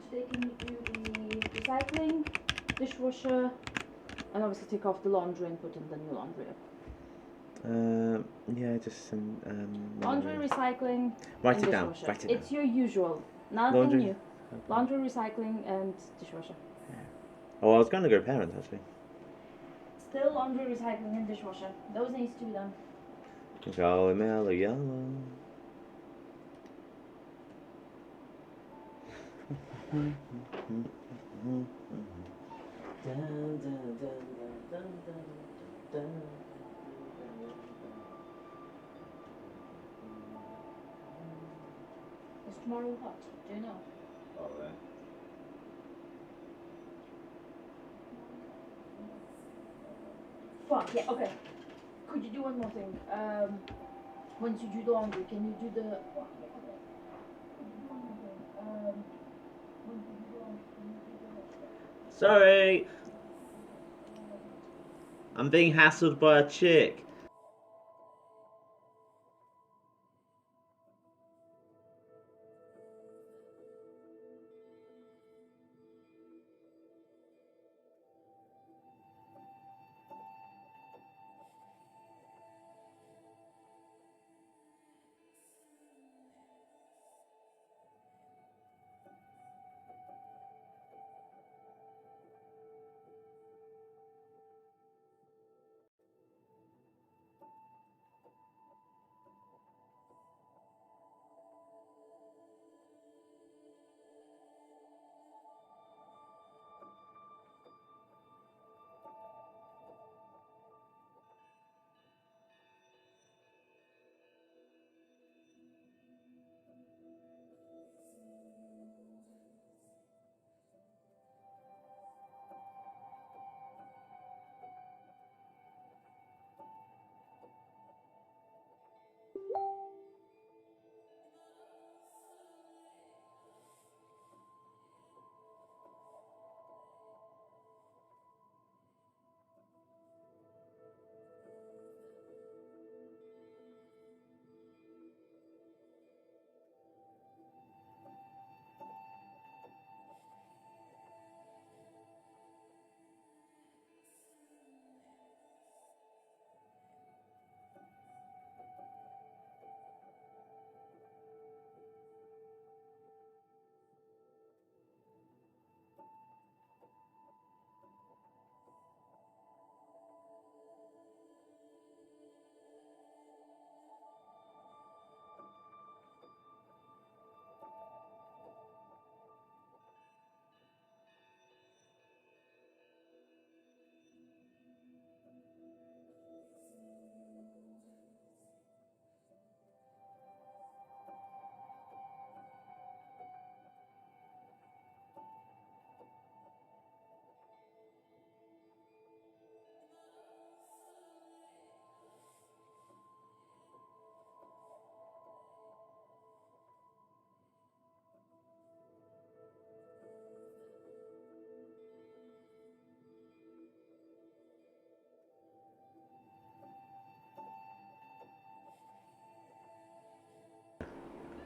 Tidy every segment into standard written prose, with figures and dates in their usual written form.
today can you do the recycling, dishwasher, and obviously take off the laundry and put in the new laundry up? Yeah, just some laundry, recycling, write and it down. dishwasher. Write it down. It's your usual, nothing Laundry. new. Okay. Laundry, recycling, and dishwasher. Yeah. Oh, I was going to go parents actually. Still laundry, recycling, and dishwasher. Those needs to be done. Golly mellow yellow. Is tomorrow hot? Do you know? Probably. Fuck, yeah, okay. Could you do one more thing? Once you do the laundry, can you do the... Sorry! I'm being hassled by a chick.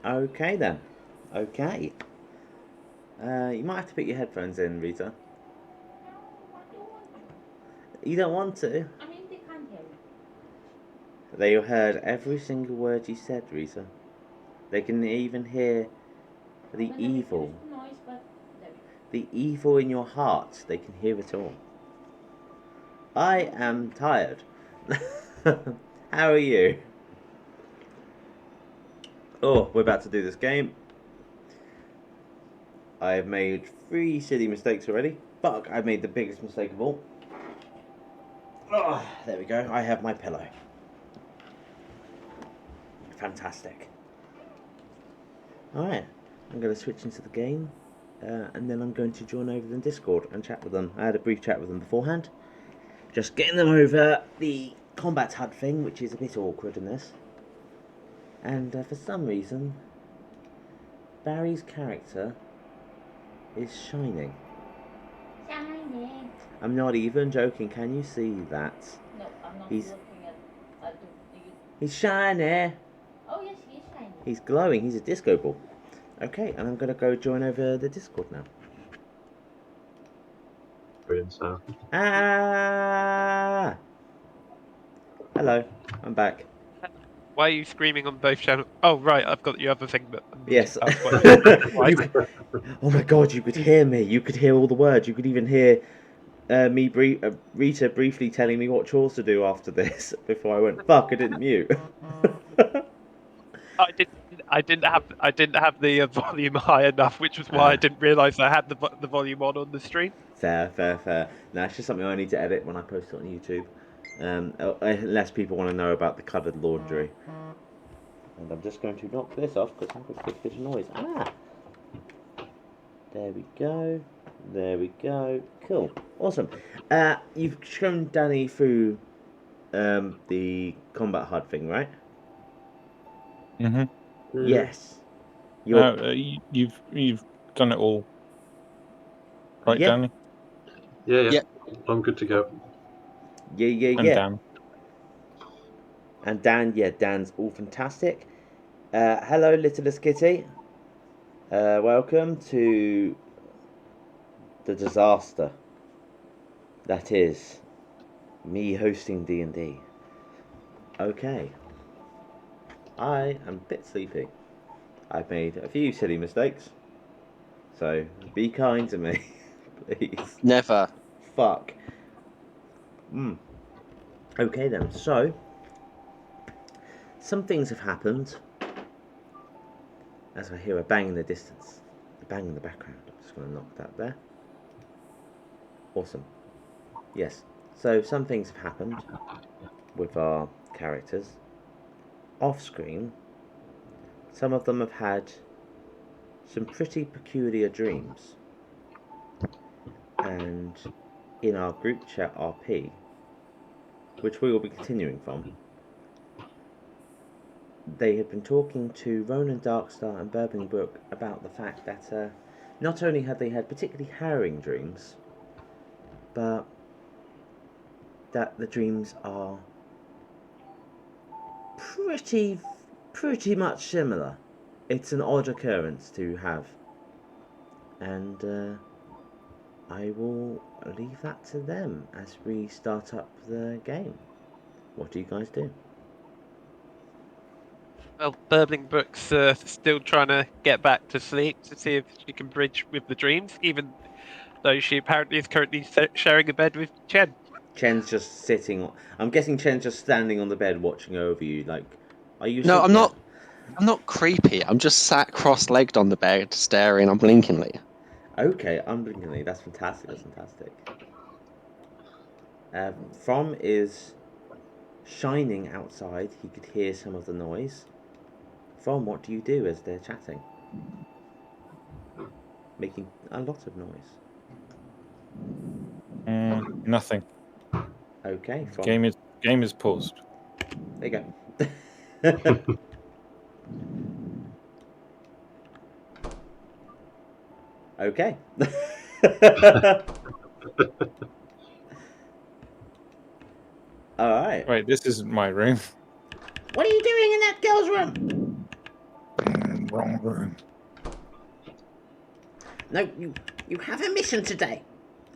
Okay then. Okay. You might have to put your headphones in, Rita. No, I don't want to. You don't want to? I mean, they can't hear me. They heard every single word you said, Rita. They can even hear the evil. Noise, but The evil in your heart. They can hear it all. I am tired. How are you? Oh, we're about to do this game. I've made 3 silly mistakes already. But I've made the biggest mistake of all. Oh, there we go. I have my pillow. Fantastic. Alright, I'm going to switch into the game. And then I'm going to join over in Discord and chat with them. I had a brief chat with them beforehand. Just getting them over the combat HUD thing, which is a bit awkward in this. And for some reason, Barry's character is shining. Shining. I'm not even joking. Can you see that? No, I'm not He's- looking at He's shiny. Oh yes, he is shining. He's glowing. He's a disco ball. Okay, and I'm going to go join over the Discord now. Brilliant stuff. Ah! Hello, I'm back. Why are you screaming on both channels? Oh, right, I've got the other thing that... Yes. That's why You could- oh my god, you could hear me. You could hear all the words. You could even hear Rita briefly telling me what chores to do after this before I went, fuck, I didn't mute. I didn't have the volume high enough, which was why I didn't realise I had the volume on the stream. Fair. No, it's just something I need to edit when I post it on YouTube. Unless people want to know about the coloured laundry. And I'm just going to knock this off because I'm going to get this noise. There we go. Cool. Awesome. You've shown Danny through the combat HUD thing, right? Mm-hmm. Yes. You've done it all, right, Yeah. Danny? Yeah. I'm good to go. Yeah. And Dan. And Dan, Dan's all fantastic. Hello, littlest kitty. Welcome to the disaster that is me hosting D&D. Okay. I am a bit sleepy. I've made a few silly mistakes. So, be kind to me, please. Never. Fuck. Okay then, so some things have happened. As I hear a bang in the distance, a bang in the background. I'm just going to knock that there. Awesome. Yes, so some things have happened with our characters. Off screen, some of them have had some pretty peculiar dreams. And in our group chat RP, which we will be continuing from, they had been talking to Ronan, Darkstar and Burbling Brook about the fact that not only had they had particularly harrowing dreams, but that the dreams are pretty much similar. It's an odd occurrence to have. And I will leave that to them as we start up the game. What do you guys do? Well, Burbling Brook's still trying to get back to sleep to see if she can bridge with the dreams, even though she apparently is currently sharing a bed with Chen. Chen's just sitting. I'm guessing Chen's just standing on the bed watching over you. Like, are you? No, I'm not. I'm not creepy. I'm just sat cross-legged on the bed, staring unblinkingly. Okay, unblinkingly. That's fantastic. Throm is shining outside. He could hear some of the noise. Throm, what do you do as they're chatting? Making a lot of noise. Nothing. Okay, Throm. Game is paused. There you go. Okay. Alright. Right, this isn't my room. What are you doing in that girl's room? Wrong room. No, you have a mission today.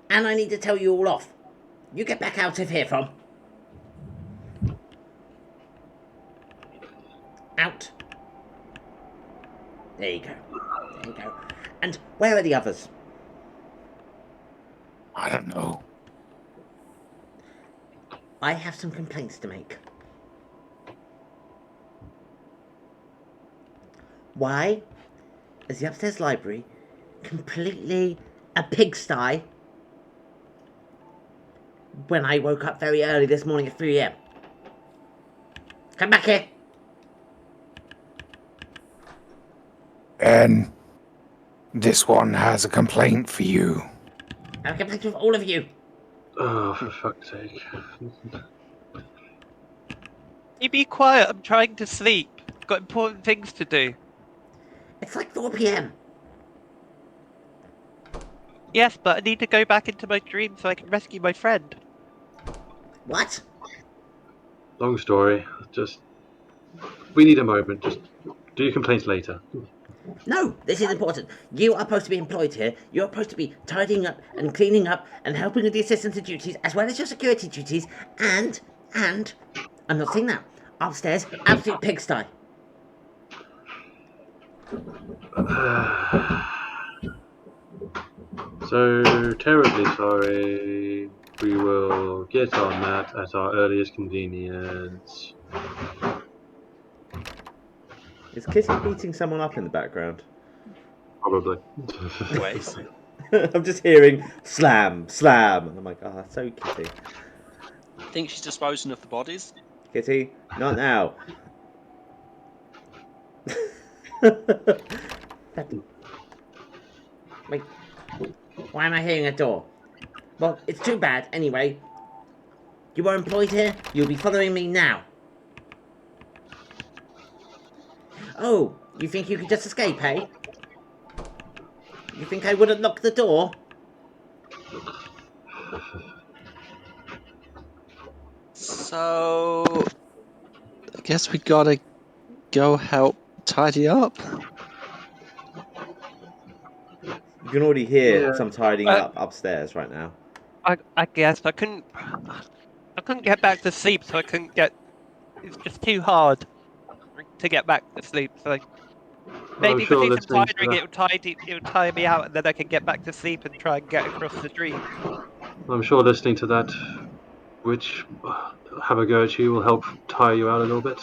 And I need to tell you all off. You get back out of here, Throm. Out. There you go. And where are the others? I don't know. I have some complaints to make. Why is the upstairs library completely a pigsty when I woke up very early this morning at 3 AM? Come back here. And this one has a complaint for you. I have a complaint with all of you. Oh, for fuck's sake. You be quiet, I'm trying to sleep. Got important things to do. It's like 4 PM. Yes, but I need to go back into my dream so I can rescue my friend. What? Long story. We need a moment. Just do your complaints later. No, this is important. You are supposed to be employed here. You're supposed to be tidying up and cleaning up and helping with the assistance duties as well as your security duties. And, I'm not saying that. Upstairs, absolute pigsty. So terribly sorry. We will get on that at our earliest convenience. Is Kitty beating someone up in the background? Probably. Ways. I'm just hearing slam, slam, and I'm like, oh, that's so Kitty. I think she's disposing of the bodies. Kitty, not now. Wait, why am I hearing a door? Well, it's too bad, anyway. You are employed here, you'll be following me now. Oh, you think you could just escape, eh? You think I wouldn't lock the door? So, I guess we gotta go help tidy up. You can already hear Yeah. some tidying up upstairs right now. I guess I couldn't get back to sleep, so I couldn't get. It's just too hard to get back to sleep. So maybe if I do some tidying, it'll tire me out, and then I can get back to sleep and try and get across the dream. I'm sure listening to that witch have a go at you will help tire you out a little bit.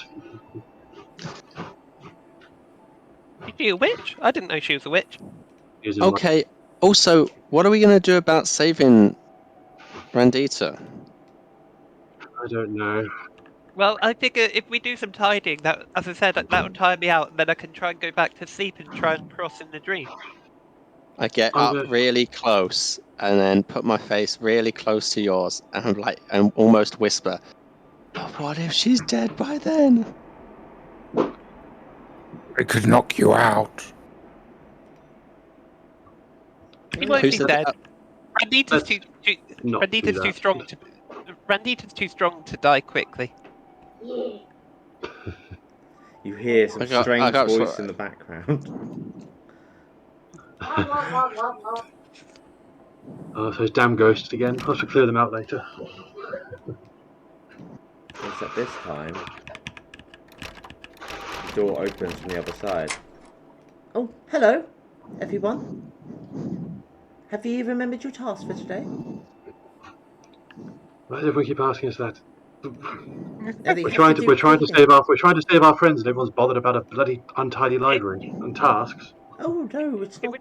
Is she a witch? I didn't know she was a witch. Okay, also, what are we gonna do about saving Brandita? I don't know. Well, I figure if we do some tidying, that, as I said, that will tire me out, and then I can try and go back to sleep and try and cross in the dream. I get up really close and then put my face really close to yours and almost whisper, "But what if she's dead by then?" I could knock you out. She won't Who be said dead. that? Randita's too strong to. Randita's too strong to die quickly. You hear some strange voice in the background. Oh, those damn ghosts again. I'll have to clear them out later. Except this time, the door opens from the other side. Oh, hello, everyone. Have you remembered your task for today? Why do we keep asking us that? We're We're trying to save our friends, and everyone's bothered about a bloody untidy library and tasks. Oh no, it's not.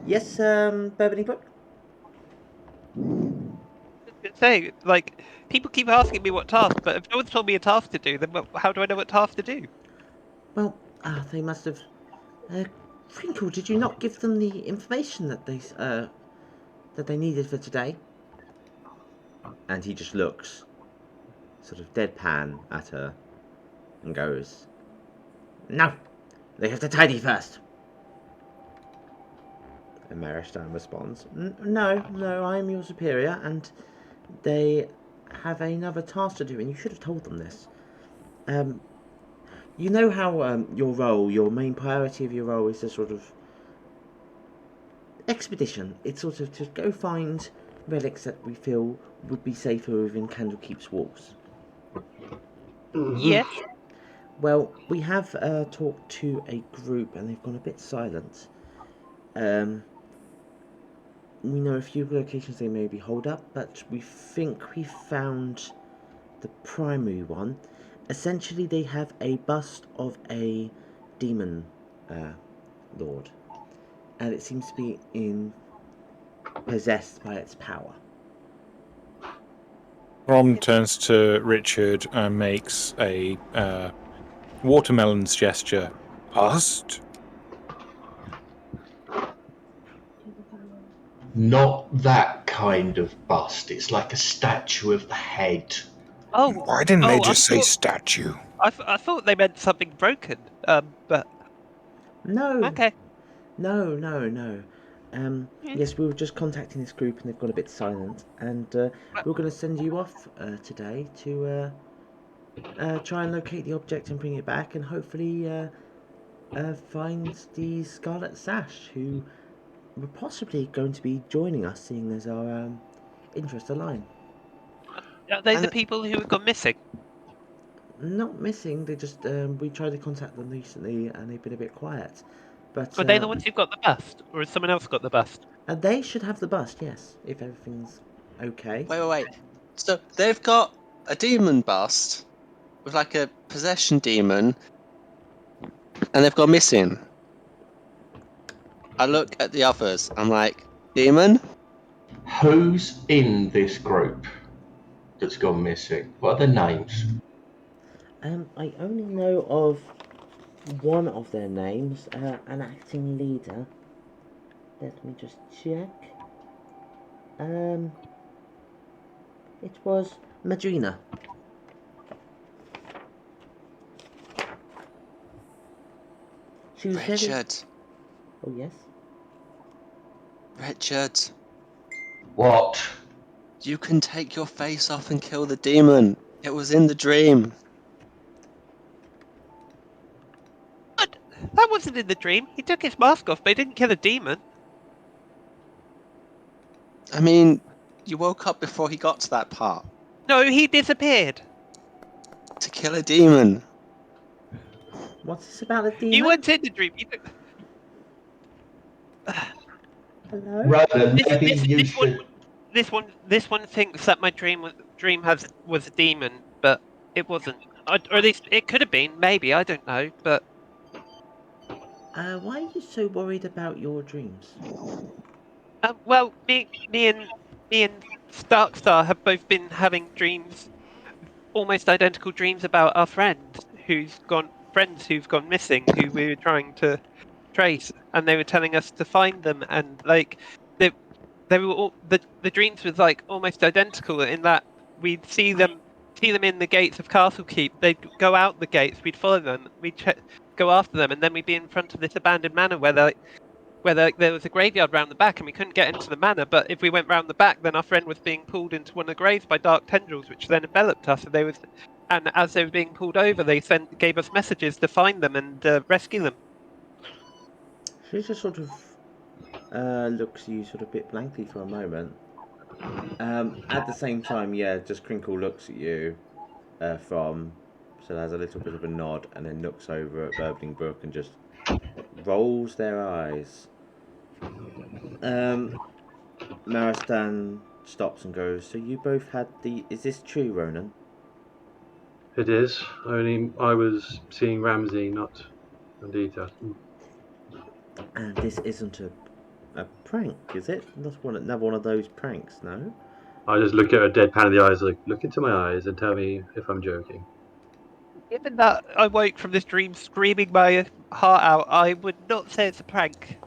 Yes, Burbling Brook. Say, like, people keep asking me what task, but if no one's told me a task to do, then how do I know what task to do? Well, they must have. Frinkle, did you not give them the information that they needed for today? And he just looks, sort of deadpan at her, and goes, "No, they have to tidy first." And Marishtan responds, No, I am your superior, and they have another task to do, and you should have told them this. You know how your main priority of your role is a sort of expedition. It's sort of to go find relics that we feel would be safer within Candlekeep's walls. Yes. Well, we have talked to a group, and they've gone a bit silent. We know a few locations they may be holed up, but we think we found the primary one. Essentially, they have a bust of a demon lord, and it seems to be possessed by its power. Ron turns to Richard and makes a watermelon's gesture. Bust? Not that kind of bust. It's like a statue of the head. Oh, Why didn't they just say statue? I thought they meant something broken. But No. okay. No. Yes, we were just contacting this group, and they've gone a bit silent, and we're going to send you off today to try and locate the object and bring it back, and hopefully finds the Scarlet Sash, who were possibly going to be joining us, seeing as our interests align. Are they the people who have gone missing? Not missing. They just we tried to contact them recently, and they've been a bit quiet. But Are they the ones who've got the bust, or has someone else got the bust? they should have the bust, yes, if everything's okay. Wait. So they've got a demon bust with like a possession demon, and they've gone missing. I look at the others. I'm like, demon? Who's in this group that's gone missing? What are their names? I only know of one of their names, an acting leader. Let me just check. It was Madrina. She was Richard. Oh yes. Richard. What? You can take your face off and kill the demon. It was in the dream. What? That wasn't in the dream. He took his mask off, but he didn't kill a demon. I mean, you woke up before he got to that part. No, he disappeared. To kill a demon. What's this about the demon? You weren't in the dream. Hello? Ronan, maybe you should... This one thinks that my dream was a demon, but it wasn't. Or at least it could have been. Maybe, I don't know. But why are you so worried about your dreams? well, me and Darkstar have both been having dreams, almost identical dreams about our friends who've gone missing, who we were trying to trace, and they were telling us to find them, and like they were all, the dreams was like almost identical in that we'd see them in the gates of Castlekeep. They'd go out the gates, we'd follow them, we'd go after them, and then we'd be in front of this abandoned manor where there was a graveyard round the back, and we couldn't get into the manor. But if we went round the back, then our friend was being pulled into one of the graves by dark tendrils, which then enveloped us. And as they were being pulled over, they gave us messages to find them and rescue them. She just sort of looks at you sort of a bit blankly for a moment. At the same time, yeah, just Crinkle looks at you so has a little bit of a nod, and then looks over at Burbling Brook and just rolls their eyes. Maristan stops and goes, so you both had is this true, Ronan? It is. Only I was seeing Ramsey, not Andita. And this isn't a prank, is it? That's another one of those pranks, no? I just look at her deadpan in the eyes, like, look into my eyes and tell me if I'm joking. Given that I woke from this dream screaming my heart out, I would not say it's a prank.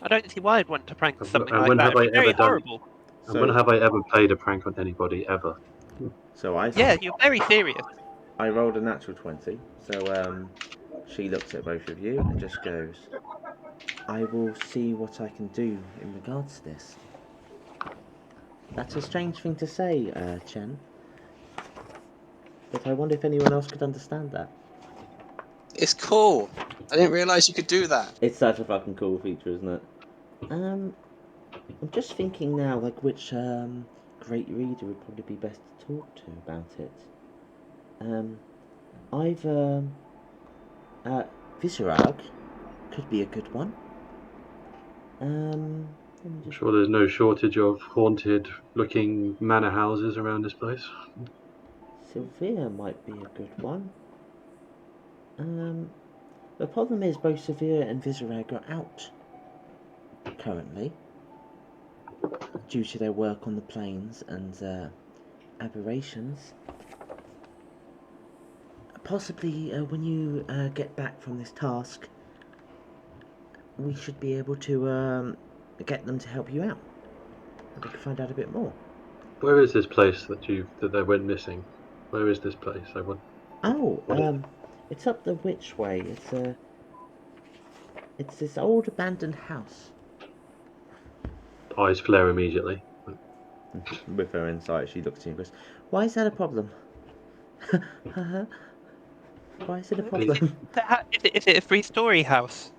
I don't see why I'd want to prank something like that. It'd be very horrible. And when have I ever played a prank on anybody, ever? So yeah, you're very serious. I rolled a natural 20, so she looks at both of you and just goes, I will see what I can do in regards to this. That's a strange thing to say, Chen. But I wonder if anyone else could understand that. It's cool. I didn't realise you could do that. It's such a fucking cool feature, isn't it? I'm just thinking now, like, which great reader would probably be best to talk to about it. Either Viscerag could be a good one. I'm sure there's no shortage of haunted-looking manor houses around this place. Sylvia might be a good one. The problem is both Sylvia and Viscerag are out currently due to their work on the plains and aberrations. Possibly when you get back from this task, we should be able to get them to help you out. We can find out a bit more. Where is this place that they went missing? Where is this place? It's up the Witch Way. It's this old abandoned house. Eyes flare immediately. With her insight, she looks at you and goes, why is that a problem? Why is it a problem? Is it a three-story house?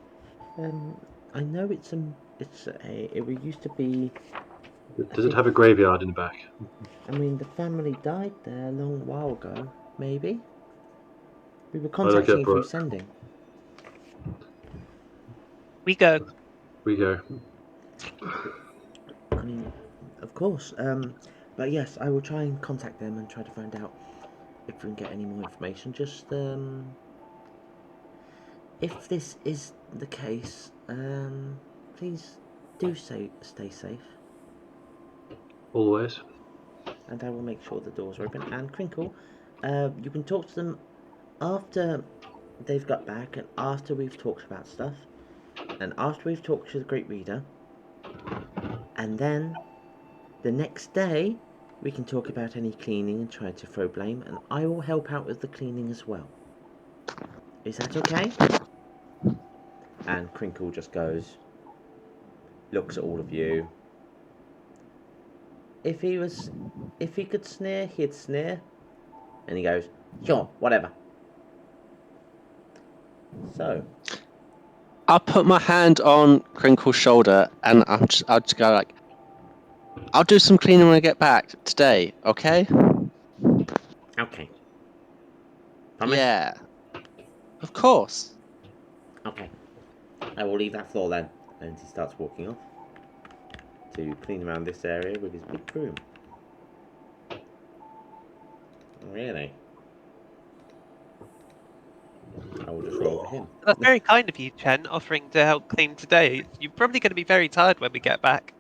I know it used to be. Does it have a graveyard in the back? I mean, the family died there a long while ago. Maybe. We were look contacting at you through Brook. sending. We go. We go. I mean, of course. But yes, I will try and contact them and try to find out if we can get any more information. Just if this is the case, please do stay safe. Always. And I will make sure the doors are open. And Crinkle, you can talk to them after they've got back and after we've talked about stuff and after we've talked to the Great Reader, and then the next day we can talk about any cleaning and try to throw blame, and I will help out with the cleaning as well. Is that okay? And Crinkle just goes, looks at all of you. If he could sneer, he'd sneer. And he goes, sure, whatever. So, I'll put my hand on Crinkle's shoulder and I'll just go like, I'll do some cleaning when I get back today, okay? okay. Promise? Yeah. Of course. Okay. I will leave that floor then. And he starts walking off to clean around this area with his big broom. Really? I will just roll for him. That's very kind of you, Chen, offering to help clean today. You're probably going to be very tired when we get back.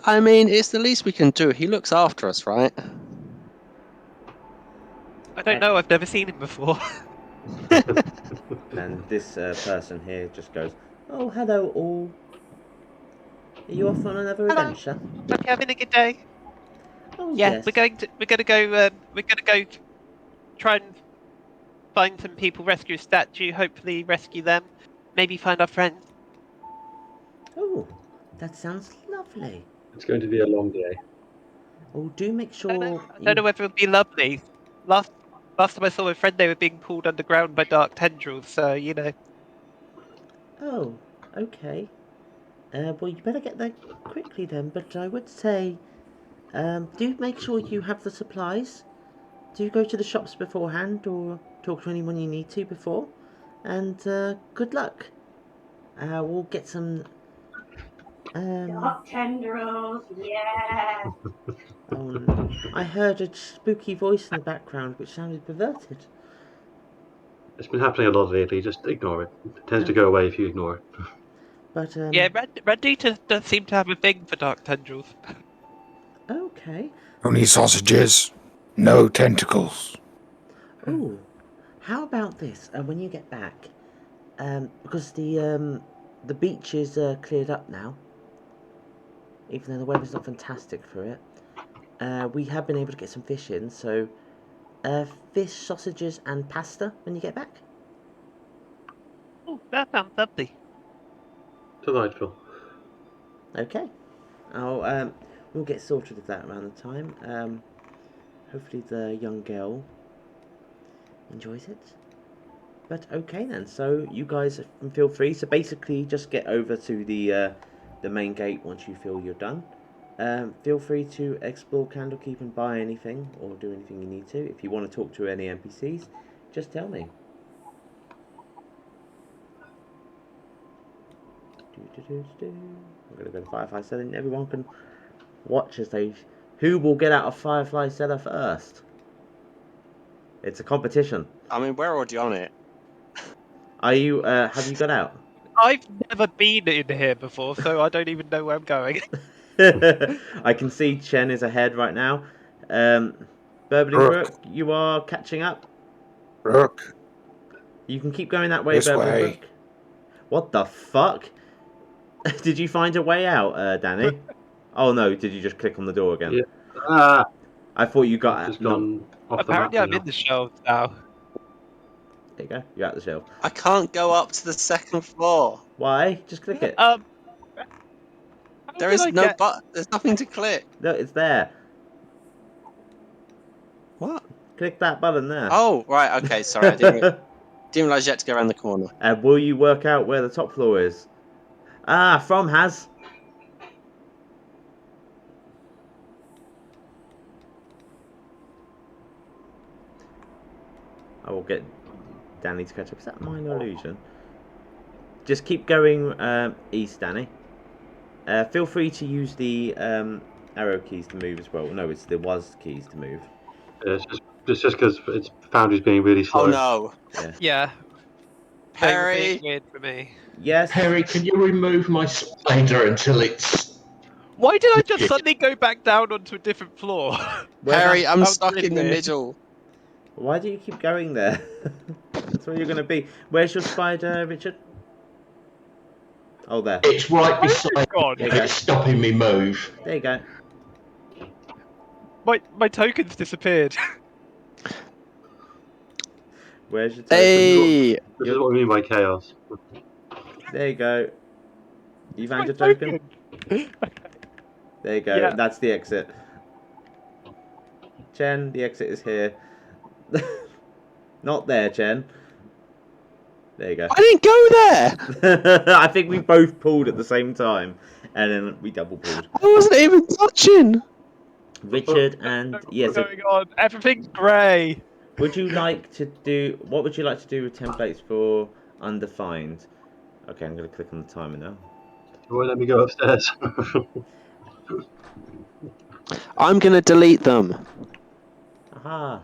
I mean, it's the least we can do. He looks after us, right? I don't know, I've never seen him before. And this person here just goes, oh, hello all. Are you off on another adventure? Hope you're having a good day. Oh, Yeah, yes. we're gonna go try and find some people, rescue a statue, hopefully rescue them, maybe find our friends. Oh, that sounds lovely. It's going to be a long day. Oh, do make sure. I don't know whether it'll be lovely. Last time I saw my friend, they were being pulled underground by dark tendrils, so you know. Oh, okay. Well, you better get there quickly then. But I would say, do make sure you have the supplies. Do go to the shops beforehand, or talk to anyone you need to before. And good luck. We'll get some. Dark tendrils, yeah. I heard a spooky voice in the background which sounded perverted. It's been happening a lot lately. Just ignore it. It tends to go away if you ignore it. But yeah, Randita does seem to have a thing for dark tendrils. Okay. Only sausages, no tentacles. Ooh, how about this? When you get back, because the beach is cleared up now, even though the weather's not fantastic for it. We have been able to get some fish in, so fish, sausages, and pasta when you get back. Oh, that sounds lovely. Delightful. Okay. We'll get sorted with that around the time. Hopefully the young girl enjoys it. But okay then, so you guys feel free. So basically, just get over to the main gate once you feel you're done. Feel free to explore Candlekeep and buy anything or do anything you need to. If you want to talk to any NPCs, just tell me. I'm going to go to Firefly Cellar and everyone can watch as they... Who will get out of Firefly Cellar first? It's a competition. I mean, we're already on it. Are you, have you got out? I've never been in here before, so I don't even know where I'm going. I can see Chen is ahead right now. Burbling Brook, you are catching up. Brook. You can keep going that way, This Burbling way. Brook. What the fuck? Did you find a way out, Danny? Oh no, did you just click on the door again? Yeah. I thought you got Just no. gone off Apparently the I'm map in the shelves now. There you go, you're out the shelf. I can't go up to the second floor. Why? Just click it. There is no button. There's nothing to click. No, it's there. What? Click that button there. Oh, right, okay, sorry. I didn't realise you had to go around the corner. And will you work out where the top floor is? Ah, Throm has. I will get Danny to catch up. Is that minor illusion? Just keep going east, Danny. Feel free to use the arrow keys to move as well. No, there was keys to move. It's just because it's Foundry's being really slow. Oh no. Yeah. Perry! Weird for me. Yes. Perry, can you remove my spider until it's... Why did I just suddenly go back down onto a different floor? Perry, I'm That was stuck really in the weird. middle. Why do you keep going there? That's where you're going to be. Where's your spider, Richard? Oh, there. It's right beside God. me, it's stopping me move. There you go. My tokens disappeared. Where's your token? Hey! This is what I mean by chaos. There you go. You found your token? There you go. Yeah. That's the exit. Chen, the exit is here. Not there, Chen. There you go. I didn't go there! I think we both pulled at the same time. And then we double pulled. I wasn't even touching! Richard and... What's going on? Everything's grey. Would you like to do... What would you like to do with templates for undefined? Okay, I'm going to click on the timer now. You won't let me go upstairs. I'm gonna delete them. Aha.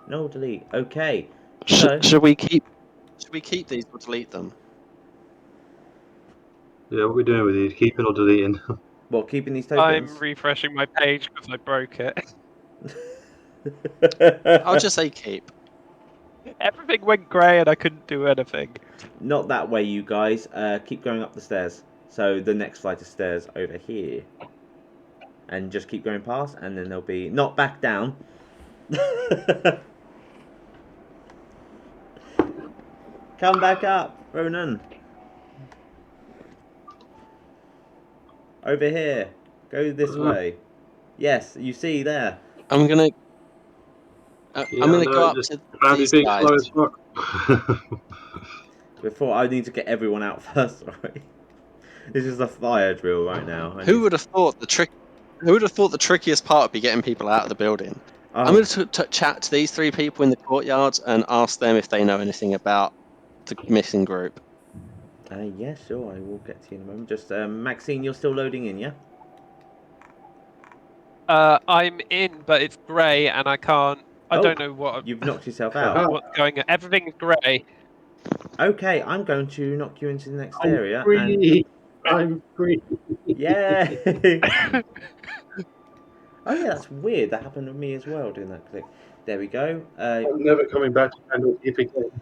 No delete. Okay. So, Should we keep these or delete them? Yeah, what are we doing with these? Keeping or deleting? what, keeping these I'm tokens? refreshing my page because I broke it. I'll just say keep. Everything went grey and I couldn't do anything. Not that way, you guys. Keep going up the stairs. So the next flight of stairs over here. And just keep going past, and then there'll be... Not back down. Come back up, Ronan. Over here. Go this way. Yes, you see there. I'm gonna go up to these guys. Before I need to get everyone out first, right? This is a fire drill right now. Who would have thought the trickiest part would be getting people out of the building? Oh. I'm going to chat to these three people in the courtyard and ask them if they know anything about the missing group. Yeah, sure. I will get to you in a moment. Just, Maxine, you're still loading in, yeah? I'm in, but it's grey and I can't... I don't know what... You've knocked yourself out. What's going on? Everything's grey. Okay, I'm going to knock you into the next area. I'm free. Yeah. Oh yeah, that's weird. That happened with me as well. Doing that click. There we go. I'm never coming back to Candlekeep again.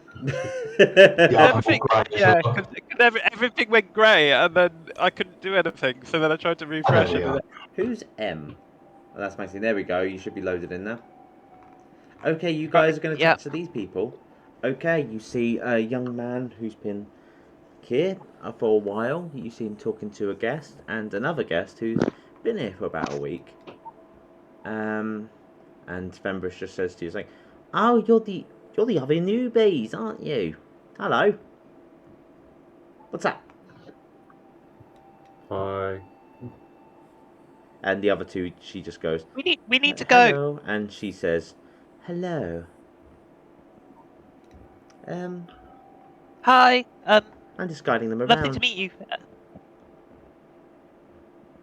Everything went grey and then I couldn't do anything. So then I tried to refresh it. Who's M? Oh, that's Maxine. There we go. You should be loaded in now. Okay, you guys are going to chat to these people. Okay, you see a young man who's been here for a while. You see him talking to a guest and another guest who's been here for about a week. And Fembris just says to you, like, "Oh, you're the other newbies, aren't you? Hello. What's that?" Hi. And the other two, she just goes, We need to go. Hello. And she says, "Hello. Hi. I'm just guiding them around. Lovely to meet you.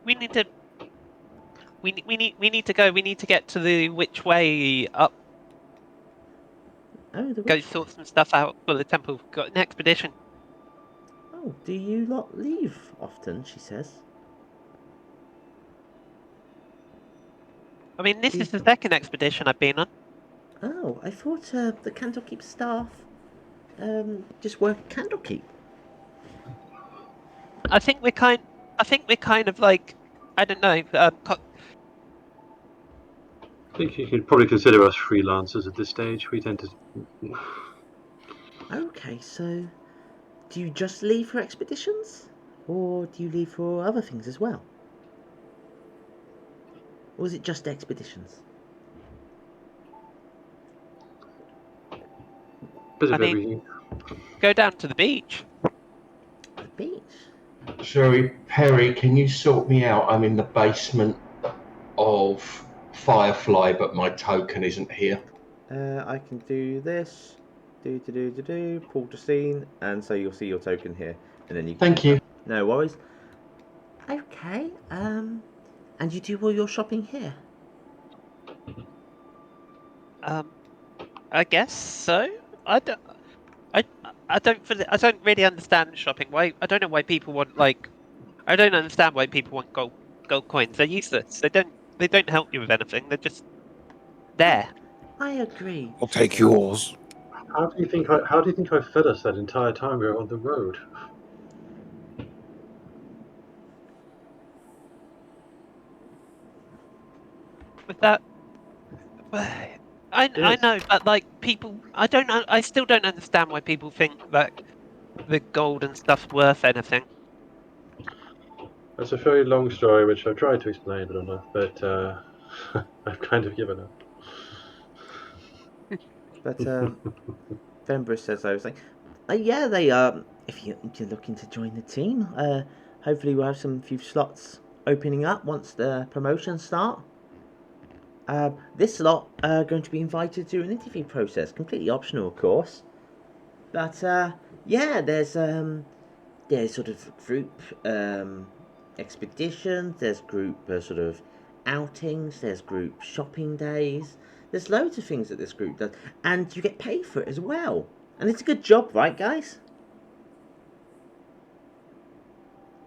We need to. We need to go. We need to get to the which way up. Oh, go sort some stuff out for the temple. Got an expedition. Oh, do you lot leave often?" she says. I mean, this is the second expedition I've been on. Oh, I thought the Candlekeep staff just work Candlekeep. I think we're kind of like, I don't know. I think you could probably consider us freelancers at this stage. We tend to... Okay, so do you just leave for expeditions? Or do you leave for other things as well? Or is it just expeditions? Bit I of mean, everything. go down to the beach. The beach. Sorry, Perry, can you sort me out? I'm in the basement of Firefly, but my token isn't here. I can do this. Pull to scene, and so you'll see your token here, and then you. Thank you. No worries. Okay. And you do all your shopping here. I guess so. I don't really understand shopping. Why? I don't know why people want I don't understand why people want gold coins. They're useless. They don't help you with anything. They're just there. I agree. I'll take yours. How do you think I fed us that entire time we were on the road? With that, I know, but like people, I don't know. I still don't understand why people think that the gold and stuff's worth anything. That's a very long story, which I've tried to explain, but I've kind of given up. But Fembris says I was like, yeah, they if you're looking to join the team, hopefully we'll have some few slots opening up once the promotions start. This lot are going to be invited to an interview process, completely optional, of course. But yeah, there's sort of group expeditions, there's group sort of outings, there's group shopping days. There's loads of things that this group does, and you get paid for it as well. And it's a good job, right, guys?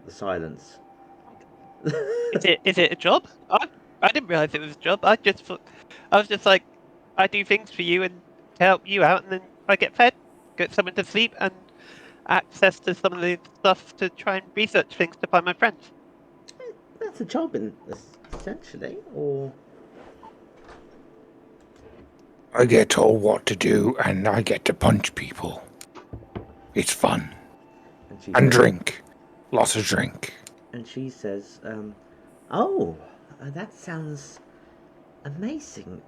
The silence. Is it a job? I didn't realize it was a job. I was just like, I do things for you and help you out, and then I get fed, get someone to sleep, and access to some of the stuff to try and research things to find my friends. That's a job, essentially, or... I get told what to do, and I get to punch people. It's fun. And drink. Lots of drink. And she says, oh, that sounds amazing.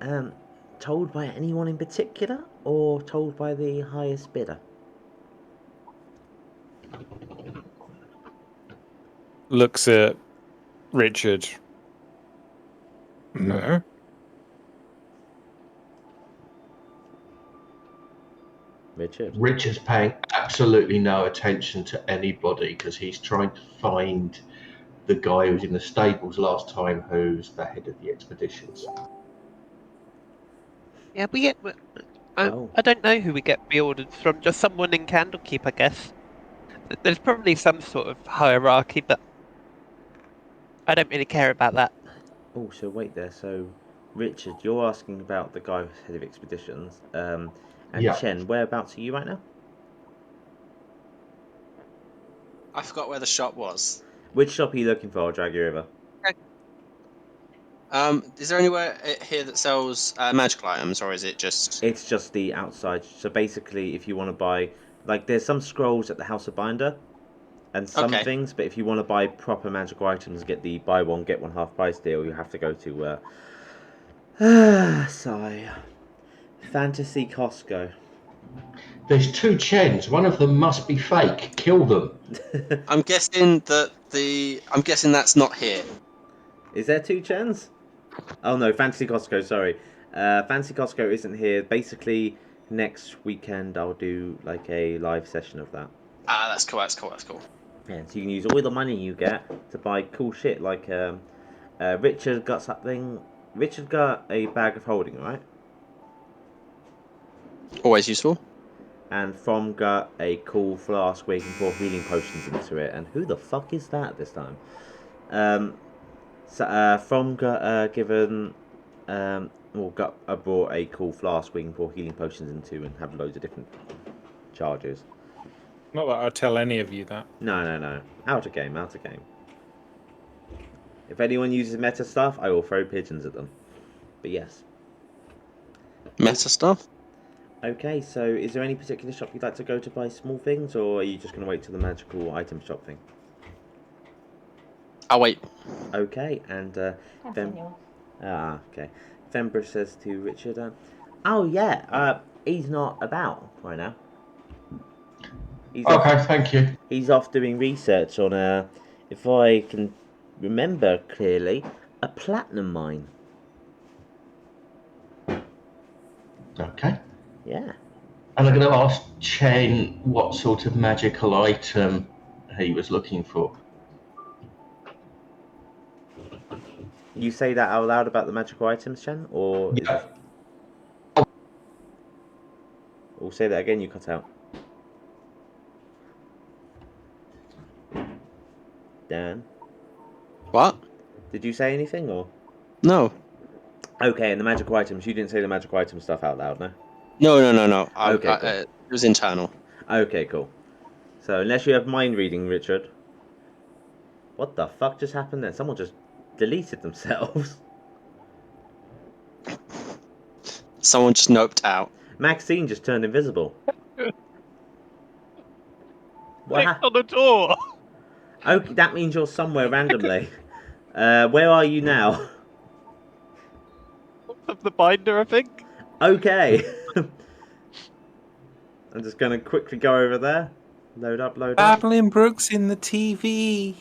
Told by anyone in particular, or told by the highest bidder? Looks at Richard. No. Richard's paying absolutely no attention to anybody because he's trying to find the guy who was in the stables last time, who's the head of the expeditions. Yeah, we get. I don't know who we get reordered from. Just someone in Candlekeep, I guess. There's probably some sort of hierarchy, but I don't really care about that. Oh, so wait there. So, Richard, you're asking about the guy who's head of expeditions. And Yeah. Chen, whereabouts are you right now? I forgot where the shop was. Which shop are you looking for? I'll drag you over. Is there anywhere here that sells magical items, or is it just... It's just the outside. So basically, if you want to buy... Like, there's some scrolls at the House of Binder, and some things, but if you want to buy proper magical items, get the buy one, get one half price deal, you have to go to... sigh. Fantasy Costco. There's two Chens. One of them must be fake. Kill them. I'm guessing that's not here. Is there two Chens? Oh no, Fantasy Costco, sorry. Fantasy Costco isn't here. Basically, next weekend I'll do like a live session of that. Ah, that's cool. Yeah, so you can use all the money you get to buy cool shit. Like Richard got something. Richard got a bag of holding, right? Always useful. And Throm got a cool flask where you can pour healing potions into it. And who the fuck is that this time? So Throm got given, brought a cool flask where you can pour healing potions into and have loads of different charges. Not that I'd tell any of you that. No. Out of game. If anyone uses meta stuff, I will throw pigeons at them. But yes. Meta stuff? Okay, so is there any particular shop you'd like to go to buy small things, or are you just going to wait till the magical item shop thing? I'll wait. Okay, and okay. Fembra says to Richard, oh yeah, he's not about right now. Thank you. He's off doing research on if I can remember clearly, a platinum mine. Okay. Yeah. And I'm going to ask Chen what sort of magical item he was looking for. You say that out loud about the magical items, Chen, or Yeah. Or say that again. You cut out. Dan. What? Did you say anything or? No. Okay, and the magical items. You didn't say the magical item stuff out loud, no? No. Okay, cool. It was internal. Okay, cool. So unless you have mind reading, Richard. What the fuck just happened then? Someone just deleted themselves. Someone just noped out. Maxine just turned invisible. What Clicked on the door. Okay, that means you're somewhere randomly. Where are you now? Of the binder, I think. Okay. I'm just going to quickly go over there. Load up. Babbling Brook's in the TV.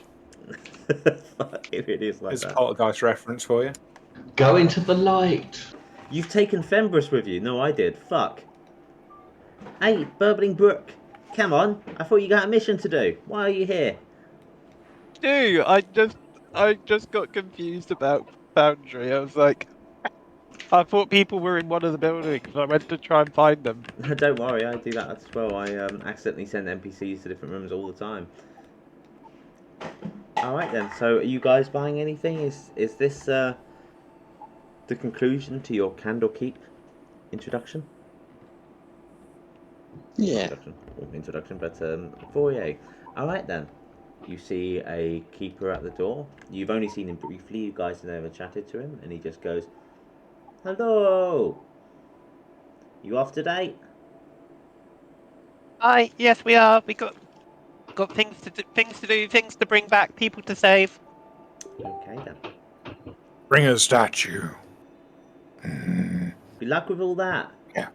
It is like There's that. a Poltergeist reference for you. Go into the light. You've taken Fembris with you. No, I did. Fuck. Hey, Burbling Brook. Come on. I thought you got a mission to do. Why are you here? Dude, I just got confused about Foundry. I was like, I thought people were in one of the buildings. I went to try and find them. Don't worry, I do that as well. I accidentally send NPCs to different rooms all the time. Alright then, so are you guys buying anything? Is this the conclusion to your Candlekeep introduction? Yeah. Introduction, but foyer. Alright then. You see a keeper at the door. You've only seen him briefly, you guys have never chatted to him, and he just goes, "Hello! You off today?" Hi, yes we are. We got things to do, things to bring back, people to save. Okay then. Bring a statue. Good luck with all that. Yeah.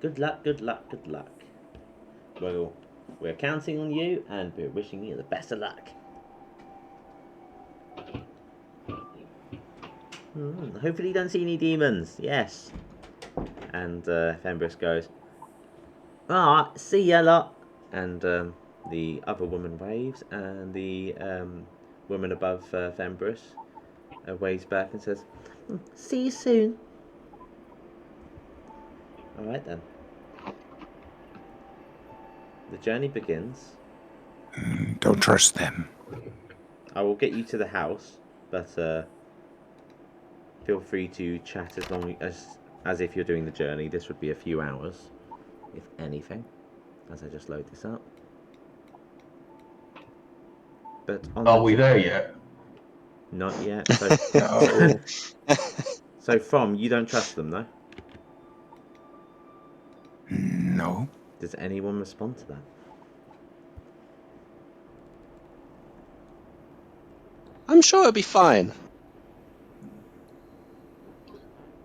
Good luck. Well, we're counting on you, and we're wishing you the best of luck. Hopefully you don't see any demons. Yes. And Fembris goes, "Alright, see ya lot." And the other woman waves, and the woman above Fembris waves back and says, "See you soon." Alright then. The journey begins. Don't trust them. I will get you to the house, but feel free to chat as long as if you're doing the journey. This would be a few hours, if anything, as I just load this up. But are we there yet? Not yet. So, No. So Throm, you don't trust them, though? No. Does anyone respond to that? I'm sure it'll be fine.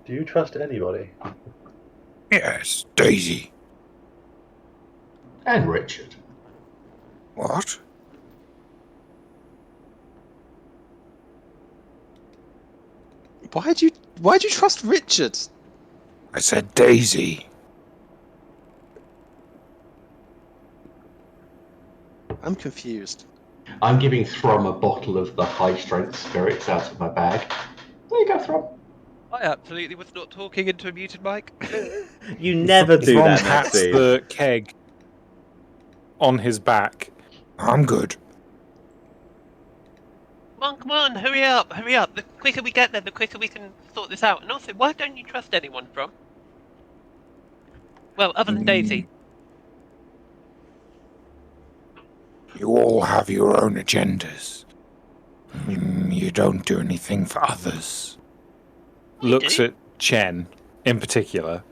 Do you trust anybody? Yes, Daisy. And Richard. What? Why'd you trust Richard? I said Daisy. I'm confused. I'm giving Throm a bottle of the high-strength spirits out of my bag. There you go, Throm. I absolutely was not talking into a muted mic. You never do Throm that, pats Maxine. the keg on his back. I'm good. Come on, hurry up. The quicker we get there, the quicker we can sort this out. And also, why don't you trust anyone, Throm? Well, other than Daisy. You all have your own agendas. You don't do anything for others. Looks at Chen in particular.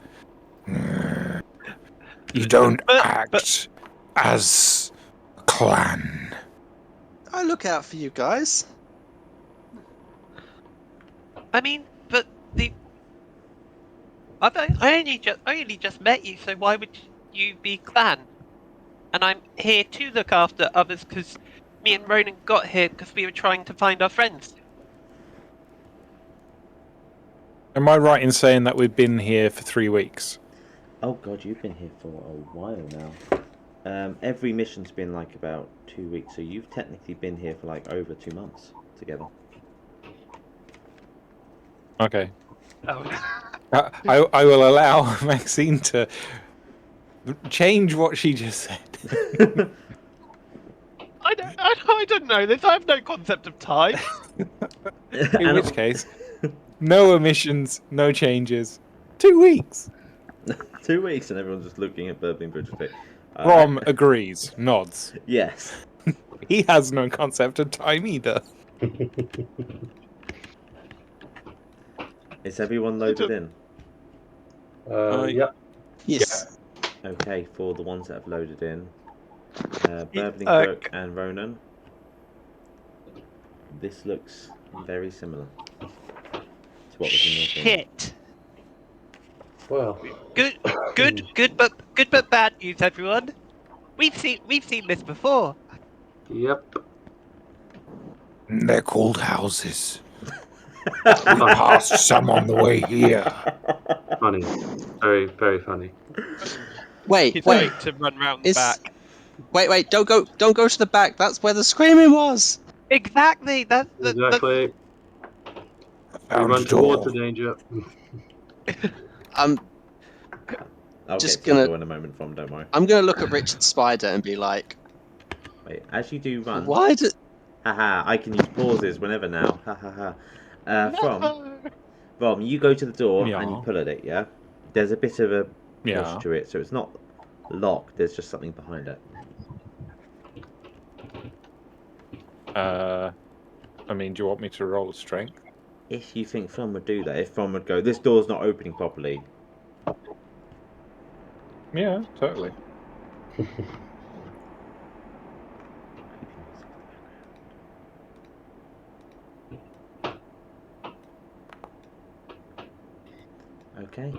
You don't act as a clan. I look out for you guys. I mean, but I only just met you, so why would you be clan? And I'm here to look after others because me and Ronan got here because we were trying to find our friends. Am I right in saying that we've been here for 3 weeks? Oh god, you've been here for a while now. Every mission's been like about 2 weeks, so you've technically been here for like over 2 months together. Okay. Oh. I will allow Maxine to change what she just said. I don't know this. I have no concept of time. In which case, no omissions, no changes. 2 weeks. 2 weeks, and everyone's just looking at Burbling Bridge. Rom agrees, nods. Yes. He has no concept of time either. Is everyone loaded in? Yep. Yes. Okay, for the ones that have loaded in, Burbling Brook and Ronan. This looks very similar to what was in your thing. Shit. Well. Good, but bad news, everyone. We've seen this before. Yep. They're called houses. We passed some on the way here. Funny. Very, very funny. Wait. To run round the back. Wait! Don't go to the back. That's where the screaming was. Exactly. Exactly. We run towards the danger. I'll just get to the door in a moment, From. Don't worry. I'm gonna look at Richard Spider and be like, wait. As you do run. Why did? Haha! I can use pauses whenever now. Ha ha ha. From, you go to the door and you pull at it. Yeah. There's a bit of a push to it, so it's not locked. There's just something behind it. I mean, do you want me to roll strength? If you think From would do that, if From would go, this door's not opening properly. Yeah, totally. Okay,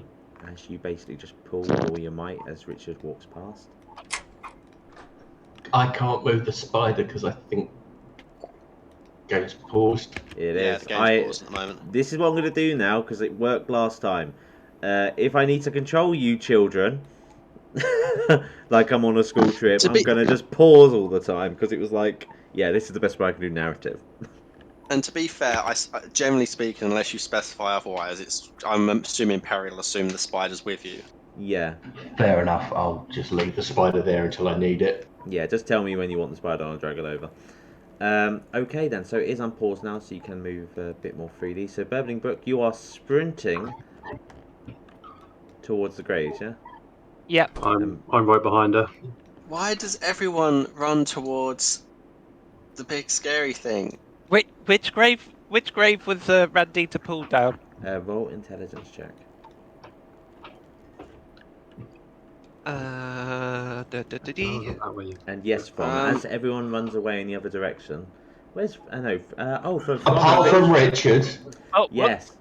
as you basically just pull all your might as Richard walks past. I can't move the spider because I think game's paused. It Yeah, is. the game's paused at the moment. This is what I'm going to do now because it worked last time. If I need to control you children, like I'm on a school trip, I'm going to just pause all the time because it was like, yeah, this is the best way I can do narrative. And to be fair, generally speaking, unless you specify otherwise, I'm assuming Perry will assume the spider's with you. Yeah. Fair enough. I'll just leave the spider there until I need it. Yeah, just tell me when you want the spider and I'll drag it over. Okay then, so it is unpaused now, so you can move a bit more freely. So Burbling Brook, you are sprinting towards the graves, yeah? Yep. I'm right behind her. Why does everyone run towards the big scary thing? Which grave was Randy to pull down? Roll intelligence check. And yes, as everyone runs away in the other direction. Where's apart from Richard. Oh yes.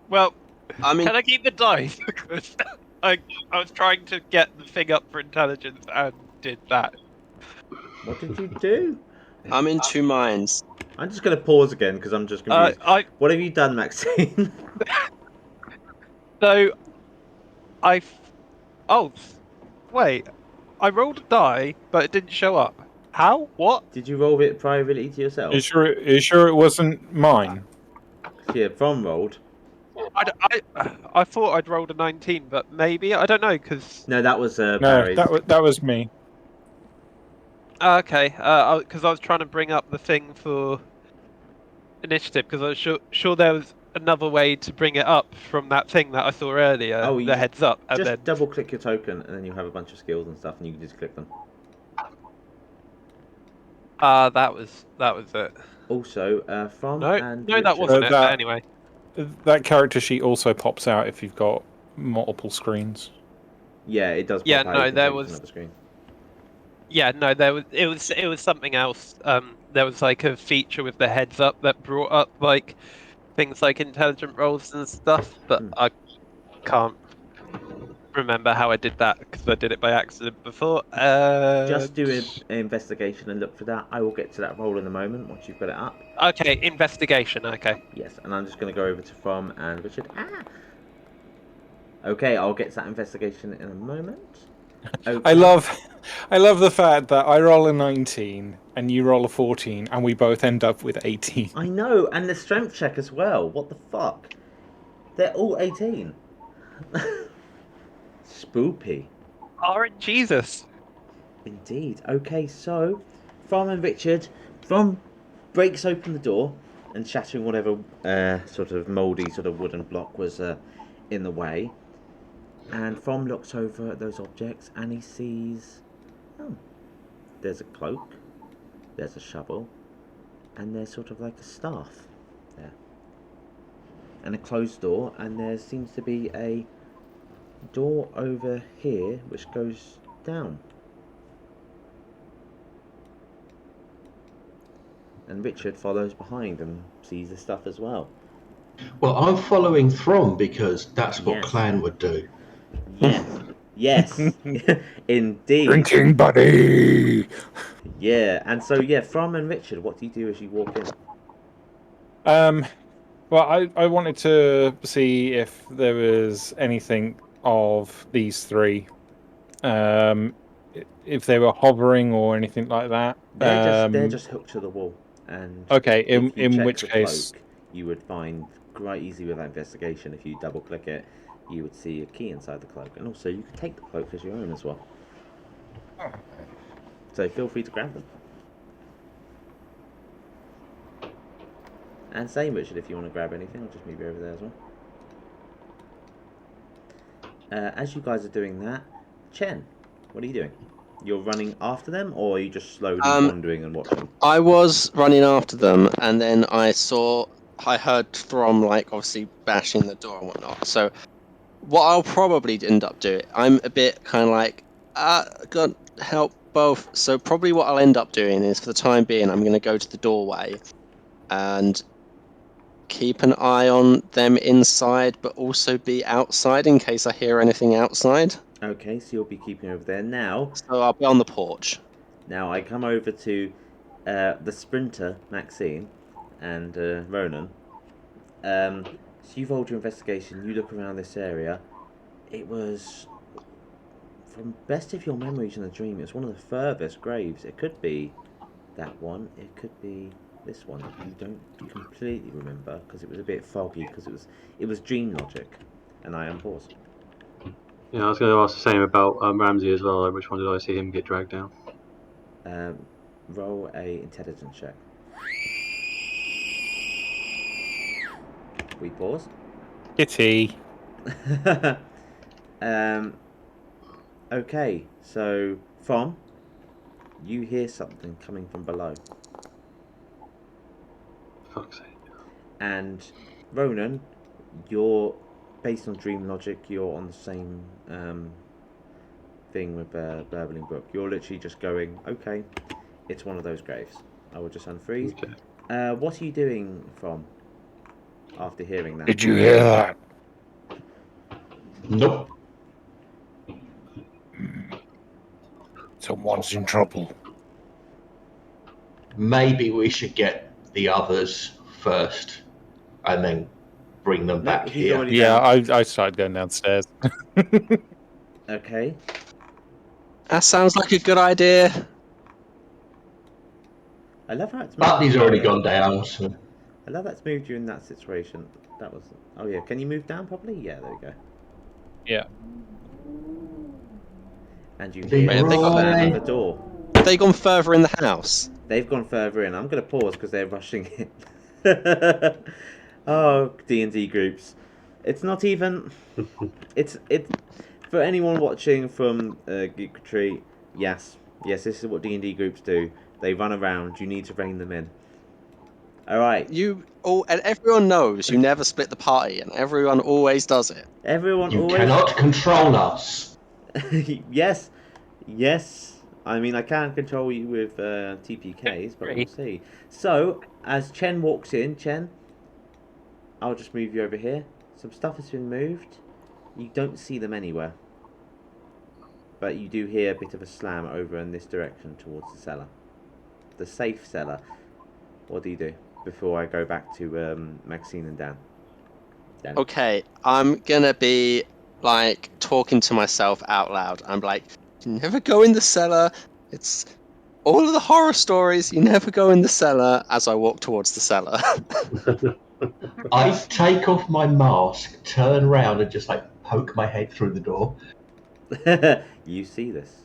Well, I mean, can I keep the dice because I was trying to get the thing up for intelligence and did that. What did you do? I'm in two minds. I'm just going to pause again because I'm just confused. What have you done, Maxine? So, wait. I rolled a die, but it didn't show up. How? What? Did you roll it privately to yourself? Are you sure it wasn't mine? Yeah, From rolled. I thought I'd rolled a 19, but maybe I don't know because. No, that was no, Barry's. that was me. Okay, because I was trying to bring up the thing for initiative because I was sure there was another way to bring it up from that thing that I saw earlier. Oh, the heads up, and just then double click your token, and then you have a bunch of skills and stuff, and you can just click them. that was it. Also, From no, and no, Richard. that wasn't it. But anyway, that character sheet also pops out if you've got multiple screens. Yeah, it does. Pop yeah, out. no, You can there take was. another screen. Yeah, no, it was something else. There was like a feature with the heads up that brought up like things like intelligent rolls and stuff, but I can't remember how I did that because I did it by accident before. Just do an investigation and look for that. I will get to that roll in a moment once you've got it up. Okay, investigation. Okay. Yes, and I'm just going to go over to Throm and Richard. Okay, I'll get to that investigation in a moment. Okay. I love the fact that I roll a 19 and you roll a 14 and we both end up with 18. I know, and the strength check as well. What the fuck? They're all 18. Spoopy. Oh, Jesus. Indeed. Okay, so Throm and Richard, Throm breaks open the door and shattering whatever sort of mouldy sort of wooden block was in the way. And Throm looks over at those objects and he sees, oh, there's a cloak, there's a shovel, and there's sort of like a staff there. And a closed door, and there seems to be a door over here which goes down. And Richard follows behind and sees the stuff as well. Well, I'm following Throm because that's what Clan would do. Yes. Indeed. Drinking buddy. Yeah, and so Throm and Richard, what do you do as you walk in? Well, I wanted to see if there was anything of these three, if they were hovering or anything like that. They're just hooked to the wall, and okay, in which case cloak, you would find quite easy with that investigation. If you double click it, you would see a key inside the cloak, and also you could take the cloak as your own as well. So feel free to grab them. And same, Richard, if you want to grab anything, I'll just move you over there as well. As you guys are doing that, Cien, what are you doing? You're running after them, or are you just slowly wandering and watching? I was running after them, and then I heard Throm, like, obviously bashing the door and whatnot. So what I'll probably end up doing, I'm a bit kind of like, God, help both. So probably what I'll end up doing is, for the time being, I'm going to go to the doorway and keep an eye on them inside, but also be outside in case I hear anything outside. Okay, so you'll be keeping over there now. So I'll be on the porch. Now I come over to the sprinter, Maxine, and Ronan. So you've rolled your investigation, you look around this area. It was, from best of your memories in the dream, it was one of the furthest graves. It could be that one, it could be this one. You don't completely remember because it was a bit foggy because it was dream logic, and I am paused. Yeah, I was going to ask the same about Ramsey as well. Like, which one did I see him get dragged down? Roll a intelligence check. We pause. Kitty. Okay, so Throm, you hear something coming from below. Fuck's sake. And Ronan, you're based on dream logic. You're on the same thing with Burbling Brook. You're literally just going, okay, it's one of those graves. I will just unfreeze. Okay. What are you doing, Throm, after hearing that? Did you hear that? Nope. Someone's in trouble. Maybe we should get the others first and then bring them back here. Yeah, I started going downstairs. Okay. That sounds like a good idea. I love how it's moved. Button's already gone down. So. I love that's moved you in that situation. That was. Oh yeah, can you move down properly? Yeah, there we go. Yeah. And you hear the door. Have they gone further in the house? They've gone further in. I'm going to pause because they're rushing in. Oh, D&D groups. It's not even... It's for anyone watching from Geek Retreat, yes, this is what D&D groups do. They run around. You need to rein them in. Alright. And everyone knows you never split the party, and everyone always does it. You cannot control us. Yes. I mean, I can control you with TPKs, but we'll see. So, as Cien walks in, Cien, I'll just move you over here. Some stuff has been moved. You don't see them anywhere. but you do hear a bit of a slam over in this direction towards the cellar. The safe cellar. What do you do before I go back to Maxine and Dan? Okay, I'm gonna be like talking to myself out loud. I'm like, you never go in the cellar. It's all of the horror stories. You never go in the cellar. As I walk towards the cellar. I take off my mask, turn around, and just like poke my head through the door. You see this.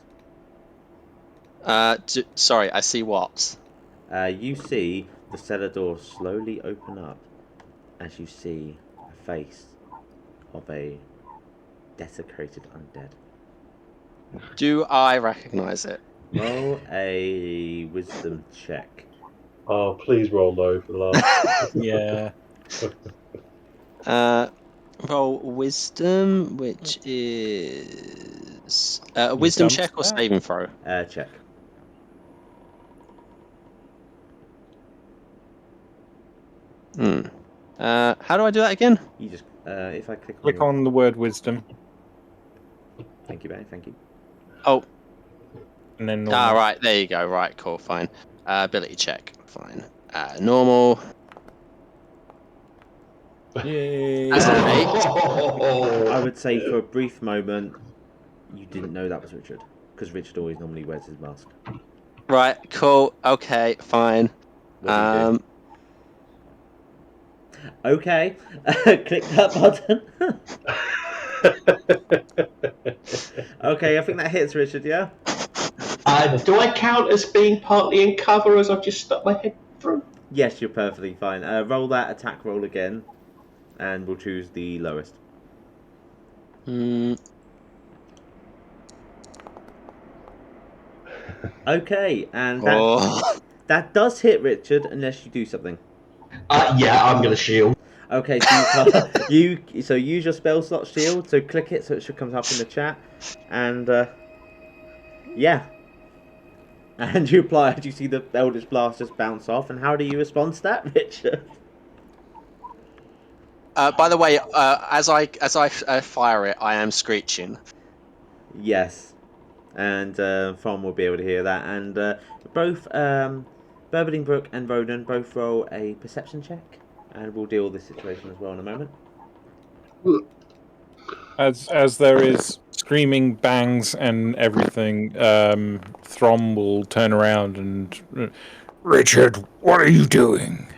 Sorry, I see what? You see the cellar door slowly open up as you see a face of a desecrated undead. Do I recognize it? Roll a wisdom check. Oh, please roll low for the last. Yeah. Roll wisdom, which is a wisdom check or saving throw? Check. How do I do that again? You just if I Click on the word wisdom. Thank you, Barry. Thank you. Oh. And then normal. Right, there you go. Right, cool, fine. Ability check, fine. Normal. Yay. That's an 8. I would say for a brief moment, you didn't know that was Richard, because Richard always normally wears his mask. Right, cool. Okay, fine. What do you do? Okay, click that button. Okay, I think that hits Richard, yeah? Do I count as being partly in cover as I've just stuck my head through? Yes, you're perfectly fine. Roll that attack roll again, and we'll choose the lowest. Okay, and that does hit Richard, unless you do something. Yeah, I'm going to shield. Okay, so so use your spell slot shield. So click it, so it should come up in the chat, and yeah. And you apply it. You see the Eldritch Blast just bounce off. And how do you respond to that, Richard? By the way, as I fire it, I am screeching. Yes, and Throm will be able to hear that. And both Burbling, Brook, and Ronan both roll a perception check, and we'll deal with this situation as well in a moment. As there is screaming, bangs, and everything, Throm will turn around and... Richard, what are you doing?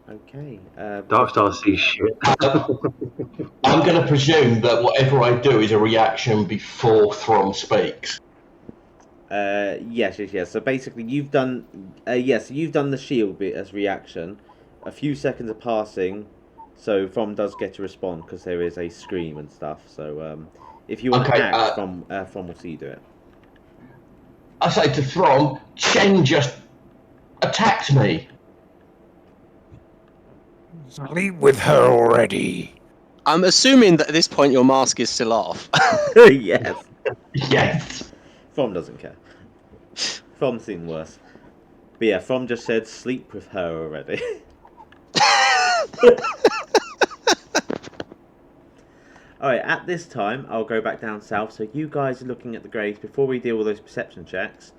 Okay. Darkstar sees shit. I'm going to presume that whatever I do is a reaction before Throm speaks. Yes. So basically, you've done you've done the shield bit as reaction. A few seconds are passing, so Throm does get to respond because there is a scream and stuff. So if you want to act, Throm will see you do it. I say to Throm, Chen just attacked me. Sleep with her already. I'm assuming that at this point your mask is still off. Yes. Yes. Throm doesn't care. Throm's seen worse. But yeah, Throm just said sleep with her already. Alright, at this time, I'll go back down south. So you guys are looking at the graves. Before we deal with those perception checks,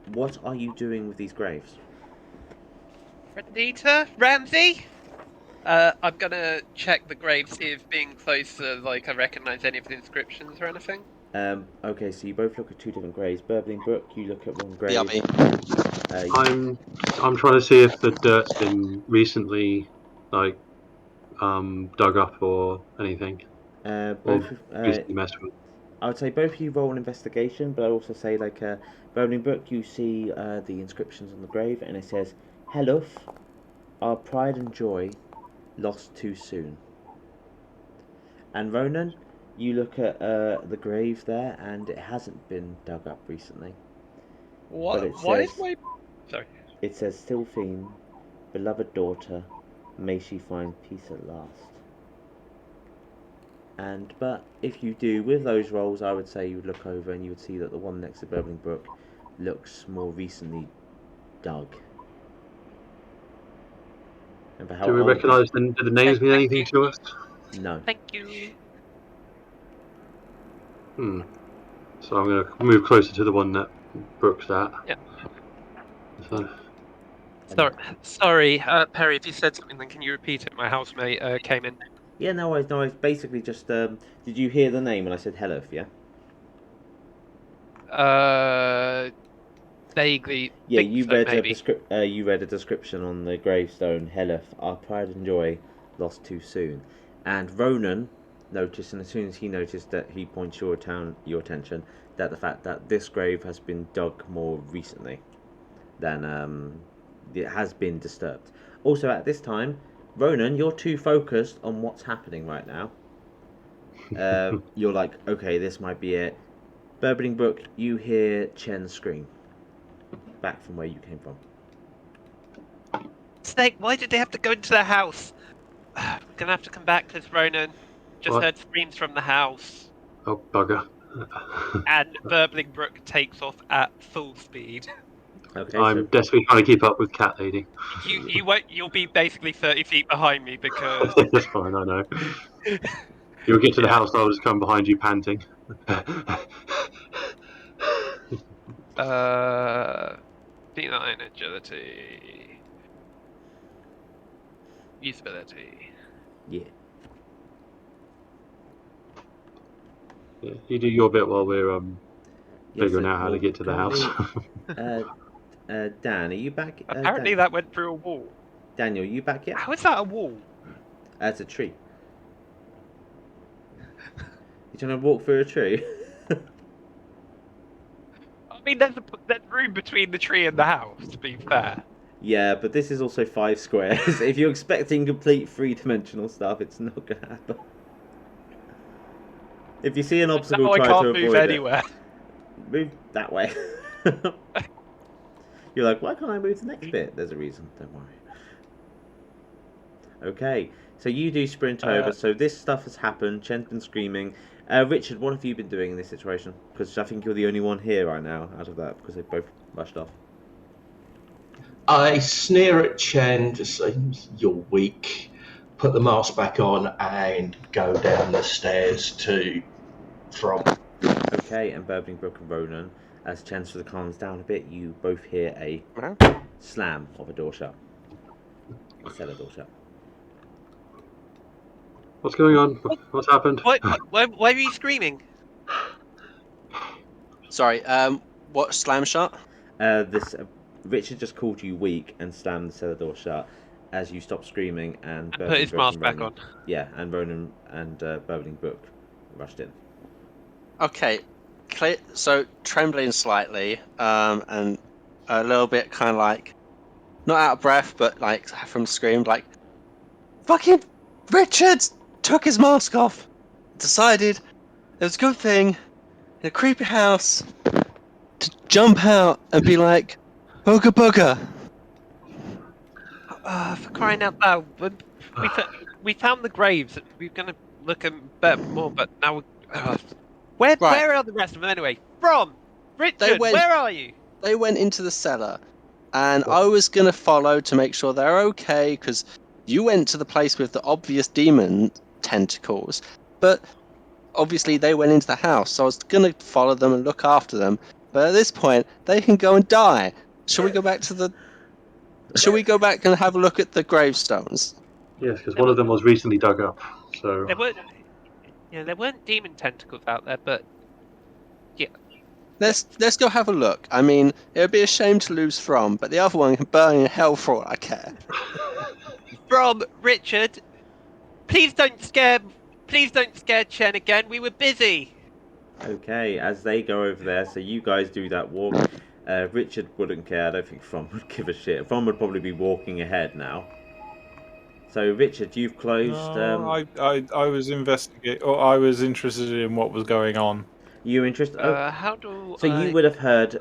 what are you doing with these graves? Renita? Ramsey? I'm gonna check the graves, see if being closer, like, I recognise any of the inscriptions or anything. Okay, so you both look at two different graves. Burbling Brook, you look at one grave. Yummy. I'm trying to see if the dirt's been recently, like, dug up or anything. Recently messed with. I would say both of you roll an investigation, but I also say, like, Burbling Brook, you see the inscriptions on the grave, and it says, "Heluf, our pride and joy, lost too soon." And Ronan, you look at the grave there, and it hasn't been dug up recently. What? Sorry. It says, "Sylphine, beloved daughter, may she find peace at last." But if you do, with those rolls, I would say you would look over and you would see that the one next to Burbling Brook looks more recently dug. And for how Do we recognise do the names mean anything to us? No. Thank you. So I'm going to move closer to the one that Brook's at. Yeah. So. Sorry, Perry, if you said something, then can you repeat it? My housemate came in. Yeah, no worries. Basically, just did you hear the name when I said Helif? Yeah. Vaguely. Yeah, think you so, read maybe. you read a description on the gravestone. Helif, our pride and joy, lost too soon. And Ronan noticed, and as soon as he noticed that, he points your attention that the fact that this grave has been dug more recently than it has been disturbed. Also, at this time, Ronan, you're too focused on what's happening right now. You're like, okay, this might be it. Burbling Brook, you hear Cien scream back from where you came from. Snake, why did they have to go into the house? We're gonna have to come back because Ronan just heard screams from the house. Oh, bugger. And Burbling Brook takes off at full speed. Okay, I'm desperately trying to keep up with Cat Lady. You'll be basically 30 feet behind me because... That's fine, I know. You'll get to the house, I'll just come behind you panting. D9 agility. Usability. Yeah. Yeah, you do your bit while we're figuring out how to get to the house. Dan, are you back? Apparently that went through a wall. Daniel, you back yet? How is that a wall? It's a tree. You trying to walk through a tree? I mean, there's room between the tree and the house, to be fair. Yeah, but this is also 5 squares. If you're expecting complete 3-dimensional stuff, it's not gonna happen. If you see an obstacle, try to avoid it. Move anywhere. Move that way. You're like, why can't I move the next bit? There's a reason, don't worry. Okay, so you do sprint over. So this stuff has happened. Cien's been screaming. Richard, what have you been doing in this situation? Because I think you're the only one here right now out of that, because they both rushed off. I sneer at Cien, just say, you're weak. Put the mask back on and go down the stairs to Throm. Okay, and Burbling Brook and Ronan, as Cien sort of calms down a bit, you both hear a slam of a door shut. A cellar door shut. What's going on? What's happened? Why were you screaming? Sorry, what slam shut? Richard just called you weak and slammed the cellar door shut as you stopped screaming and put his mask back on. Yeah, and Ronan and Burbling Brook rushed in. Okay, so trembling slightly, and a little bit kind of like, not out of breath, but like from scream, like, fucking Richard took his mask off, decided it was a good thing in a creepy house to jump out and be like, booga booga. For crying out loud, we found the graves. We were gonna look at more, but now where are the rest of them anyway? From Richard, where are you? They went into the cellar, and I was gonna follow to make sure they're okay, because you went to the place with the obvious demon tentacles, but obviously they went into the house, so I was gonna follow them and look after them. But at this point, they can go and die. Shall we go back and have a look at the gravestones? Yes, because one of them was recently dug up. So there weren't demon tentacles out there, but yeah. Let's go have a look. I mean, it would be a shame to lose Throm, but the other one can burn in hell for all I care. Throm, Richard, please don't scare Cien again. We were busy. Okay, as they go over there, so you guys do that walk. Richard wouldn't care. I don't think Throm would give a shit. Throm would probably be walking ahead now. So Richard, you've closed. I was investigating, or I was interested in what was going on. You interested? You would have heard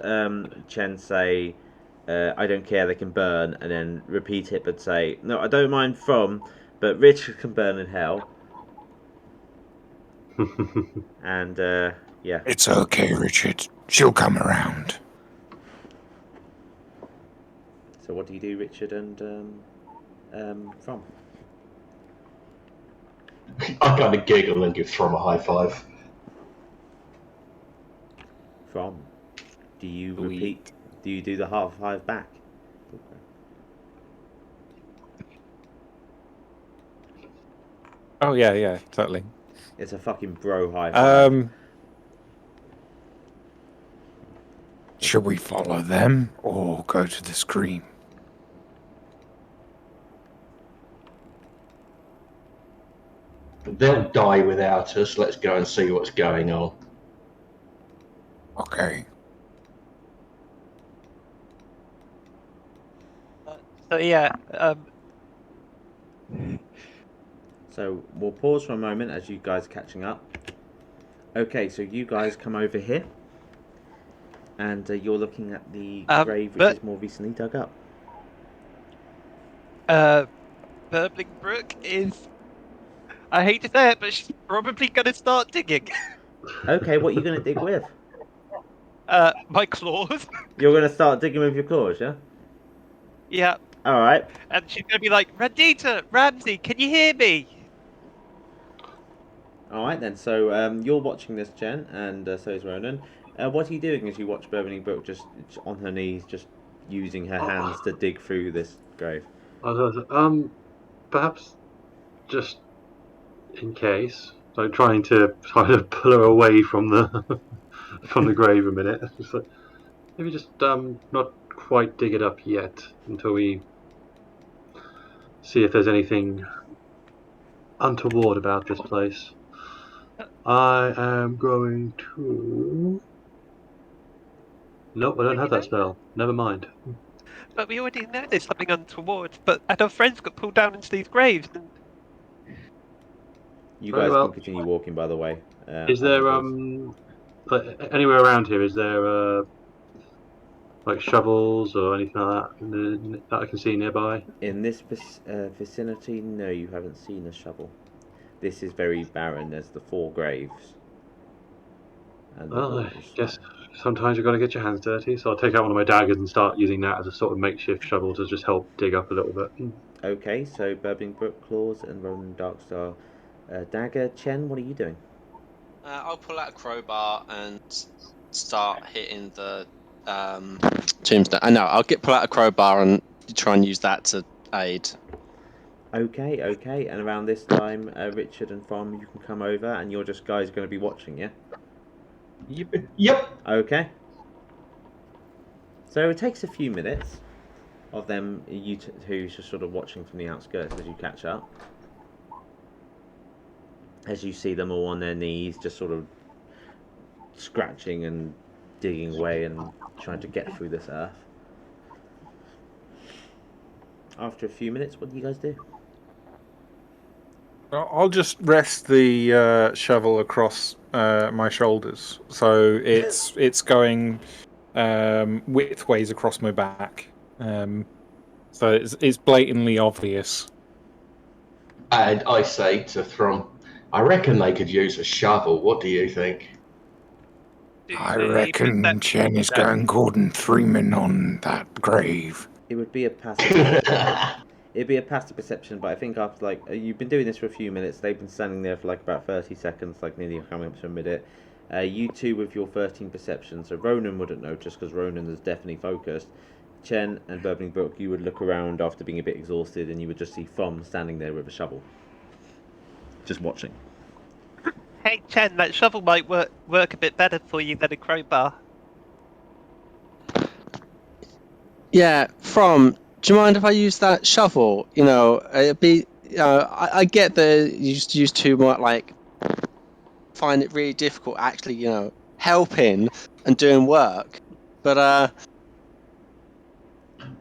Cien say, "I don't care. They can burn," and then repeat it, but say, "No, I don't mind Throm, but Richard can burn in hell." And yeah. It's okay, Richard. She'll come around. So what do you do, Richard and Throm? I kind of giggle and give Throm a high five. From? Do you repeat? Do you do the half five back? Oh yeah, totally. It's a fucking bro high five. Should we follow them or go to the scream? They'll die without us. Let's go and see what's going on. Okay. So yeah, So we'll pause for a moment as you guys are catching up. Okay, so you guys come over here, and you're looking at the grave which is more recently dug up. Burbling Brook is. I hate to say it, but she's probably going to start digging. Okay, what are you going to dig with? My claws. You're going to start digging with your claws, yeah? Yeah. Alright. And she's going to be like, Radita, Ramsey, can you hear me? Alright then, so you're watching this, Jen, and so is Ronan. What are you doing as you watch Burbling Brook just on her knees, just using her hands to dig through this grave? Perhaps just in case, like trying to pull her away from the from the grave a minute. Just like, maybe just not quite dig it up yet until we see if there's anything untoward about this place. I am going to. Nope, I don't have that spell. Never mind. But we already know there's something untoward. And our friends got pulled down into these graves. And... You guys can continue walking, by the way. Is there anywhere around here? Is there like shovels or anything like that that I can see nearby? In this vicinity, no, you haven't seen a shovel. This is very barren. There's the 4 graves. And well, I guess sometimes you've got to get your hands dirty. So I'll take out one of my daggers and start using that as a sort of makeshift shovel to just help dig up a little bit. Okay, so Burbling Brook claws and Ronan Darkstar dagger. Chen, what are you doing? I'll pull out a crowbar and start hitting the tombstone. I know. I'll pull out a crowbar and try and use that to aid. Okay. And around this time, Richard and Throm, you can come over, and you're just guys going to be watching, yeah? Yep. Okay. So it takes a few minutes of them, you two, just sort of watching from the outskirts as you catch up. As you see them all on their knees, just sort of scratching and digging away and trying to get through this earth. After a few minutes, what do you guys do? I'll just rest the shovel across my shoulders, so it's going widthways across my back, so it's blatantly obvious. And I say to Throm, I reckon they could use a shovel. What do you think? I reckon Chen is going Gordon Freeman on that grave. It would be a passive. It'd be a passive perception, but I think after you've been doing this for a few minutes, they've been standing there for about 30 seconds, nearly coming up to a minute. You two with your 13 perception, so Ronan wouldn't know just because Ronan is definitely focused. Chen and Burbling Brook, you would look around after being a bit exhausted, and you would just see Throm standing there with a shovel, just watching. Hey Chen, that shovel might work a bit better for you than a crowbar. Yeah, Throm, do you mind if I use that shovel? It'd be. I get that you just use too much. Find it really difficult actually. Helping and doing work, but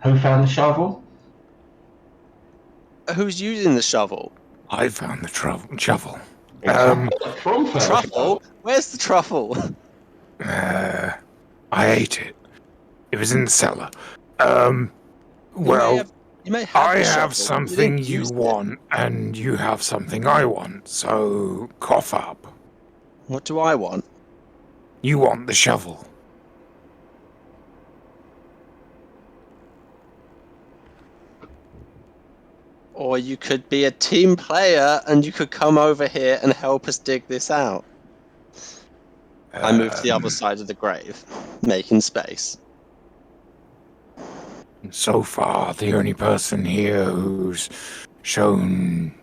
Who found the shovel? who's using the shovel? I found the shovel. Truffle? Where's the truffle? I ate it. It was in the cellar. Well, I have something you want, and you have something I want, so cough up. What do I want? You want the shovel. Or you could be a team player, and you could come over here and help us dig this out. I move to the other side of the grave, making space. So far, the only person here who's shown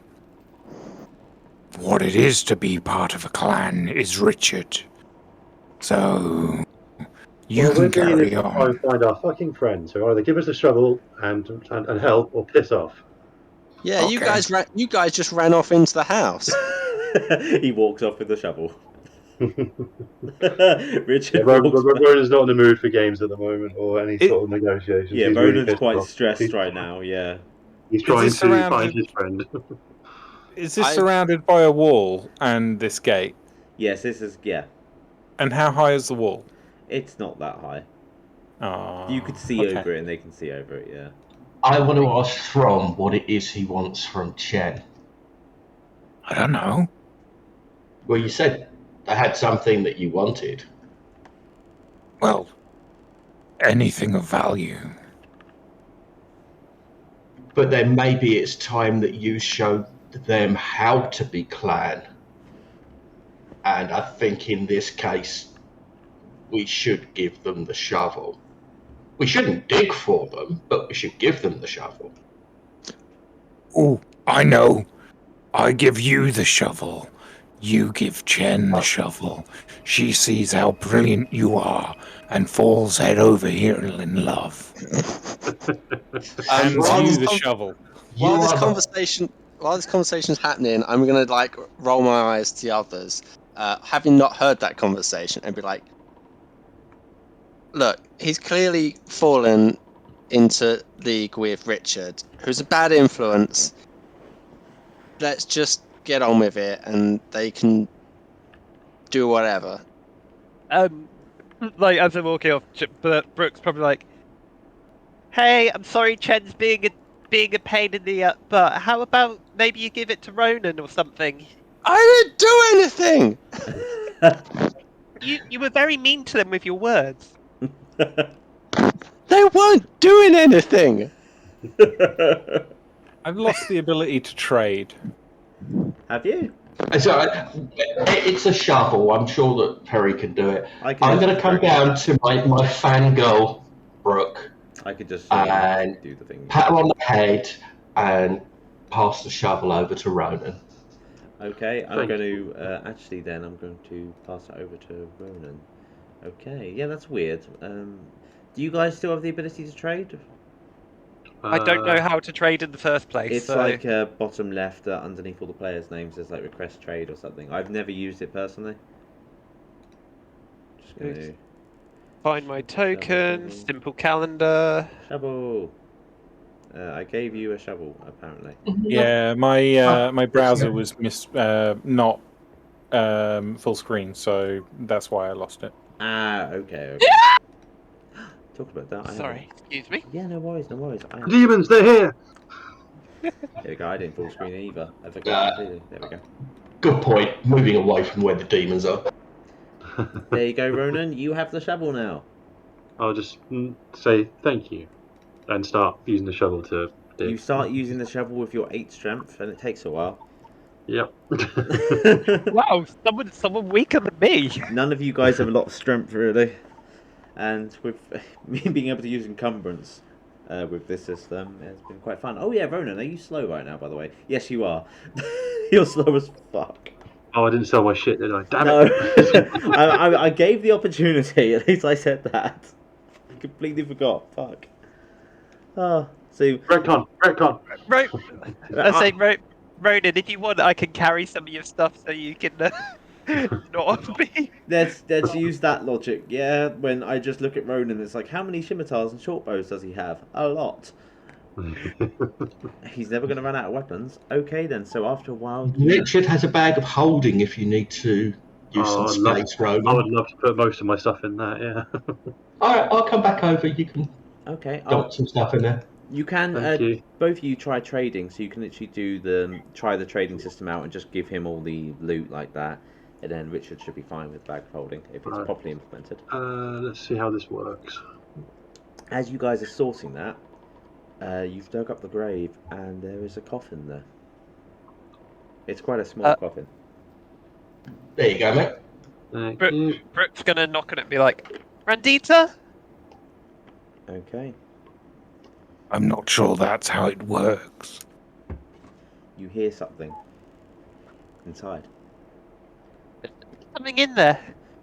what it is to be part of a clan is Richard. So you can we're doing this carry to try on. and find our fucking friends who either give us a shovel and help or piss off. Yeah, Okay. you guys just ran off into the house. He walks off with the shovel. Richard Yeah, walks back. Ronan's not in the mood for games at the moment or any sort of negotiations. Yeah, He's Ronan's really pissed quite off. stressed right now, yeah. He's trying to find his friend. Is this surrounded by a wall and this gate? Yes, this is, yeah. And how high is the wall? It's not that high. Oh, you could see over it and they can see over it, yeah. I want to ask Throm what it is he wants from Cien. I don't know. Well, you said they had something that you wanted. Well, anything of value. But then maybe it's time that you showed them how to be clan. And I think in this case, we should give them the shovel. We shouldn't dig for them, but we should give them the shovel. Oh, I know. I give you the shovel. You give Cien the shovel. She sees how brilliant you are and falls head over heels in love. Hands you the shovel. While this conversation's happening, I'm gonna roll my eyes to the others, having not heard that conversation, and be like, "Look, he's clearly fallen into league with Richard, who's a bad influence. Let's just get on with it, and they can do whatever." As I'm walking off, Brook's probably like, "Hey, I'm sorry, Cien's being a pain in the butt. How about maybe you give it to Ronan or something?" I didn't do anything. You were very mean to them with your words. They weren't doing anything. I've lost the ability to trade. Have you? It's a shovel. I'm sure that Perry can do it. I'm going to come trade. down to my fangirl, Brook. I could just and do the thing. Pat her on the head and pass the shovel over to Ronan. Okay, I'm going to I'm going to pass it over to Ronan. Okay, yeah, that's weird. Do you guys still have the ability to trade? I don't know how to trade in the first place. It's so... like bottom left, underneath all the players' names. There's like request trade or something. I've never used it personally. Just going to find my token. Simple calendar. Shovel. I gave you a shovel, apparently. Yeah, my browser was not full screen, so that's why I lost it. Ah, okay. Talk about that. Sorry, excuse me. Yeah, no worries, no worries. Demons, they're here! There we go, I didn't full screen either. I forgot completely. There we go. Good point. Moving away from where the demons are. There you go, Ronan. You have the shovel now. I'll just say thank you and start using the shovel to dig. You start using the shovel with your 8 strength, and it takes a while. Yep. Wow, someone weaker than me. None of you guys have a lot of strength, really. And with me being able to use encumbrance with this system, it's been quite fun. Oh yeah, Ronan, are you slow right now, by the way? Yes, you are. You're slow as fuck. Oh, I didn't sell my shit, did I? Damn it! I gave the opportunity. At least I said that. I completely forgot. Fuck. Oh, so retcon. I say, Ronan, if you want, I can carry some of your stuff so you can not me. Let's use that logic. Yeah, when I just look at Ronan, it's like, how many scimitars and short bows does he have? A lot. He's never going to run out of weapons. Okay, then. So after a while, Richard has a bag of holding if you need to use some space, Ronan. I would love to put most of my stuff in that. Yeah. All right, I'll come back over. You can. Okay. Got some stuff in there. You can. Both of you try trading, so you can literally try the trading system out and just give him all the loot like that, and then Richard should be fine with bag of holding if it's properly implemented. Let's see how this works. As you guys are sorting that. You've dug up the grave, and there is a coffin there. It's quite a small coffin. There you go, mate. Thank you. Brook's gonna knock on it and be like, Randita? Okay. I'm not sure that's how it works. You hear something inside. Something in there.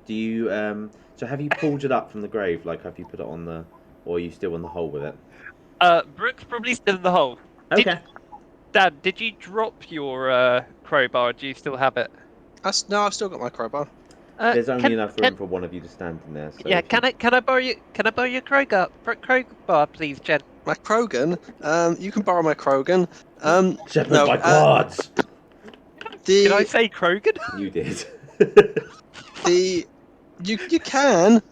Do you so have you pulled it up from the grave? Like, have you put it on the, or are you still in the hole with it? Brook's probably still in the hole. Okay. Dad, did you drop your crowbar? Or do you still have it? No, I've still got my crowbar. There's only enough room for one of you to stand in there. So yeah, can I borrow your crowbar, please, Jen? My Krogan? You can borrow my Krogan. Shepherd no, by quads! Did I say Krogan? You did. You can,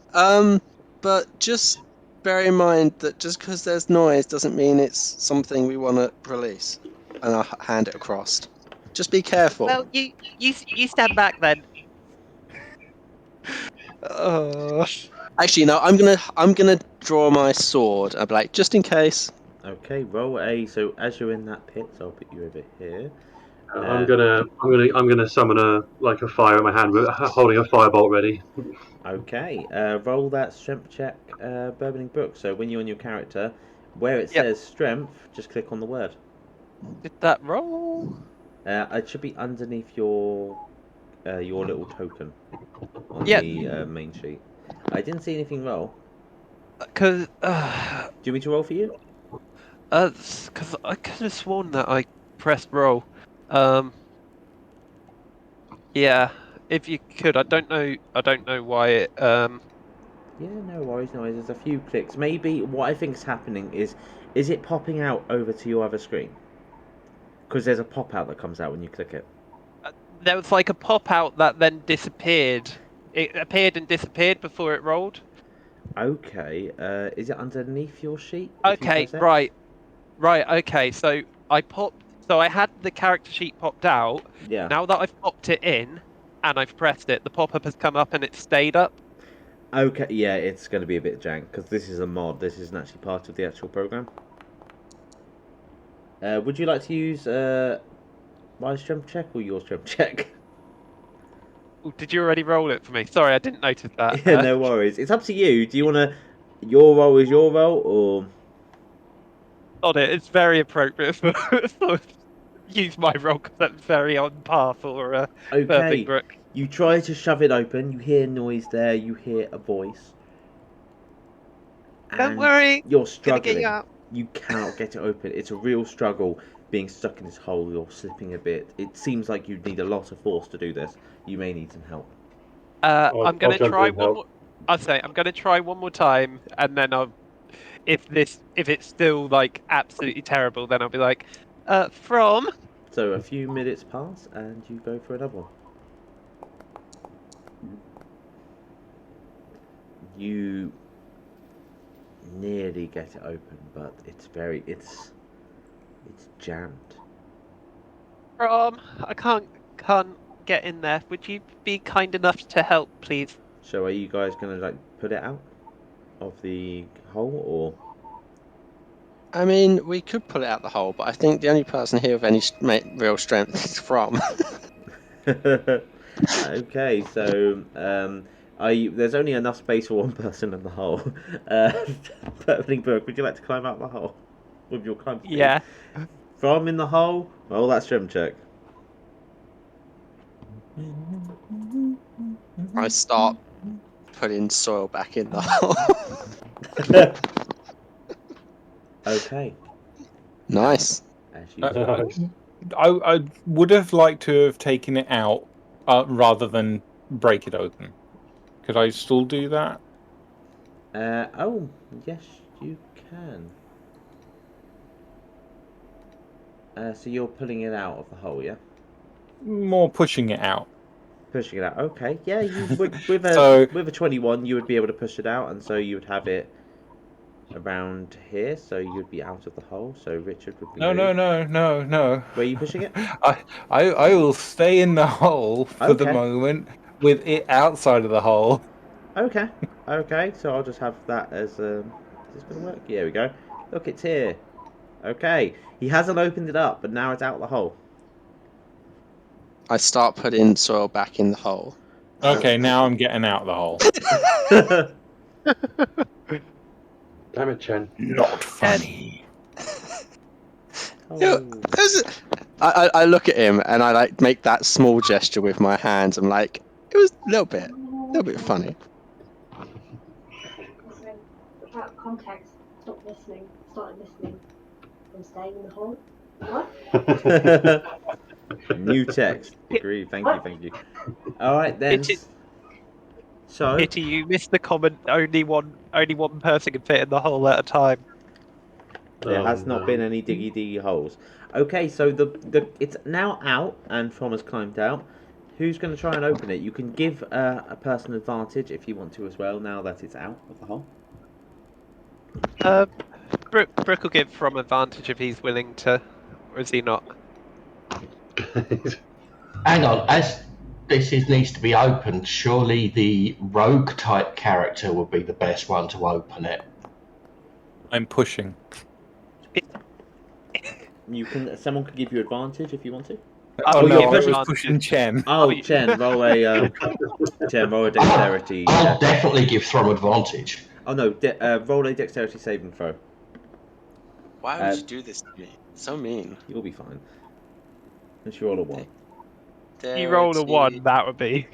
but just bear in mind that just because there's noise doesn't mean it's something we want to release. And I'll hand it across. Just be careful. Well, you stand back then. Actually, no. I'm gonna draw my sword. I'll be like, just in case. Okay, roll a. So as you're in that pit, so I'll put you over here. I'm gonna summon a fire in my hand, holding a firebolt ready. Okay, roll that strength check, Burbling Brook. So when you're on your character, where it says strength, just click on the word. Did that roll? It should be underneath your little token on the main sheet. I didn't see anything roll. Cause do you want me to roll for you? Cause I could have sworn that I pressed roll. Yeah, if you could, I don't know why it. Yeah, no worries. There's a few clicks. Maybe what I think is happening is it popping out over to your other screen? Because there's a pop out that comes out when you click it. There was like a pop out that then disappeared. It appeared and disappeared before it rolled. Okay. Is it underneath your sheet? Okay, right. Okay, so I had the character sheet popped out. Yeah. Now that I've popped it in and I've pressed it, the pop-up has come up and it's stayed up. Okay, yeah, it's going to be a bit jank because this is a mod. This isn't actually part of the actual program. Would you like to use my strength check or your strength check? Ooh, did you already roll it for me? Sorry, I didn't notice that. Yeah, no worries. It's up to you. Do you want to... Your roll is your roll, or... On it, it's very appropriate for use my roll because that's very on par for Burbling Brook. You try to shove it open. You hear noise there. You hear a voice. Don't worry. You're struggling. Get you out. You cannot get it open. It's a real struggle being stuck in this hole. You're slipping a bit. It seems like you need a lot of force to do this. You may need some help. I'm going to try one more. I'll say I'm going to try one more time, and then if it's still like absolutely terrible, then I'll be like, From. So a few minutes pass, and you go for another one. You nearly get it open, but it's jammed. From, I can't get in there. Would you be kind enough to help, please? So are you guys gonna like put it out of the hole, or? I mean, we could pull it out the hole, but I think the only person here with any real strength is From. Okay, so there's only enough space for one person in the hole. Burbling Brook, would you like to climb out the hole with your climb speed? Yeah. From in the hole. Roll that strength check. I start putting soil back in the hole. Okay. Nice. I would have liked to have taken it out rather than break it open. Could I still do that? Oh, yes, you can. So you're pulling it out of the hole, yeah? More pushing it out. Pushing it out. Okay, yeah. You would with a 21, you would be able to push it out, and so you would have it around here. So you'd be out of the hole. So Richard would be. No. Where are you pushing it? I will stay in the hole for the moment with it outside of the hole. Okay. Okay. So I'll just have that as. Is this gonna work? Yeah, we go. Look, it's here. Okay. He hasn't opened it up, but now it's out the hole. I start putting soil back in the hole. Okay, now I'm getting out the hole. Damn it, Chen. Not funny. You know, I look at him and I like make that small gesture with my hands. I'm like, it was a little bit funny. Listen, without context, stop listening. Started listening. I'm staying in the hole. What? New text. Agree. Thank you. All right then. So Pity you missed the comment. Only one person can fit in the hole at a time. there has not been any diggy holes. Okay, so the it's now out and Throm has climbed out. Who's going to try and open it? You can give a person advantage if you want to as well. Now that it's out of the hole. Brook will give Throm advantage if he's willing to, or is he not? Hang on, as needs to be opened, surely the rogue type character would be the best one to open it. I'm pushing. Someone could give you advantage if you want to. Oh no, I was advantage. pushing Chen. Oh, Chen, roll a dexterity. I'll definitely give Throm advantage. Oh no, roll a dexterity saving throw. Why would you do this to me? So mean. You'll be fine. Unless you roll a 1. You roll a 1, that would be.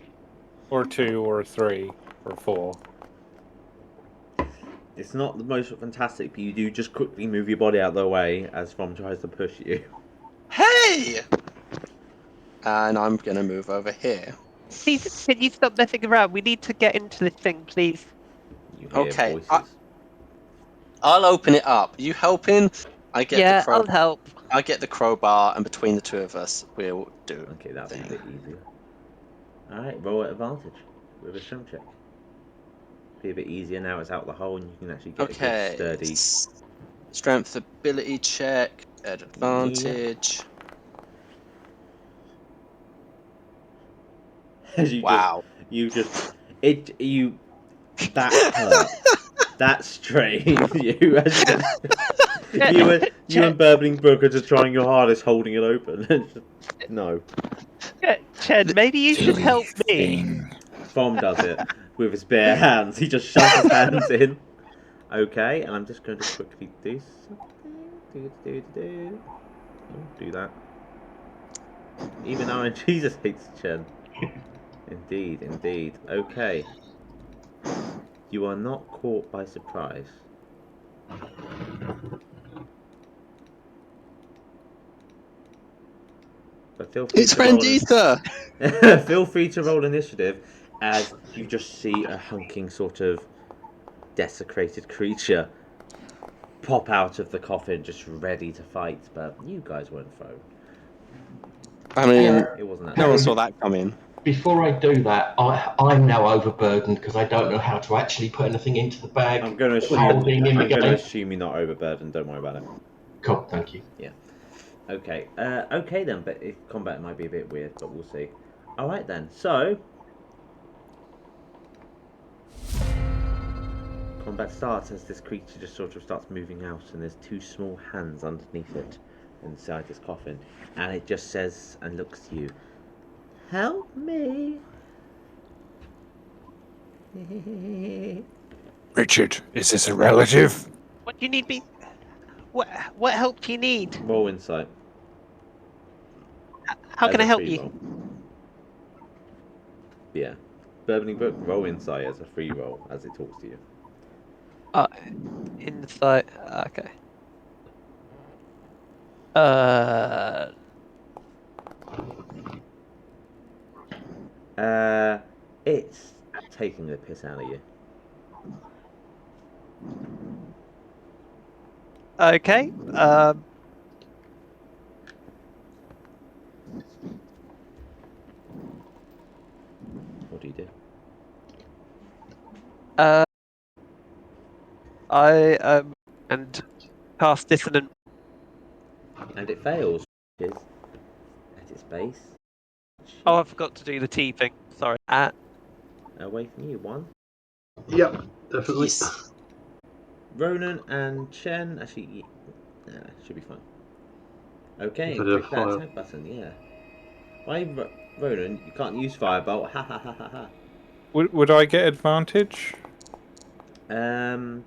Or 2, or 3, or 4. It's not the most fantastic, but you do just quickly move your body out of the way as Throm tries to push you. Hey! And I'm gonna move over here. Please, can you stop messing around? We need to get into this thing, please. You hear Okay, voices. I'll open it up. You helping? I get the I'll help. I get the crowbar, and between the two of us, we'll do. Okay, that'll be a bit easier. Alright, roll at advantage with a strength check. Be a bit easier now it's out the hole and you can actually get a good sturdy. Strength ability check at advantage. Wow. That hurt. That strained you. You and Burbling Brook are just trying your hardest holding it open. No. Chen, maybe you should help me. Throm does it with his bare hands. He just shoves his hands in. Okay, and I'm just going to quickly do something. Do that. Even Jesus hates Chen. Indeed. Okay. You are not caught by surprise. But It's Frandita! Feel free to roll initiative as you just see a hunking sort of desecrated creature pop out of the coffin just ready to fight, but you guys weren't thrown. I mean, it wasn't that no one saw that coming. Before I do that, I'm now overburdened because I don't know how to actually put anything into the bag. I'm going to assume you're not overburdened. Don't worry about it. Cool, thank you. Yeah. Okay. Okay then. But combat might be a bit weird, but we'll see. All right then. So combat starts as this creature just sort of starts moving out, and there's 2 small hands underneath it, inside this coffin, and it just says and looks to you. Help me. Richard, is this a relative? What do you need me? What help do you need? Roll insight. How can I help you? Roll. Yeah. Burbling Brook, roll insight as a free roll as it talks to you. Insight. Okay. It's taking the piss out of you. Okay. What do you do? I and cast dissonant. And it fails, which is at its base. Oh, I forgot to do the T thing. Sorry. Away from you, 1. Yep, definitely. Yes. Ronan and Chen, actually, should be fine. Okay, Instead click that attack button, yeah. Why, Ronan, you can't use Firebolt, ha ha ha ha ha. Would I get advantage? I know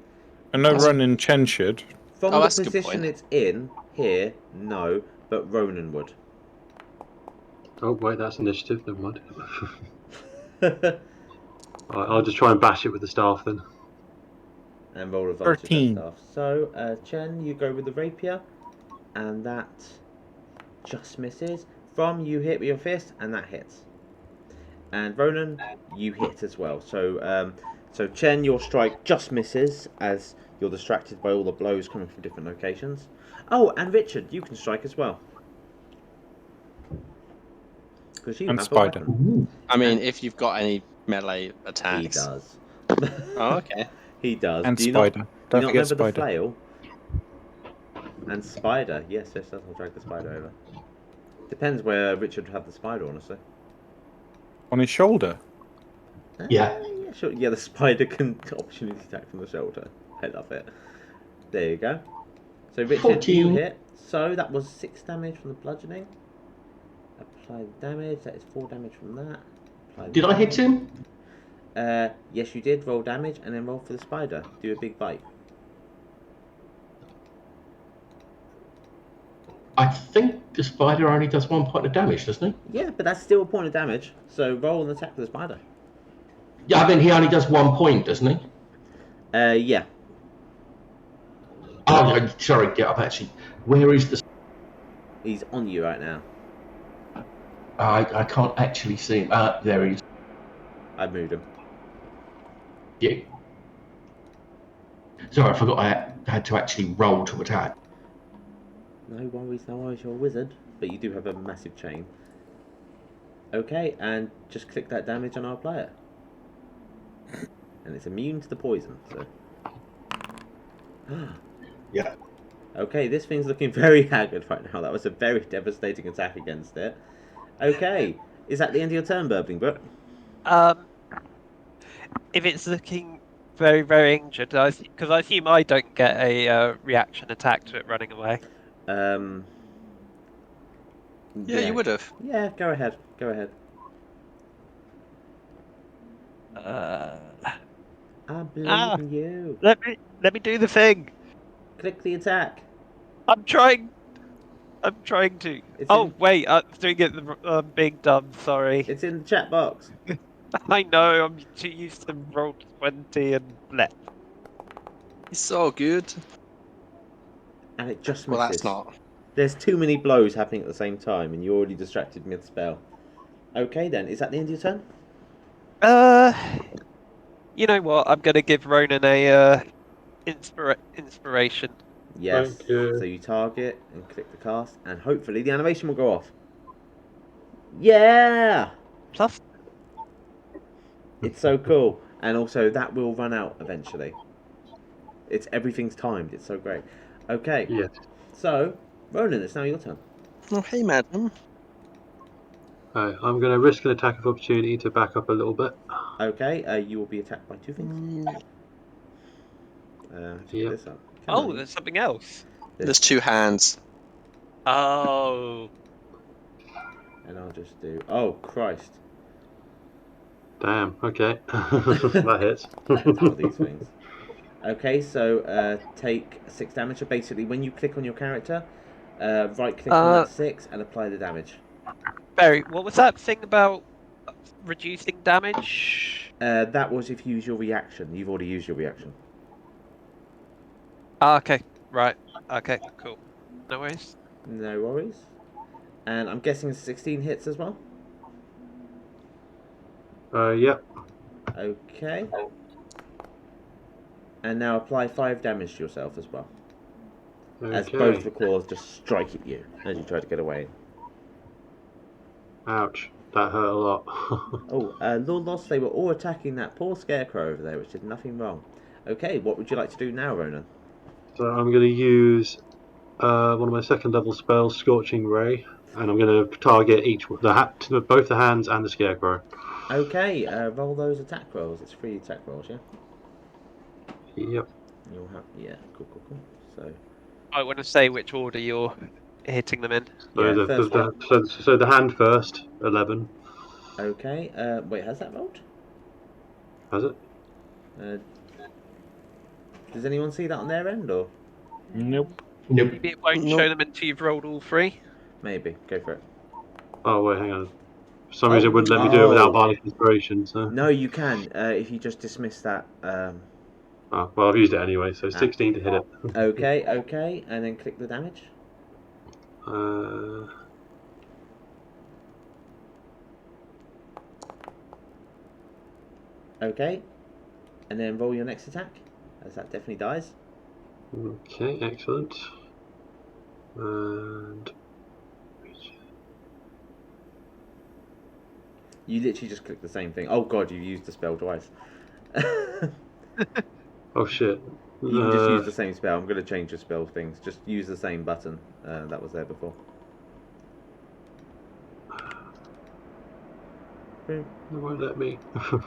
Ronan and Chen should. From Oh, the that's a good position point. it's in here, no, but Ronan would. Oh wait, that's initiative. Never mind. I'll just try and bash it with the staff then. And roll advantage 13. stuff. So, Chen, you go with the rapier, and that just misses. From, you hit with your fist, and that hits. And Ronan, you hit as well. So, Chen, your strike just misses as you're distracted by all the blows coming from different locations. Oh, and Richard, you can strike as well. Because you And have Spider. a weapon. I mean, if you've got any melee attacks. He does. Oh, okay. He does. And do you Spider. Not, Don't do you not forget remember Spider. the flail? And Spider. Yes, I'll drag the spider over. Depends where Richard would have the spider, honestly. On his shoulder. Yeah. Yeah, sure. Yeah, the spider can opportunity attack from the shoulder. I love it. There you go. So Richard, 14. you hit. So that was 6 damage from the bludgeoning. Apply the damage. That is 4 damage from that. Did I hit him? Yes, you did. Roll damage and then roll for the spider. Do a big bite. I think the spider only does 1 point of damage, doesn't he? Yeah, but that's still a point of damage. So roll and attack for the spider. Yeah, I mean, he only does 1 point, doesn't he? Yeah. Oh, yeah, sorry, yeah, I've actually... Where is the... He's on you right now. I can't actually see him. There he is. I moved him. Yeah. Sorry, I forgot I had to actually roll to attack. No worries, you're a wizard. But you do have a massive chain. Okay, and just click that damage and I'll apply it. And it's immune to the poison, so... Yeah. Okay, this thing's looking very haggard right now. That was a very devastating attack against it. Okay, is that the end of your turn, Burbling Brook? If it's looking very, very injured, because I assume I don't get a reaction attack to it running away. Yeah, you would have. Yeah, go ahead. I believe in you. Let me do the thing. Click the attack. I'm trying to. Wait, I'm doing it. I'm being dumb. Sorry. It's in the chat box. I know. I'm too used to roll 20 and left. It's so good. And it just misses. Well, that's not. There's too many blows happening at the same time, and you already distracted mid-spell. Okay, then. Is that the end of your turn? You know what? I'm going to give Ronan a inspiration. Yes. Thank you. So you target and click the cast, and hopefully the animation will go off. Yeah! Plus, It's so cool. And also, that will run out eventually. Everything's timed. It's so great. Okay. Yes. So, Ronan, it's now your turn. Oh, hey, madam. Mm. I'm going to risk an attack of opportunity to back up a little bit. Okay, you will be attacked by 2 things. Yep. This up. oh, there's something else. There's 2 hands. Oh. And I'll just do... Oh, Christ. Damn, okay. That hits. That's all these things. Okay, so take 6 damage. So basically, when you click on your character, right-click on that 6 and apply the damage. Barry, what was that thing about reducing damage? That was if you use your reaction. You've already used your reaction. Ah, okay. Right. Okay, cool. No worries. No worries. And I'm guessing 16 hits as well? Yep. Okay. And now apply 5 damage to yourself as well. As both Okay. the claws just strike at you as you try to get away. Ouch. That hurt a lot. Oh, Lord Lost, they were all attacking that poor scarecrow over there, which did nothing wrong. Okay, what would you like to do now, Ronan? So I'm going to use one of my second level spells, Scorching Ray, and I'm going to target both the hands and the scarecrow. Okay, roll those attack rolls. It's 3 attack rolls, yeah? Yep. You'll have, yeah, cool. So, I want to say which order you're hitting them in. So, yeah, first one. so the hand first, 11. Okay, wait, has that rolled? Has it? Does anyone see that on their end, or? Nope. Nope. Maybe it won't Nope. show them until you've rolled all 3. Maybe. Go for it. Oh wait, hang on. For some reason, it wouldn't let me do it Oh. without Bardic Inspiration. So. No, you can if you just dismiss that. Oh, well, I've used it anyway, so 16 to hit it. Okay, and then click the damage. Okay, and then roll your next attack, as that definitely dies. Okay, excellent. And You literally just click the same thing. Oh god, you've used the spell twice. oh shit. You can just use the same spell. I'm going to change your spell things. Just use the same button that was there before. It won't let me. I'll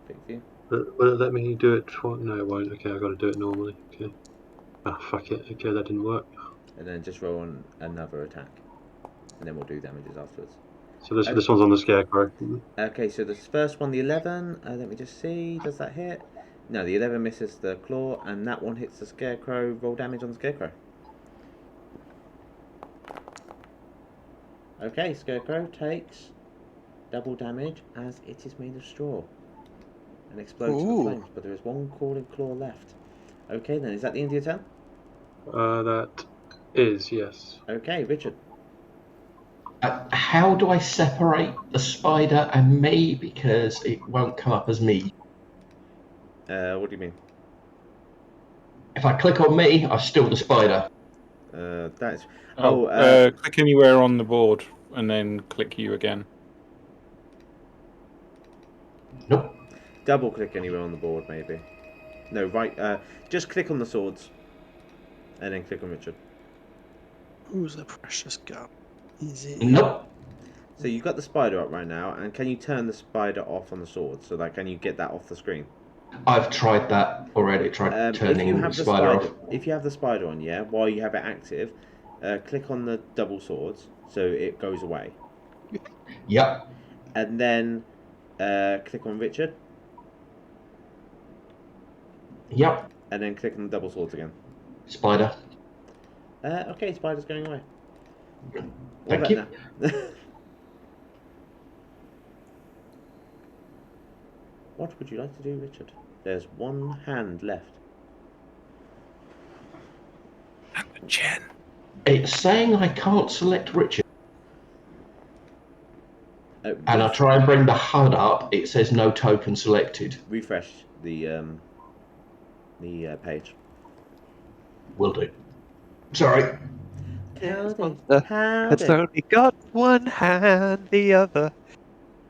fix you. Will it let me do it? No, it won't. Okay, I've got to do it normally. Okay. Ah, fuck it. Okay, that didn't work. And then just roll on another attack. And then we'll do damages afterwards. So this one's on the Scarecrow. Okay, so this first one, the 11, let me just see, does that hit? No, the 11 misses the claw, and that one hits the Scarecrow. Roll damage on the Scarecrow. Okay, Scarecrow takes double damage as it is made of straw and explodes in flames, but there is one crawling claw left. Okay, then, is that the end of your turn? That is, yes. Okay, Richard. How do I separate the spider and me? Because it won't come up as me. What do you mean? If I click on me, I'm still the spider. That's... click anywhere on the board and then click you again. Nope. Double click anywhere on the board, maybe. No, right, just click on the swords. And then click on Richard. Who's the precious girl? Easy. Nope. So you've got the spider up right now, and can you turn the spider off on the sword? So can you get that off the screen? I've tried that already. Tried turning the spider off. If you have the spider on, yeah, while you have it active, click on the double swords so it goes away. Yep. And then click on Richard. Yep. And then click on the double swords again. Spider. Okay, spider's going away. Thank you. What would you like to do, Richard? There's one hand left. Chen. It's saying I can't select Richard. And I try and bring the HUD up. It says no token selected. Refresh the page. Will do. Sorry. It's only got one hand, the other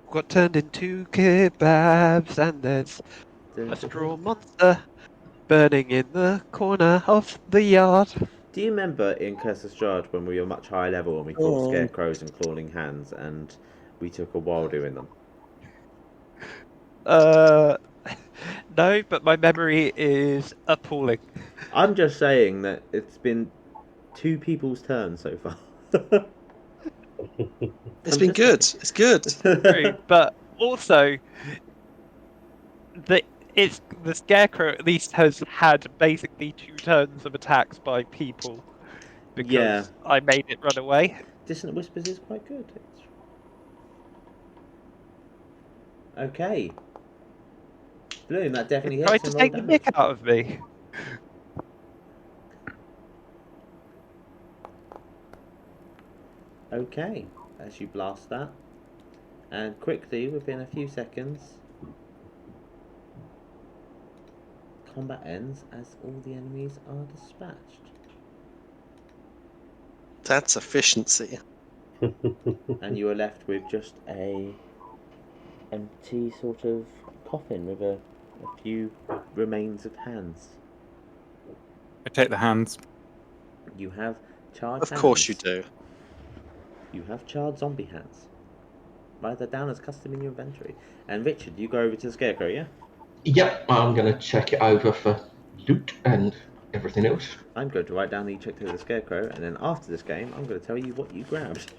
got turned into kebabs, and there's a straw monster burning in the corner of the yard. Do you remember in Curse of Strahd when we were much higher level and we fought scarecrows and clawing hands and we took a while doing them? No, but my memory is appalling. I'm just saying that it's been 2 people's turns so far. It's been good. It's good. True, but also the Scarecrow at least has had basically 2 turns of attacks by people because I made it run away. Dissonant Whispers is quite good. Okay. Bloom, that definitely hits. Tried to take the nick out of me. Okay, as you blast that, and quickly, within a few seconds, combat ends as all the enemies are dispatched. That's efficiency. And you are left with just a empty sort of coffin with a few remains of hands. I take the hands. You have charred hands. Of course you do. You have charred zombie hands. Write that down as custom in your inventory. And Richard, you go over to the Scarecrow, yeah? Yep, I'm going to check it over for loot and everything else. I'm going to write down that you checked over the Scarecrow, and then after this game, I'm going to tell you what you grabbed.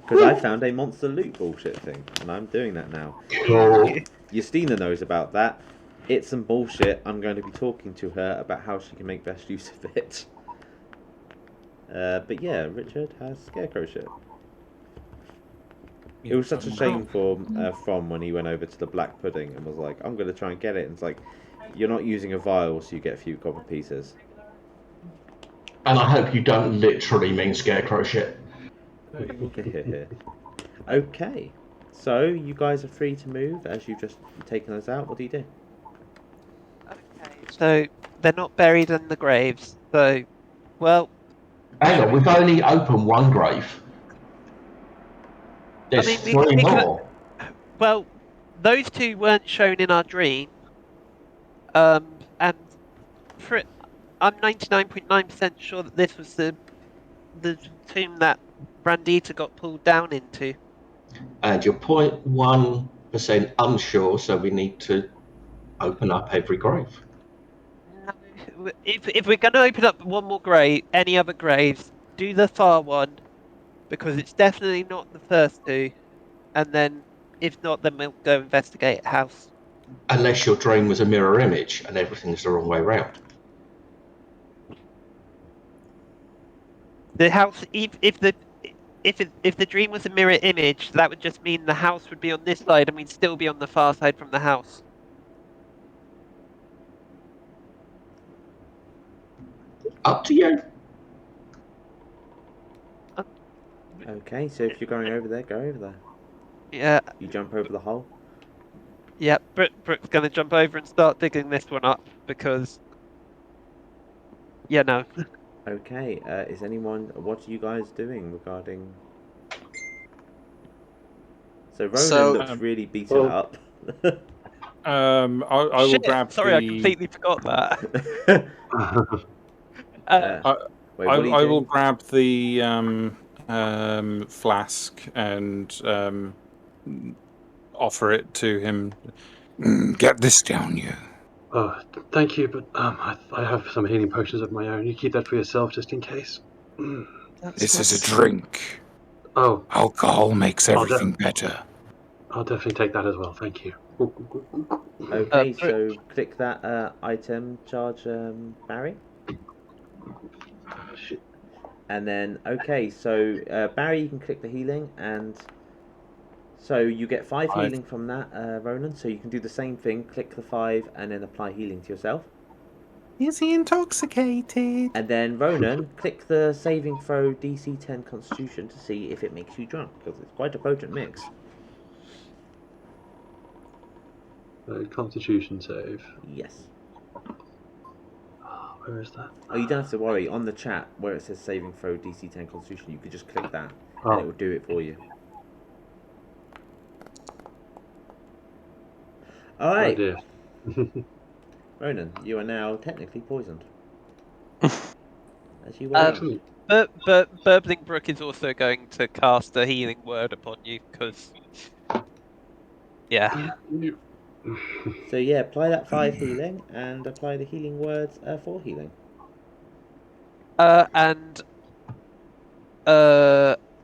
Because I found a monster loot bullshit thing, and I'm doing that now. Cool. Justina knows about that. It's some bullshit. I'm going to be talking to her about how she can make best use of it. But yeah, Richard has scarecrow shit. It was such a shame for Throm when he went over to the black pudding and was like, I'm going to try and get it. And it's like, you're not using a vial, so you get a few copper pieces. And I hope you don't literally mean scarecrow shit. Okay, so you guys are free to move as you've just taken us out. What do you do? Okay, so they're not buried in the graves. So, well, Hang on, we've only opened one grave. There's I mean, three more. Well, those two weren't shown in our dream. And I'm 99.9% sure that this was the tomb that Brandita got pulled down into. And you're 0.1% unsure, so we need to open up every grave. If we're going to open up one more grave, any other graves, do the far one, because it's definitely not the first two. And then, if not, then we'll go investigate a house. Unless your dream was a mirror image and everything's the wrong way round. The house, if the dream was a mirror image, that would just mean the house would be on this side and we'd still be on the far side from the house. Up to you. Okay, so if you're going over there, go over there. Yeah. You jump over the hole? Yeah, Brook's going to jump over and start digging this one up, because... Yeah, no. Okay, is anyone... What are you guys doing regarding... So Ronan looks really beaten up. I will grab sorry, the... I completely forgot that. Wait, I will grab the flask and offer it to him. Get this down, you. Oh, thank you, but I have some healing potions of my own. You keep that for yourself, just in case. This is a drink. Oh. Alcohol makes everything better. I'll definitely take that as well, thank you. Okay, so click that item charge, Barry. Shit. And then, okay, so Barry, you can click the healing, and so you get 5 healing from that, Ronan. So you can do the same thing, click the 5, and then apply healing to yourself. Is he intoxicated? And then Ronan, click the saving throw DC 10 Constitution to see if it makes you drunk, because it's quite a potent mix. Constitution save. Yes. Where is that? Oh, you don't have to worry. On the chat, where it says saving throw DC 10 Constitution, you could just click that, and it will do it for you. Alright. Oh dear. Ronan, you are now technically poisoned. As you were. Burbling Brook is also going to cast a healing word upon you, because... Yeah. So yeah, apply that 5 healing, and apply the healing words for healing. I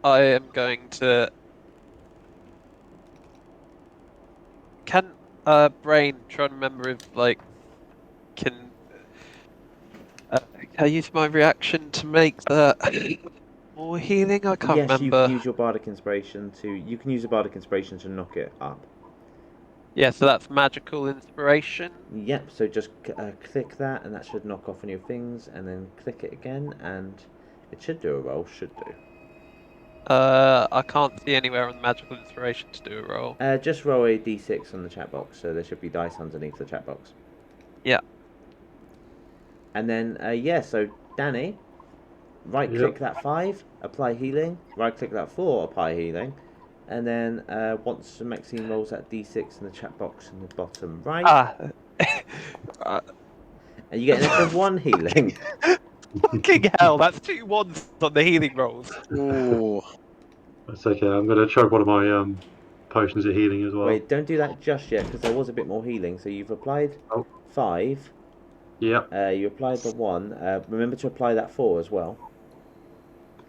am going to... Can Brain try and remember if, like, can I use my reaction to make that more healing? I can't remember. Yes, you can use your Bardic Inspiration to... You can use a Bardic Inspiration to knock it up. Yeah, so that's Magical Inspiration. Yep, so just click that, and that should knock off any of your things, and then click it again, and it should do a roll, should do. I can't see anywhere on Magical Inspiration to do a roll. Just roll a d6 on the chat box, so there should be dice underneath the chat box. Yeah. And then, yeah, so Danny, right-click that 5, apply healing, right-click that 4, apply healing, and then once Maxine rolls that d6 in the chat box in the bottom right, and you get an extra 1 healing. Fucking hell, that's 2 1s on the healing rolls. Ooh. That's okay, I'm going to chug one of my potions of healing as well. Wait, don't do that just yet, because there was a bit more healing. So you've applied 5. Yep. You applied the 1. Remember to apply that 4 as well.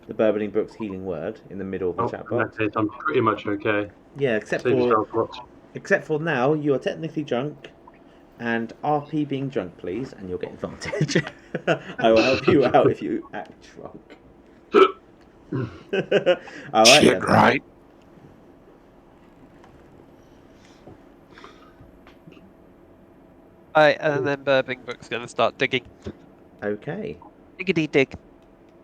the Burbling Brook's healing word in the middle of the chat In that box. case, I'm pretty much okay. Yeah, Save yourself lots. except for now, you are technically drunk, and RP being drunk, please, and you'll get advantage. I will help you out if you act drunk. All right, Shit, then. right. Alright, and then Burbling Brook's going to start digging. Okay. Diggity dig.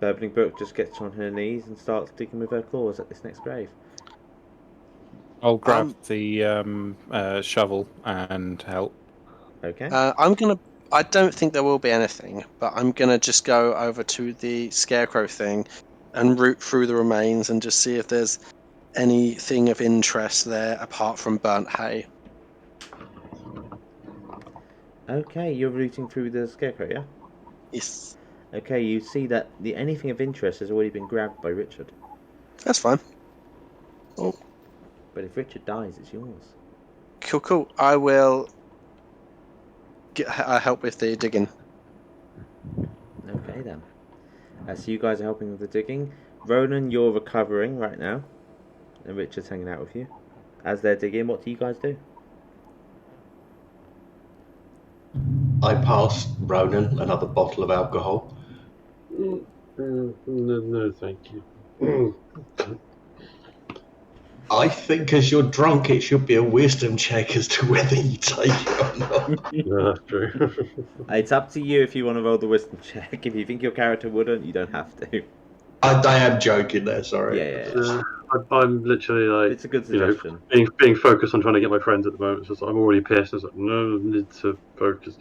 Burbling Brook just gets on her knees and starts digging with her claws at this next grave. I'll grab the shovel and help. Okay. I don't think there will be anything, but I'm gonna just go over to the scarecrow thing and root through the remains and just see if there's anything of interest there apart from burnt hay. Okay, you're rooting through the scarecrow, yeah? Yes. Okay, you see that the anything of interest has already been grabbed by Richard. That's fine. Oh. But if Richard dies, it's yours. Cool. I will help with the digging. Okay, then. So you guys are helping with the digging. Ronan, you're recovering right now. And Richard's hanging out with you. As they're digging, what do you guys do? I pass Ronan another bottle of alcohol. No, thank you. I think as you're drunk, it should be a wisdom check as to whether you take it or not. No, that's true. It's up to you if you want to roll the wisdom check. If you think your character wouldn't, you don't have to. I am joking there, sorry. Yeah. I'm literally like, It's a good suggestion. Being focused on trying to get my friends at the moment. It's just I'm already pissed. It's like, no, I need to focus.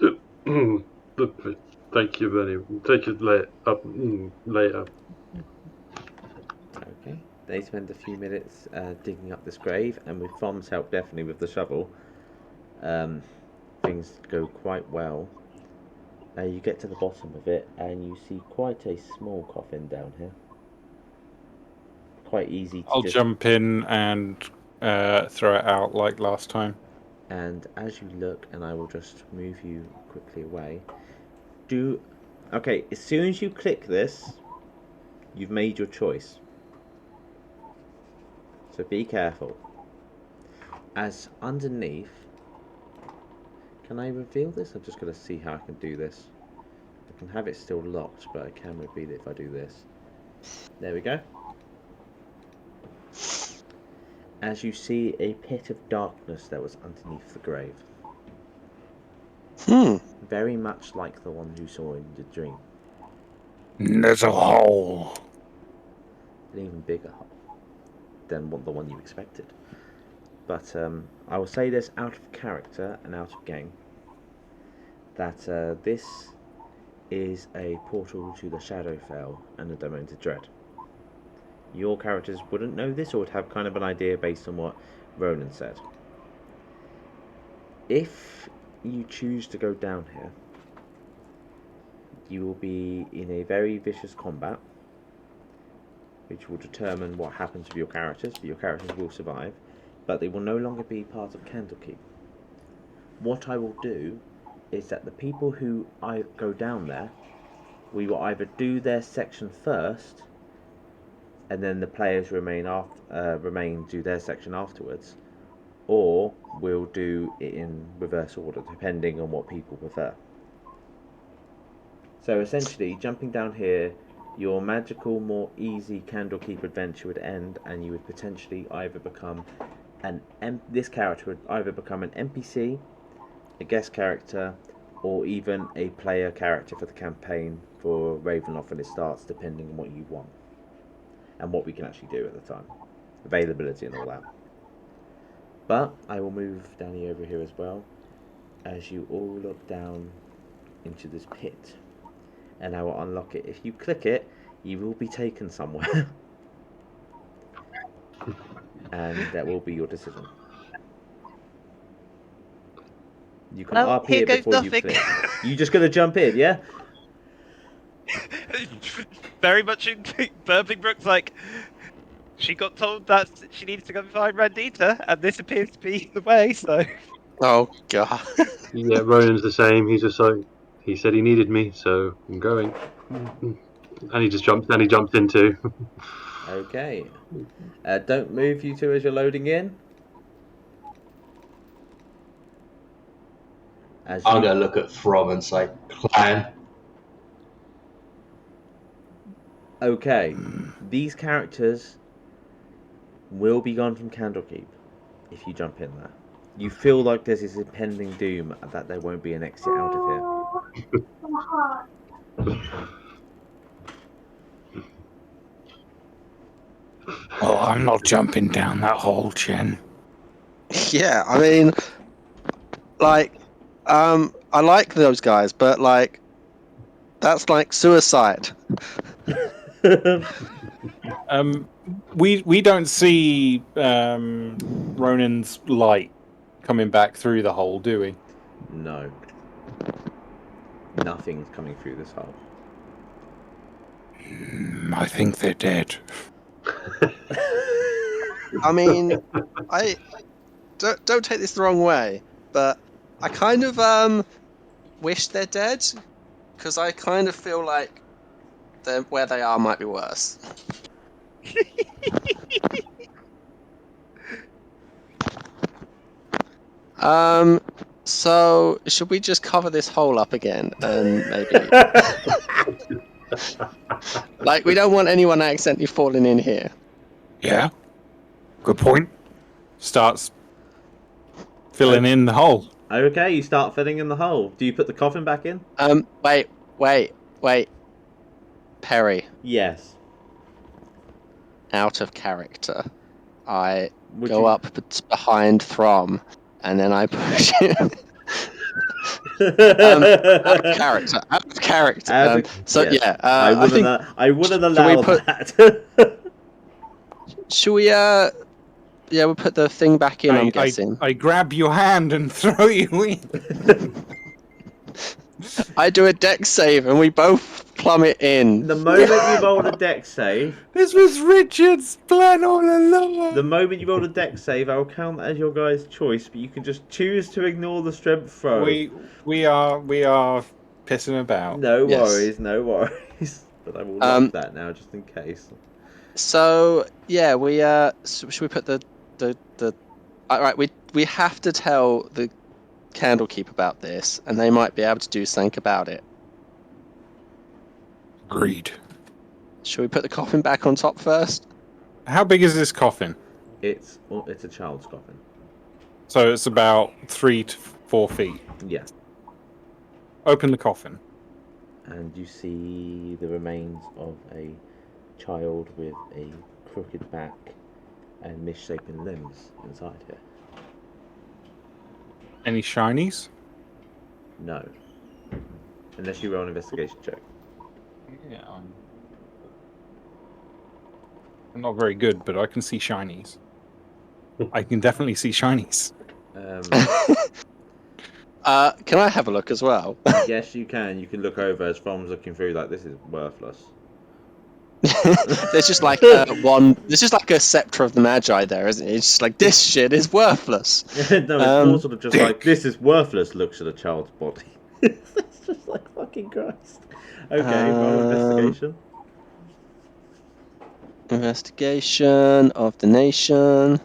Thank you, Benny. Take it later. Okay. They spend a few minutes digging up this grave, and with Throm's help, definitely with the shovel, things go quite well. You get to the bottom of it, and you see quite a small coffin down here. Quite easy to I'll jump in and throw it out like last time. And as you look, and I will just move you quickly away. Okay, as soon as you click this, you've made your choice. So be careful. As underneath, can I reveal this? I'm just going to see how I can do this. I can have it still locked, but I can reveal it if I do this. There we go. As you see a pit of darkness that was underneath the grave. Very much like the one you saw in the dream. There's a hole. An even bigger hole than the one you expected. But I will say this out of character and out of game. That this is a portal to the Shadowfell and the Domain of Dread. Your characters wouldn't know this or would have kind of an idea based on what Ronan said. If you choose to go down here, you will be in a very vicious combat, which will determine what happens with your characters, but your characters will survive, but they will no longer be part of Candlekeep. What I will do is that the people who go down there, we will either do their section first, and then the players do their section afterwards, or we'll do it in reverse order, depending on what people prefer. So essentially, jumping down here, your magical, more easy Candlekeep adventure would end, and you would potentially either become this character would either become an NPC, a guest character, or even a player character for the campaign for Ravenloft when it starts, depending on what you want and what we can actually do at the time, availability and all that. But I will move Danny over here as well, as you all look down into this pit, and I will unlock it. If you click it, you will be taken somewhere. And that will be your decision. You can RP it before you click. You just gonna jump in, yeah? Very much in Burbling Brook's like, she got told that she needs to go find Randita, and this appears to be the way, so... Oh, God. Yeah, Ronan's the same. He's just like, he said he needed me, so I'm going. And he just jumps. Then he jumps into. Okay. Don't move, you two, as you're loading in. I'm going to look at Throm and say, "Clan." Okay, these characters will be gone from Candlekeep if you jump in there. You feel like there's this impending doom that there won't be an exit out of here. Oh, I'm not jumping down that hole, Chen. Yeah, I mean, like, I like those guys, but like, that's like suicide. We don't see Ronan's light coming back through the hole, do we? No. Nothing's coming through this hole. I think they're dead. I mean, I don't take this the wrong way, but I kind of wish they're dead, because I kind of feel like where they are might be worse. So should we just cover this hole up again and maybe like we don't want anyone accidentally falling in here. Yeah. Good point. Starts filling in the hole. Okay, you start filling in the hole. Do you put the coffin back in? Wait. Perry. Yes. Out of character. I go up behind Throm, and then I push him. Out of character. I wouldn't allow that. Should we? Yeah, we'll put the thing back in. I'm guessing. I grab your hand and throw you in. I do a dex save, and we both plummet in. The moment you roll a dex save... This was Richard's plan all along! The moment you roll a dex save, I'll count that as your guys' choice, but you can just choose to ignore the strength throw. We are pissing about. No worries. But I will lock that now, just in case. So, yeah, we... should we put the... Alright, we have to tell the Candlekeep about this, and they might be able to do something about it. Agreed. Should we put the coffin back on top first? How big is this coffin? It's a child's coffin. So it's about 3 to 4 feet. Yeah. Open the coffin. And you see the remains of a child with a crooked back and misshapen limbs inside here. Any shinies? No. Unless you roll an investigation check. Yeah. I'm not very good, but I can see shinies. I can definitely see shinies. Can I have a look as well? Yes, you can. You can look over as Throm's looking through like, this is worthless. There's just like there's just like a scepter of the Magi there, isn't it? It's just like, this shit is worthless. No, it's more sort of just like, this is worthless, looks at a child's body. It's just like, fucking Christ. Okay, roll investigation. Investigation of the nation.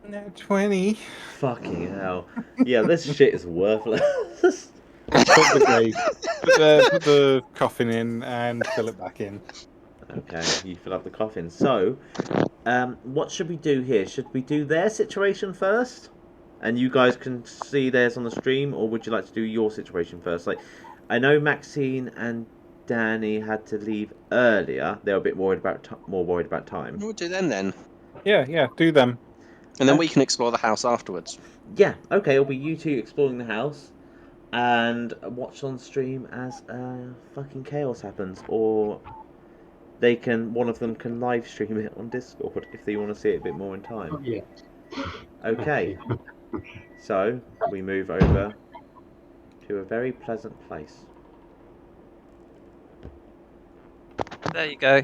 No, 20. Fucking hell. Yeah, this shit is worthless. Put the coffin in and fill it back in. Okay, you fill up the coffin. So, what should we do here? Should we do their situation first? And you guys can see theirs on the stream, or would you like to do your situation first? Like, I know Maxine and Danny had to leave earlier. They were a bit more worried about time. We'll do them then. Yeah, do them. And then we can explore the house afterwards. Yeah, okay, it'll be you two exploring the house and watch on stream as fucking chaos happens, or one of them can live stream it on Discord if they want to see it a bit more in time. Yeah. Okay. So we move over to a very pleasant place. There you go.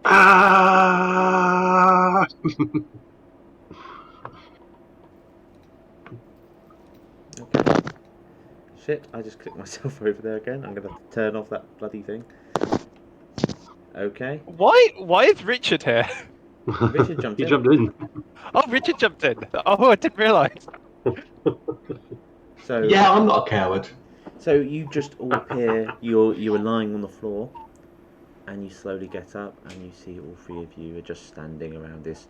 Ah! Okay. Shit, I just clicked myself over there again. I'm going to have to turn off that bloody thing. Okay. Why is Richard here? Richard jumped He in. jumped in. Oh, Richard jumped in. Oh, I didn't realise. So Yeah, I'm not a coward. So you just all appear. You are lying on the floor, and you slowly get up, and you see all three of you are just standing around this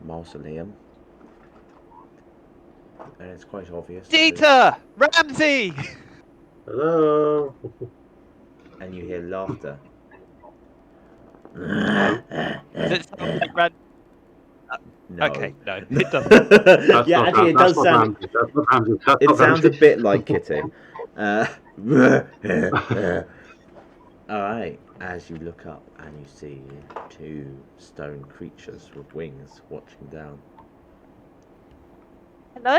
mausoleum, and it's quite obvious. Dieter! Ramsey! Hello. And you hear laughter. Does it sound like Ran? No. Okay, no, it doesn't. Yeah, actually, it does sound. It sounds a bit like Kitty. Alright, as you look up and you see two stone creatures with wings watching down. Hello?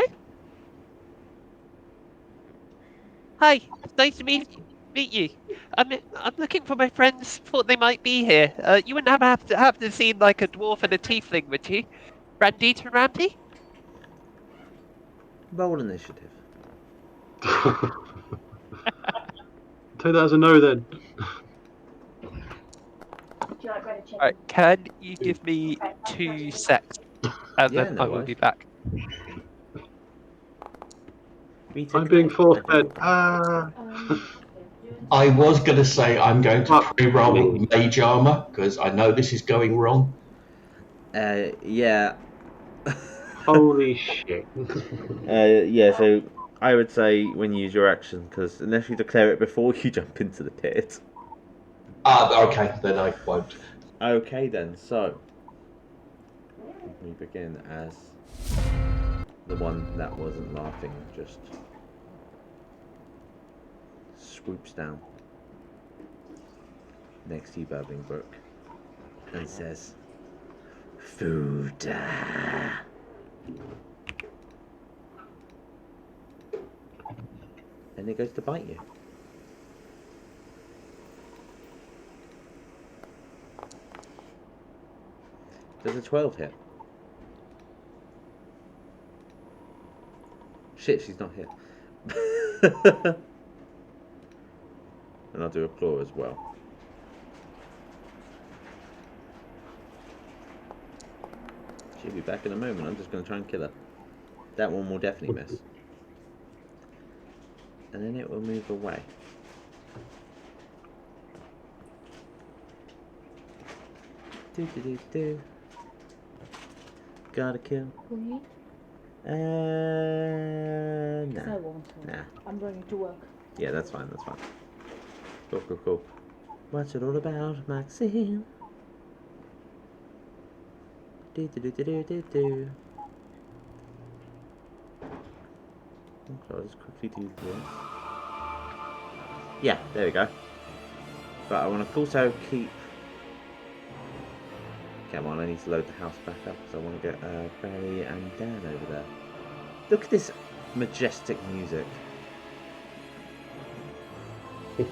Hi, nice to meet you. I'm looking for my friends. Thought they might be here. You wouldn't have to see like a dwarf and a tiefling, would you? Randita and Ramsey? Roll initiative. Take that as a no then. Do you like bread and chicken? Alright, can you give me 2 secs? And Yeah, then no I will worries. be back. I'm being forced fed. I was going to say I'm going to pre-roll mage armor because I know this is going wrong. Yeah. Holy shit. Yeah, so I would say when you use your action, because unless you declare it before you jump into the pit. Okay, then I won't. Okay then, so we begin as the one that wasn't laughing just swoops down next to you, Burbling Brook, and says, "Food." And it goes to bite you. Does a 12 hit? Shit, she's not hit. And I'll do a claw as well. She'll be back in a moment. I'm just going to try and kill her. That one will definitely miss. And then it will move away. Do. Gotta kill. Will you? Nah. I want to. Nah. I'm going to work. Yeah, that's fine, that's fine. Cool. What's it all about, Maxine? Do. Okay, I'll just quickly do this. Yeah, there we go. But I want to also keep... Come on, I need to load the house back up because I want to get Barry and Dan over there. Look at this majestic music. Cool,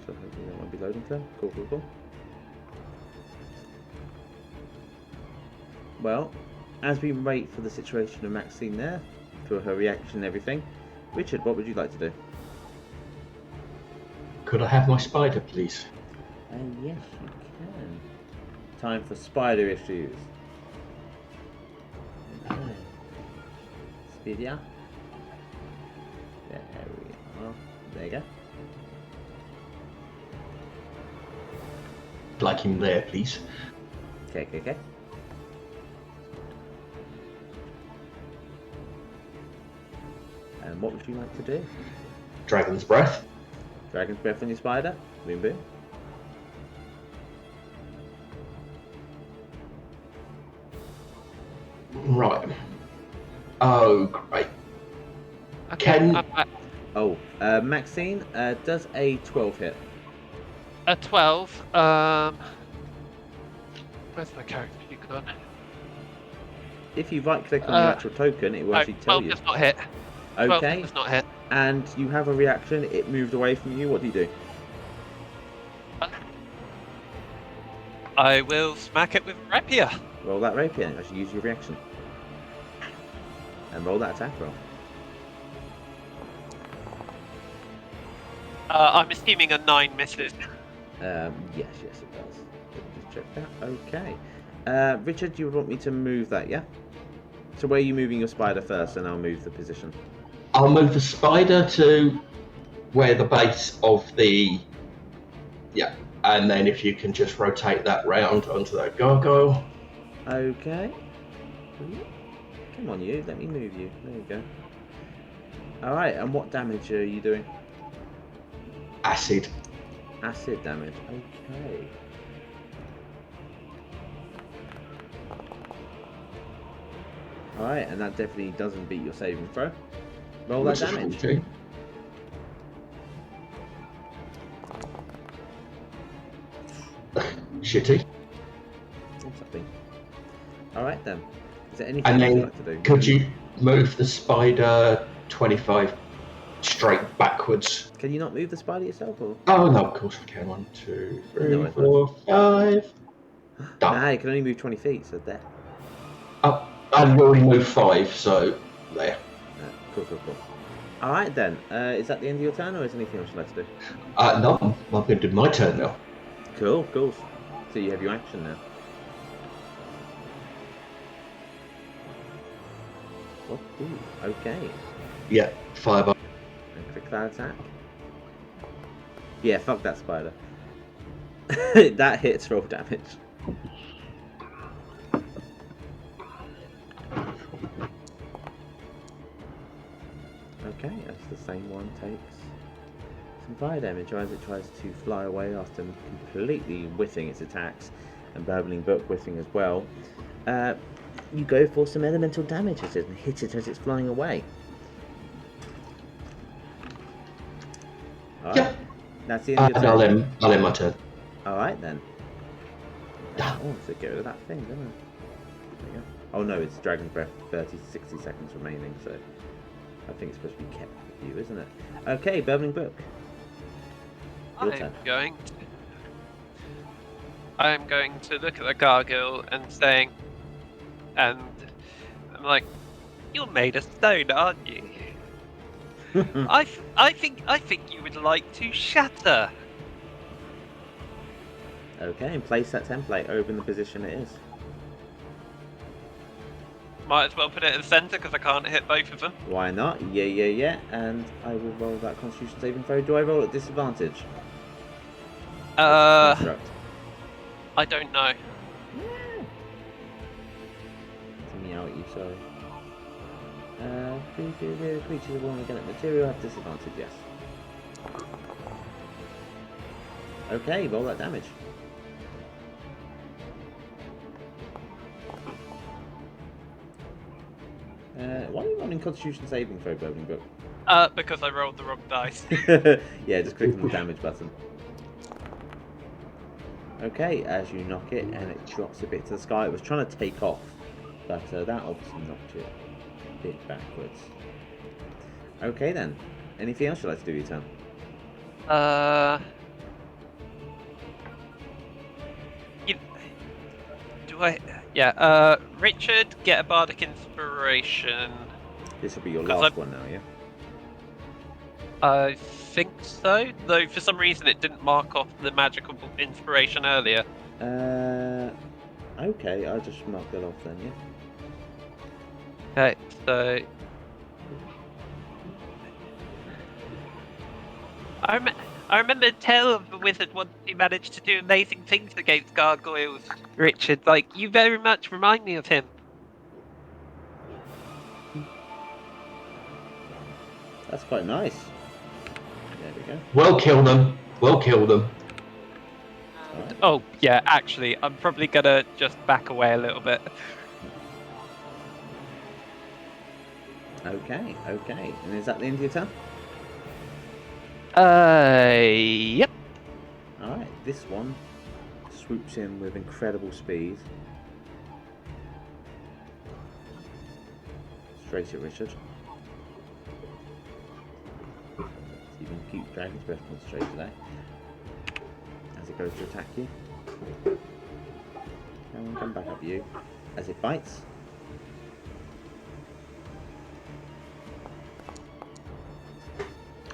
so hopefully that won't be loading for them. Cool. Well, as we wait for the situation of Maxine there, for her reaction and everything, Richard, what would you like to do? Could I have my spider, please? Yes, you can. Time for spider issues. Speedia. There we are. There you go. Like him there, please. Okay. And what would you like to do? Dragon's breath. Dragon's breath on your spider? Boom. Right. Oh, great. Okay, Maxine, does a 12 hit? A 12. Where's my character? You can. If you right click on the actual token, it will actually tell 12 you. does not hit. 12 Okay. does not hit. And you have a reaction, it moved away from you, what do you do? I will smack it with rapier. Roll that rapier. I should use your reaction. And roll that attack roll. I'm assuming a 9 misses. Yes, it does. Let me just check that. Okay. Richard, you would want me to move that, yeah? So where are you moving your spider first, and I'll move the position? I'll move the spider to where the base of the... Yeah, and then if you can just rotate that round onto that gargoyle. Okay. Come on, you. Let me move you. There you go. Alright, and what damage are you doing? Acid. Acid damage. Okay. Alright, and that definitely doesn't beat your saving throw. Roll that damage. Okay. Shitty. Something. Alright then. Is there anything And you'd then like to do? could you move the spider 25 straight backwards? Can you not move the spider yourself? Or? Oh no, of course I can. 1, 2, 3, No, 4, 5. Done. Nah, you can only move 20 feet, so there. Oh, I've already moved 5, so there. Cool. Alright then, is that the end of your turn, or is there anything else you'd like to do? No, I'm going to do my turn now. Cool. So you have your action now. Oh, ooh, okay. Yeah, fireball. And click that attack. Yeah, fuck that spider. That hits roll damage. Okay, that's the same one. Takes some fire damage as it tries to fly away after completely whiffing its attacks, and Burbling Brook whiffing as well. You go for some elemental damage at it and hit it as it's flying away. Alright, Yep. that's the end of your I'll turn. end my turn. Alright then. Oh, so get rid of that thing, don't I? There you go. Oh no, it's Dragon's Breath, 60 seconds remaining, so I think it's supposed to be kept with you, isn't it? Okay, Burbling Brook. Your turn. I'm going to look at the gargoyle and saying, and I'm like, you're made of stone, aren't you? I think you would like to shatter. Okay, and place that template over in the position it is. Might as well put it in the centre because I can't hit both of them. Why not? Yeah. And I will roll that Constitution saving throw. Do I roll at disadvantage? Construct. I don't know. Meow at you, sorry. Creatures of one organic material have disadvantage, yes. Okay, roll that damage. Why are you rolling Constitution saving throw, Burbling Brook? Because I rolled the wrong dice. Yeah, just click on the damage button. Okay, as you knock it and it drops a bit to the sky, it was trying to take off, but that obviously knocked it a bit backwards. Okay then, anything else you'd like to do your turn? Richard, get a bardic inspiration. This will be your last one now, yeah? I think so, though for some reason it didn't mark off the magical inspiration earlier. Okay, I'll just mark that off then, yeah? Okay, so... I remember Tale of the Wizard once he managed to do amazing things against gargoyles, Richard. Like, you very much remind me of him. That's quite nice. There we go. Well kill them. Right. Oh, yeah, actually, I'm probably gonna just back away a little bit. Okay. And is that the end of your turn? Yep. Alright, this one swoops in with incredible speed. Straight at Richard. So you can keep Dragon's Breath concentrated there as it goes to attack you. Come back up you. As it bites.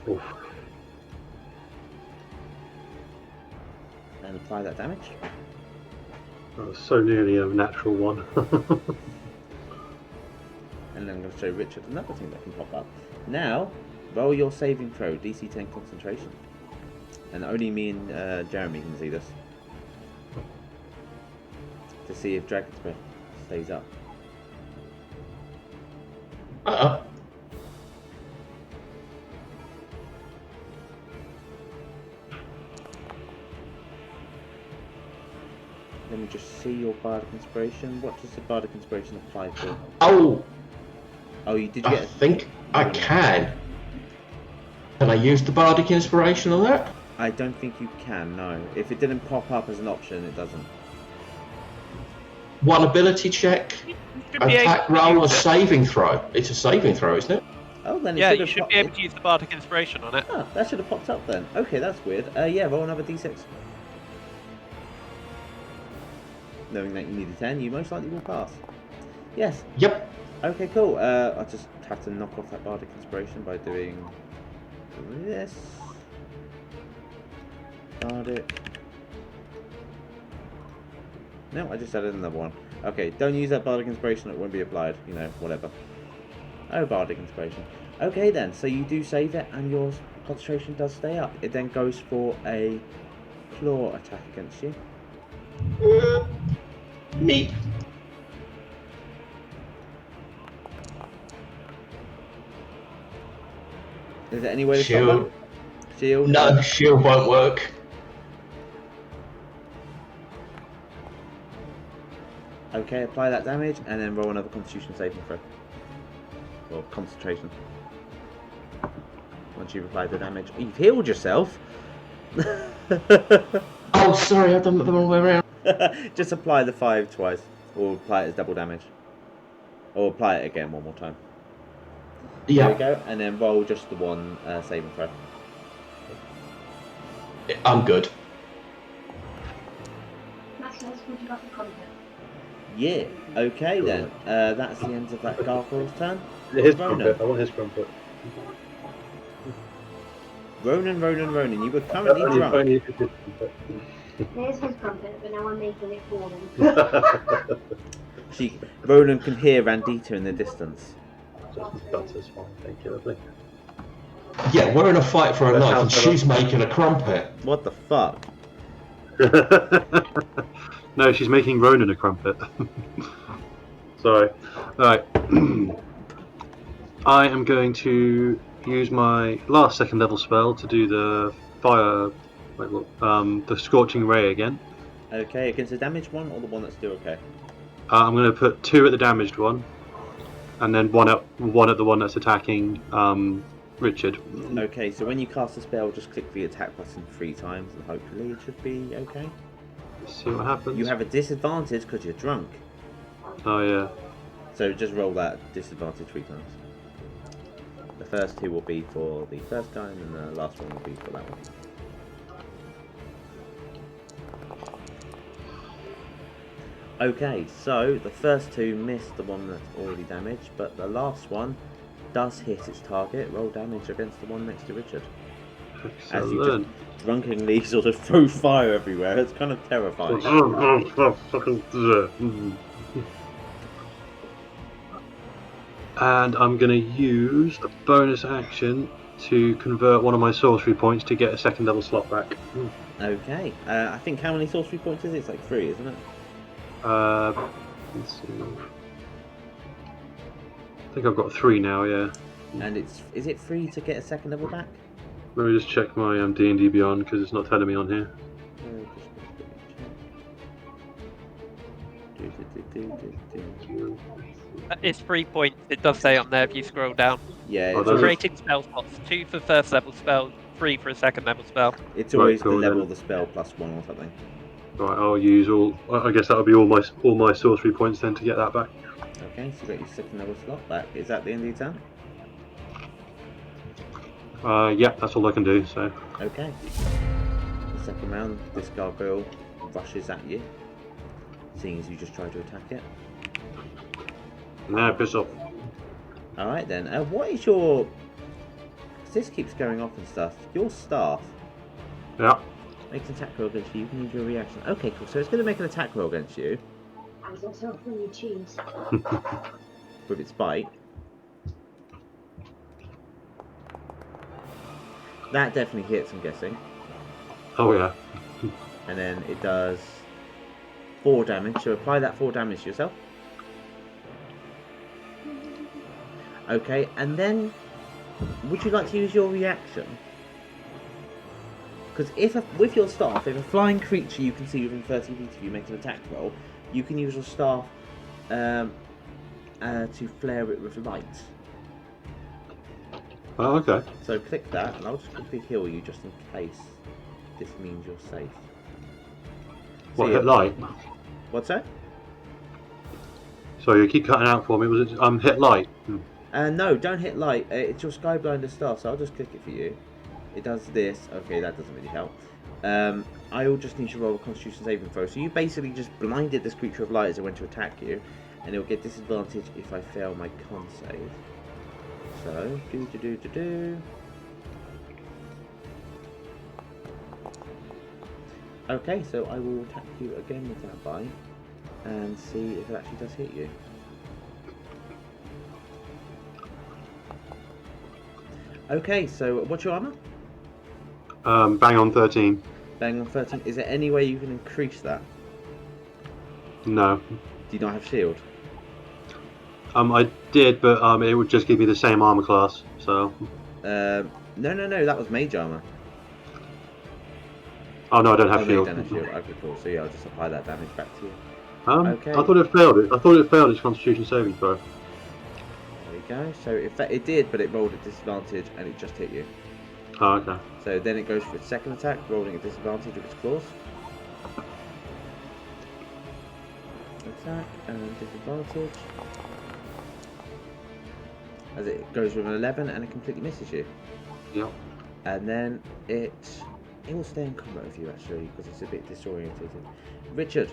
Oof. And apply that damage. That was so nearly a natural one. And then I'm going to show Richard another thing that can pop up. Now, roll your saving throw, DC 10 concentration. And only me and Jeremy can see this. To see if Dragon's Breath stays up. Uh-oh. Let me just see your Bardic Inspiration. What does the Bardic Inspiration apply for? Oh, Oh, did you I get? think I can. Can I use the Bardic Inspiration on that? I don't think you can. No, if it didn't pop up as an option, it doesn't. One ability check, attack roll, or saving throw. It's a saving throw, isn't it? Oh, then it Yeah, should you have should be able to use the Bardic Inspiration on it. Oh, that should have popped up then. Okay, that's weird. Yeah, roll another d6. Knowing that you need a 10, you most likely will pass. Yes. Yep. Okay, cool. I'll just have to knock off that Bardic Inspiration by doing this. Bardic. No, I just added another one. Okay, don't use that Bardic Inspiration, it won't be applied. You know, whatever. Oh, Bardic Inspiration. Okay then, so you do save it and your concentration does stay up. It then goes for a claw attack against you. Me. Is there any way to Shield. stop that? Shield? No, shield won't work. Okay, apply that damage and then roll another Constitution saving throw. Or concentration. Once you've applied the damage. You've healed yourself! Oh, sorry, I've done it the wrong way around. Just apply the 5 twice. Or apply it as double damage. Or apply it again one more time. Yeah. There we go, and then roll just the one saving throw. I'm good. Maxine, would you like the content? Yeah, okay then. That's the end of that gargoyle's turn. His Ronan. crumpet. I want his crumpet. Ronan, you were currently drunk. Only if it's his crumpet. There's his trumpet, but now I'm making it for him. Ronan can hear Randita in the distance. That's fine, thank you, lovely. Yeah, we're in a fight for her That life, and sounds she's making a crumpet. What the fuck? No, she's making Ronan a crumpet. Sorry. Alright. I am going to use my last second level spell to do the fire, the Scorching Ray again. Okay, against the damaged one or the one that's still okay? I'm going to put 2 at the damaged one, and then one at the one that's attacking Richard. Okay, so when you cast a spell, just click the attack button 3 times and hopefully it should be okay. Let's see what happens. You have a disadvantage because you're drunk. Oh yeah. So just roll that disadvantage 3 times. The first 2 will be for the first guy and then the last one will be for that one. Okay, so the first 2 missed the one that's already damaged, but the last one does hit its target. Roll damage against the one next to Richard. As you just drunkenly sort of throw fire everywhere. It's kind of terrifying. And I'm going to use a bonus action to convert one of my sorcery points to get a second level slot back. Okay, I think how many sorcery points is it? It's like 3, isn't it? Let's see. I think I've got 3 now, yeah. And is it free to get a second level back? Let me just check my D&D Beyond because it's not telling me on here. It's 3 points. It does say on there if you scroll down. Yeah, Oh, Creating spell slots. 2 for first level spell, 3 for a second level spell. it's always Right, cool, the level then. of the spell plus 1 or something. Right, I'll use all. I guess that'll be all my sorcery points then to get that back. Okay, so you got your second level slot back. Is that the end of your turn? Yeah, that's all I can do. So Okay. The second round, this gargoyle rushes at you. seeing as you just tried to attack it. Nah, piss off. Alright then, what is your... 'cause this keeps going off and stuff. Your staff Yeah. makes an attack roll against you. You can use your reaction. Okay, cool. So it's going to make an attack roll against you. And it's also offering you cheese. With its bite. That definitely hits, I'm guessing. Oh yeah. And then it does 4 damage. So apply that 4 damage to yourself. Okay, and then would you like to use your reaction? Because with your staff, if a flying creature you can see within 30 feet of you makes an attack roll, you can use your staff to flare it with light. Oh, okay. So click that, and I'll just quickly heal you just in case this means you're safe. What, So, hit light? What's that? Sorry, you keep cutting out for me. Was it hit light? No, don't hit light. It's your Skyblinder staff, so I'll just click it for you. It does this. Okay, that doesn't really help. I'll just need to roll a Constitution saving throw. So you basically just blinded this creature of light as it went to attack you, and it'll get disadvantage if I fail my con save. So, Okay, so I will attack you again with that bite, and see if it actually does hit you. Okay, so what's your armor? Bang on 13. Bang on 13. Is there any way you can increase that? No. Do you not have shield? I did, but it would just give me the same armor class. So. No, that was mage armor. Oh no, I don't have shield. You don't have shield. Okay, cool. So yeah, I'll just apply that damage back to you. Okay. I thought it failed it. I thought it failed its Constitution saving throw. There we go. So it did, but it rolled at disadvantage and it just hit you. Oh, okay. So then it goes for its second attack, rolling at disadvantage with its claws. Attack and disadvantage. As it goes with an 11 and it completely misses you. Yep. And then it will stay in combat with you actually because it's a bit disorientated. Richard.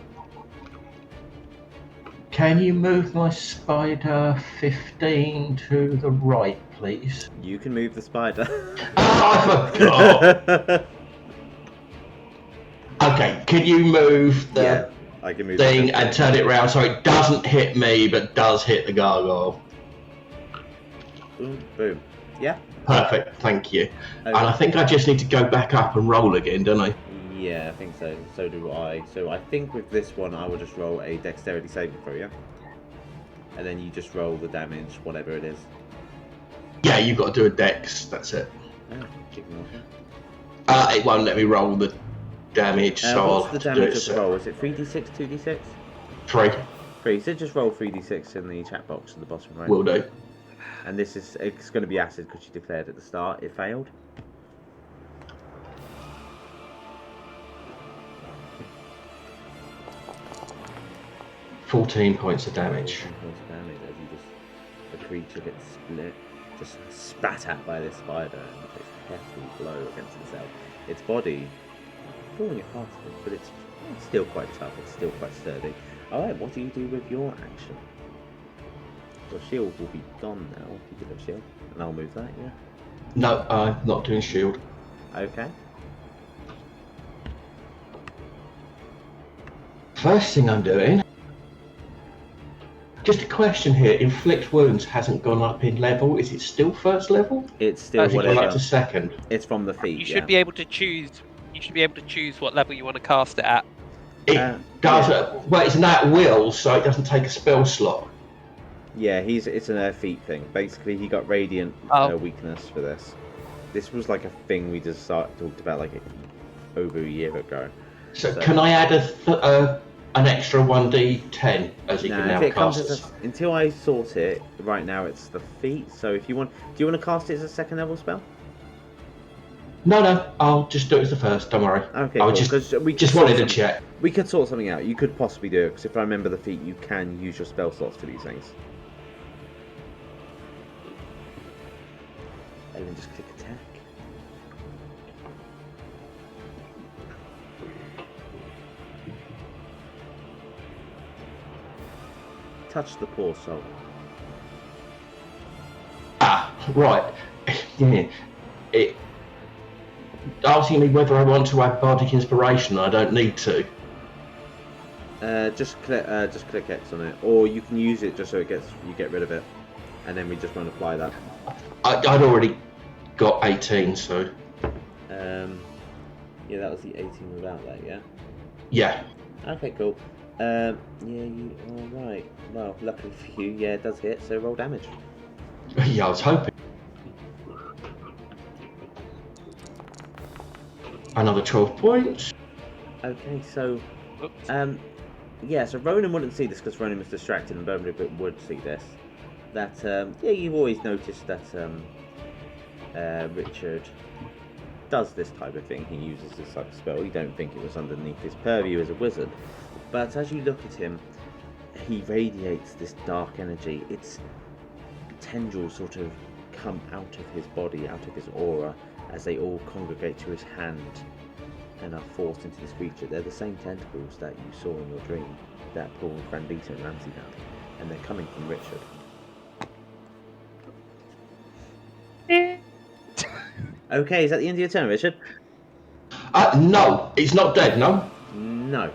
Can you move my spider 15 to the right, please? You can move the spider. Oh, I forgot! Okay, can you move the I can move thing and turn it round so it doesn't hit me but does hit the gargoyle? Boom. Yeah? Perfect, thank you. Okay. And I think I just need to go back up and roll again, don't I? Yeah, I think so. So do I. So I think with this one, I will just roll a dexterity saving throw, yeah? And then you just roll the damage, whatever it is. Yeah, you've got to do a dex, that's it. Oh, chicken water. It won't let me roll the damage, so I'll what's the have to do damage it. of the roll? Is it 3d6, 2d6? 3. 3. So just roll 3d6 in the chat box at the bottom right. Will do. And it's going to be acid because you declared at the start it failed. $14 points of damage. 14 points of damage as you the creature gets split, just spat at by this spider and takes a hefty blow against itself. Its body falling apart a bit, but it's still quite tough, it's still quite sturdy. Alright, what do you do with your action? Your shield will be gone now if you did have shield. And I'll move that, yeah? No, I'm not doing shield. Okay. First thing I'm doing... Just a question here, inflict wounds hasn't gone up in level, is it still first level? It's still has it whatever. gone up to second? It's from the feet, You should be able to choose. You should be able to choose what level you want to cast it at. It does. Yeah. Well, it's an at-will, so it doesn't take a spell slot. Yeah, it's an feet thing. Basically, he got radiant weakness for this. This was like a thing we just talked about like over a year ago. So can I add an extra 1d10 as he can now cast it? Until I sort it, right now it's the feet. So if you want, do you want to cast it as a second level spell? No, I'll just do it as the first. Don't worry. Okay, I cool, just wanted to check. We could sort something out. You could possibly do it because if I remember the feat, you can use your spell slots for these things. And then just click attack. touch the poor soul. Ah, right. Yeah. It asking me whether I want to have bardic inspiration. I don't need to. Just click X on it, or you can use it just so you get rid of it, and then we just won't apply that. I'd already got 18, so. Yeah, that was the 18 without that, yeah. Yeah. Okay, cool. Yeah, you all right? Well, luckily for you, yeah, it does hit. So roll damage. Yeah, I was hoping. Another 12 points. Okay, so yeah, so Ronan wouldn't see this because Ronan was distracted, and Burbling would see this. That yeah, you've always noticed that Richard does this type of thing. He uses this type of spell. You don't think it was underneath his purview as a wizard, but as you look at him, he radiates this dark energy. Its tendrils sort of come out of his body, out of his aura, as they all congregate to his hand and are forced into this creature. They're the same tentacles that you saw in your dream, that Paul and Frandita and Ramsey had, and they're coming from Richard. Okay, is that the end of your turn, Richard? No, it's not dead, no? No.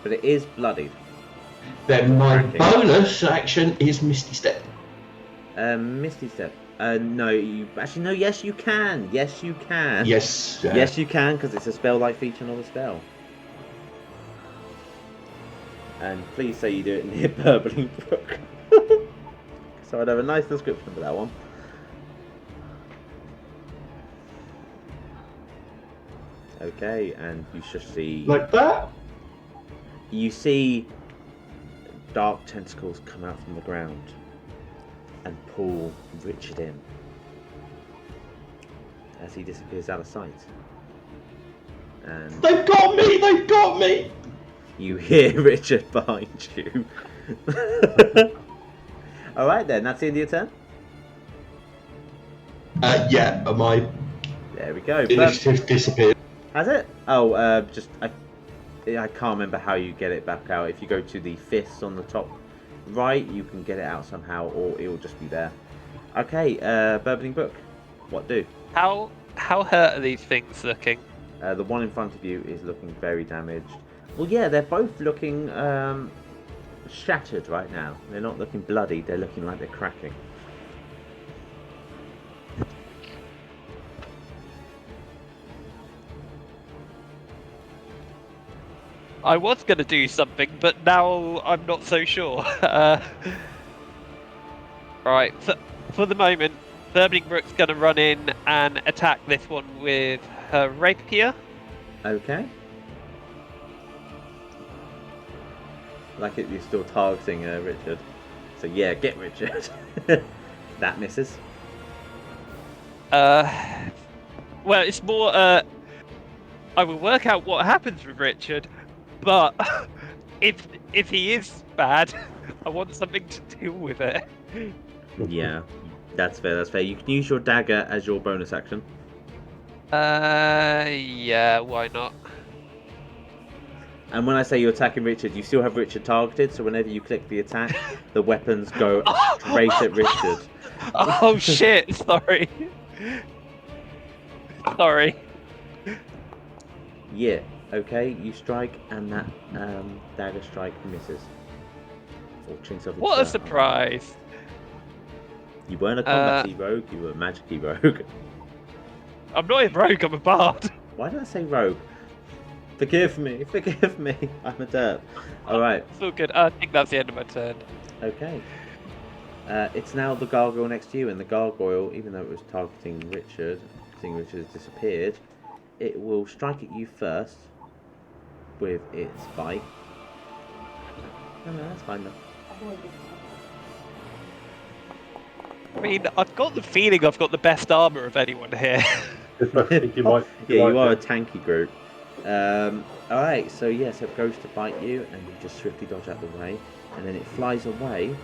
But it is bloodied. Then my bonus action is Misty Step. Misty Step. No, you... Actually, no, yes, you can. Yes, you can. Yes. Yes, you can, because it's a spell-like feature, not a spell. And please say you do it near Burbling Brook. So I'd have a nice description for that one. Okay, and you should see... Like that? You see dark tentacles come out from the ground and pull Richard in as he disappears out of sight. And they've got me! They've got me! You hear Richard behind you. Alright then, that's the end of your turn? Yeah, my... There we go. Initiative disappeared. Has it? Oh, I can't remember how you get it back out. If you go to the fists on the top right, you can get it out somehow, or it will just be there. Okay, Burbling Brook, what do? How hurt are these things looking? The one in front of you is looking very damaged. Well, yeah, they're both looking shattered right now. They're not looking bloody, they're looking like they're cracking. I was going to do something, but now I'm not so sure. Right, for the moment, Burbling Brook's going to run in and attack this one with her rapier. Okay. Like it, you're still targeting Richard. So yeah, get Richard. That misses. Well, it's more, I will work out what happens with Richard, but if he is bad, I want something to deal with it. Yeah, that's fair, that's fair. You can use your dagger as your bonus action. Yeah, why not? And when I say you're attacking Richard, you still have Richard targeted, so whenever you click the attack, the weapons go straight at Richard. Oh shit, sorry. Sorry. Yeah, okay, you strike, and that dagger strike misses. Or chinks off. What a surprise! You weren't a combat rogue, you were a magic rogue. I'm not a rogue, I'm a bard. Why did I say rogue? Forgive me, I'm a derp. Alright. It's all good, I think that's the end of my turn. Okay. It's now the gargoyle next to you, and the gargoyle, even though it was targeting Richard, seeing Richard has disappeared, it will strike at you first with its bite. No, that's fine though. I mean, I've got the feeling I've got the best armour of anyone here. you are a tanky group. Alright, so yes, it goes to bite you, and you just swiftly dodge out the way, and then it flies away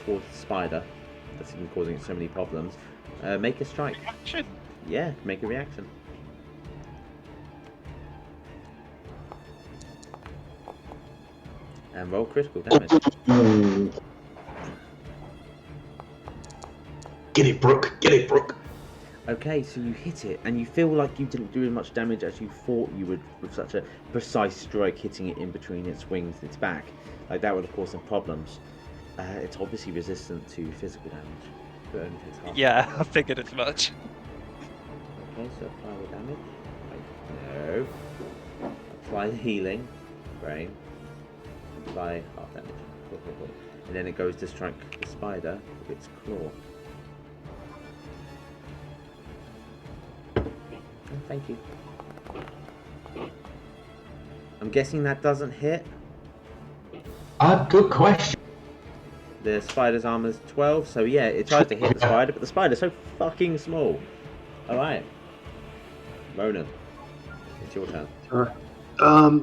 towards the spider that's been causing it so many problems. Make a strike. Reaction? Yeah, make a reaction. And roll critical damage. Get it, Brook. Get it, Brook. Okay, so you hit it, and you feel like you didn't do as much damage as you thought you would with such a precise strike hitting it in between its wings and its back. Like, that would have caused some problems. It's obviously resistant to physical damage, but only takes half. Yeah, I figured as much. Okay, so apply the damage. Wait, no. Apply the healing. Brain. Apply half damage. Cool. And then it goes to strike the spider with its claw. Oh, thank you. I'm guessing that doesn't hit. Good question. The spider's armor is 12, so yeah, it tries to hit the spider, but the spider's so fucking small. Alright. Ronan, it's your turn.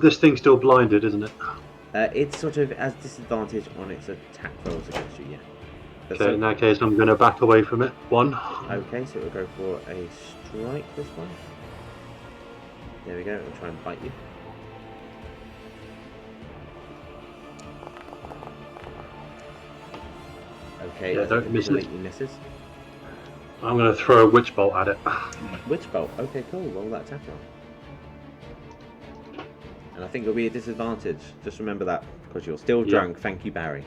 This thing's still blinded, isn't it? It's sort of as disadvantage on its attack rolls against you, yeah. Okay, in that case, I'm going to back away from it. 1. Okay, so it'll go for a strike, this one. There we go, it'll try and bite you. Okay, yeah, don't miss it. Misses. I'm going to throw a witch bolt at it. Witch bolt, okay, cool, roll that attack roll. And I think it'll be a disadvantage, just remember that, because you're still drunk, thank you, Barry.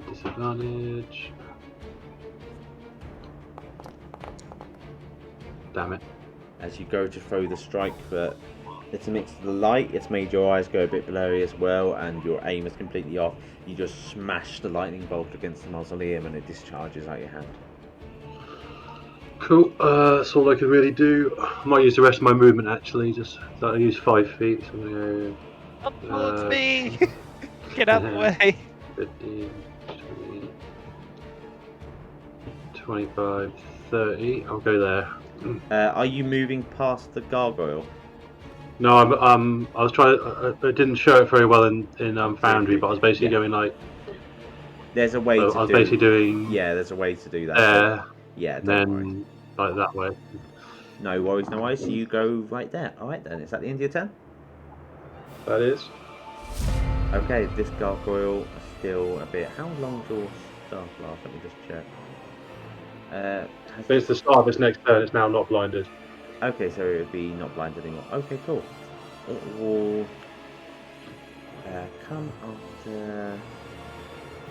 Disadvantage. Damn it. As you go to throw the strike, but it's a mix of the light, it's made your eyes go a bit blurry as well, and your aim is completely off. You just smash the lightning bolt against the mausoleum and it discharges out your hand. Cool, that's all I can really do. I might use the rest of my movement actually, just I use 5 feet. So I'm gonna go, Up towards me! Get out of the way! 15, 20, 25, 30. I'll go there. Are you moving past the gargoyle? No, I was trying. I didn't show it very well in Foundry, but I was basically going like. There's a way to do. I was basically doing. Yeah, there's a way to do that. Yeah, then like that way. No worries, no worries. So you go right there. All right then. Is that the end of your turn? That is. Okay, this gargoyle is still a bit. How long's your staff last? Let me just check. It's the start of its next turn. It's now not blinded. Okay, so it would be not blinded anymore. Okay, cool. It will come after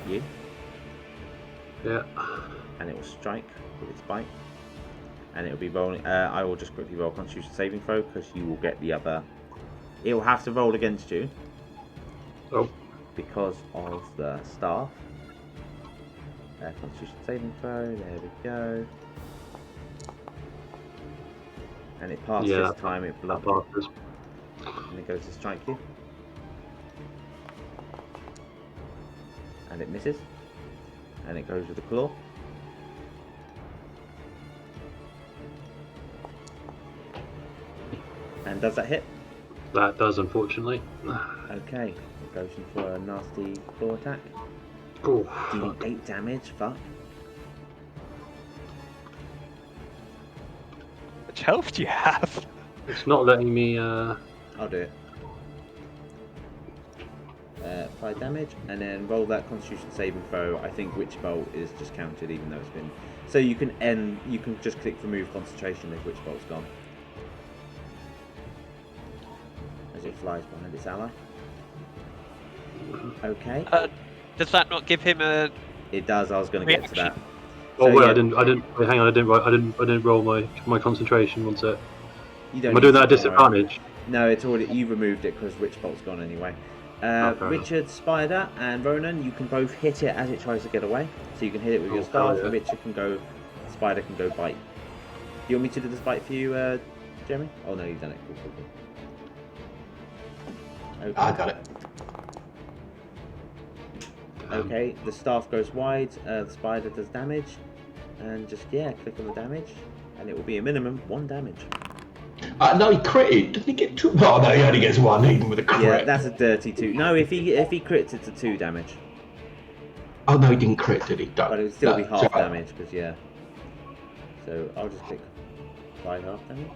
you. Yeah. And it will strike with its bite. And it will be rolling. I will just quickly roll Constitution saving throw because you will get the other. It will have to roll against you. Oh. Because of the staff. Constitution saving throw. There we go. And it passes this time, it blunders. And it goes to strike you. And it misses. And it goes with the claw. And does that hit? That does, unfortunately. Okay, it goes in for a nasty claw attack. Oh, dealing 8 damage, fuck. How much health do you have? It's not letting me. I'll do it. 5 damage, and then roll that Constitution saving throw. I think Witch Bolt is just counted, even though it's been. So you can end. You can just click remove concentration if Witch Bolt's gone. As it flies behind its ally. Okay. Does that not give him a? It does. I was going to get to that. Oh So, wait, yeah. I didn't. Wait, hang on, I didn't roll my concentration. One sec. You don't Am I doing that at disadvantage? No, it's already. You removed it because Witch Bolt's gone anyway. Richard, Spider, and Ronan, you can both hit it as it tries to get away. So you can hit it with your staff, and Richard can go. Spider can go bite. Do you want me to do this bite for you, Jeremy? Oh no, you've done it. Cool. Okay. I got it. Okay, the staff goes wide, the spider does damage, and just, click on the damage, and it will be a minimum 1 damage. No, he critted. Didn't he get 2? Oh no, he only gets 1, even with a crit. Yeah, that's a dirty 2. No, if he crits, it's a 2 damage. Oh no, he didn't crit, did he? But it would still be half damage, because So I'll just click 5 half damage.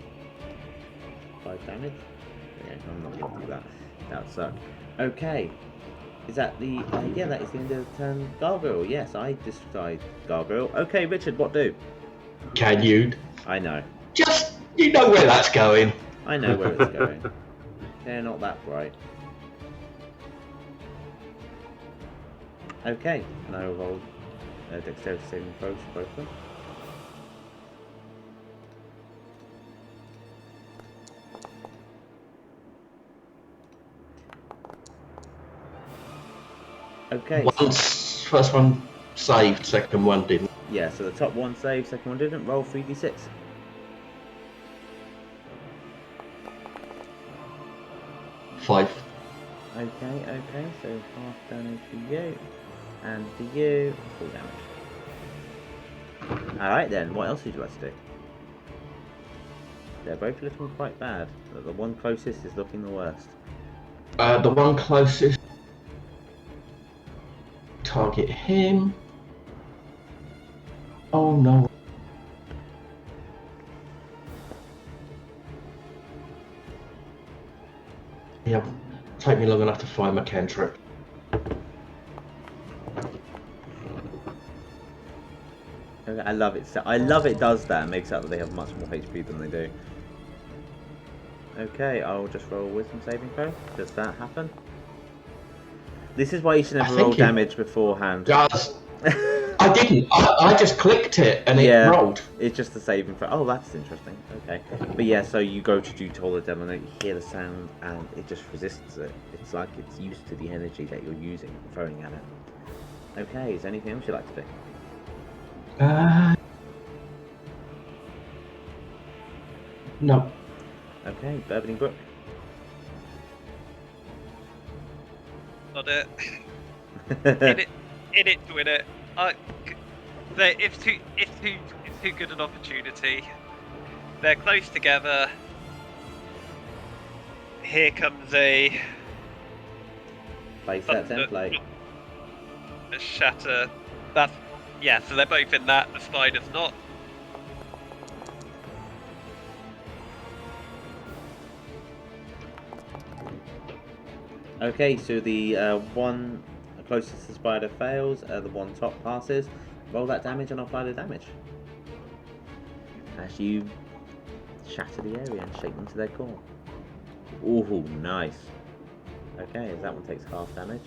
5 damage? Yeah, I'm not going to do that. That would suck. Okay. Is that the... yeah, that is the end of the turn. Gargoyle. Yes, I decide Gargoyle. Okay, Richard, what do? Can you? I know. Just, you know where that's going. I know where it's going. They're not that bright. Okay, and I will roll dexterity saving throws for both of them. Okay. First one saved, second one didn't. Yeah, so the top one saved, second one didn't. Roll 3d6. Five. Okay, so half damage for you, and for you, full damage. Alright then, what else would you like to do? They're both looking quite bad, but the one closest is looking the worst. The one closest. Target him. Oh no. Yeah, take me long enough to find my cantrip. Okay, I love it. I love it does that and makes out that they have much more HP than they do. Okay, I'll just roll a wisdom saving throw. Does that happen? This is why you should never roll damage beforehand. Does. I didn't. I just clicked it and it rolled. It's just the saving throw. Oh, that's interesting. Okay. But yeah, so you go to do Toll the Devil and you hear the sound and it just resists it. It's like it's used to the energy that you're using, throwing at it. Okay, is there anything else you'd like to do? No. Okay, Burbling Brook. Not it. In it to win it. It's too good an opportunity. They're close together. Here comes a play set template. A shatter. So they're both in that. The spider's not. Okay, so the one closest to the spider fails, the one top passes. Roll that damage and I'll apply the damage. As you shatter the area and shake them to their core. Ooh, nice. Okay, that one takes half damage.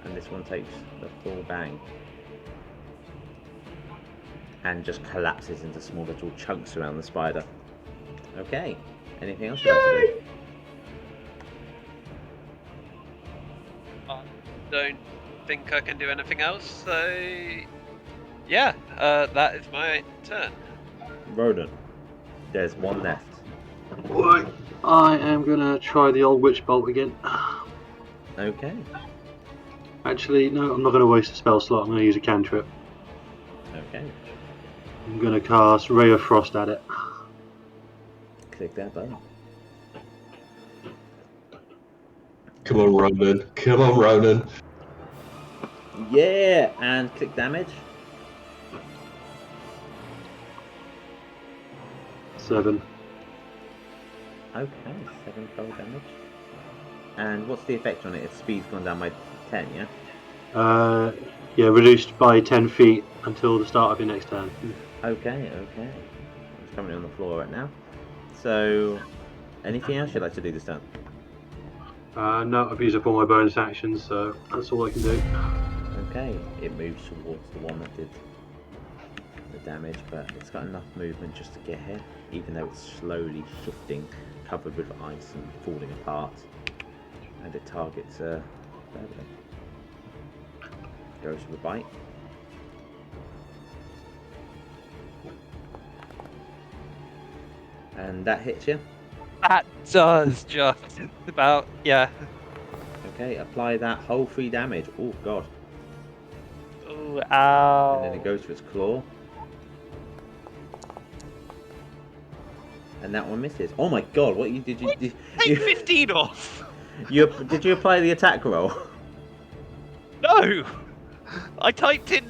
And this one takes the full bang. And just collapses into small little chunks around the spider. Okay, anything else you'd like to do? Don't think I can do anything else, so yeah, that is my turn. Ronan, there's one left. Right, I am gonna try the old witch bolt again. Okay. Actually, no, I'm not gonna waste a spell slot. I'm gonna use a cantrip. Okay. I'm gonna cast Ray of Frost at it. Click that button. Come on, Ronan. Come on, Ronan. Yeah, and click damage. 7. Okay, 7 cold damage. And what's the effect on it? Its speed's gone down by 10, yeah? Yeah, reduced by 10 feet until the start of your next turn. Okay. It's currently on the floor right now. So, anything else you'd like to do this turn? No, I've used up all my bonus actions, so that's all I can do. Okay, it moves towards the one that did the damage, but it's got enough movement just to get here, even though it's slowly shifting, covered with ice and falling apart. And it targets Burbling. Goes for the bite. And that hits you. That does just about, yeah. Okay, apply that whole 3 damage. Oh god. Ooh, ow. And then it goes for its claw. And that one misses. Oh my god, what did you Take 15 off! Did you apply the attack roll? No! I typed in...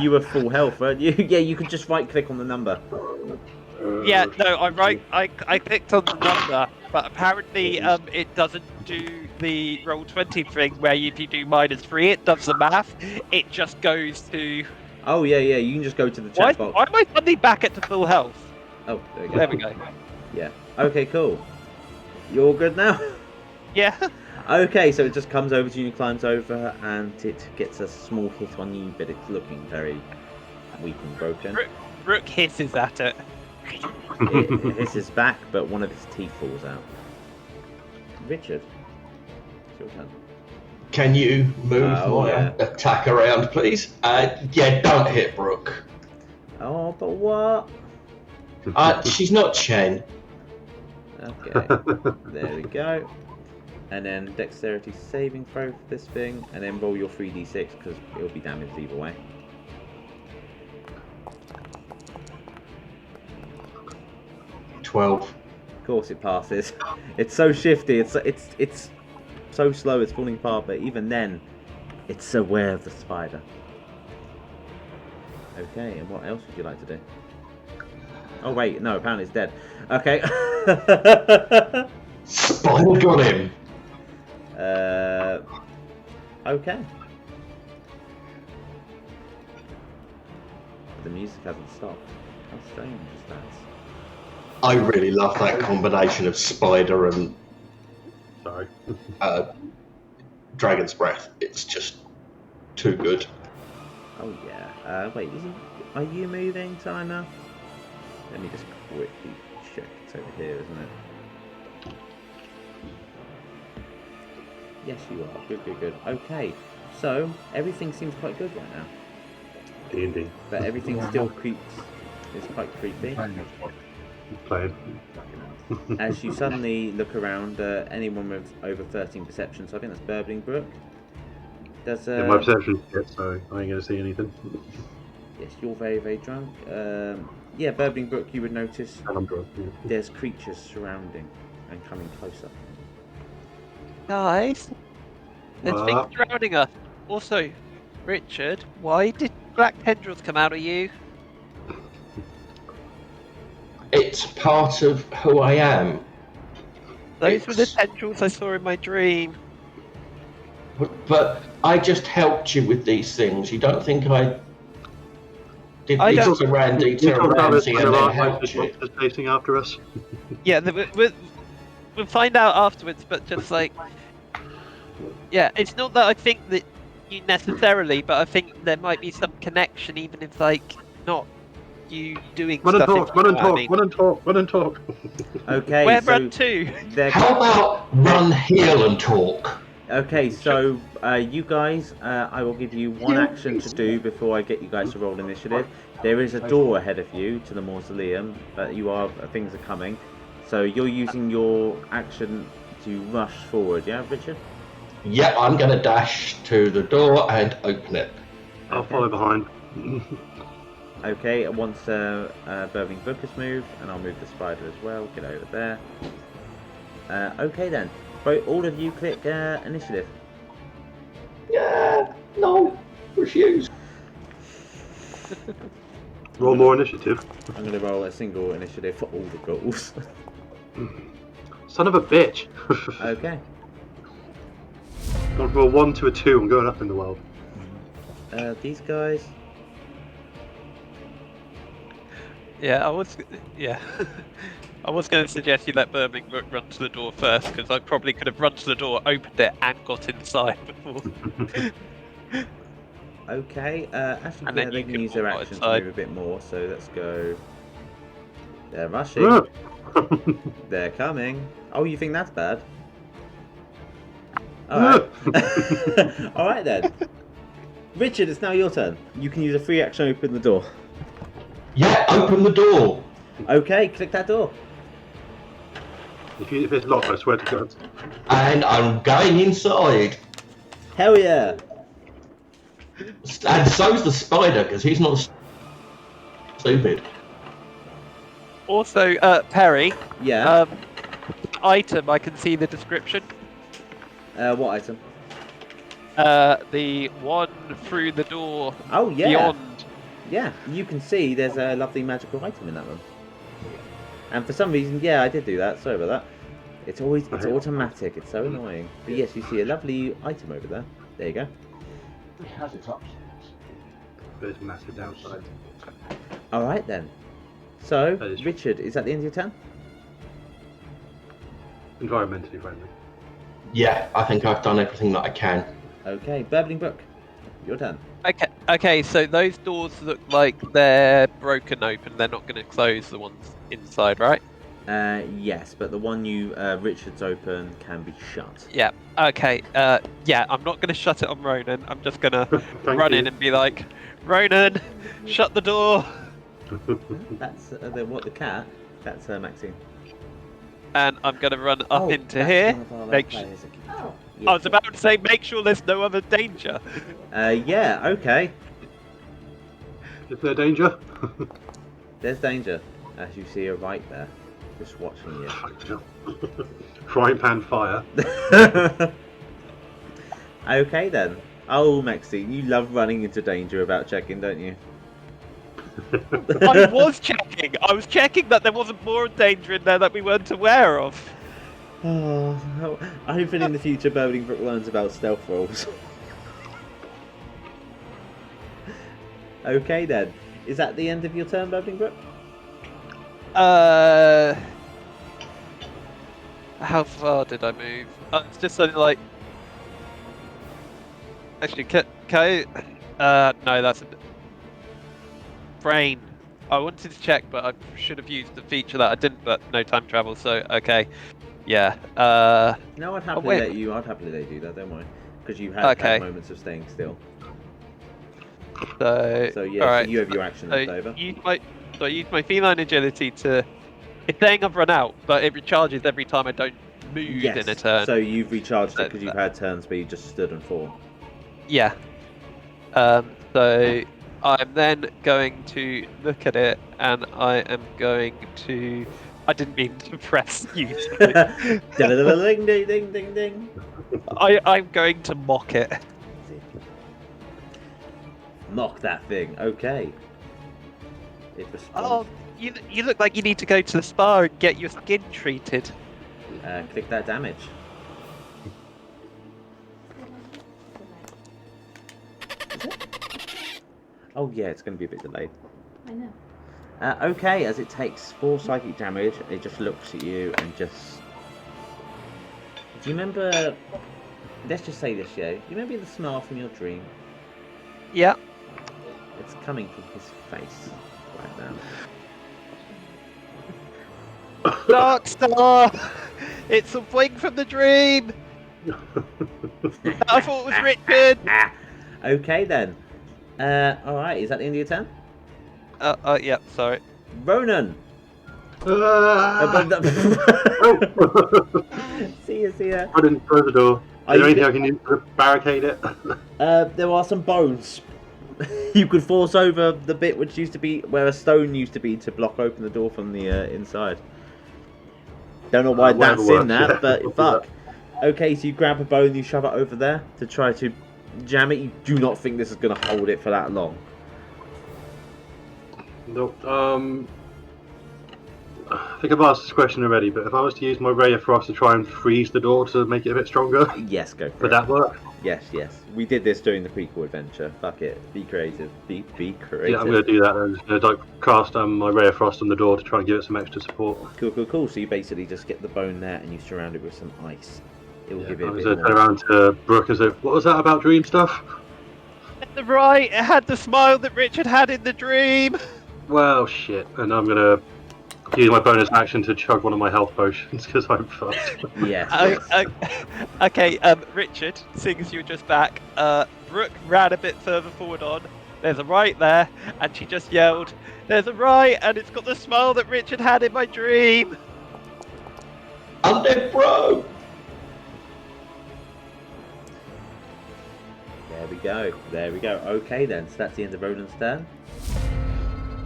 You were full health, weren't you? Yeah, you could just right click on the number. Yeah, no, I clicked on the number but apparently it doesn't do the roll 20 thing where if you do -3, it does the math. It just goes to. Oh yeah, you can just go to the chat box. Why am I suddenly back at the full health? Oh, there we go. There we go. Yeah. Okay, cool. You all good now? Yeah. Okay, so it just comes over to you and climbs over, and it gets a small hit on you, but it's looking very weak and broken. Brook hisses at it. It hisses back, but one of its teeth falls out. Richard, it's your turn. Can you move my attack around, please? Yeah, don't hit Brook. Oh, but what? She's not Chen. Okay, there we go. And then dexterity saving throw for this thing, and then roll your 3d6 because it'll be damaged either way. $12. Of course it passes. It's so shifty. It's so slow. It's falling apart. But even then, it's aware of the spider. Okay, and what else would you like to do? Oh wait, no. Apparently it's dead. Okay. Spider got him. Okay. The music hasn't stopped. How strange is that? I really love that combination of spider and dragon's breath. It's just too good. Oh yeah. Wait, are you moving, Timer? Let me just quickly check. It's over here, isn't it? Yes, you are. Good. Okay, so everything seems quite good right now. D&D. But everything still creeps. It's quite creepy. Playing. As you suddenly look around, anyone with over 13 perception, so I think that's Burbling, Brook. Does my perception's good, so I ain't going to see anything. Yes, you're very, very drunk. Yeah, Burbling Brook, you would notice I'm drunk. Yeah. there's creatures surrounding and coming closer. Guys, there's things surrounding us. Also, Richard, why did black tendrils come out of you? It's part of who I am. Those were the tendrils I saw in my dream. But I just helped you with these things. You don't think I did this to Randy to Ramsey and then helped you? Chasing after us. Yeah, we'll find out afterwards, but just like... Yeah, it's not that I think that you necessarily, but I think there might be some connection, even if, like, not you doing Run stuff. Run and talk. Okay, where so run to? How about run, heal, and talk? Okay, so you guys, I will give you one action to do before I get you guys to roll initiative. There is a door ahead of you to the mausoleum, but things are coming. So you're using your action to rush forward, yeah, Richard? Yeah, I'm going to dash to the door and open it. I'll follow behind. Okay, once Burbling Brook has moved, and I'll move the spider as well, get over there. Okay then, all of you click initiative. Yeah, no, refuse. Roll more initiative. I'm going to roll a single initiative for all the ghouls. Son of a bitch. Okay. Gone from a 1 to a 2 and going up in the world. These guys. Yeah, I was going to suggest you let Burbling Brook run to the door first, because I probably could have run to the door, opened it, and got inside before. Okay, actually, yeah, they can use their action to move a bit more, so let's go. They're rushing. They're coming. Oh, you think that's bad? Alright. Alright then. Richard, it's now your turn. You can use a free action to open the door. Yeah, open the door. Okay, click that door. If it's locked, I swear to God. And I'm going inside. Hell yeah. And so's the spider, because he's not stupid. Also, Perry. Yeah. Item, I can see the description. What item? The one through the door. Oh yeah. Beyond. Yeah, you can see there's a lovely magical item in that one. And for some reason, yeah, I did do that. Sorry about that. It's automatic. It's so annoying. But yes, you see a lovely item over there. There you go. It has its upsides. But it's massive downside. All right then. So, That is- Richard, is that the end of your turn? Environmentally friendly. Yeah, I think I've done everything that I can. Okay, Burbling Brook, your turn. Okay, so those doors look like they're broken open. They're not going to close, the ones inside, right? Yes, but the one Richard's open can be shut. Yeah. Okay. Yeah, I'm not going to shut it on Ronan. I'm just going to run in and be like, Ronan, shut the door. That's the cat. That's Maxine. And I'm going to run up into that's here. one of our Make players that keeps Oh. Yeah, I was about to say, make sure there's no other danger. Yeah, okay. Is there danger? There's danger, as you see her right there, just watching you. Frying pan fire. Okay then. Oh, Maxine, you love running into danger without checking, don't you? I was checking. I was checking that there wasn't more danger in there that we weren't aware of. Oh, hopefully in the future Burbling Brook learns about stealth rolls. Okay then. Is that the end of your turn, Burbling Brook? How far did I move? It's just something like. Actually, can I? No, that's a brain. I wanted to check, but I should have used the feature that I didn't. But no time travel, so okay. Yeah. No, I'd happily wait. let you. I'd happily let you do that. Don't worry, because you had moments of staying still. So yeah, all right. so you have your action left over. I use my feline agility to. It's saying I've run out, but it recharges every time I don't move in a turn. So you've recharged it because you've had turns where you just stood and fought. Yeah. So I'm then going to look at it, and I am going to. I didn't mean to press use. Ding ding ding ding ding. I'm going to mock it. Mock that thing. Okay. It responds. Oh, you look like you need to go to the spa and get your skin treated. Click that damage. Is it? Oh yeah, it's going to be a bit delayed. I know. Okay, as it takes 4 psychic damage, it just looks at you and just... Do you remember... Let's just say this, yeah? Do you remember the smile from your dream? Yeah. It's coming from his face right now. Darkstar! It's a wing from the dream! I thought it was Richard! Okay then. Alright, is that the end of your turn? Yeah, sorry. Ronan! See ya. I didn't close the door. Is there anything I can use to barricade it? There are some bones. You could force over the bit which used to be where a stone used to be to block open the door from the inside. Don't know why that's in that, yeah. But fuck. Okay, so you grab a bone, you shove it over there to try to jam it. You do not think this is going to hold it for that long. No. I think I've asked this question already, but if I was to use my Ray of Frost to try and freeze the door to make it a bit stronger, yes, go for it. Would that work? Yes. We did this during the prequel adventure. Fuck it. Be creative. Be creative. Yeah, I'm going to do that. I'm just going to cast my Ray of Frost on the door to try and give it some extra support. Cool. So you basically just get the bone there and you surround it with some ice. It will give it a bit more. turn around to Brook and say, what was that about dream stuff? Right, it had the smile that Richard had in the dream! Well, shit. And I'm going to use my bonus action to chug one of my health potions because I'm fucked. Yes. Okay, Richard, seeing as you're just back, Brook ran a bit further forward on. There's a right there, and she just yelled, "There's a right, and it's got the smile that Richard had in my dream!" Undead bro! There we go. Okay then, so that's the end of Ronan's turn.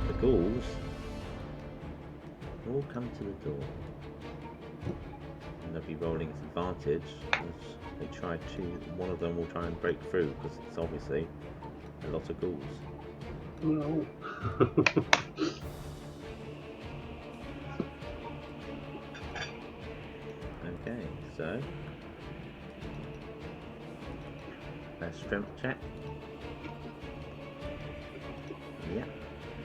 The ghouls all come to the door. And they'll be rolling its advantage as one of them will try and break through because it's obviously a lot of ghouls. No. strength check. Yeah,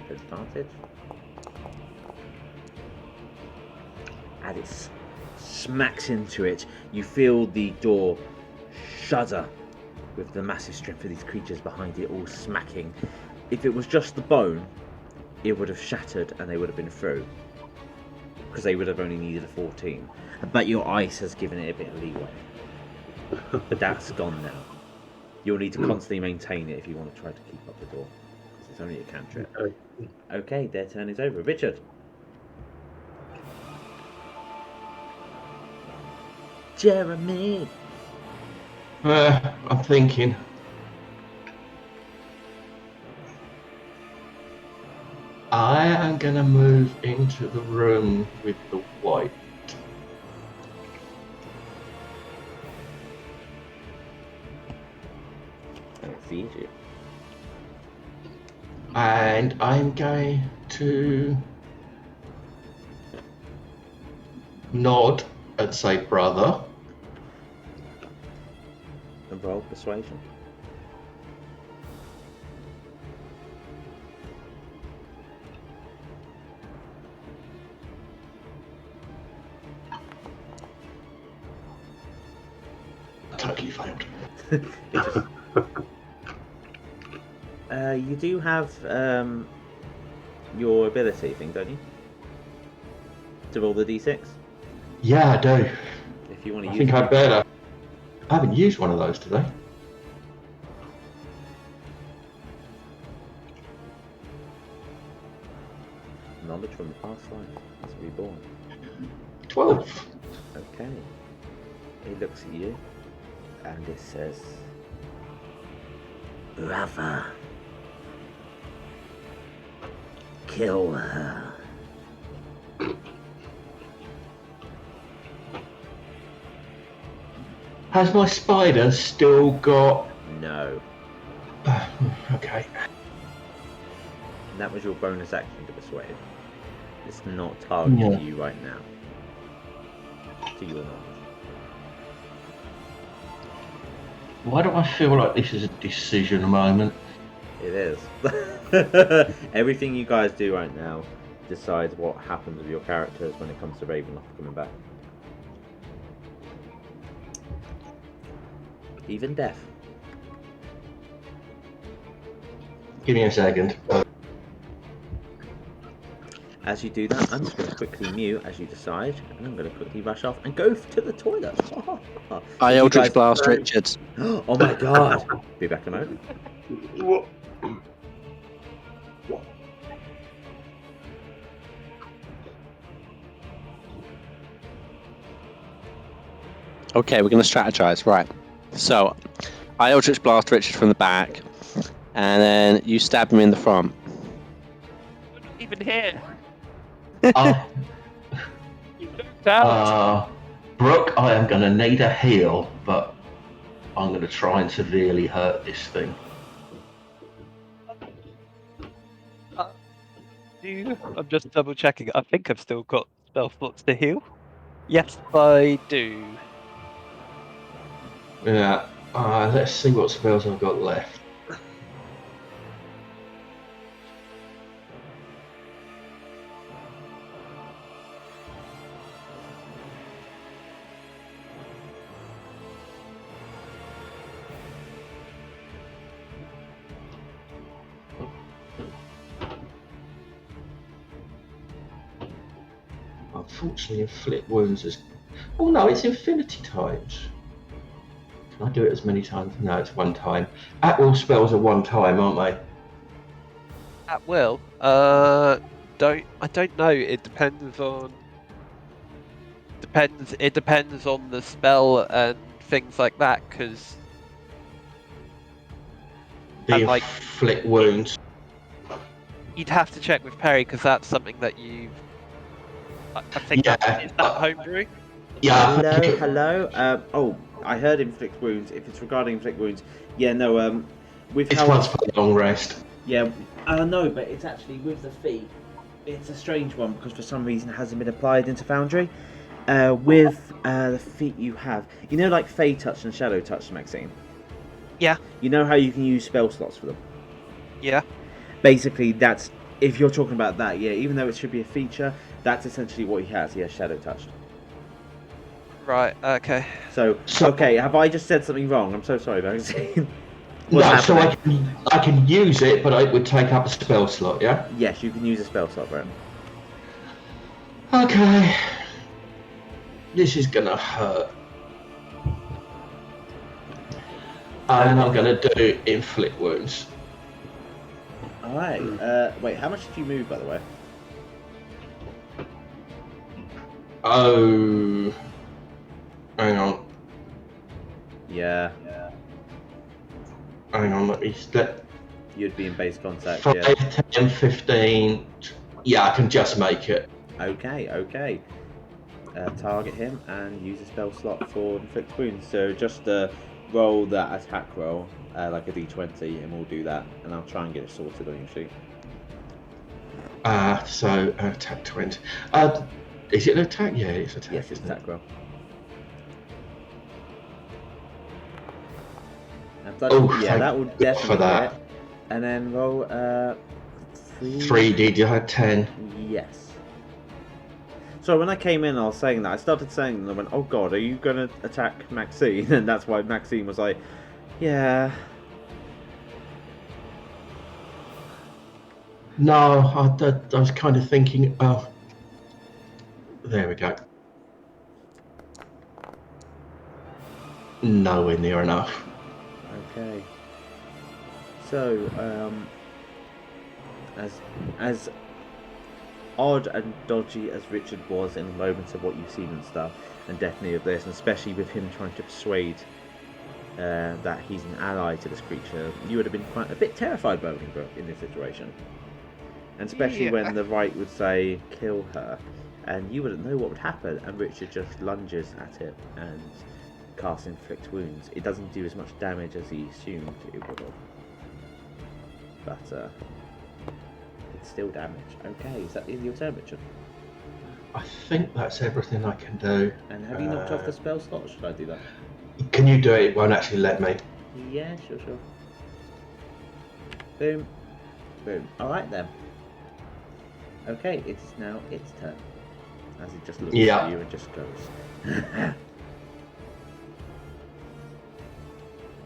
good advantage. And it smacks into it. You feel the door shudder with the massive strength of these creatures behind it all smacking. If it was just the bone, it would have shattered and they would have been through, because they would have only needed a 14. But your ice has given it a bit of leeway. But that's gone now. You'll need to constantly maintain it if you want to try to keep up the door, because it's only a cantrip. Okay, their turn is over. Richard. Jeremy. I'm thinking. I am going to move into the room with the white. I feed you. And I'm going to nod and say, brother. And roll persuasion. Totally failed. You do have your ability thing, don't you? To roll the d6? Yeah, I do. If you want to I use think it. I'd better. I haven't used one of those today. Knowledge from the past life. That's reborn. 12. Okay. It looks at you and it says, brother, kill her. Has my spider still got... No. Okay. And that was your bonus action to persuade. It's not targeting you right now. To your knowledge. Why do I feel like this is a decision moment? It is. Everything you guys do right now decides what happens with your characters when it comes to Ravenloft coming back. Even death. Give me a second. As you do that, I'm just going to quickly mute as you decide, and I'm going to quickly rush off and go to the toilet. I Eldritch Blast Richard. Oh my god! Be back in a moment. Okay, we're going to strategize. Right. So, I Eldritch Blast Richard from the back, and then you stab him in the front. We're not even here. You looked out. Brook, I am going to need a heal, but I'm going to try and severely hurt this thing. I'm just double checking. I think I've still got spell slots to heal. Yes, I do. Yeah. Let's see what spells I've got left. Unfortunately, inflict wounds is... Oh no, it's infinity times. Can I do it as many times? No, it's one time. At will spells are one time, aren't they? At will. I don't know. It depends on. It depends on the spell and things like that. Because The inflict wounds. You'd have to check with Perry because that's something that you. I think is that homebrew. Yeah. Hello. Oh, I heard inflict wounds. If it's regarding inflict wounds, yeah, no. With It's how once for a long rest. Yeah, no, but it's actually with the fee. It's a strange one because for some reason it hasn't been applied into Foundry. With the feat you have, you know, like Fey Touch and Shadow Touch, Maxine. Yeah. You know how you can use spell slots for them? Yeah. Basically, that's... If you're talking about that, yeah, even though it should be a feature, that's essentially what he has. He has Shadow Touched. Right, okay. So, okay, have I just said something wrong? I'm so sorry, Maxine. No, so I can use it, but it would take up a spell slot, yeah? Yes, you can use a spell slot, Brent. Okay. This is gonna hurt. And I'm gonna do Inflict Wounds. Alright, wait, how much did you move, by the way? Oh... Hang on. Yeah. Hang on, let me step. You'd be in base contact, 5, yeah. 10, 15. Yeah, I can just make it. Okay. Target him and use a spell slot for Inflict Wounds. So just roll that attack roll, like a d20, and we'll do that. And I'll try and get it sorted on your sheet. So attack 20. Is it an attack? Yeah, it's attack. Yes, it's attack roll. Yeah, that would definitely hit. And then roll 3d 10. Yes. So when I came in, I was saying that. I started saying, and I went, "Oh God, are you going to attack Maxine?" And that's why Maxine was like, "Yeah." No, I was kind of thinking. Oh, there we go. Nowhere near enough. Okay. So, as odd and dodgy as Richard was in moments of what you've seen and stuff, and definitely of this, and especially with him trying to persuade that he's an ally to this creature, you would have been quite a bit terrified by Brook in this situation. And especially when the right would say, kill her, and you wouldn't know what would happen, and Richard just lunges at it and casts Inflict Wounds. It doesn't do as much damage as he assumed it would have. But, it's still damage. Okay, is that the end of your turn, Richard? I think that's everything I can do. And have you knocked off the spell slot, or should I do that? Can you do it? It won't actually let me. Yeah, sure. Boom. Boom. Alright then. Okay, it is now its turn. As it just looks at you and just goes...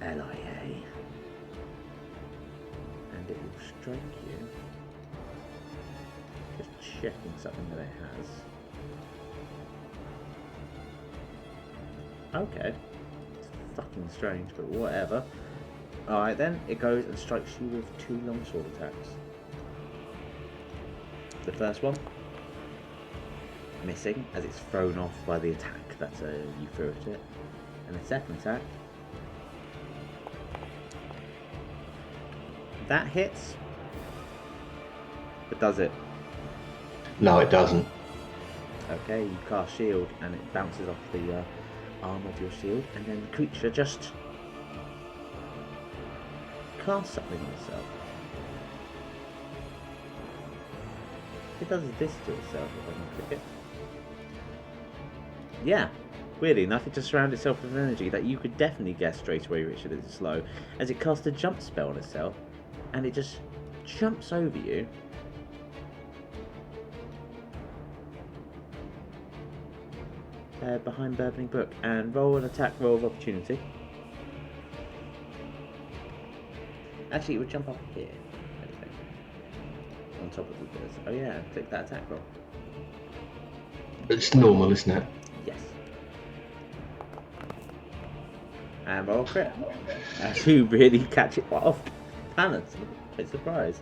LIA. And it will strike you. Just checking something that it has. Okay. It's fucking strange, but whatever. Alright then, it goes and strikes you with 2 longsword attacks. The first one, missing, as it's thrown off by the attack that you threw at it. And the second attack, that hits, but does it? No, it doesn't. Okay, you cast shield and it bounces off the arm of your shield, and then the creature just casts something on itself. It does this to itself if I can click it. Yeah, weirdly enough, it just surrounds itself with an energy that you could definitely guess straight away Richard is slow, as it casts a jump spell on itself, and it just jumps over you. Behind Burbling Brook, and roll an attack roll of opportunity. Actually, it would jump up here. On top of the bits. Oh yeah, and click that attack roll. It's normal, isn't it? Yes. And roll a crit. To really catch it off balance. Bit surprised.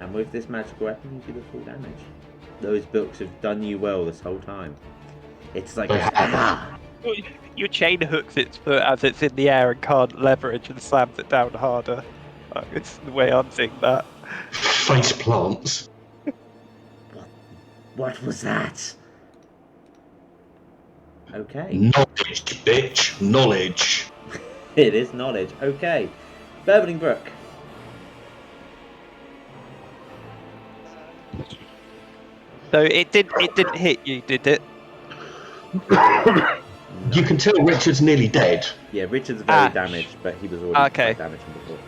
And with this magical weapon, you do the full damage. Those books have done you well this whole time. It's like your chain hooks its foot as it's in the air and can't leverage and slams it down harder. It's the way I'm seeing that. Face plants. What was that? Okay. Knowledge, bitch. Knowledge. It is knowledge. Okay. Burbling Brook. So it didn't hit you, did it? You can tell Richard's nearly dead. Yeah, Richard's very damaged, but he was already quite damaged from before.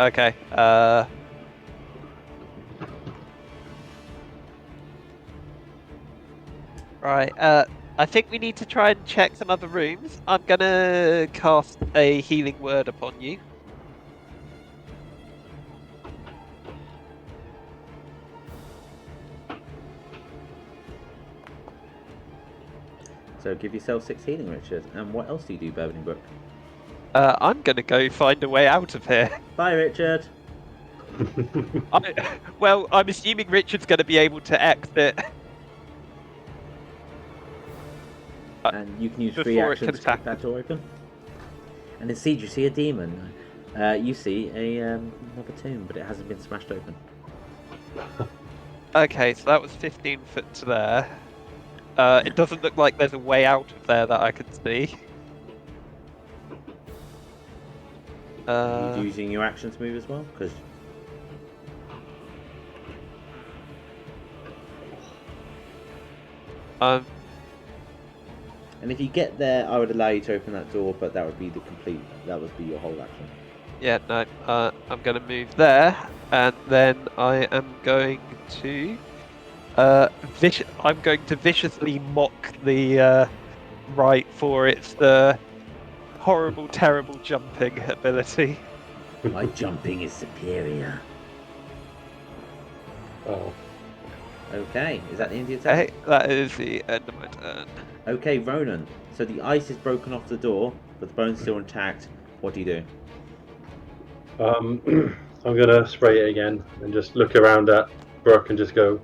Okay. Right. I think we need to try and check some other rooms. I'm gonna cast a healing word upon you. So give yourself 6 healing, Richard. And what else do you do, Burbling Brook? I'm gonna go find a way out of here. Bye, Richard. I'm assuming Richard's gonna be able to exit. And you can use 3 actions to keep that door open. And instead, you see a demon. You see another tomb, but it hasn't been smashed open. Okay, so that was 15 foot to there. It doesn't look like there's a way out of there that I can see. Are you using your action to move as well? Because and if you get there, I would allow you to open that door, but that would be your whole action. Yeah, no, I'm going to move there, and then I am going to viciously mock the right for its horrible, terrible jumping ability. My jumping is superior. Oh. Okay, is that the end of your turn? Hey, that is the end of my turn. Okay, Ronan. So the ice is broken off the door, but the bone's still intact. What do you do? I'm gonna spray it again and just look around at Brook and just go,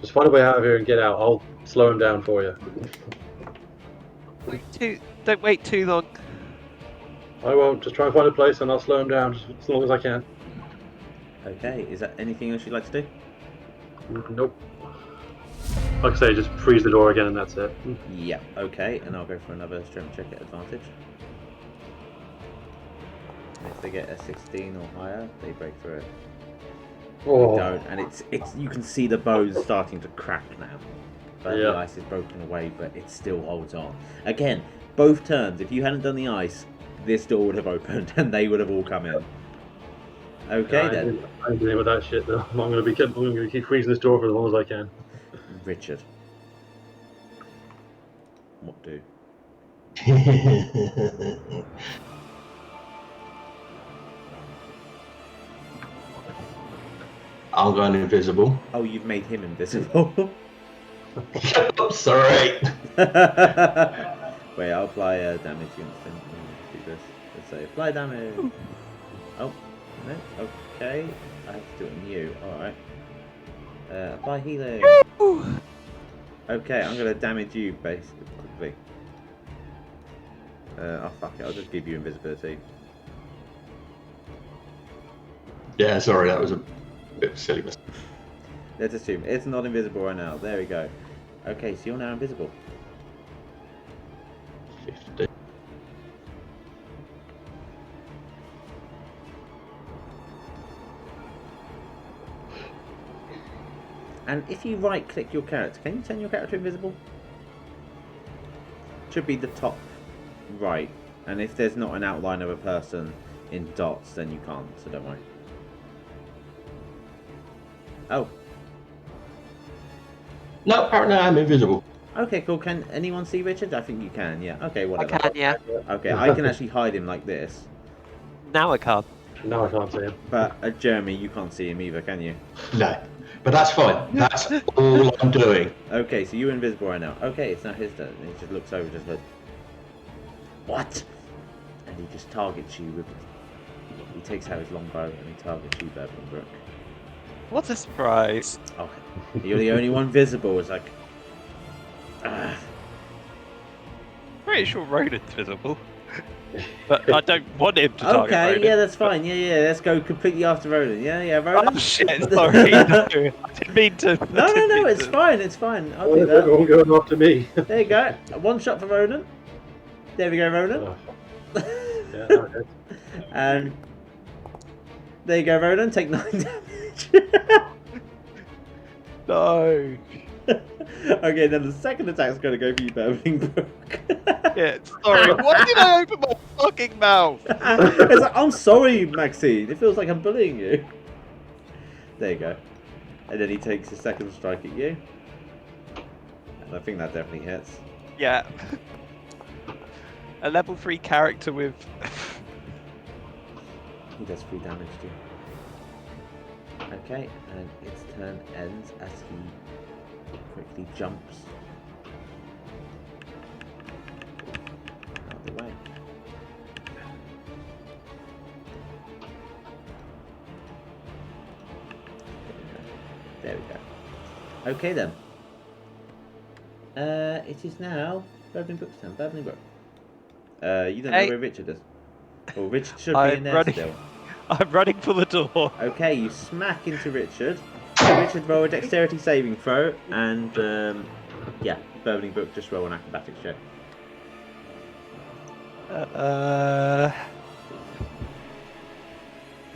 just find a way out of here and get out. I'll slow him down for you. Don't wait too long. I won't. Just try and find a place and I'll slow him down just as long as I can. Okay, is that anything else you'd like to do? Nope. Like I say, just freeze the door again and that's it. Yeah, okay, and I'll go for another strength check at advantage. If they get a 16 or higher, they break through it. Oh. They don't, and it's you can see the bones starting to crack now. But the ice is broken away, but it still holds on. Again, both turns, if you hadn't done the ice, this door would have opened and they would have all come in. Okay, then. I'm dealing with that shit though. I'm gonna keep freezing this door for as long as I can. Richard. What do? I'm going invisible. Oh, you've made him invisible. Sorry. Wait, I'll apply damage against him. Do this. Let's say apply damage. Oh, no. Okay. I have to do it on you. Alright. Apply healing. Okay, I'm going to damage you basically quickly. Oh, fuck it. I'll just give you invisibility. Yeah, sorry. That was a bit silly mistake. Let's assume it's not invisible right now. There we go. Okay, so you're now invisible. 50. And if you right click your character, can you turn your character invisible? Should be the top right. And if there's not an outline of a person in dots, then you can't, so don't worry. Oh. No, apparently I'm invisible. Okay, cool. Can anyone see Richard? I think you can, yeah. Okay, whatever. I can, yeah. Okay, I can actually hide him like this. Now I can't. Now I can't see him. But Jeremy, you can't see him either, can you? No, but that's fine. That's all I'm doing. Okay, so you're invisible right now. Okay, it's now his turn. He just looks over, just like, what? And he just targets you with. He takes out his longbow and he targets you, Burbling Brook. What a surprise! Oh, you're the only one visible. It's like, Pretty sure Ronan's visible, but I don't want him to target Ronan. Okay, yeah, that's fine. Yeah, let's go completely after Ronan. Yeah, Ronan. Oh shit! Sorry, no, I didn't mean to. No, it's fine. I'll do that. Everyone going after me. There you go. One shot for Ronan. There we go, Ronan. Yeah, okay. And there you go, Ronan. Take 9 damage. No. Okay, then the second attack's going to go for you, Burbling Brook. Yeah, sorry. Why did I open my fucking mouth? It's like, I'm sorry, Maxine. It feels like I'm bullying you. There you go. And then he takes his second strike at you. And I think that definitely hits. Yeah. A level 3 character with... He does 3 damage to you. Okay, and its turn ends as he quickly jumps out of the way. There we go. Okay then. It is now Burbling Brook's turn. Burbling Brook. You don't know where Richard is. Well, Richard should be in there still. I'm running for the door. Okay, you smack into Richard. Richard, roll a dexterity saving throw, and yeah, Burbling Brook, just roll an acrobatics check.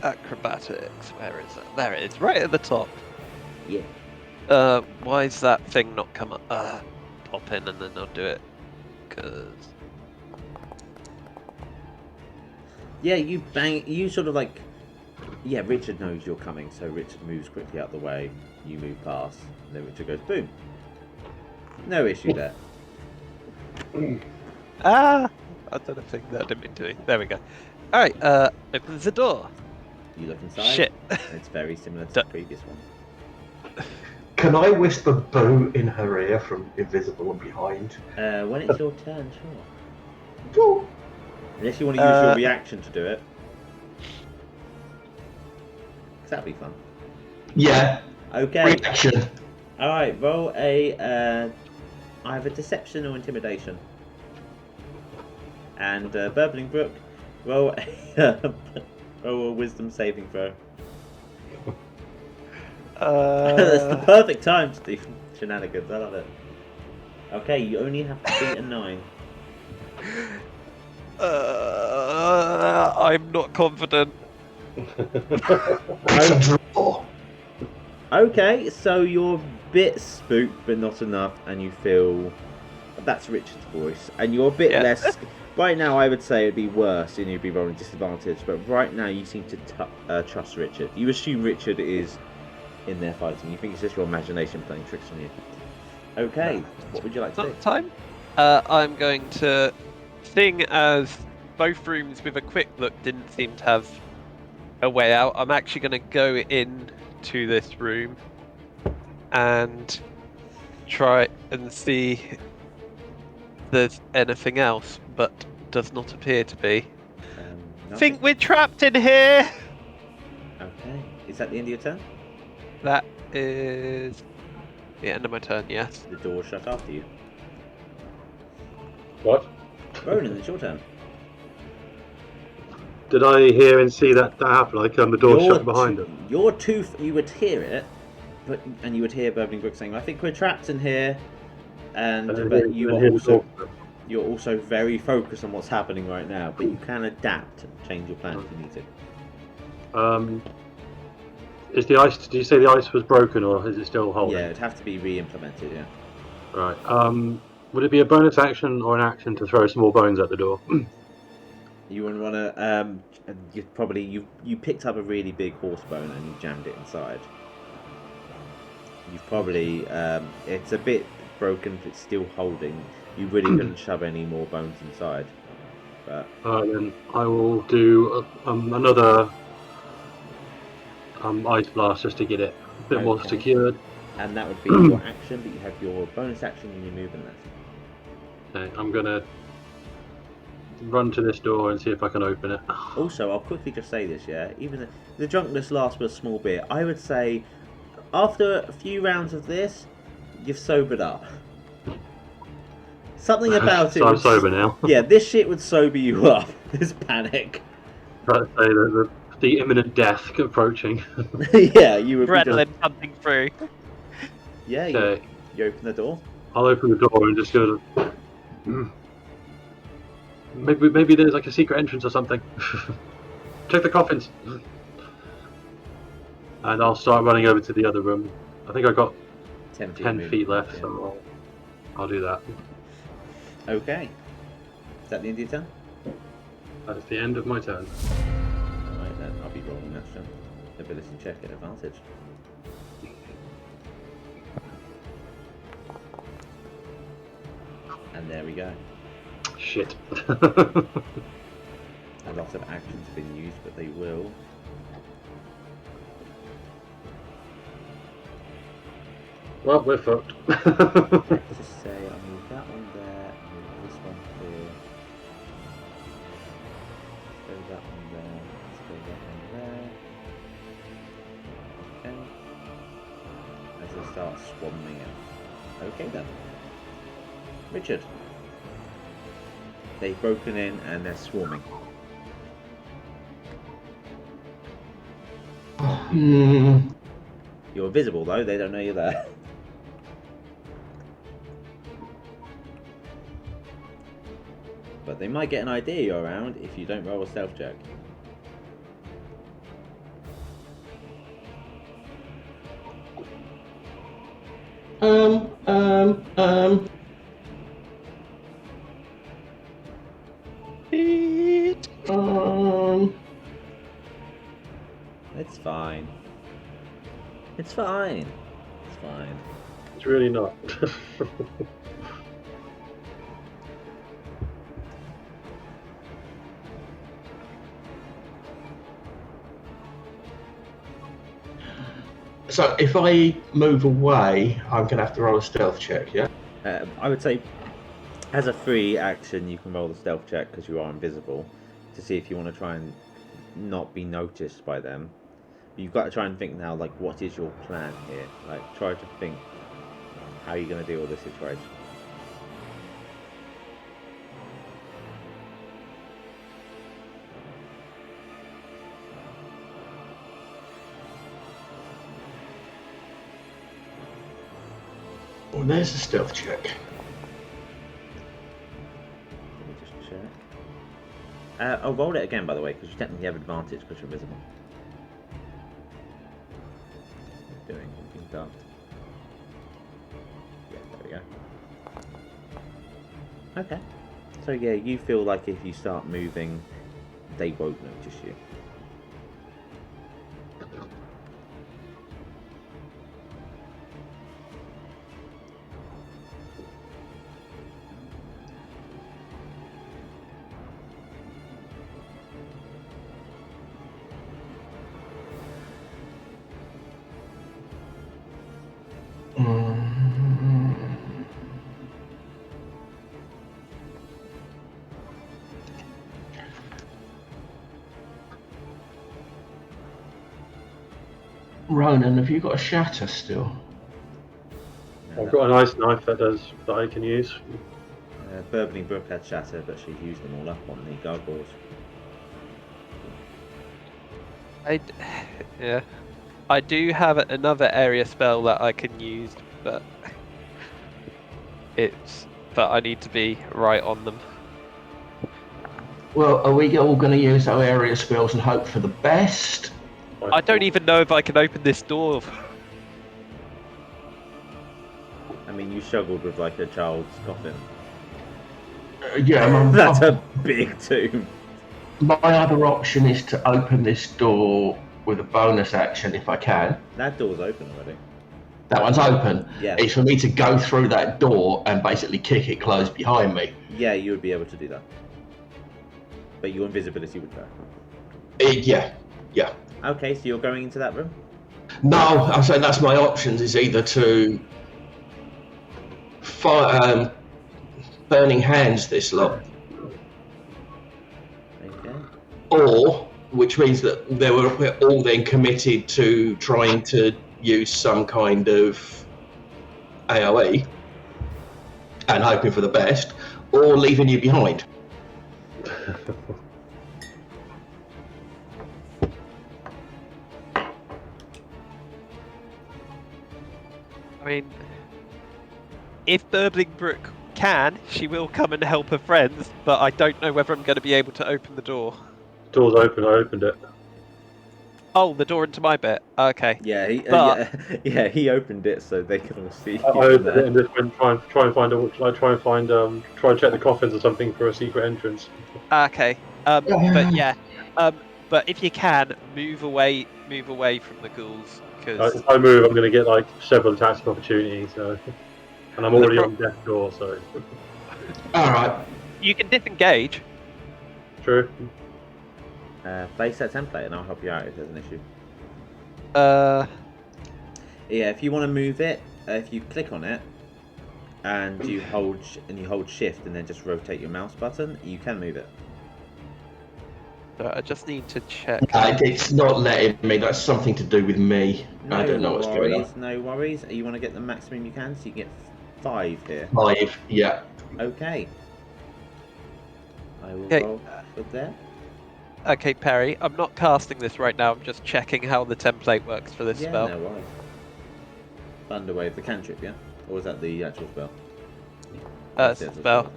Acrobatics. Where is it? There it is, right at the top. Yeah. Why is that thing not come up? Pop in and then I'll do it. Cause. Yeah, you bang. You sort of like. Yeah, Richard knows you're coming, so Richard moves quickly out of the way. You move past, and then Richard goes boom. No issue there. I don't think that I didn't mean to. There we go. Alright, opens the door. You look inside. Shit. It's very similar to the previous one. Can I whisper boo in her ear from invisible and behind? When it's your turn, sure. Sure. Unless you want to use your reaction to do it. That'd be fun. Yeah. Okay. Reaction. Alright, roll a either deception or intimidation. And Burbling Brook, roll a wisdom saving throw. That's the perfect time to do shenanigans, I love it. Okay, you only have to beat a 9. I'm not confident. Okay, so you're a bit spooked, but not enough, and you feel that's Richard's voice, and you're a bit less. Right now, I would say it'd be worse, and you'd be rolling disadvantage. But right now, you seem to trust Richard. You assume Richard is in there fighting. You think it's just your imagination playing tricks on you. Okay, what would you like to do? Time. I'm going to, seeing as both rooms with a quick look didn't seem to have a way out, I'm actually going to go in to this room and try and see if there's anything else, but does not appear to be. Think we're trapped in here. Okay, is that the end of your turn? That is the end of my turn, yes. The door shut after you. What? Ronan, it's your turn. Did I hear and see that happen? Like the door shut behind them? You would hear it, and you would hear Burbling Brook saying, "I think we're trapped in here," and but you're also very focused on what's happening right now. But you can adapt and change your plan if you need to. Is the ice? Did you say the ice was broken, or is it still holding? Yeah, it'd have to be re-implemented. Yeah. Right. Would it be a bonus action or an action to throw some more bones at the door? You wouldn't want to. You picked up a really big horse bone and you jammed it inside. You've probably it's a bit broken, but it's still holding. You really couldn't shove any more bones inside. But then I will do another ice blast just to get it a bit more secured. And that would be your action, but you have your bonus action and your movement left. Okay, I'm gonna run to this door and see if I can open it. Also, I'll quickly just say this, yeah? Even the drunkenness lasts for a small bit. I would say, after a few rounds of this, you've sobered up. Something about it. So I'm sober now. Yeah, this shit would sober you up. This panic. I'd say the imminent death approaching. Yeah, you would. Adrenaline pumping through. Yeah, okay. You open the door. I'll open the door and just go to... Maybe there's like a secret entrance or something. Check the coffins. And I'll start running over to the other room. I think I got 10 feet, 10 feet left, yeah. so I'll do that. Okay. Is that the end of your turn? That is the end of my turn. Alright then, I'll be rolling that then. Ability check at advantage. And there we go. Shit. A lot of actions have been used, but they will. Well, we're fucked. Let's just say I'll move that one there, move this one here. Let's go that one there, let's go that one there. Okay. As they start swarming out. Okay then. Richard. They've broken in and they're swarming. You're visible though, they don't know you're there. But they might get an idea you're around if you don't roll a stealth check. It's fine. It's fine. It's fine. It's really not. So if I move away, I'm going to have to roll a stealth check, yeah? I would say, as a free action, you can roll the stealth check because you are invisible to see if you want to try and not be noticed by them. You've got to try and think now, like, what is your plan here? Like, try to think how you're going to deal with this situation. Well, there's a stealth check. Let me just check. I'll roll it again, by the way, because you technically have advantage because you're visible. Doing anything daft. Yeah, there we go. Okay. So yeah, you feel like if you start moving, they won't notice you. Ronan, have you got a shatter still? I've got a nice knife that I can use. Burbling Brook had shatter, but she's used them all up on the gargoyles. Yeah. I do have another area spell that I can use, but I need to be right on them. Well, are we all going to use our area spells and hope for the best? I don't even know if I can open this door. I mean, you struggled with like a child's coffin. Yeah, That's a big tomb. My other option is to open this door with a bonus action if I can. That door's open already. That one's open. Yeah. It's for me to go through that door and basically kick it closed behind me. Yeah, you would be able to do that. But your invisibility would go. Yeah. Okay, so you're going into that room? No, I'm saying that's my options, is either to fire, burning hands this lot. Okay. Or, which means that we're all then committed to trying to use some kind of AoE and hoping for the best, or leaving you behind. I mean, if Burbling Brook can, she will come and help her friends, but I don't know whether I'm going to be able to open the door. Door's open, I opened it. Oh, the door into my bit. Okay. Yeah, But- he opened it so they can all see. I opened it and just went try and check the coffins or something for a secret entrance. Okay. But yeah. But if you can move away from the ghouls, because If I move, I'm going to get like several attacks of opportunity. So, and I'm already on death's door. So, All right. you can disengage. True. Place that template and I'll help you out if there's an issue. Yeah, if you want to move it, if you click on it and you hold shift and then just rotate your mouse button, you can move it. I just need to check. It's not letting me. That's something to do with me. I don't know what's going on. No worries. You want to get the maximum you can, so you get 5 here. 5, yeah. Okay. I will roll for there. Okay, Perry, I'm not casting this right now. I'm just checking how the template works for this spell. No worries. Thunderwave, the cantrip, yeah? Or was that the actual spell? Spell.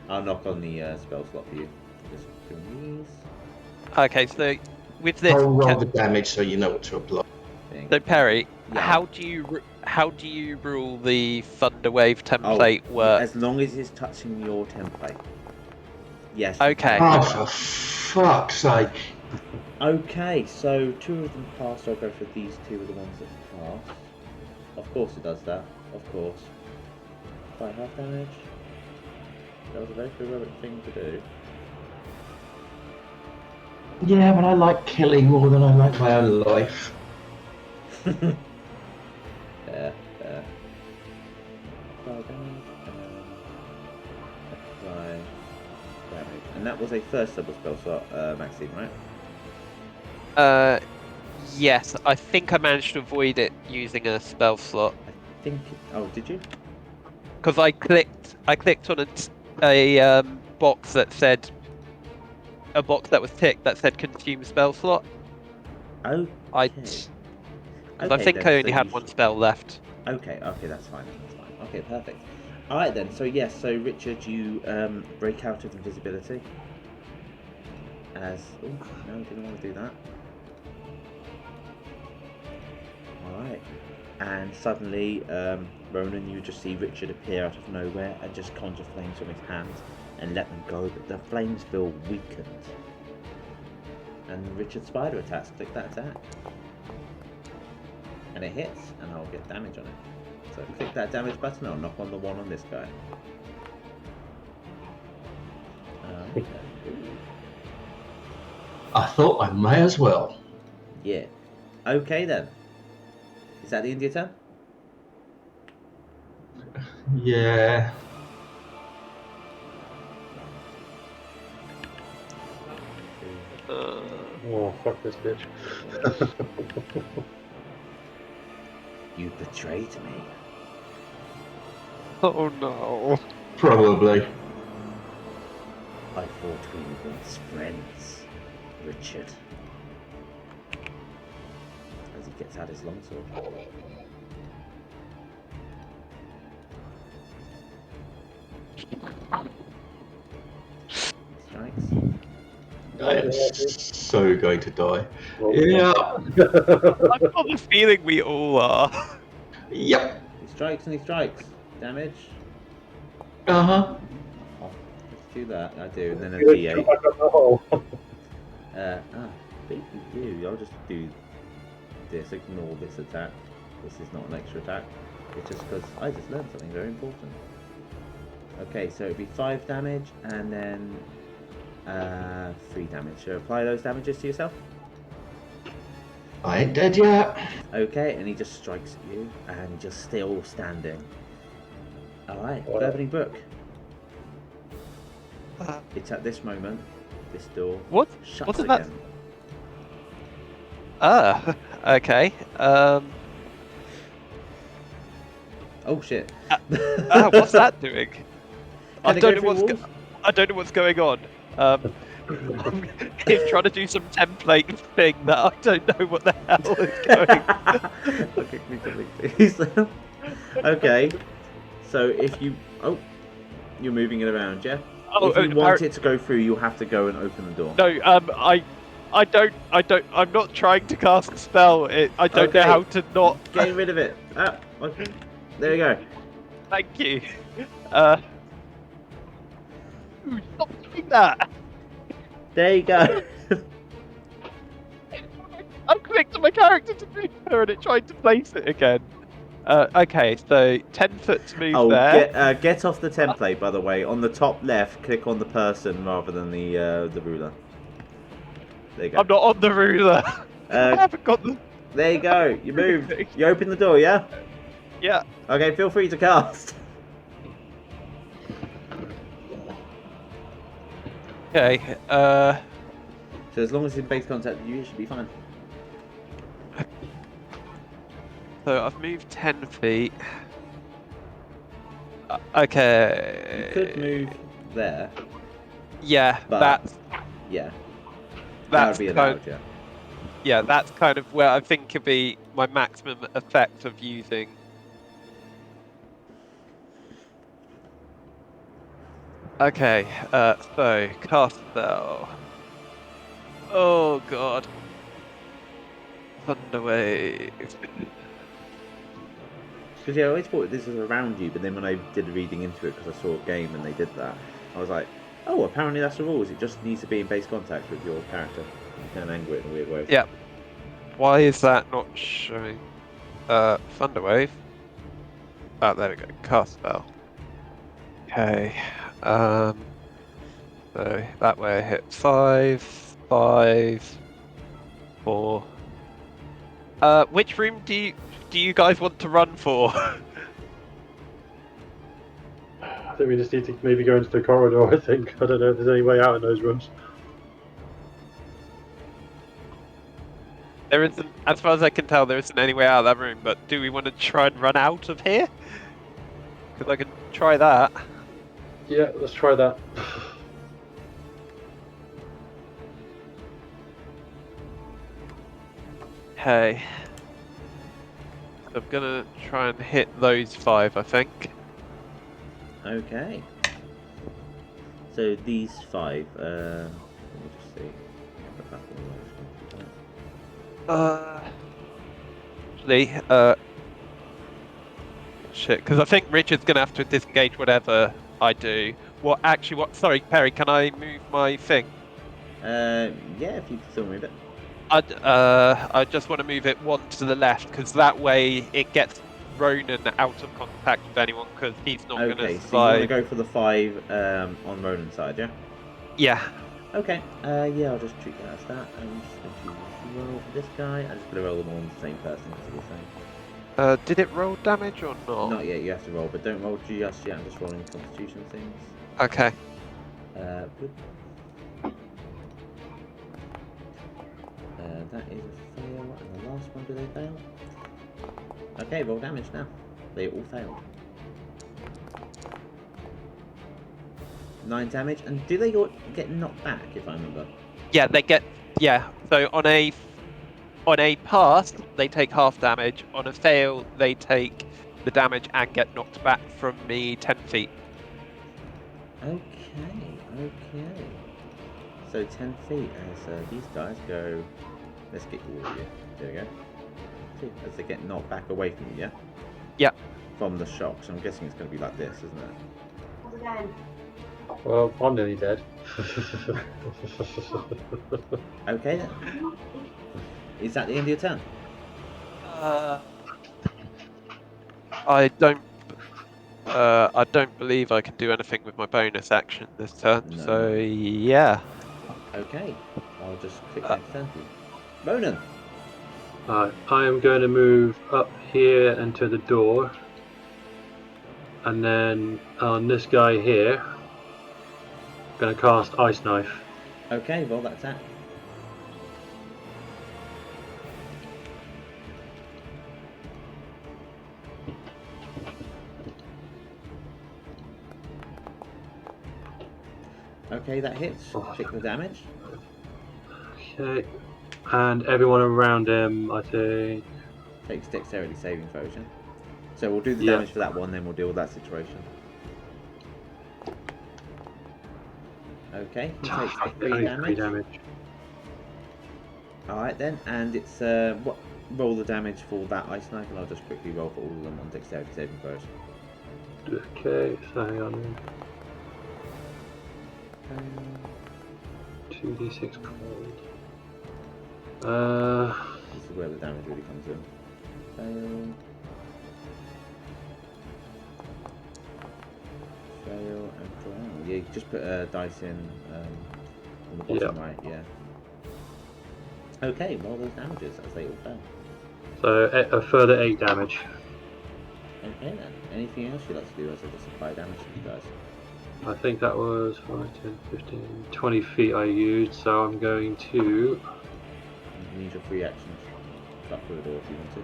I'll knock on the spell slot for you. Just doing these. Okay, so with this, I'll roll the damage so you know what to apply. So Perry, how do you rule the Thunderwave template work? As long as it's touching your template. Yes. Okay. Oh, for fuck's sake. Okay, so 2 of them passed. I'll go for these 2 are the ones that passed. Of course it does that. Of course. By half damage. That was a very heroic thing to do. Yeah, but I like killing more than I like my own life. Fair. Apply damage. Apply damage. And that was a first double spell slot, Maxine, right? Yes, I think I managed to avoid it using a spell slot. I think. Oh, did you? Because I clicked on a box that said. A box that was ticked that said consume spell slot. Oh. I think I only had 1 spell left. Okay, that's fine. Okay, perfect. Alright then, so yes, so Richard, you break out of invisibility. Oh, no, didn't want to do that. Alright. And suddenly, Ronan, you just see Richard appear out of nowhere and just conjure flames from his hands and let them go, but the flames feel weakened. And Richard's spider attacks. Click that attack. And it hits, and I'll get damage on it. So click that damage button, I'll knock on the 1 on this guy. Okay. I thought I may as well. Yeah. Okay then. Is that the end of your turn? Yeah. Oh, fuck this bitch. You betrayed me. Oh no. Probably. I thought we were once friends, Richard. As he gets out his longsword. Strikes. I am so going to die. Yeah. I've got the feeling we all are. Yep. He strikes and he strikes. Damage. Uh-huh. I'll just do that. I do, and then a D8. Speaking of you, I'll just do this. Ignore this attack. This is not an extra attack. It's just because I just learned something very important. Okay, so it'd be 5 damage and then 3 damage. So apply those damages to yourself. I ain't dead yet. Okay, and he just strikes at you, and you're still standing. Alright, Burbling Brook. It's at this moment, this door shuts What's again. That? Okay. Oh shit. What's that doing? I Can it don't go know through I don't know what's going on. He's trying to do some template thing that I don't know what the hell is going. Okay, me something, please. Okay, so if you you're moving it around, yeah. If you want it to go through, you'll have to go and open the door. No, I'm not trying to cast a spell. I don't know Okay. how to not. Getting rid of it. Ah, okay. There we go. Thank you. Ooh, stop doing that. There you go. I clicked on my character to move her and it tried to place it again. Okay, so 10 foot to move there. Get off the template, by the way. On the top left, click on the person rather than the ruler. There you go. I'm not on the ruler. I haven't got the... There you go. You moved. You open the door, yeah? Yeah. Okay, feel free to cast. Okay, So as long as it's in base contact with you, it should be fine. So I've moved 10 feet. Okay. You could move there. Yeah, but that's that would be allowed, yeah. Yeah, that's kind of where I think could be my maximum effect of using. Okay, so cast spell. Oh god. Thunderwave. Because yeah, I always thought this was around you, but then when I did a reading into it, because I saw a game and they did that, I was like, oh, apparently that's the rules. It just needs to be in base contact with your character. You can't angle it in a weird way. Yeah. Why is that not showing? Thunderwave. Oh, there we go. Cast spell. Okay. So that way I hit 5, 5, 4. Which room do you guys want to run for? I think we just need to maybe go into the corridor, I think. I don't know if there's any way out in those rooms. There isn't, as far as I can tell, there isn't any way out of that room, but do we want to try and run out of here? Because I can try that. Yeah, let's try that. Okay. So I'm gonna try and hit those 5, I think. Okay. So these 5, let me just see. Actually, shit, because I think Richard's gonna have to disengage whatever I do. Sorry, Perry, can I move my thing? Yeah, if you can still move it. I just want to move it one to the left, because that way it gets Ronan out of contact with anyone, because he's not going to survive. Okay, so you want to go for the 5 on Ronan's side, yeah? Yeah. Okay, yeah, I'll just treat that as that. I'm just going to roll for this guy. I'm just going to roll them all on the same person, as you were saying. Did it roll damage or not? Not yet, you have to roll, but don't roll just yet. I'm just rolling constitution things. Okay. Good. That is a fail, and the last one, do they fail? Okay, roll damage now. They all failed. 9 damage, and do they all get knocked back, if I remember? Yeah, they get, yeah, so on a pass, they take half damage. On a fail, they take the damage and get knocked back from me 10 feet. Okay. So 10 feet, as these guys go... Let's get all of you. There we go. See, as they get knocked back away from you, yeah? Yeah. From the shock, so I'm guessing it's going to be like this, isn't it? Again. Well, I'm nearly dead. Okay then. Is that the end of your turn? I don't believe I can do anything with my bonus action this turn, No. so yeah. Okay, I'll just click next turn for you. Ronan! I am going to move up here and to the door. And then on this guy here, I'm going to cast Ice Knife. Okay, well that's that. Okay, that hits. Check the damage. Okay. And everyone around him, I think... Takes dexterity saving throws, yeah? So we'll do the damage for that one, then we'll deal with that situation. Okay, he takes 3 damage. Alright then, and it's roll the damage for that ice knife, and I'll just quickly roll for all of them on dexterity saving throws. Okay, so hang on. 2d6 cold. This is where the damage really comes in. Fail and drown. Yeah, you just put a dice in on the bottom right, yeah. Okay, roll those damages as they all fail. So a further 8 damage. Okay then. Anything else you'd like to do as I just apply damage to you guys? I think that was 5, 10, 15, 20 feet I used, so I'm going to... You need your free actions. Cut through the door if you want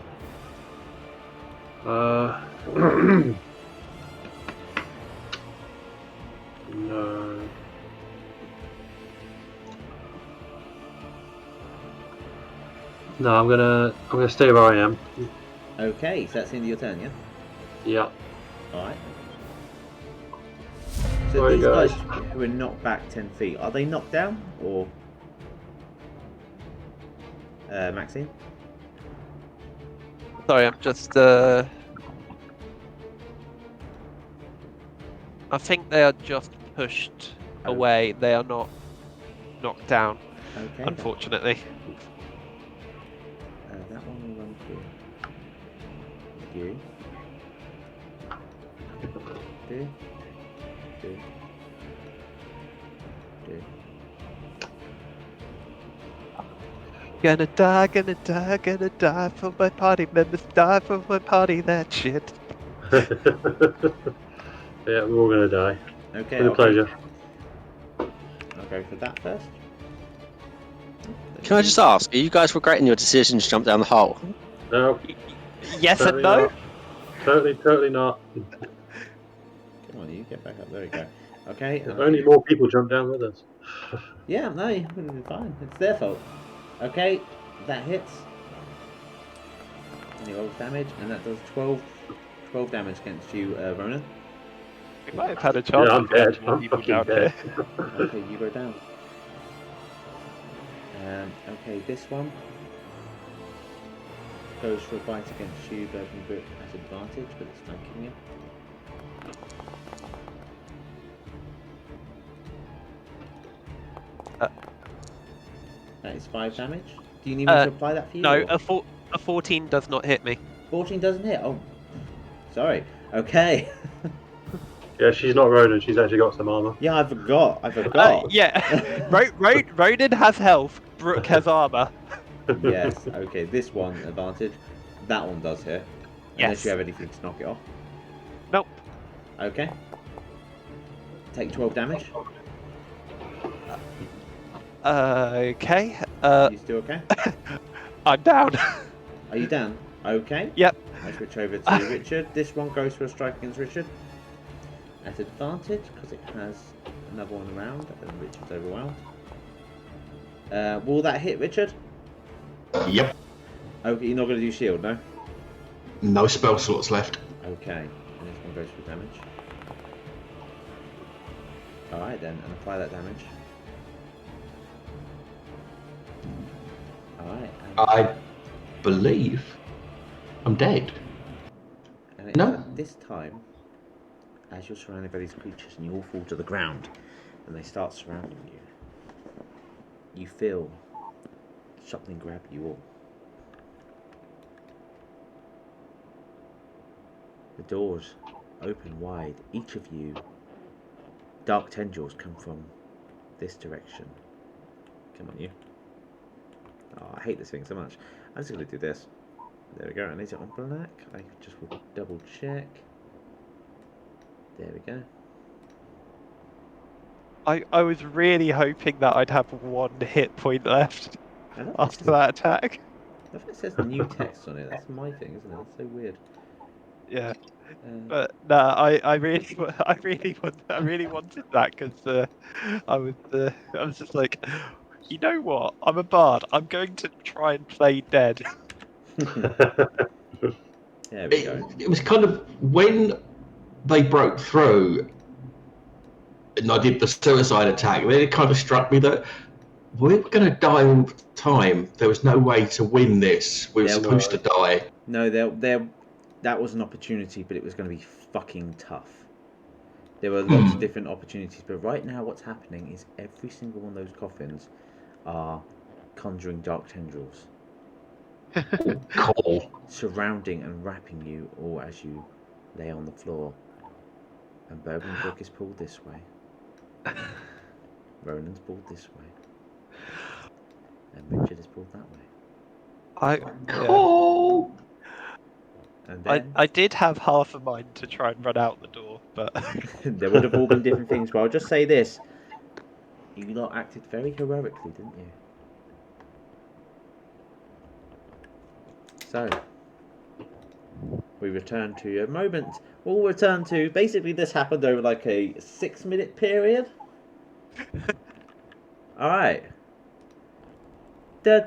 to. No. No, I'm gonna stay where I am. Okay, so that's the end of your turn, yeah? Yeah. Alright. So Sorry, these guys guys. who are knocked back 10 feet, are they knocked down? Or... Maxine? Sorry, I'm just. I think they are just pushed away. They are not knocked down. Okay. Unfortunately. That one will run through. You. Do. Gonna die for my party members, die for my party, that shit. Yeah, we're all gonna die. Okay. With a pleasure. I'll go for that first. Can I just ask, are you guys regretting your decision to jump down the hole? No. Yes Totally and no. not. Totally not. Come on, you get back up. There we go. Okay. Only more people jump down with us. Yeah, no, you're fine. It's their fault. Okay, that hits. And he rolls damage, and that does 12 damage against you, Ronan. We might have had a chance. Yeah, I'm dead. More I'm people fucking down dead. here. Okay, you go down. Okay, this one goes for a bite against you, Burbling Brook at advantage, but it's flanking you. That is 5 damage. Do you need me to apply that for you? No, or? a 14 does not hit me. 14 doesn't hit? Oh, sorry. Okay. Yeah, she's not Ronan, she's actually got some armour. Yeah, I forgot. Yeah, Ronan has health, Brook has armour. Yes, okay, this one, advantage. That one does hit. Unless Yes. you have anything to knock it off. Nope. Okay. Take 12 damage. Okay. You still okay? I'm down. Are you down? Okay. Yep. I switch over to Richard. This one goes for a strike against Richard. At advantage, because it has another one around, and Richard's overwhelmed. Will that hit Richard? Yep. Okay, you're not going to do shield, no? No spell slots left. Okay. And this one goes for damage. Alright then, and apply that damage. Alright. I believe I'm dead. And it's No. at this time, as you're surrounded by these creatures and you all fall to the ground and they start surrounding you, you feel something grab you all. The doors open wide. Each of you, dark tendrils come from this direction. Come on, you. Oh, I hate this thing so much. I'm just going to do this. There we go. I need it on black. I just will double check. There we go. I was really hoping that I'd have 1 hit point left after that attack. I think it says new text on it. That's my thing, isn't it? That's so weird. Yeah. But no, I really wanted that because I was just like, you know what? I'm a bard. I'm going to try and play dead. There we go. It was kind of when they broke through and I did the suicide attack, then it kind of struck me that we're going to die all the time. There was no way to win this. We were There supposed to die. No, that was an opportunity, but it was going to be fucking tough. There were lots of different opportunities, but right now what's happening is every single one of those coffins are conjuring dark tendrils. Cool. Surrounding and wrapping you all as you lay on the floor. And Burbling Brook is pulled this way. Ronan's pulled this way. And Richard is pulled that way. Cool. And then I did have half a mind to try and run out the door, but there would have all been different things, but I'll just say this. You lot acted very heroically, didn't you? So, we return to a moment. We'll return to, basically this happened over like a 6-minute period. Alright. Feel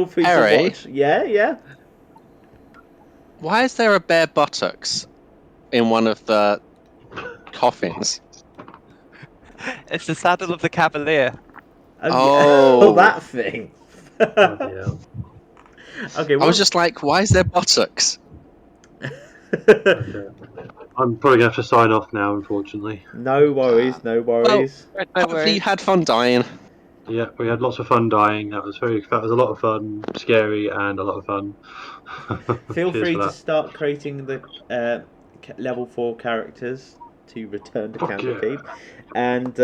free to watch. Yeah. Why is there a bare buttocks in one of the coffins? it's the saddle of the cavalier. Oh, that thing. Yeah. Okay, I was just like, why is there buttocks? Okay. I'm probably going to have to sign off now, unfortunately. No worries. Hopefully you had fun dying. Yeah, we had lots of fun dying. That was a lot of fun, scary, and a lot of fun. Feel Cheers free for to that. start creating the level 4 characters to return to Candlekeep, and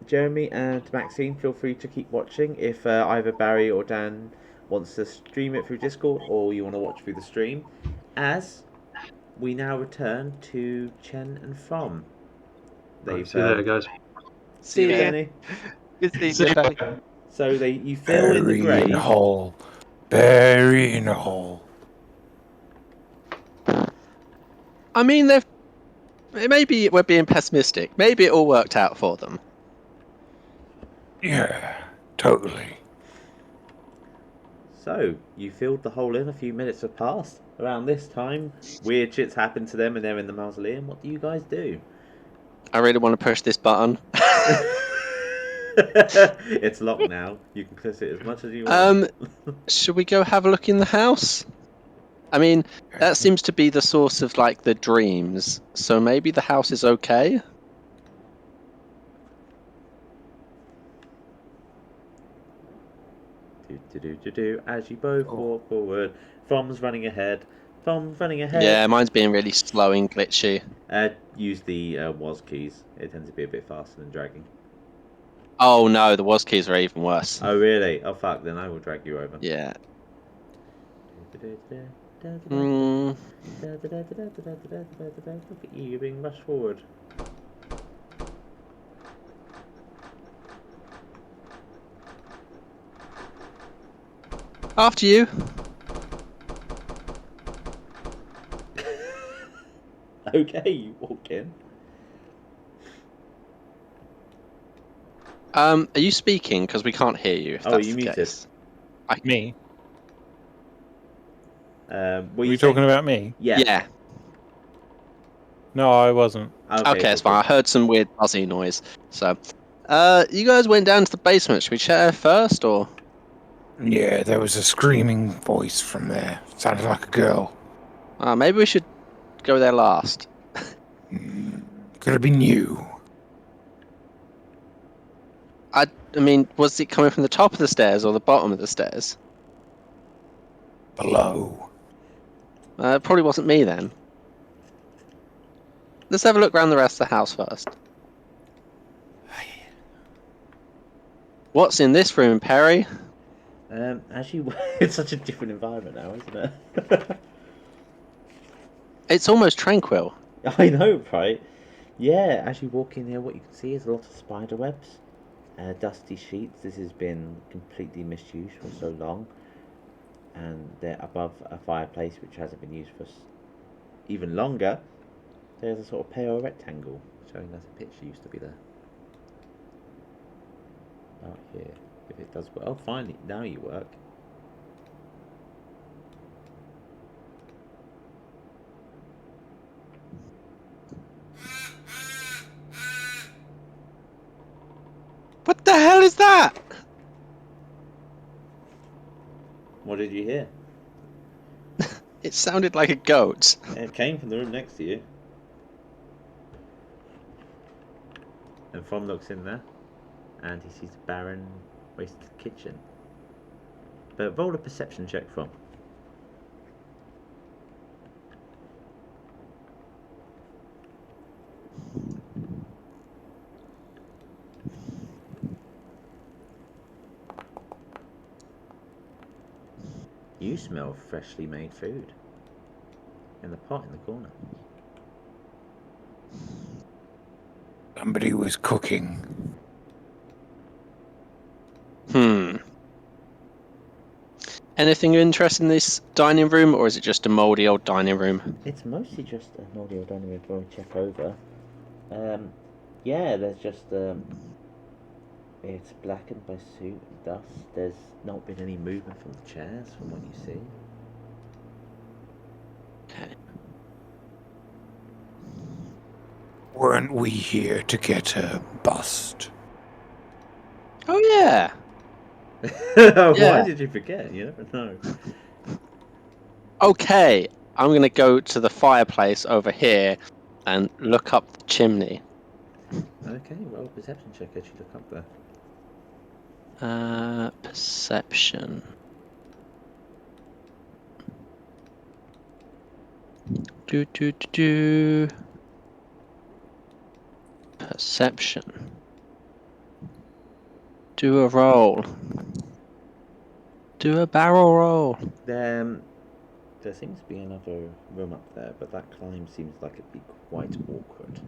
Jeremy and Maxine, feel free to keep watching. If either Barry or Dan wants to stream it through Discord, or you want to watch through the stream, as we now return to Cien and Throm. Right, see you later, guys. See you, Danny. Good seeing you, Danny. So you fell in the grave. Bury in a hole. I mean, maybe we're being pessimistic. Maybe it all worked out for them. Yeah, totally. So, you filled the hole in, a few minutes have passed. Around this time, weird shit's happened to them and they're in the mausoleum. What do you guys do? I really want to push this button. It's locked now. You can press it as much as you want. Should we go have a look in the house? I mean, that seems to be the source of, like, the dreams. So maybe the house is okay? As you both walk forward, Throm's running ahead. Yeah, mine's being really slow and glitchy. Use the WAS keys. It tends to be a bit faster than dragging. Oh no, the WAS keys are even worse. Oh really? Oh fuck, then I will drag you over. Yeah. Look at you, you're being rushed forward. After you. Okay, you walk in. Are you speaking? Because we can't hear you. If that's you the muted. case. Me? Were you talking about me? Yeah. No, I wasn't. Okay, it's fine. I heard some weird buzzy noise. So, you guys went down to the basement. Should we check there first, or? Yeah, there was a screaming voice from there. Sounded like a girl. Maybe we should go there last. Could have been you. I mean, was it coming from the top of the stairs or the bottom of the stairs? Below. It probably wasn't me then. Let's have a look around the rest of the house first. What's in this room, Perry? Actually, it's such a different environment now, isn't it? It's almost tranquil. I know, right? Yeah, as you walk in here, what you can see is a lot of spider webs, dusty sheets. This has been completely misused for so long, and they're above a fireplace which hasn't been used for even longer. There's a sort of pale rectangle showing that a picture used to be there. Out here, if it does well. Oh, finally, now you work. is that? What did you hear? It sounded like a goat. It came from the room next to you. And Throm looks in there, and he sees a barren, wasted kitchen. But roll a perception check, Throm. You smell freshly made food in the pot in the corner. Somebody was cooking. Anything of interest in this dining room, or is it just a mouldy old dining room? It's mostly just a mouldy old dining room. If you want to check over, yeah, there's just it's blackened by soot and dust. There's not been any movement from the chairs, from what you see. Okay. Weren't we here to get a bust? Oh yeah. Why did you forget? You never know. Okay, I'm gonna go to the fireplace over here and look up the chimney. Okay, roll a perception check as you look up there. Perception. Do. Perception. Do a roll. Do a barrel roll. There seems to be another room up there, but that climb seems like it'd be quite awkward.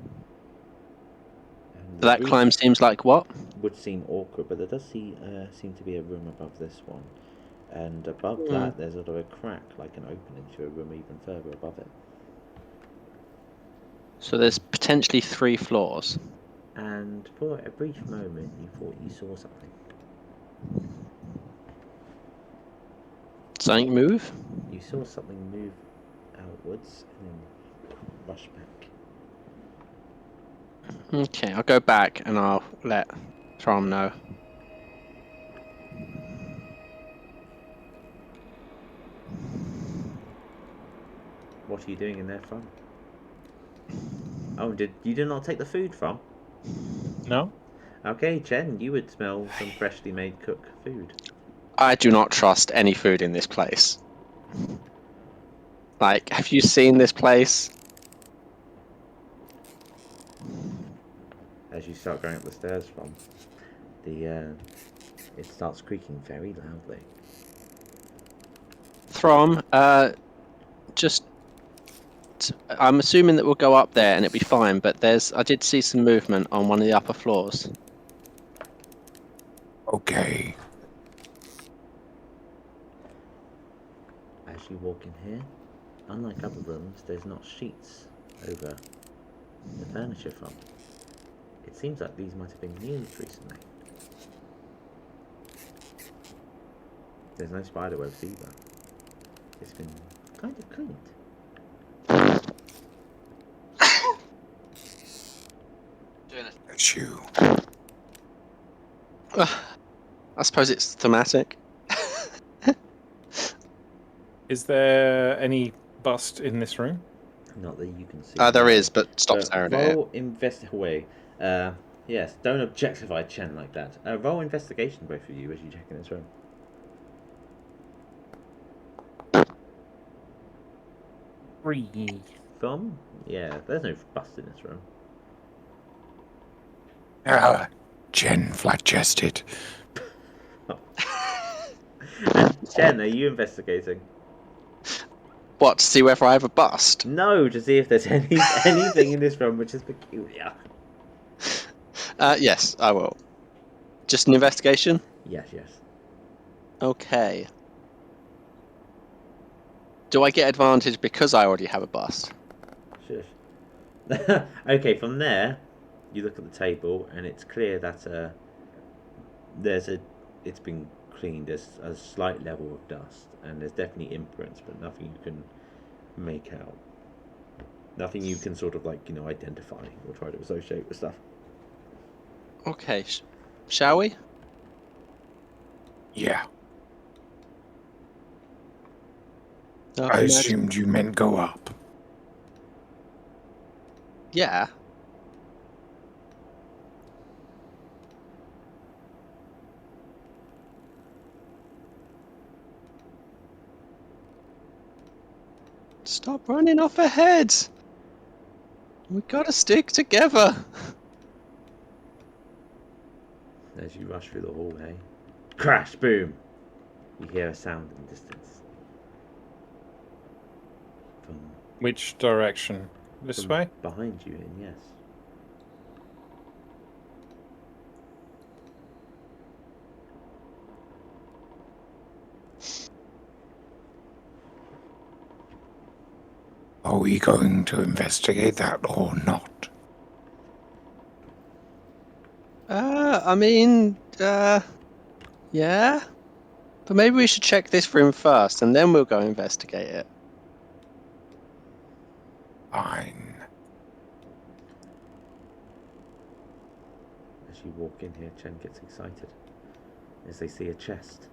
And That climb seems like what? would seem awkward, but there does seem to be a room above this one. And above that, there's sort of a crack, like an opening to a room even further above it. So there's potentially 3 floors. And for a brief moment, you thought you saw something. Something move? You saw something move outwards and then rush back. Okay, I'll go back and I'll let Throm know. What are you doing in there, Throm? Oh, did not take the food from? No? Okay, Cien, you would smell some freshly made cooked food. I do not trust any food in this place. Like, have you seen this place? As you start going up the stairs, Throm, it starts creaking very loudly. Throm, I'm assuming that we'll go up there and it'll be fine, but I did see some movement on one of the upper floors. Okay. As you walk in here, unlike other rooms, there's not sheets over the furniture from. It seems like these might have been used recently. There's no spider webs either. It's been kind of cleaned. It's you. I suppose it's thematic. Is there any bust in this room? Not that you can see. There is, but stop staring at it. Roll yes, don't objectify Cien like that. Roll investigation, both of you, as you check in this room. 3. Throm? Yeah, there's no bust in this room. Cien flat-chested. And Cien, are you investigating? What, to see whether I have a bust? No, to see if there's anything in this room which is peculiar. Yes, I will. Just an investigation? Yes. Okay. Do I get advantage because I already have a bust? Shush. Okay, from there, you look at the table and it's clear that it's been cleaned. There's a slight level of dust and there's definitely imprints, but nothing you can make out. Nothing you can sort of identify or try to associate with stuff. Okay, shall we? Yeah. I I imagine- assumed you meant go up. Yeah. Stop running off ahead. We gotta stick together. As you rush through the hallway, crash, boom! You hear a sound in the distance. From, Which direction? This from way? behind you, and yes. Are we going to investigate that or not? I mean, yeah. But maybe we should check this room first, and then we'll go investigate it. Fine. As you walk in here, Chen gets excited as they see a chest.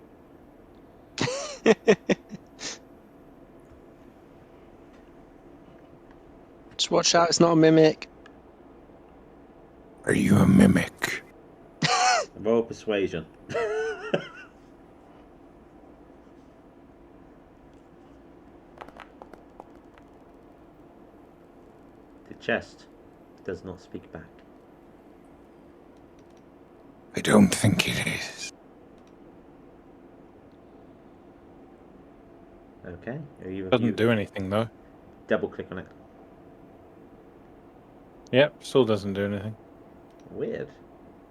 Just watch out, it's not a mimic. Are you a mimic? Roll persuasion. The chest does not speak back. I don't think it is. Okay. Doesn't do anything though. Double click on it. Yep, still doesn't do anything. Weird.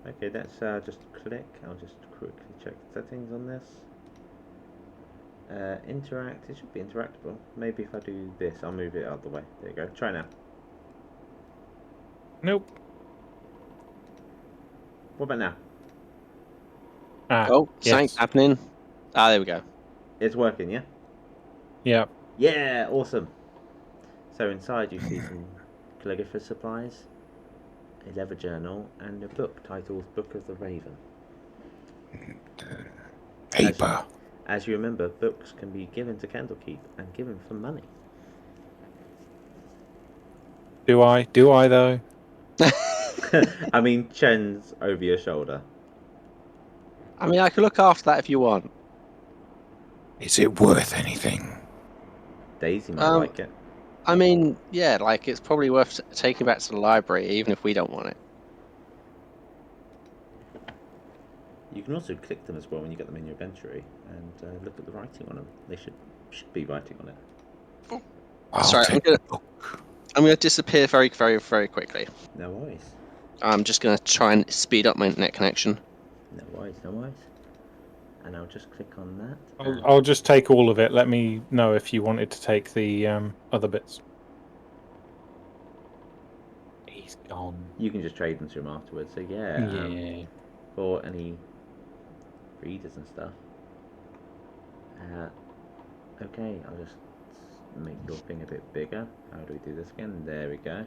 Okay, let's just click. I'll just quickly check the settings on this. Interact. It should be interactable. Maybe if I do this, I'll move it out of the way. There you go. Try now. Nope. What about now? Ah, Oh, something's yes. happening. Ah, there we go. It's working, yeah? Yeah. Yeah, awesome. So inside you see some calligraphy supplies, a leather journal, and a book titled Book of the Raven. Paper. As you remember, books can be given to Candlekeep and given for money. Do I? Do I though? I mean, Chen's over your shoulder. I mean, I could look after that if you want. Is it worth anything? Daisy might like it. I mean, yeah, like it's probably worth taking back to the library, even if we don't want it. You can also click them as well when you get them in your inventory and look at the writing on them. They should be writing on it. Sorry, I'm gonna disappear very, very, very quickly. No worries. I'm just gonna try and speed up my internet connection. No worries, no worries. And I'll just click on that. I'll just take all of it. Let me know if you wanted to take the other bits. He's gone. You can just trade them to him afterwards. So yeah. Yeah. For any readers and stuff. Okay, I'll just make your thing a bit bigger. How do we do this again? There we go.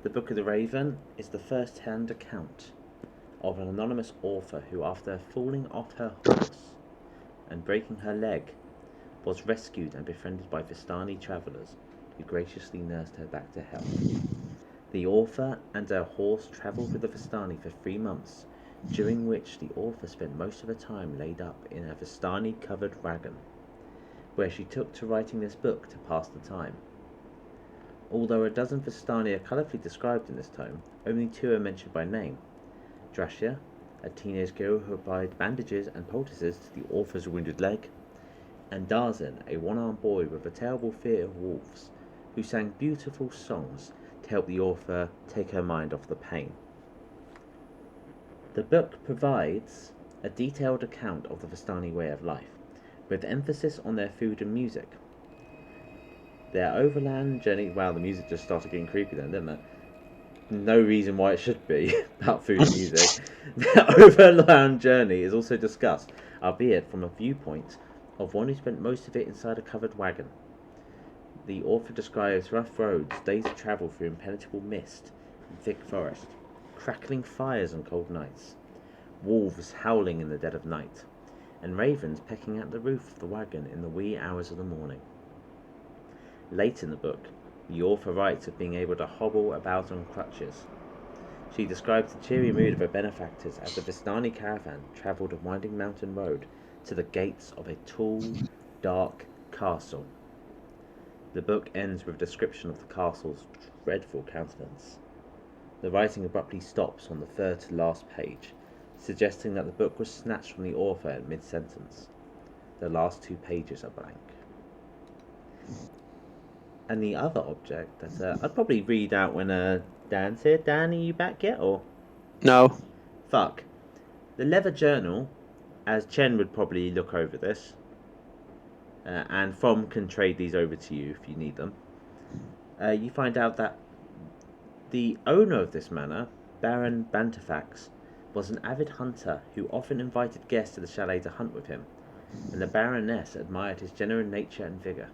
The Book of the Raven is the first-hand account of an anonymous author who, after falling off her horse and breaking her leg, was rescued and befriended by Vistani travellers who graciously nursed her back to health. The author and her horse travelled with the Vistani for 3 months, during which the author spent most of her time laid up in a Vistani-covered wagon, where she took to writing this book to pass the time. Although a dozen Vistani are colourfully described in this tome, only 2 are mentioned by name. Drashia, a teenage girl who applied bandages and poultices to the author's wounded leg, and Darzin, a one-armed boy with a terrible fear of wolves, who sang beautiful songs to help the author take her mind off the pain. The book provides a detailed account of the Vistani way of life, with emphasis on their food and music. Their overland journey... Wow, the music just started getting creepy then, didn't it? No reason why it should be about food and music. Their overland journey is also discussed, albeit from a viewpoint of one who spent most of it inside a covered wagon. The author describes rough roads, days of travel through impenetrable mist and thick forest, crackling fires and cold nights, wolves howling in the dead of night, and ravens pecking at the roof of the wagon in the wee hours of the morning. Late in the book, the author writes of being able to hobble about on crutches. She describes the cheery mood of her benefactors as the Vistani caravan travelled a winding mountain road to the gates of a tall, dark castle. The book ends with a description of the castle's dreadful countenance. The writing abruptly stops on the third to last page, suggesting that the book was snatched from the author at mid-sentence. The last 2 pages are blank. And the other object that I'd probably read out when Dan's here. Dan, are you back yet, or? No. Fuck. The leather journal, as Chen would probably look over this, and Throm can trade these over to you if you need them. You find out that the owner of this manor, Baron Banterfax, was an avid hunter who often invited guests to the chalet to hunt with him, and the Baroness admired his genuine nature and vigour.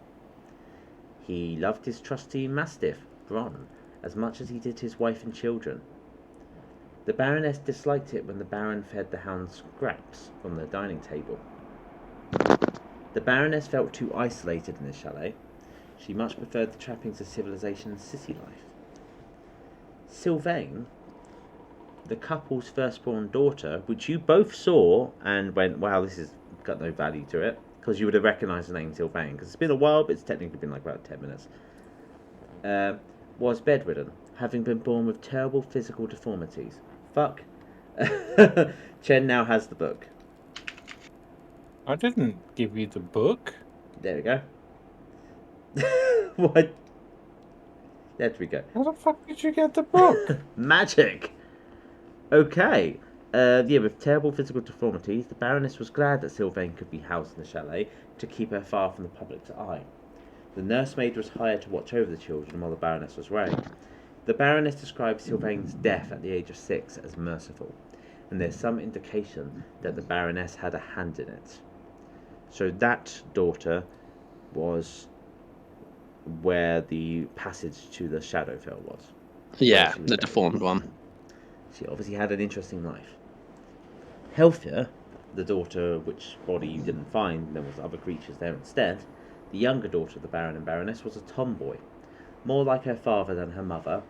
He loved his trusty mastiff, Bron, as much as he did his wife and children. The Baroness disliked it when the Baron fed the hounds scraps from the dining table. The Baroness felt too isolated in the chalet. She much preferred the trappings of civilization and city life. Sylvain, the couple's firstborn daughter, which you both saw and went, wow, this has got no value to it, because you would have recognised the name Sylvain, because it's been a while, but it's technically been like about 10 minutes, was bedridden, having been born with terrible physical deformities. Fuck. Chen now has the book. I didn't give you the book. There we go. What? There we go. How the fuck did you get the book? Magic! Okay. With terrible physical deformities, the Baroness was glad that Sylvain could be housed in the chalet to keep her far from the public's eye. The nursemaid was hired to watch over the children while the Baroness was away. The Baroness describes Sylvain's death at the age of 6 as merciful, and there's some indication that the Baroness had a hand in it. So that daughter was where the passage to the Shadowfell was. Yeah, the deformed one. She obviously had an interesting life. Healthier, the daughter which body you didn't find, there was other creatures there instead, the younger daughter of the Baron and Baroness was a tomboy. More like her father than her mother,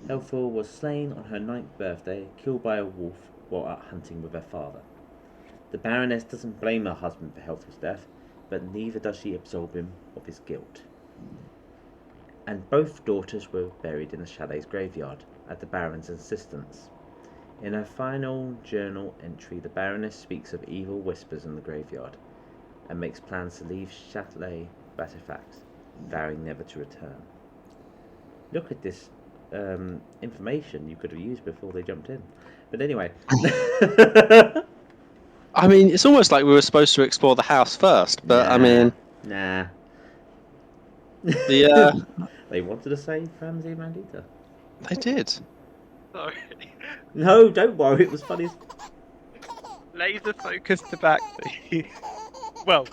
Healthful was slain on her 9th birthday, killed by a wolf while out hunting with her father. The Baroness doesn't blame her husband for Healthful's death, but neither does she absolve him of his guilt. And both daughters were buried in the chalet's graveyard, at the Baron's insistence. In her final journal entry, the Baroness speaks of evil whispers in the graveyard, and makes plans to leave Châtelet Batefax, vowing never to return. Look at this information you could have used before they jumped in. But anyway. I mean, it's almost like we were supposed to explore the house first, but nah, I mean... Nah. They wanted to say Ramsey Mandita. They did. Sorry. No, don't worry, it was funny. Laser focus Tabaxi. Well,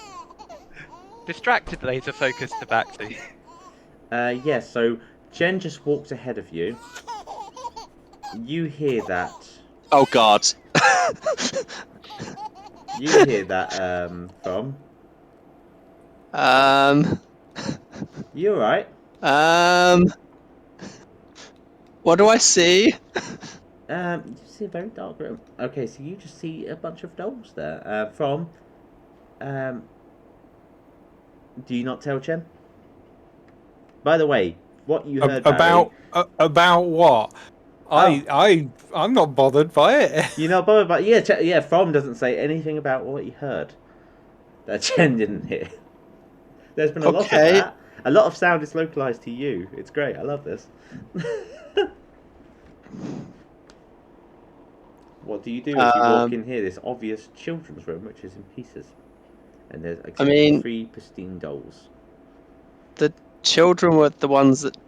distracted laser focus Tabaxi. Yeah, so Jen just walked ahead of you. You hear that. Oh god. You hear that, Throm. You alright? What do I see? You see a very dark room. Okay, so you just see a bunch of dolls there. Throm. Do you not tell Chen? By the way, what you heard about what? I'm not bothered by it. You're not bothered by it? Yeah, Throm doesn't say anything about what he heard that Chen didn't hear. There's been a lot of that. A lot of sound is localized to you. It's great. I love this. What do you do as you walk in here? This obvious children's room, which is in pieces, and there's 3 pristine dolls. The children were the ones that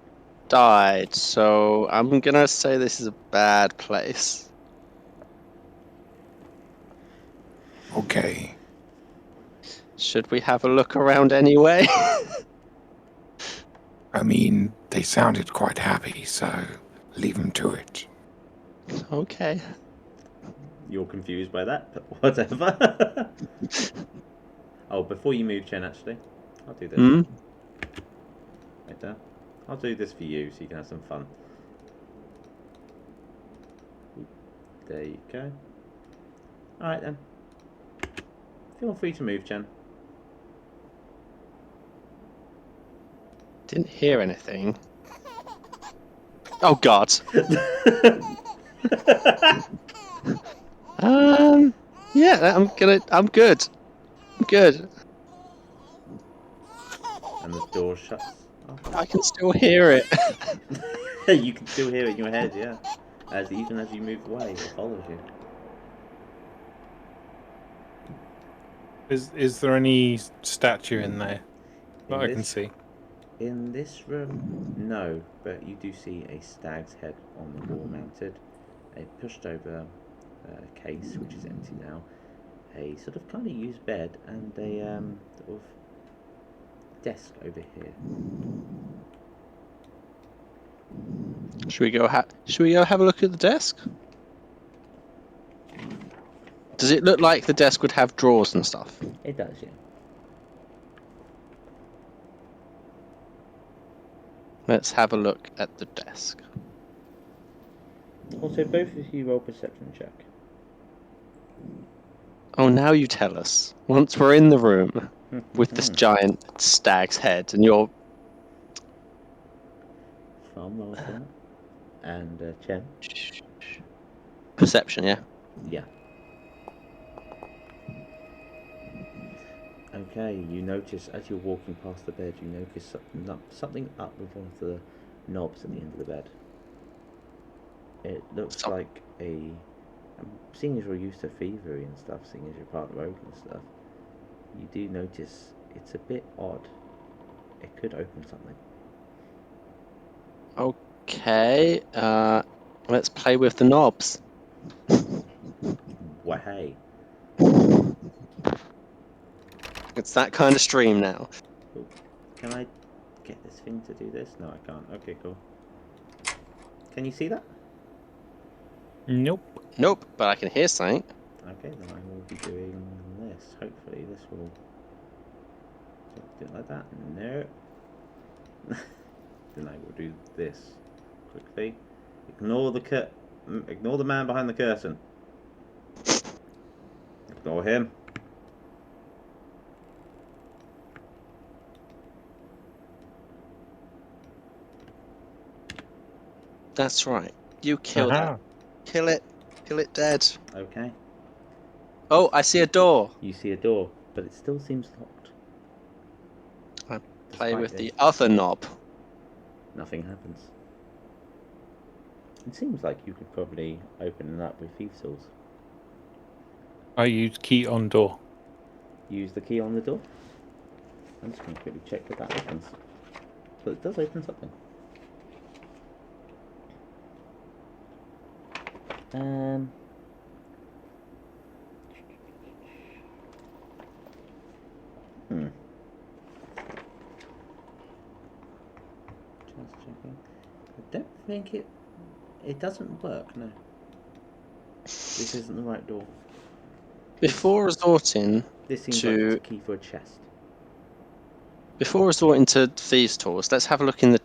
died, so I'm gonna say this is a bad place. Okay. Should we have a look around anyway? I mean, they sounded quite happy, so leave them to it. Okay. you're confused by that, but whatever. Oh, before you move, Chen, actually, I'll do this. Hmm? Right there. I'll do this for you so you can have some fun. There you go. Alright then. Feel free to move, Chen. Didn't hear anything. Oh God. Yeah, I'm good. I'm good. And the door shuts. I can still hear it. You can still hear it in your head, yeah. Even as you move away, it follows you. Is there any statue in there that I can see? In this room, no, but you do see a stag's head on the wall mounted, a pushed over case, which is empty now, a sort of kind of used bed, and a sort of desk over here. Should we go have a look at the desk? Does it look like the desk would have drawers and stuff? It does, yeah. Let's have a look at the desk. Also, both of you roll perception check. Oh, now you tell us. Once we're in the room with this giant stag's head, and you're... Throm rolls that. And Chen? Perception, yeah? Yeah. Okay, you notice as you're walking past the bed, you notice something up with one of the knobs at the end of the bed. It looks like seeing as you're used to thievery and stuff, seeing as you're part of Rogue and stuff, you do notice it's a bit odd. It could open something. Okay, let's play with the knobs. Wahey. It's that kind of stream now. Ooh. Can I get this thing to do this? No, I can't. Okay, cool. Can you see that? Nope. Nope, but I can hear something. Okay, then I will be doing this. Hopefully this will do it like that. No. Then I will do this quickly. Ignore the man behind the curtain. Ignore him. That's right. You kill that. Kill it. Kill it dead. Okay. Oh, I see a door. You see a door, but it still seems locked. I play with the other knob. Nothing happens. It seems like you could probably open it up with thieves' tools. I use key on door. Use the key on the door. I'm just going to quickly check that that opens. But it does open something. Just checking. I don't think it doesn't work, no. This isn't the right door. Before resorting This seems like it's a key for a chest. Before resorting to thieves' tools, let's have a look in the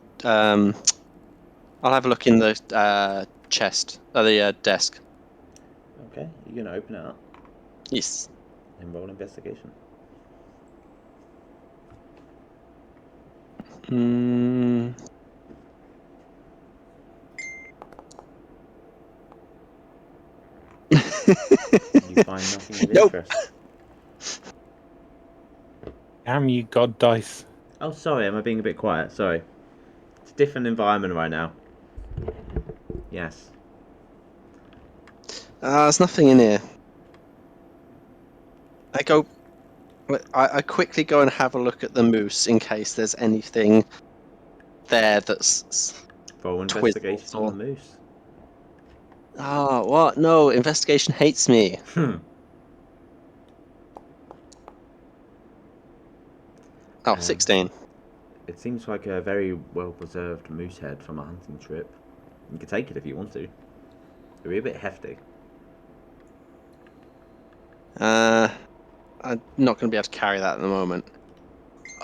I'll have a look in the chest, the desk. Okay, you're gonna open it up. Yes. And roll investigation. You find nothing of interest. Damn you, god dice. Oh, sorry, am I being a bit quiet? Sorry. It's a different environment right now. Yes. There's nothing in here. I quickly go and have a look at the moose in case there's anything there that's roll investigation on the moose. Ah, what? No, investigation hates me. Oh, 16. It seems like a very well-preserved moose head from a hunting trip. You can take it if you want to. It'll be a bit hefty. I'm not going to be able to carry that at the moment.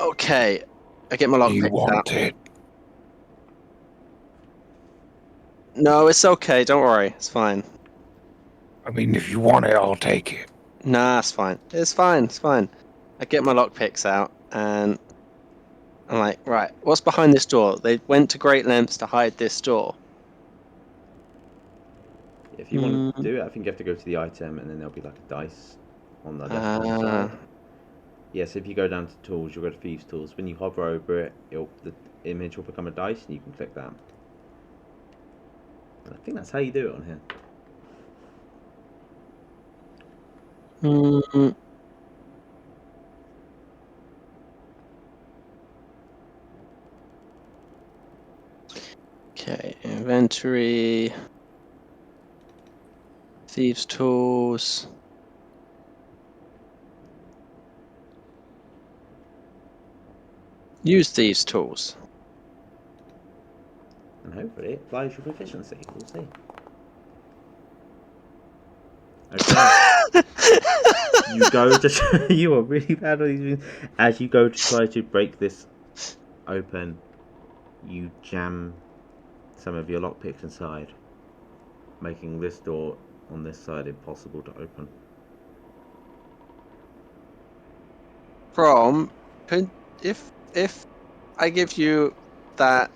Okay, I get my You lockpicks out. want it? No, it's okay. Don't worry. It's fine. I mean, if you want it, I'll take it. Nah, it's fine. It's fine. It's fine. I get my lockpicks out and I'm like, right, what's behind this door? They went to great lengths to hide this door. If you want to do it, I think you have to go to the item, and then there'll be like a dice on the left-hand side. Yes, if you go down to tools, you'll go to Thieves' Tools. When you hover over it, the image will become a dice, and you can click that. I think that's how you do it on here. Okay, inventory, Thieves' Tools. Use Thieves' Tools. And hopefully it applies your proficiency. We'll see. Okay. You go to... you are really bad at these things. As you go to try to break this open, you jam some of your lockpicks inside, making this door on this side impossible to open. If I give you that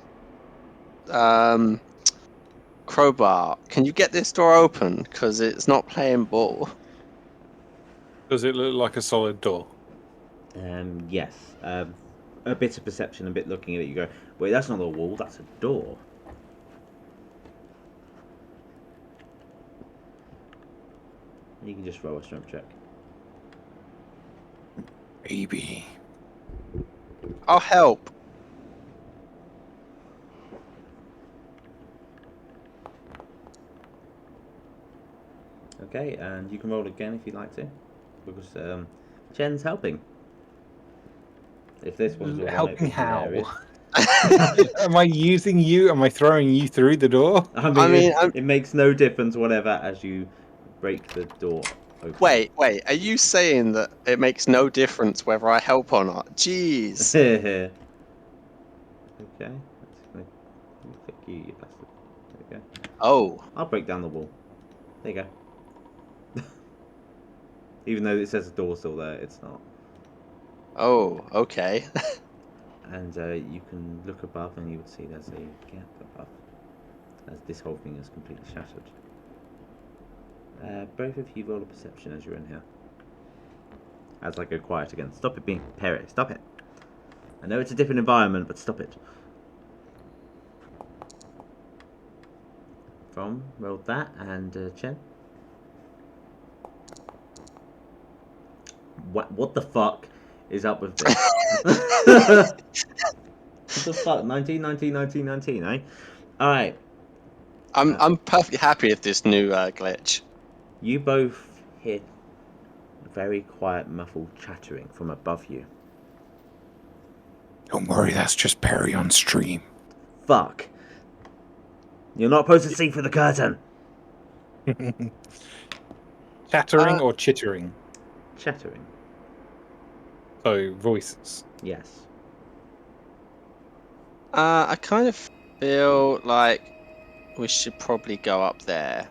crowbar, can you get this door open? Because it's not playing ball. Does it look like a solid door? Yes. A bit of perception, a bit looking at it, you go, wait, that's not a wall, that's a door. You can just roll a strength check. Maybe. I'll help. Okay, and you can roll again if you'd like to, because Jen's helping. If this one's your helping how? hilarious. Am I using you? Am I throwing you through the door? I mean it makes no difference whatever as you break the door open. Wait, are you saying that it makes no difference whether I help or not? Jeez. Okay. Let's click you bastard. There we go. Oh. I'll break down the wall. There you go. Even though it says the door's still there, it's not. Oh, okay. And you can look above and you would see there's a gap above, as this whole thing is completely shattered. Both of you roll a perception as you're in here. As I go quiet again. Stop it being Perry, stop it. I know it's a different environment, but stop it. Throm rolled that, and Chen. What the fuck is up with this? What the fuck? 19, 19, 19, 19, eh? Alright. I'm perfectly happy with this new glitch. You both hear very quiet, muffled chattering from above you. Don't worry, that's just Perry on stream. Fuck. You're not supposed to see through the curtain. Chattering or chittering? Chattering. So, voices. Yes. I kind of feel like we should probably go up there.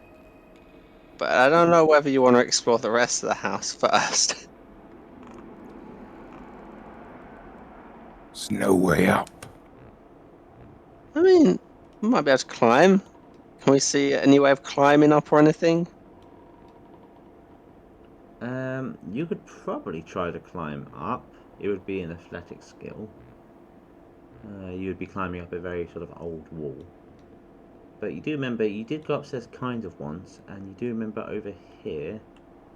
But I don't know whether you want to explore the rest of the house first. There's no way up. I mean, we might be able to climb. Can we see any way of climbing up or anything? You could probably try to climb up. It would be an athletic skill. You would be climbing up a very sort of old wall. But you do remember, you did go upstairs kind of once, and you do remember over here...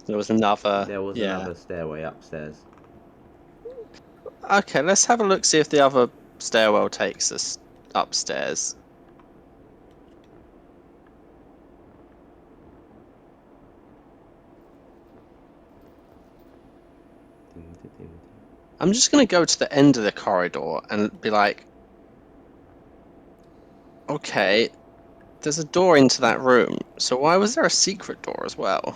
There was another... There was another stairway upstairs. Okay, let's have a look, see if the other stairwell takes us upstairs. I'm just going to go to the end of the corridor and be like, okay, there's a door into that room, so why was there a secret door as well?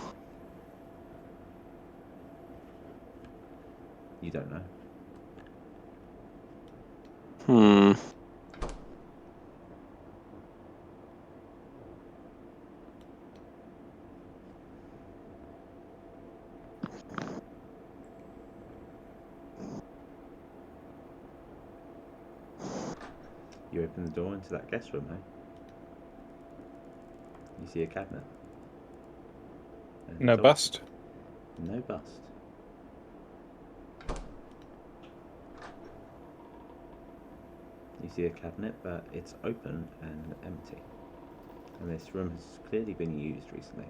You don't know. You open the door into that guest room, eh? You see a cabinet. And No it's bust. open. No bust. You see a cabinet, but it's open and empty. And this room has clearly been used recently.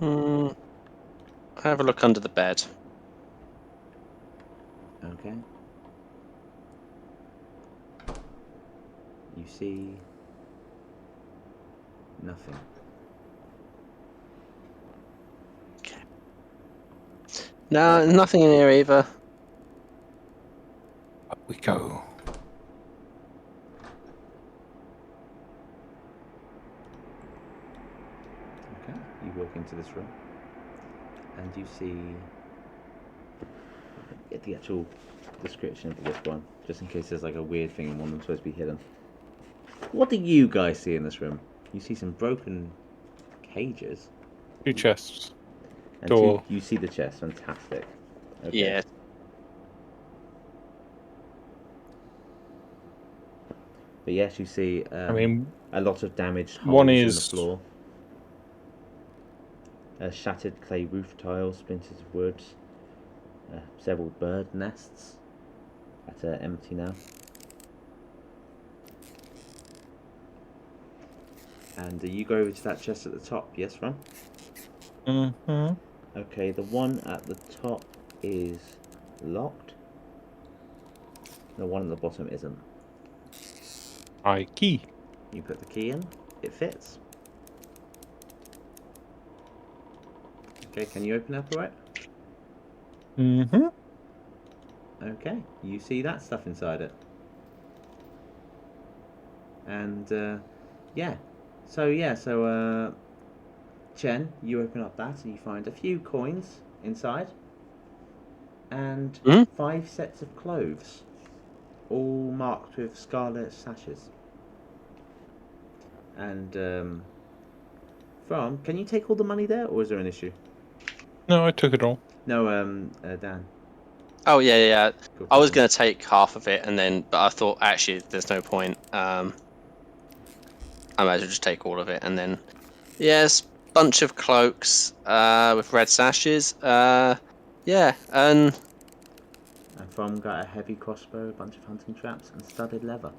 I have a look under the bed. Okay. You see nothing. No, nothing in here either. Up we go. Okay. You walk into this room and you see, get the actual description of this one, just in case there's like a weird thing and one of them's supposed to be hidden. What do you guys see in this room? You see some broken cages. 2 chests. And Door. you see the chest. Fantastic. Okay. Yeah. But yes, you see I mean, a lot of damaged one holes in the is- floor. Shattered clay roof tiles, splinters of wood, several bird nests that are empty now. And you go over to that chest at the top, yes, Ron? Mm-hmm. Okay, the one at the top is locked. The one at the bottom isn't. Key. You put the key in, it fits. Okay, can you open it up alright? Mm-hmm. Okay, you see that stuff inside it. And, So, Chen, you open up that and you find a few coins inside. And 5 sets of clothes. All marked with scarlet sashes. And, can you take all the money there, or is there an issue? No, I took it all. No, Dan. Oh yeah. Cool. I was going to take half of it, but I thought actually there's no point. I might as well just take all of it, and then yes, bunch of cloaks with red sashes. Yeah, and From got a heavy crossbow, a bunch of hunting traps, and studded leather.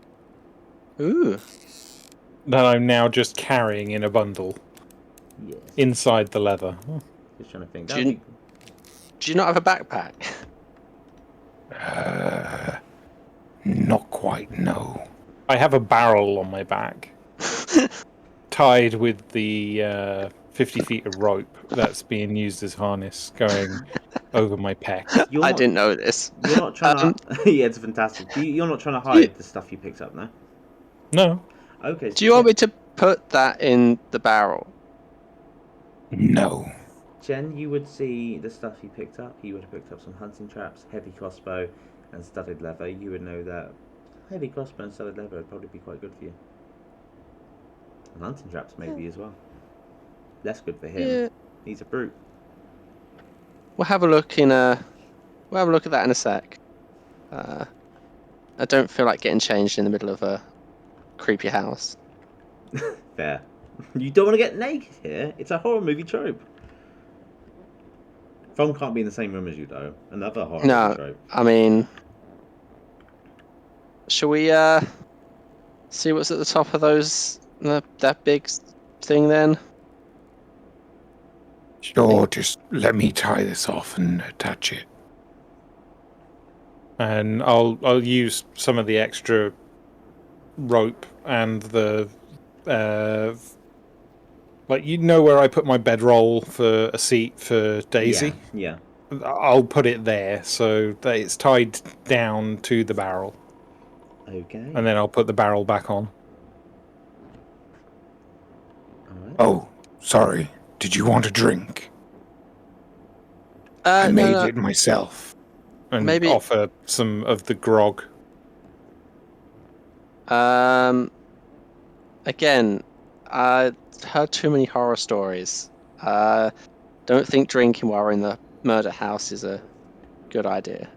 ooh, That I'm now just carrying in a bundle. Yes. Inside the leather. Just trying to think. Do you not have a backpack? Not quite, no. I have a barrel on my back. Tied with the 50 feet of rope that's being used as harness going over my pecs. I didn't know this. You're not trying to... yeah, it's fantastic. You're not trying to hide the stuff you picked up, no? No. Okay. So do you want me to put that in the barrel? No. Jen, you would see the stuff you picked up. You would have picked up some hunting traps, heavy crossbow, and studded leather. You would know that heavy crossbow and studded leather would probably be quite good for you. And hunting traps maybe as well. Less good for him. Yeah. He's a brute. We'll have a look at that in a sec. I don't feel like getting changed in the middle of a creepy house. Fair. You don't want to get naked here. It's a horror movie trope. Throm can't be in the same room as you, though. Another horror movie trope. I mean, shall we see what's at the top of that big thing then? Sure, just let me tie this off and attach it. And I'll use some of the extra rope and the where I put my bedroll for a seat for Daisy. Yeah. I'll put it there so that it's tied down to the barrel. Okay. And then I'll put the barrel back on. Alright. Oh, sorry. Did you want a drink? I made it myself. and Maybe- offer some of the grog. Again, I heard too many horror stories. Don't think drinking while we're in the murder house is a good idea.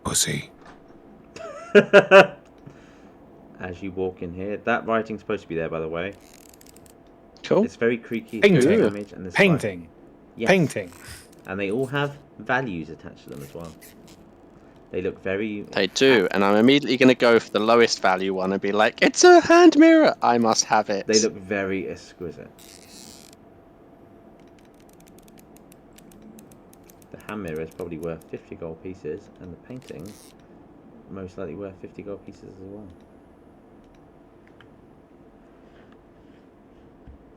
Pussy. As you walk in here, that writing's supposed to be there, by the way. Cool. It's very creaky. Painting. Damage, and there's Painting. Yes. Painting. And they all have values attached to them as well. They look very... They do, and I'm immediately going to go for the lowest value one and be like, it's a hand mirror! I must have it. They look very exquisite. The hand mirror is probably worth 50 gold pieces, and the painting most likely worth 50 gold pieces as well.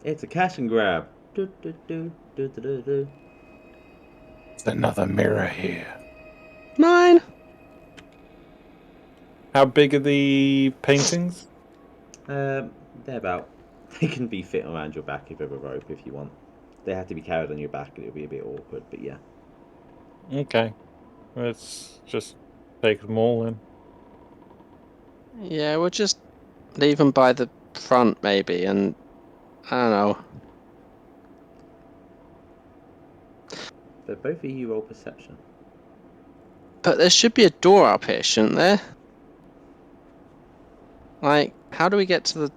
It's a cash and grab. Do, do, do, do, do, do, do. There's another mirror here. Mine! How big are the paintings? They're about... They can be fit around your back if you have a rope if you want. They have to be carried on your back and it'll be a bit awkward, but yeah. Okay. Let's just take them all in. Yeah, we'll just leave them by the front, maybe, and I don't know. But both of you roll perception. But there should be a door up here, shouldn't there? Like, how do we get to the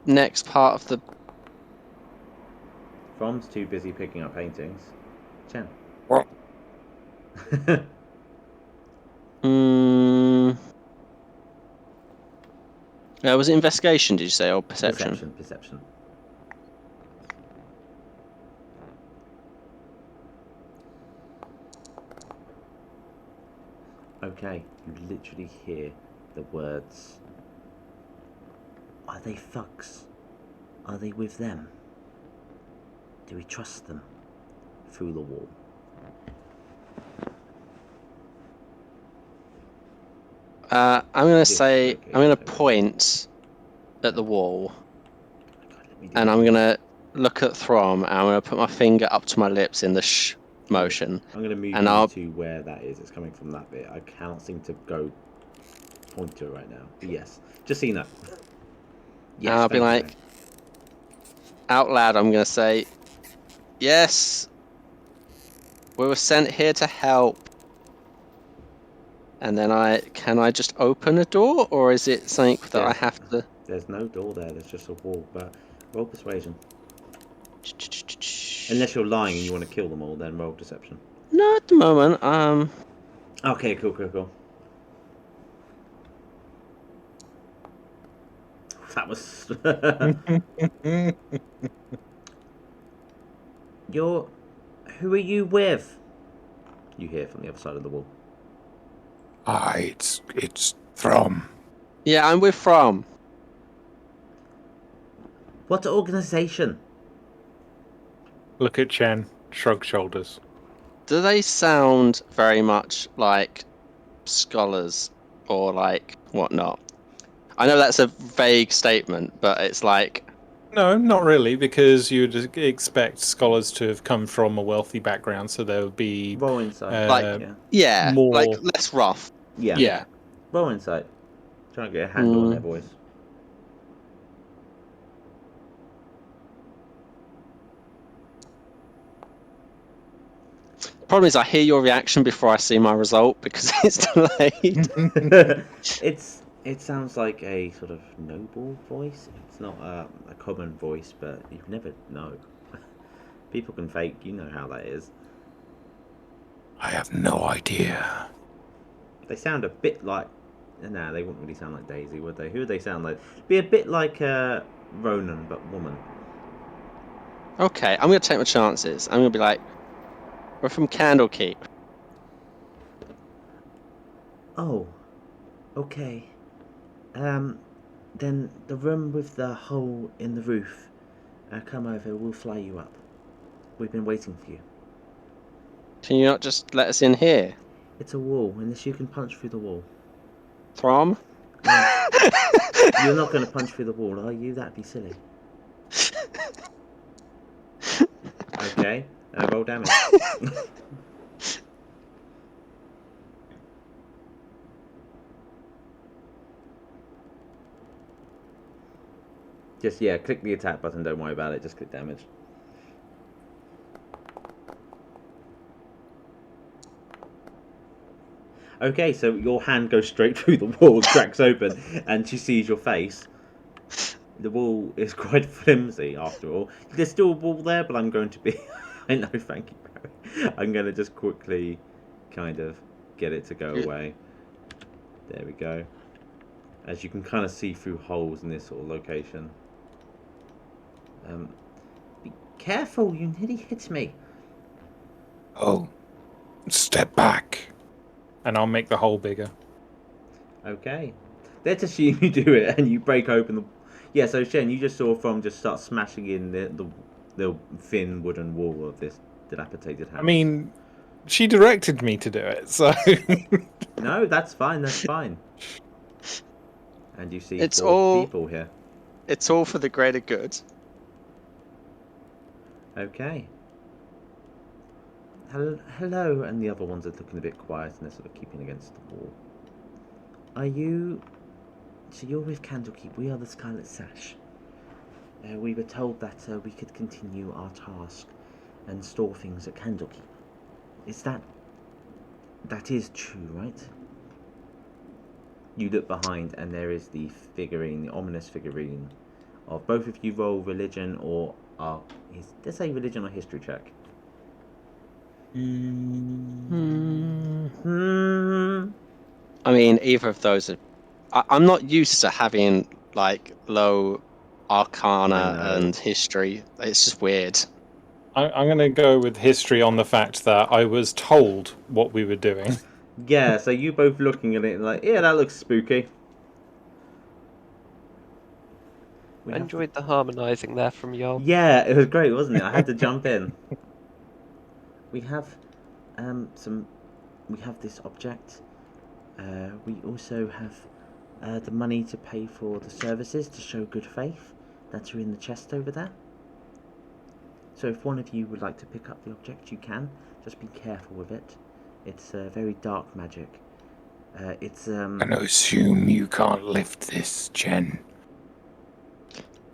next part of the... Throm's too busy picking up paintings. Cien. What? Was it investigation, did you say, or perception? Perception. Okay, you literally hear the words. Are they thugs? Are they with them? Do we trust them? Through the wall. I'm going to say, okay, I'm going to okay. point at the wall, God, let me do and I'm this. going to look at Throm, and I'm going to put my finger up to my lips in the shh motion. I'm going to move and you I'll- to where that is. It's coming from that bit. I cannot seem to go pointer right now. But yes, just so you know. Yes, I'll be thank you, like, out loud, I'm going to say, yes, we were sent here to help. And then can I just open a door, or is it something that I have to... There's no door there, there's just a wall, but roll persuasion. Unless you're lying and you want to kill them all, then roll deception. No, at the moment, Okay, cool. That was... Who are you with? You hear from the other side of the wall. It's Throm. Yeah, I'm with Throm. What organisation? Look at Cien, shrug shoulders. Do they sound very much like scholars or like whatnot? I know that's a vague statement, but it's like... No, not really, because you'd expect scholars to have come from a wealthy background, so there would be Roll insight. Yeah, more... like less rough. Yeah. Roll insight. Trying to get a handle on their voice. Problem is, I hear your reaction before I see my result because it's delayed. It sounds like a sort of noble voice. It's not a common voice, but you never know. People can fake. You know how that is. I have no idea. They sound a bit like... Nah, they wouldn't really sound like Daisy, would they? Who would they sound like? Be a bit like Ronan, but woman. Okay, I'm going to take my chances. I'm going to be like, we're from Candlekeep. Oh, okay. Then the room with the hole in the roof. Come over, we'll fly you up. We've been waiting for you. Can you not just let us in here? It's a wall, unless you can punch through the wall. Throm? You're not going to punch through the wall, are you? That'd be silly. Okay, roll damage. Just, yeah, click the attack button, don't worry about it, just click damage. Okay, so your hand goes straight through the wall, cracks open, and she sees your face. The wall is quite flimsy, after all. There's still a wall there, but I'm going to be... I know, thank you, Barry. I'm going to just quickly kind of get it to go away. There we go. As you can kind of see through holes in this sort of location. Be careful, you nearly hit me. Oh, step back. And I'll make the hole bigger. Okay. Let's assume you do it and you break open the... Yeah, so Shen, you just saw Throm just start smashing in the thin wooden wall of this dilapidated house. I mean, she directed me to do it, so... No, that's fine, that's fine. And you see It's four all- people here. It's all for the greater good. Okay. Hello, and the other ones are looking a bit quiet and they're sort of keeping against the wall. Are you... So you're with Candlekeep, we are the Scarlet Sash. We were told that we could continue our task and store things at Candlekeep. Is that... That is true, right? You look behind and there is the figurine, the ominous figurine of both of you. Roll religion or... let's say religion or history check. I mean, either of those are... I'm not used to having, like, low arcana and history. It's just weird. I'm going to go with history on the fact that I was told what we were doing. Yeah, so you both looking at it and like, yeah, that looks spooky. I enjoyed the harmonising there from y'all. Yeah, it was great, wasn't it? I had to jump in. We have we have this object. We also have the money to pay for the services to show good faith that are in the chest over there. So if one of you would like to pick up the object, you can. Just be careful with it. It's very dark magic. It's I'm gonna assume you can't lift this, Jen.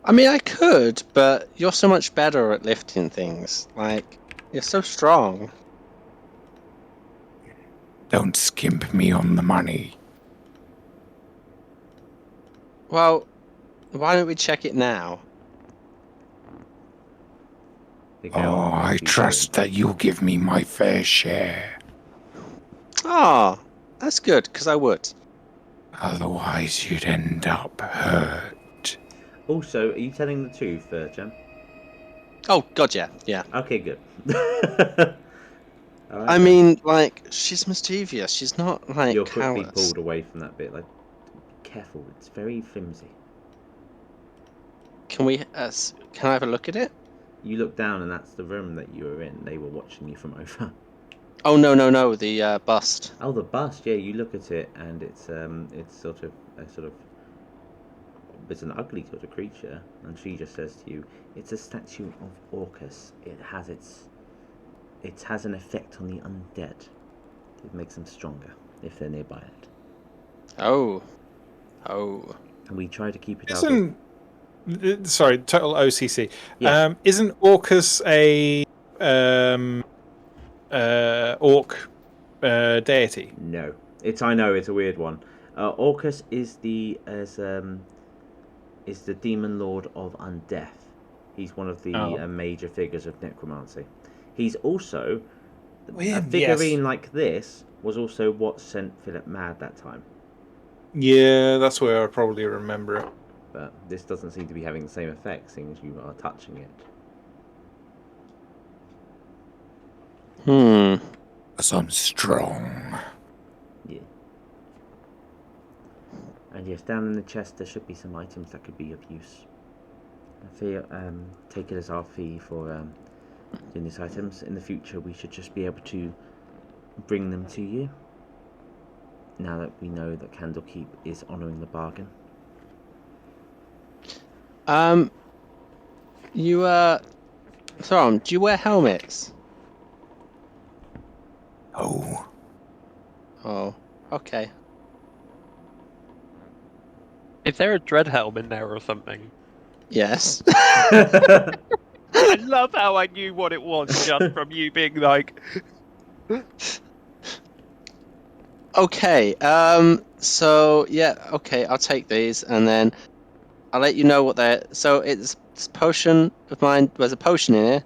I mean, I could, but you're so much better at lifting things. Like, you're so strong. Don't skimp me on the money. Well, why don't we check it now? Oh, I trust that you'll give me my fair share. Ah, that's good, because I would. Otherwise, you'd end up hurt. Also, are you telling the truth, Jem? Oh, God, yeah. Yeah. Okay, good. All right, I mean, like, she's mischievous. She's not, like, you're quickly callous. pulled away from that bit. Like, be careful, it's very flimsy. Can I have a look at it? You look down and that's the room that you were in. They were watching you from over. Oh, no, the bust. Oh, the bust. Yeah, you look at it and it's sort of it's an ugly sort of creature, and she just says to you, "It's a statue of Orcus. It has an effect on the undead. It makes them stronger if they're nearby it." Oh. And we try to keep it out. Sorry, total OCC. Yeah. Isn't Orcus a orc deity? No, I know it's a weird one. Orcus is the demon lord of undeath. He's one of the major figures of necromancy. He's also a figurine like this was also what sent Philip mad that time. Yeah, that's where I probably remember it. But this doesn't seem to be having the same effect, seeing as you are touching it. Because I'm strong. Yeah. And yes, down in the chest there should be some items that could be of use. Take it as our fee for doing these items. In the future we should just be able to bring them to you. Now that we know that Candlekeep is honouring the bargain. Throm, do you wear helmets? Oh. Oh, okay. Is there a dread helm in there or something? Yes. I love how I knew what it was just from you being like. Okay. So yeah. Okay. I'll take these, and then I'll let you know what they're. So it's potion of mine. There's a potion in here.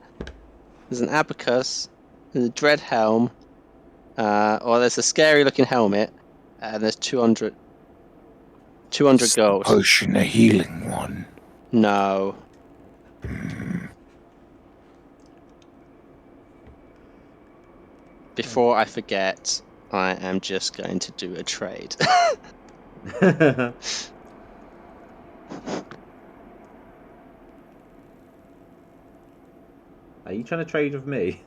There's an abacus. There's a dread helm. Or there's a scary looking helmet. And there's 200 Is the gold. potion a healing one? No. Before I forget, I am just going to do a trade. Are you trying to trade with me?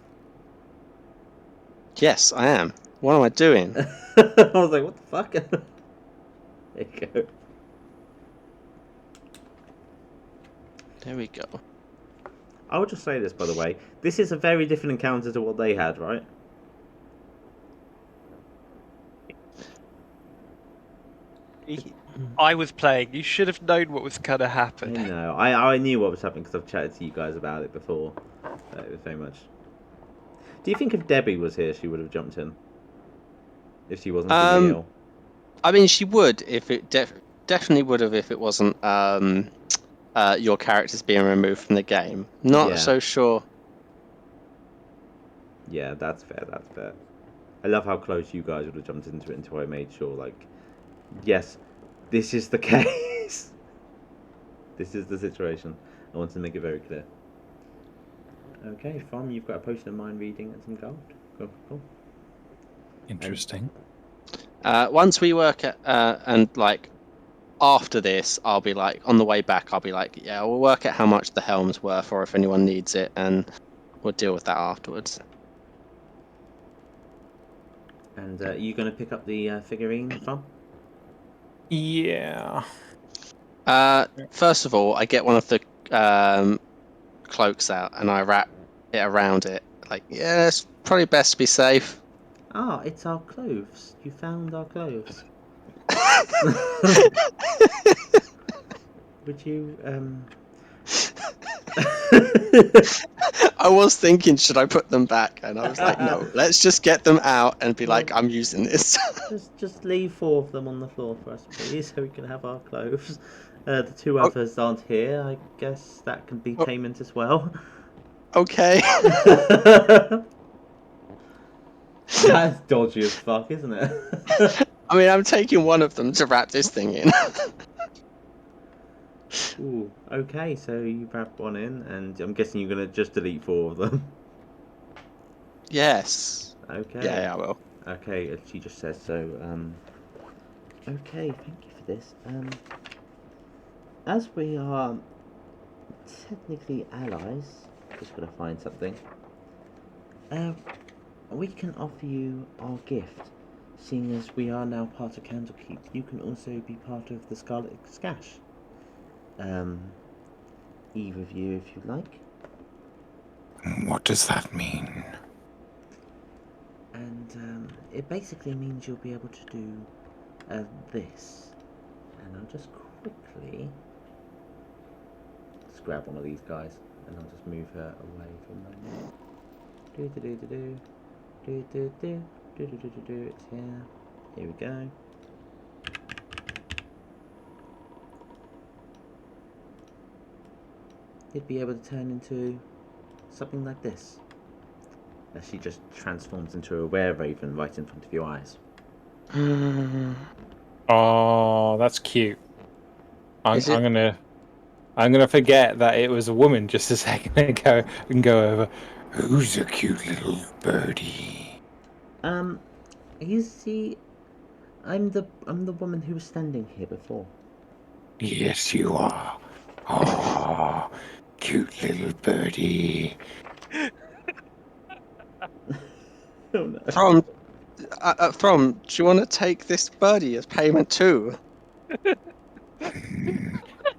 Yes, I am. What am I doing? I was like, what the fuck? There you go. There we go. I would just say this, by the way. This is a very different encounter to what they had, right? I was playing. You should have known what was going to happen. I know. I knew what was happening because I've chatted to you guys about it before. It was very much. Do you think if Debbie was here, she would have jumped in? If she wasn't feeling ill? I mean, she would if it definitely would have if it wasn't your characters being removed from the game. Not so sure. Yeah, that's fair. That's fair. I love how close you guys would have jumped into it until I made sure, like, yes, this is the case. This is the situation. I want to make it very clear. Okay, Throm, you've got a potion of mind reading and some gold. Cool. Interesting. Once we work at and like after this, I'll be like on the way back. I'll be like, yeah, we'll work out how much the helm's worth, or if anyone needs it, and we'll deal with that afterwards. And are you going to pick up the figurine, Throm? Yeah. First of all, I get one of the cloaks out and I wrap it around it. Like, yeah, it's probably best to be safe. Ah, it's our clothes. You found our clothes. Would you, I was thinking, should I put them back? And I was like, no, let's just get them out and be like, I'm using this. just leave 4 of them on the floor for us, please, so we can have our clothes. The 2 others aren't here. I guess that can be payment as well. Okay. That's dodgy as fuck, isn't it? I mean, I'm taking one of them to wrap this thing in. Ooh, okay, so you wrap one in, and I'm guessing you're going to just delete 4 of them. Yes. Okay. Yeah, I will. Okay, she just says so. Okay, thank you for this. As we are technically allies, just going to find something. We can offer you our gift. Seeing as we are now part of Candlekeep, you can also be part of the Scarlet Scash. Either of you, if you like. What does that mean? And it basically means you'll be able to do this. And I'll just quickly just grab one of these guys, and I'll just move her away from them. It's here. Here we go. You'd be able to turn into something like this. As she just transforms into a were-raven right in front of your eyes. Oh, that's cute. I'm gonna forget that it was a woman just a second ago and go over. Who's a cute little birdie? You see, I'm the woman who was standing here before. Yes, you are. Oh, cute little birdie. Oh no. Throm, do you want to take this birdie as payment too?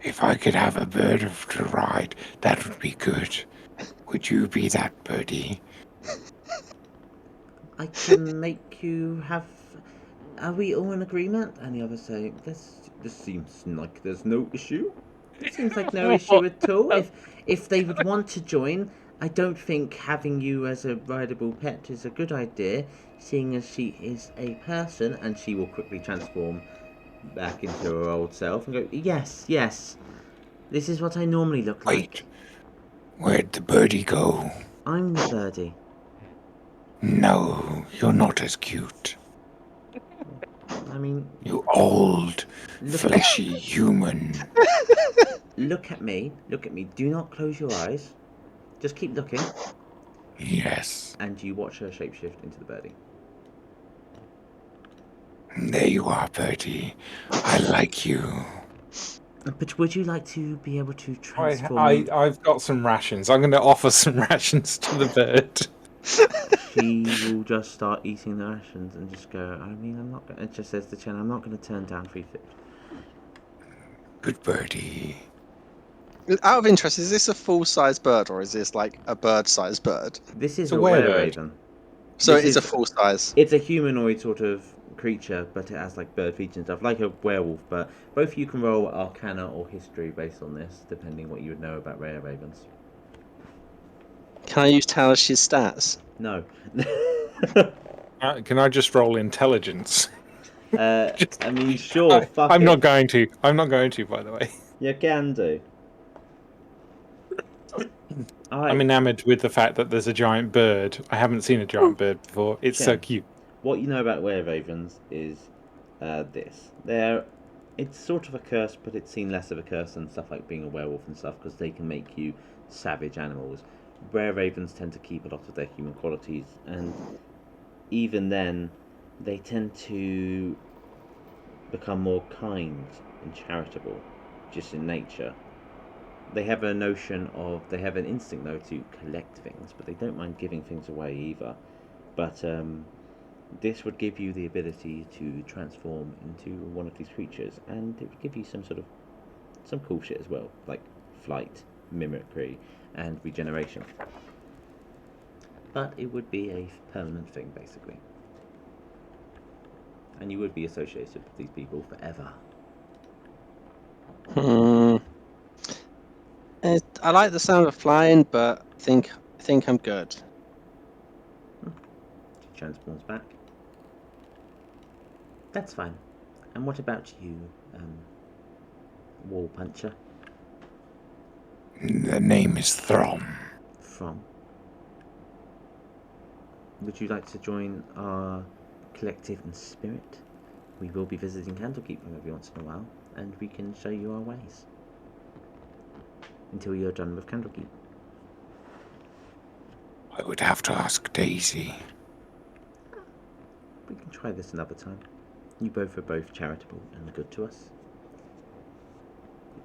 If I could have a bird to ride, that would be good. Would you be that birdie? I can make you have... Are we all in agreement? And the others say, this seems like there's no issue. It seems like no issue at all. If they would want to join, I don't think having you as a rideable pet is a good idea, seeing as she is a person, and she will quickly transform back into her old self and go, yes, yes, this is what I normally look like. Wait, where'd the birdie go? I'm the birdie. No, you're not as cute. I mean... You old, fleshy human. Look at me. Look at me. Do not close your eyes. Just keep looking. Yes. And you watch her shapeshift into the birdie. There you are, birdie. I like you. But would you like to be able to transform... I've got some rations. I'm going to offer some rations to the bird. She will just start eating the rations and just go, I mean, I'm not going to... It just says to Chen, I'm not going to turn down free food. Good birdie. Out of interest, is this a full-size bird or is this like a bird-sized bird? This is a a were-raven. were-raven. So This it's a is- full-size. It's a humanoid sort of creature, but it has like bird features and stuff, like a werewolf. But both you can roll Arcana or History based on this, depending what you would know about rare ravens. Can I use Talish's stats? No. Can I just roll intelligence? I mean, sure. Fuck I'm it. not going to. I'm not going to, by the way. You can do. Alright. I'm enamored with the fact that there's a giant bird. I haven't seen a giant bird before. It's so Chen. cute. What you know about were-ravens is this. It's sort of a curse, but it's seen less of a curse than stuff like being a werewolf and stuff, because they can make you savage animals. Were-ravens tend to keep a lot of their human qualities, and even then, they tend to become more kind and charitable, just in nature. They have an instinct though to collect things, but they don't mind giving things away either. But this would give you the ability to transform into one of these creatures, and it would give you some cool shit as well, like flight, mimicry, and regeneration. But it would be a permanent thing, basically. And you would be associated with these people forever. I like the sound of flying, but I think I'm good. She transforms back. That's fine. And what about you, Wall Puncher? The name is Throm. From? Would you like to join our collective in spirit? We will be visiting Candlekeep every once in a while, and we can show you our ways. Until you're done with Candlekeep. I would have to ask Daisy. We can try this another time. You both are both charitable and good to us.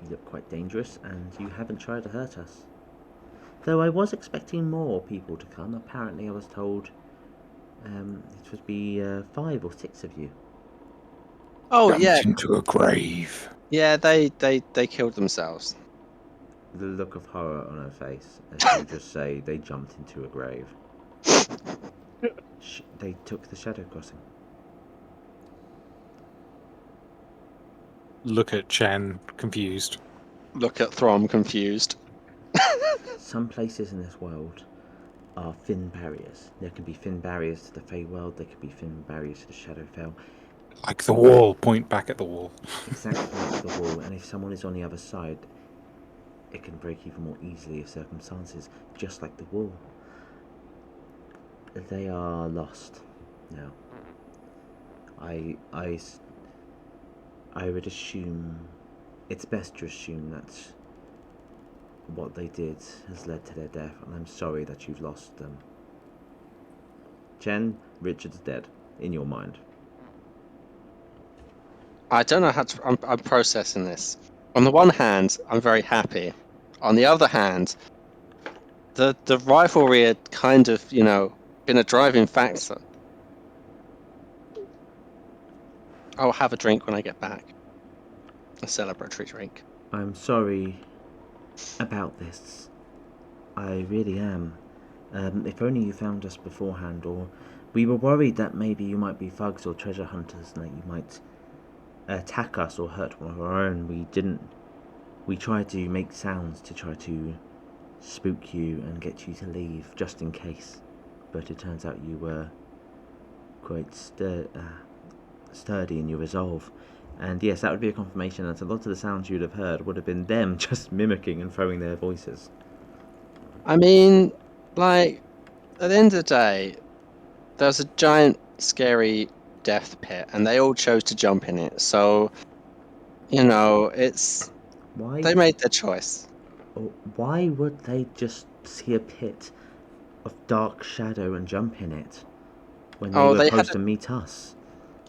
You look quite dangerous, and you haven't tried to hurt us. Though I was expecting more people to come. Apparently I was told it would be 5 or 6 of you. Oh Dumped yeah, into a grave. yeah. They killed themselves. The look of horror on her face as you just say they jumped into a grave. They took the shadow crossing. Look at Chen, confused. Look at Throm, confused. Some places in this world are thin barriers. There can be thin barriers to the Feywild, there could be thin barriers to the Shadowfell. Like the wall. Point back at the wall. Exactly like the wall, and if someone is on the other side, it can break even more easily if circumstances, just like the wall. They are lost now. I would assume it's best to assume that what they did has led to their death, and I'm sorry that you've lost them. Chen, Richard's dead, in your mind. I don't know how to. I'm processing this. On the one hand, I'm very happy. On the other hand, the rivalry had kind of, been a driving factor. I'll have a drink when I get back. A celebratory drink. I'm sorry about this. I really am. If only you found us beforehand, or we were worried that maybe you might be thugs or treasure hunters and that you might attack us or hurt one of our own. We didn't We tried to make sounds to try to spook you and get you to leave, just in case. But it turns out you were quite sturdy in your resolve. And yes, that would be a confirmation that a lot of the sounds you'd have heard would have been them just mimicking and throwing their voices. I mean, like, at the end of the day, there's a giant, scary death pit, and they all chose to jump in it. So, you know, Why? They made their choice. Why would they just see a pit of dark shadow and jump in it when they were supposed to meet us?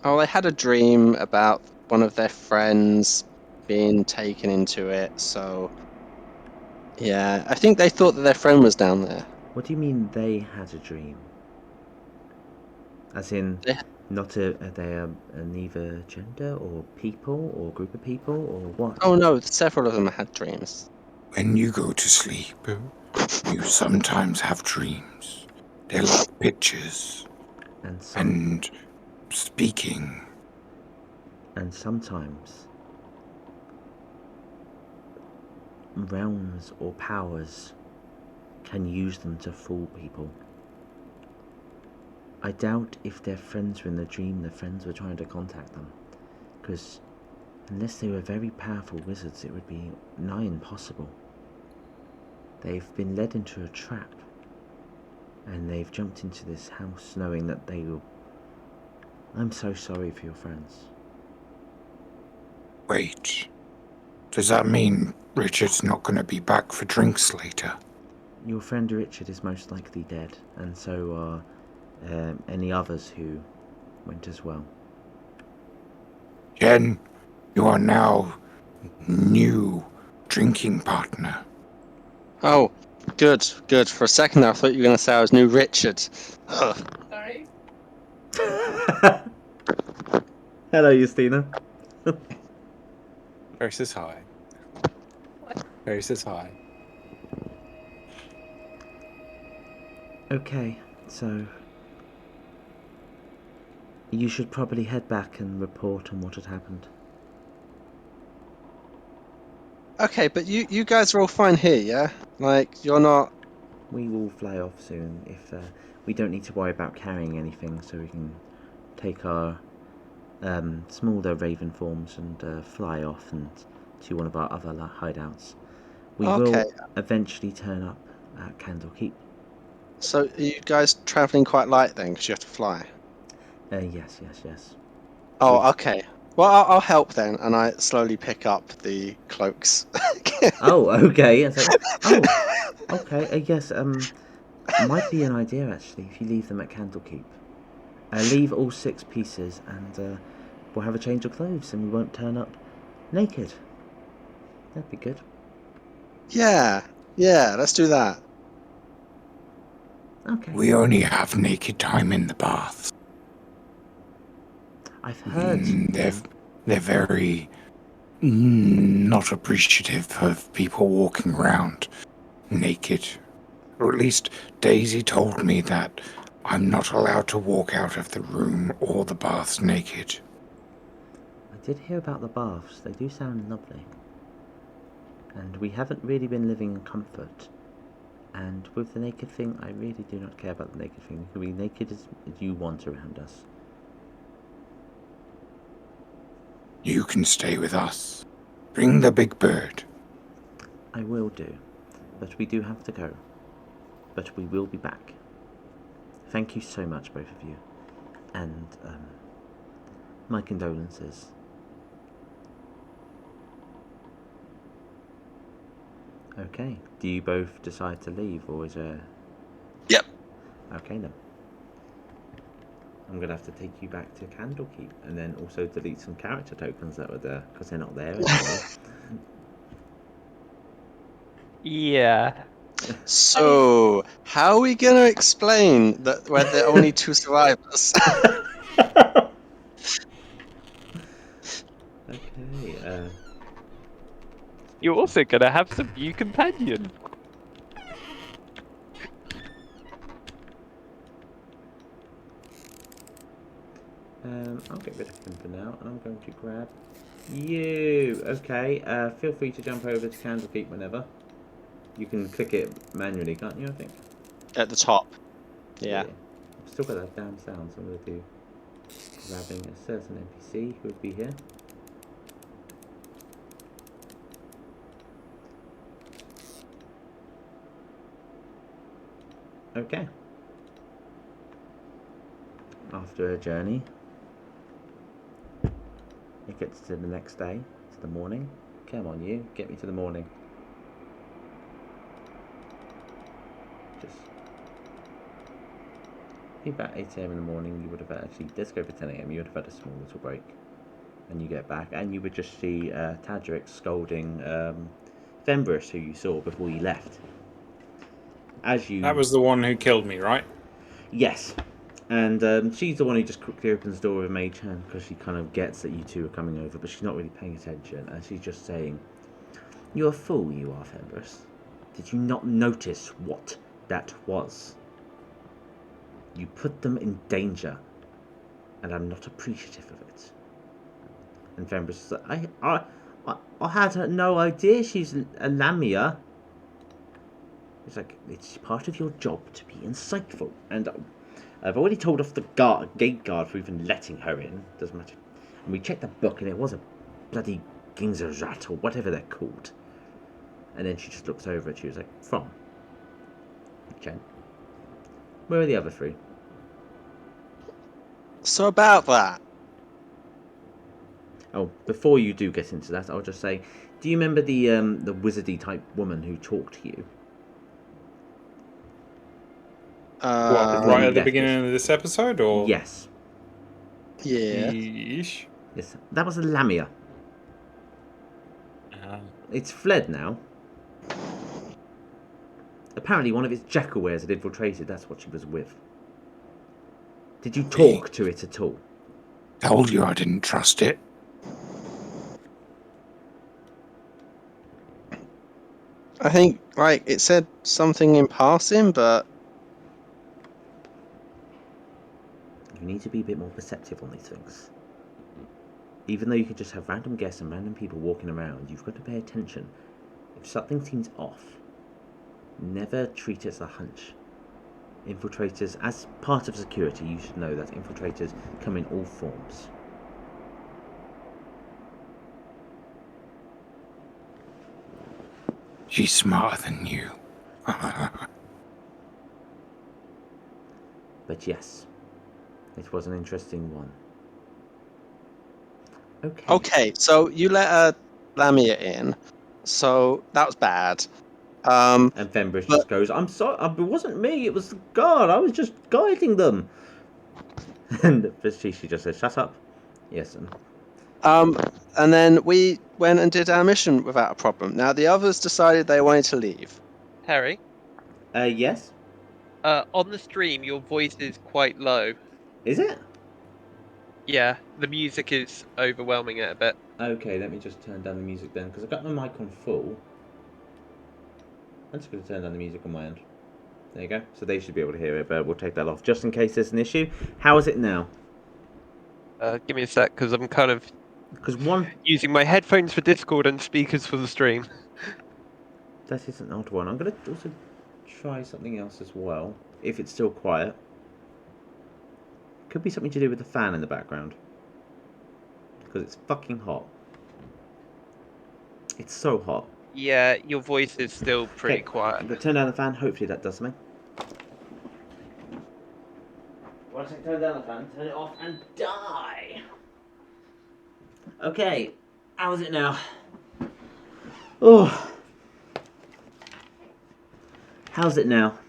Oh, they had a dream about one of their friends being taken into it, so yeah, I think they thought that their friend was down there. What do you mean they had a dream? As in, are they neither gender or people or group of people or what? Oh no, several of them had dreams. When you go to sleep, you sometimes have dreams. They're like pictures. And speaking. And sometimes realms or powers can use them to fool people. I doubt if their friends were in the dream, their friends were trying to contact them. Because unless they were very powerful wizards, it would be nigh impossible. They've been led into a trap. And they've jumped into this house knowing that they will... I'm so sorry for your friends. Wait. Does that mean Richard's not going to be back for drinks later? Your friend Richard is most likely dead, and so are any others who went as well. Jen, you are now new drinking partner. Oh, good. For a second there, I thought you were going to say I was new Richard. Sorry. Hello, Justina. Barry says hi. Barry says hi. Okay, so you should probably head back and report on what had happened. Okay, but you guys are all fine here, yeah? Like, you're not... We will fly off soon. If we don't need to worry about carrying anything, so we can take our smaller raven forms and fly off and to one of our other hideouts. We will eventually turn up at Candlekeep. So, are you guys travelling quite light then, because you have to fly? Yes. Oh, okay. Well, I'll help then, and I slowly pick up the cloaks. Oh, okay. It's like, oh, okay. Yes. Might be an idea actually if you leave them at Candlekeep. Leave all 6 pieces, and we'll have a change of clothes, and we won't turn up naked. That'd be good. Yeah. Let's do that. Okay. We only have naked time in the baths. I've heard they're very not appreciative of people walking around naked. Or at least Daisy told me that I'm not allowed to walk out of the room or the baths naked. I did hear about the baths. They do sound lovely. And we haven't really been living in comfort. And with the naked thing, I really do not care about the naked thing. You can be naked as you want around us. You can stay with us. Bring the big bird. I will do. But we do have to go. But we will be back. Thank you so much, both of you. And, my condolences. Okay. Do you both decide to leave, or is there... Yep. Okay, then. I'm going to have to take you back to Candlekeep, and then also delete some character tokens that were there, because they're not there anymore. Yeah. So, how are we going to explain that we're the only 2 survivors? Okay, You're also gonna have some new companions. I'll get rid of him for now, and I'm going to grab You. Okay. Feel free to jump over to Candlekeep whenever. You can click it manually, can't you? I think. At the top. Yeah. I've still got that damn sound, so I'm going to do grabbing a certain NPC who would be here. Okay. After a journey, it gets to the next day, to the morning. Come on, you, get me to the morning. Just about 8 AM in the morning. You would have actually, let's go for 10 AM. You would have had a small little break, and you get back, and you would just see Tadric scolding Fembris, who you saw before you left. That was the one who killed me, right? Yes. And she's the one who just quickly opens the door with Mage Hand because she kind of gets that you two are coming over, but she's not really paying attention. And she's just saying, "You're a fool, you are, Fembris. Did you not notice what that was? You put them in danger, and I'm not appreciative of it." And Fembris is like, I had no idea she's a Lamia. It's like, it's part of your job to be insightful, and I've already told off the gate guard for even letting her in. Doesn't matter. And we checked the book, and it was a bloody Ginzerat, or whatever they're called. And then she just looks over at you, was like, "From Jen. Where are the other three?" So about that. Oh, before you do get into that, I'll just say, do you remember the wizardy type woman who talked to you? Right at the beginning of this episode, or yes, yeah, yes, that was a Lamia. It's fled now. Apparently, one of its jackalwares had infiltrated. That's what she was with. Did you talk to it at all? Told you I didn't trust it. I think like it said something in passing, but you need to be a bit more perceptive on these things. Even though you could just have random guests and random people walking around, you've got to pay attention. If something seems off, never treat it as a hunch. Infiltrators, as part of security, you should know that infiltrators come in all forms. She's smarter than you. But yes, it was an interesting one. Okay, so you let a Lamia in, so that was bad. And Fembris just goes, "I'm sorry, it wasn't me, it was the guard, I was just guiding them." And Fishishi just says, "Shut up." Yes, and and then we went and did our mission without a problem. Now the others decided they wanted to leave. Harry? Yes? On the stream, your voice is quite low. Is it? Yeah, the music is overwhelming it a bit. Okay, let me just turn down the music then, because I've got my mic on full. I'm just going to turn down the music on my end. There you go. So they should be able to hear it, but we'll take that off just in case there's an issue. How is it now? Give me a sec, because I'm kind of using my headphones for Discord and speakers for the stream. That is an odd one. I'm going to also try something else as well, if it's still quiet. Could be something to do with the fan in the background. Because it's fucking hot. It's so hot. Yeah, your voice is still pretty quiet. I'm going to turn down the fan. Hopefully that does something. Once I turn down the fan, turn it off and die. Okay, how is it now? Oh. How's it now?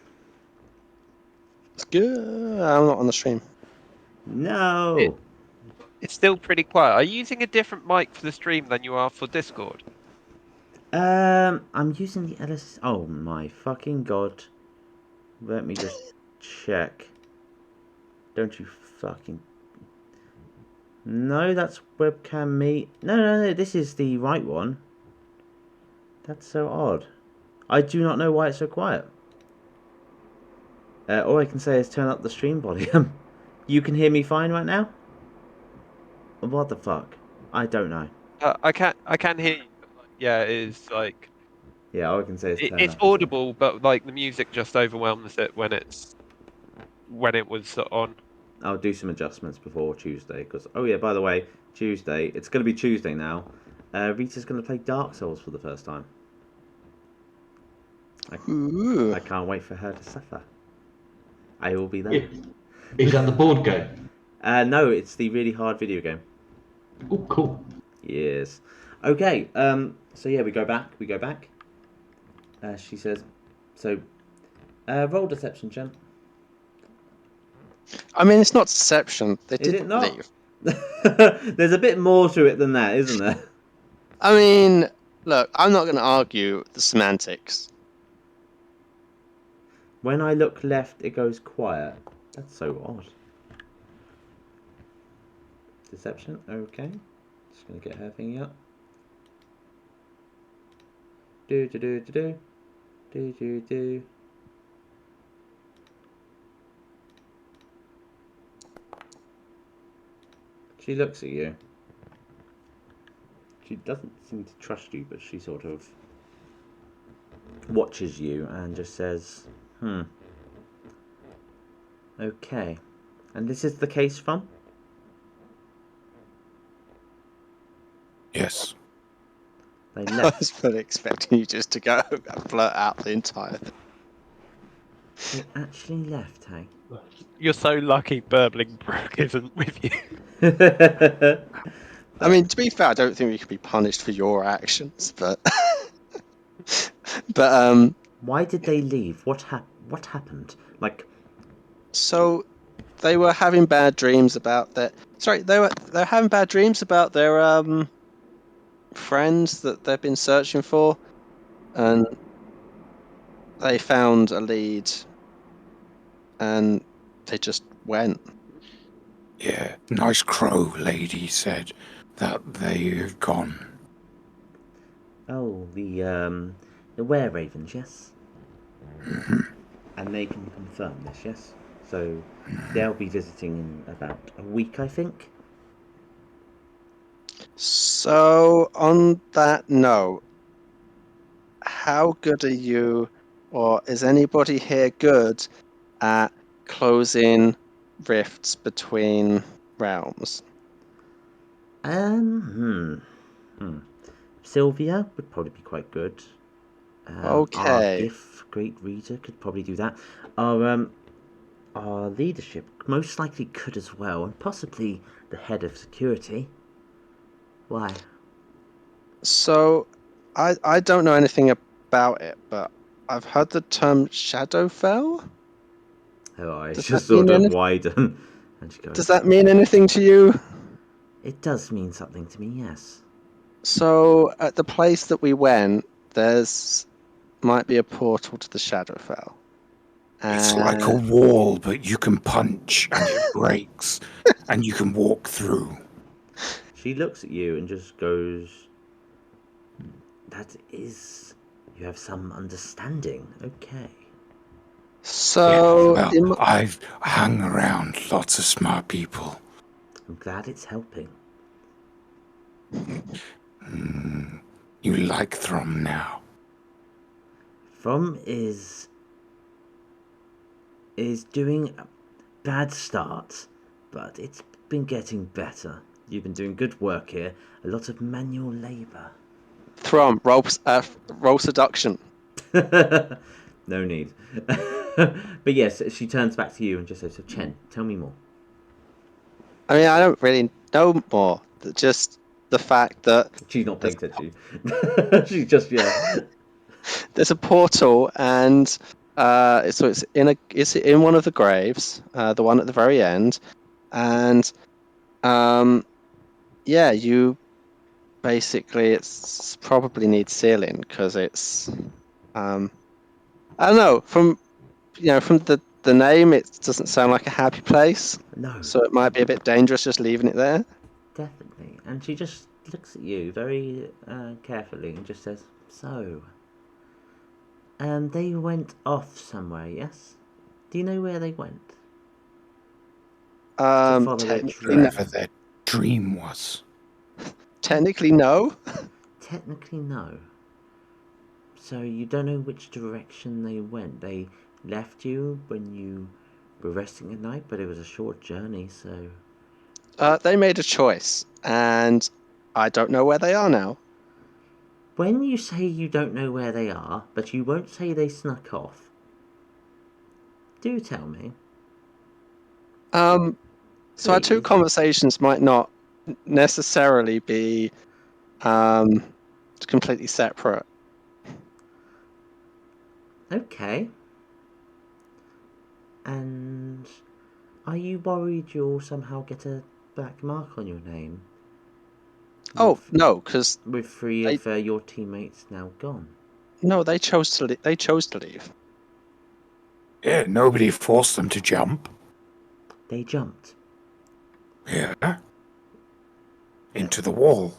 It's good. I'm not on the stream. No. It's still pretty quiet. Are you using a different mic for the stream than you are for Discord? I'm using the LS. Oh my fucking god. Let me just check. Don't you fucking. No, that's webcam me. No, this is the right one. That's so odd. I do not know why it's so quiet. All I can say is turn up the stream volume. You can hear me fine right now? What the fuck? I don't know. I can hear you. But, like, yeah, it is like Yeah, all I can say is turn it's up. Isn't it? audible, but like the music just overwhelms it when it was on. I'll do some adjustments before Tuesday because by the way, Tuesday it's going to be Tuesday now. Rita's going to play Dark Souls for the first time. Ooh. I can't wait for her to suffer. I will be there. Is that the board game? No, it's the really hard video game. Oh, cool. Yes. Okay. So yeah, we go back. She says, so roll deception, Jen. I mean, it's not deception. They Is it didn't not? leave. There's a bit more to it than that, isn't there? I mean, look, I'm not going to argue the semantics. When I look left, it goes quiet. That's so odd. Deception, okay. Just gonna get her thingy up. Do. She looks at you. She doesn't seem to trust you, but she sort of watches you and just says, okay. And this is the case from? Yes. They I left. was fully expecting you just to go and blurt out the entire thing. They actually left, hey? You're so lucky Burbling Brook isn't with you. I mean, to be fair, I don't think we could be punished for your actions, but why did they leave? What happened? Like, so they were having bad dreams about their. Sorry, they're having bad dreams about their friends that they've been searching for, and they found a lead, and they just went. Yeah, nice crow lady said that they've gone. oh, the were ravens, yes? And they can confirm this, yes? So they'll be visiting in about a week, I think. So, on that note, how good are you, or is anybody here good at closing rifts between realms? Sylvia would probably be quite good. Okay. Our GIF great reader could probably do that. Our leadership most likely could as well, and possibly the head of security. Why? So, I don't know anything about it, but I've heard the term Shadowfell. Her eyes Does just that mean sort of anything? widen, and she goes, Does that mean anything to you? it does mean something to me, yes. So, at the place that we went, might be a portal to the Shadowfell. It's like a wall, but you can punch and it breaks, and you can walk through. She looks at you and just goes, you have some understanding, okay. So, yeah, well, I've hung around lots of smart people. I'm glad it's helping. You like Throm now? Throm is doing a bad start, but it's been getting better. You've been doing good work here. A lot of manual labour. Throm, roll seduction. No need. But yes, she turns back to you and just says, so Chen, tell me more. I mean, I don't really know more. Just the fact that she's not paying attention. She's just there's a portal, and so it's in one of the graves, the one at the very end, and you basically it's probably needs sealing because it's I don't know, from the name, it doesn't sound like a happy place. No. So it might be a bit dangerous just leaving it there. Definitely. And she just looks at you very carefully and just says, so, they went off somewhere, yes? Do you know where they went? Wherever their dream was. technically, no. Technically, no. So you don't know which direction they went. They left you when you were resting at night, but it was a short journey, so... They made a choice, and I don't know where they are now. When you say you don't know where they are, but you won't say they snuck off, do tell me. So our two Please. conversations might not necessarily be completely separate. Okay. And are you worried you'll somehow get a black mark on your name? Oh no, because with 3 of your teammates now gone. No, they chose to. They chose to leave. Yeah, nobody forced them to jump. They jumped. Yeah. Into the wall.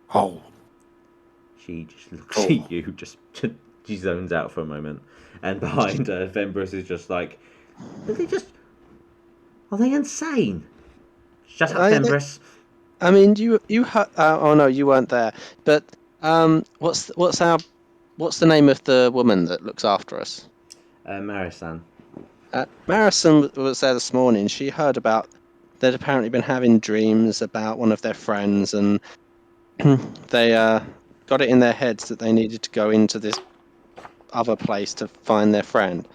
Hole. She just looks at you, she zones out for a moment. And behind her, Fembris is just like, are they insane? Shut up, Fembris. I mean, you heard. Oh no, you weren't there. But what's the name of the woman that looks after us? Marisan. Marisan was there this morning. She heard about they'd apparently been having dreams about one of their friends, and they got it in their heads that they needed to go into this other place to find their friend.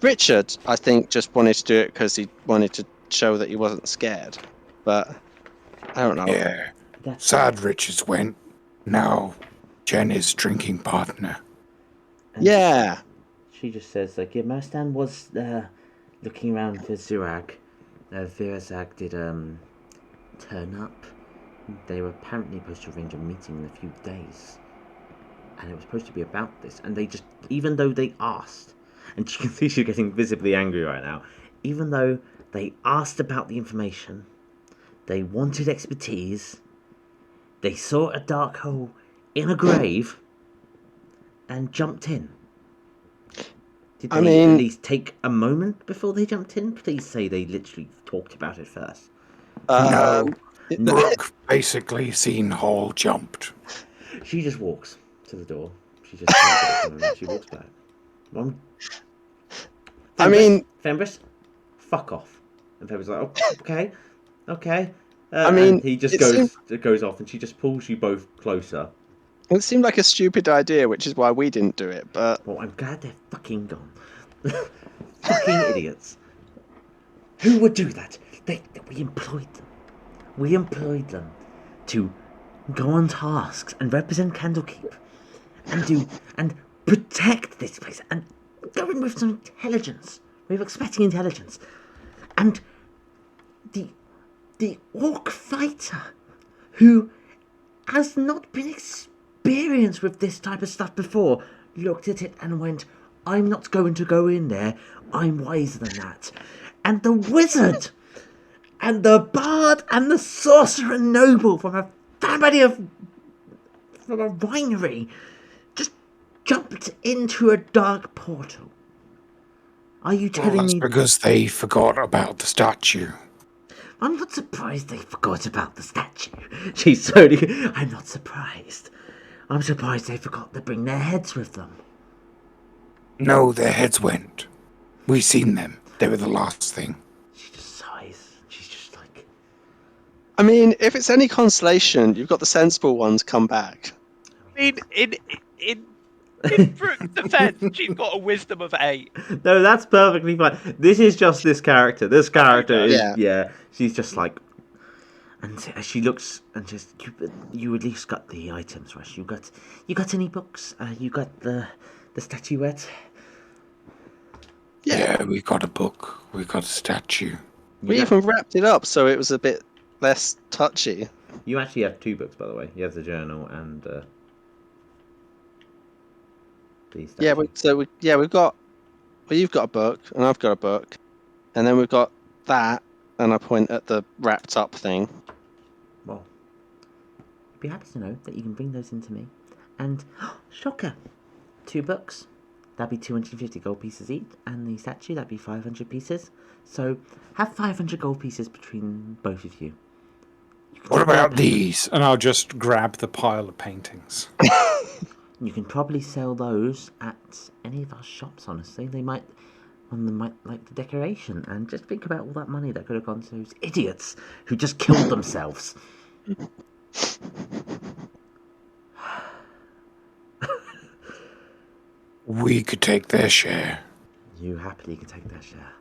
Richard, I think, just wanted to do it because he wanted to show that he wasn't scared. But I don't know. Yeah. Sad Richards went. Now Jen is drinking partner. And yeah. She just says, like, yeah, Marstan was looking around for Zurag. Virazag did turn up. They were apparently supposed to arrange a meeting in a few days. And it was supposed to be about this. And they just, even though they asked, and you can see she's getting visibly angry right now, even though they asked about the information, they wanted expertise, they saw a dark hole in a grave, and jumped in. Did they at least take a moment before they jumped in? Please say they literally talked about it first. No. Brook basically seen Hall jumped. She just walks to the door. She just she walks back. Fembris, fuck off. And Fembris is like, oh, okay. And he just goes off, and she just pulls you both closer. It seemed like a stupid idea, which is why we didn't do it. But well, I'm glad they're fucking gone. Fucking idiots. Who would do that? We employed them. We employed them to go on tasks and represent Candlekeep and protect this place and go in with some intelligence. We were expecting intelligence. And the orc fighter who has not been experienced with this type of stuff before looked at it and went, I'm not going to go in there. I'm wiser than that. And the wizard and the bard and the sorcerer noble from a winery just jumped into a dark portal. Are you telling me? That's because they forgot about the statue. I'm not surprised they forgot about the statue. I'm not surprised. I'm surprised they forgot to bring their heads with them. No, their heads went. We seen them. They were the last thing. She just sighs. She's just like... I mean, if it's any consolation, you've got the sensible ones come back. I mean, in Brook's defense, she's got a wisdom of 8. No, that's perfectly fine. This is just this character. This character is... Yeah. She's just like... And she looks and just... You at least got the items, Rush. You got any books? You got the statuette? Yeah, we got a book. We got a statue. We even wrapped it up so it was a bit less touchy. You actually have 2 books, by the way. You have the journal and the statue. We've got... Well, you've got a book, and I've got a book. And then we've got that, and I point at the wrapped up thing. Well, I'd be happy to know that you can bring those into me. And, shocker, 2 books. That'd be 250 gold pieces each, and the statue, that'd be 500 pieces. So, have 500 gold pieces between both of you. What about these? And I'll just grab the pile of paintings. You can probably sell those at any of our shops, honestly. One of them might like the decoration. And just think about all that money that could have gone to those idiots who just killed themselves. We could take their share. You happily can take their share.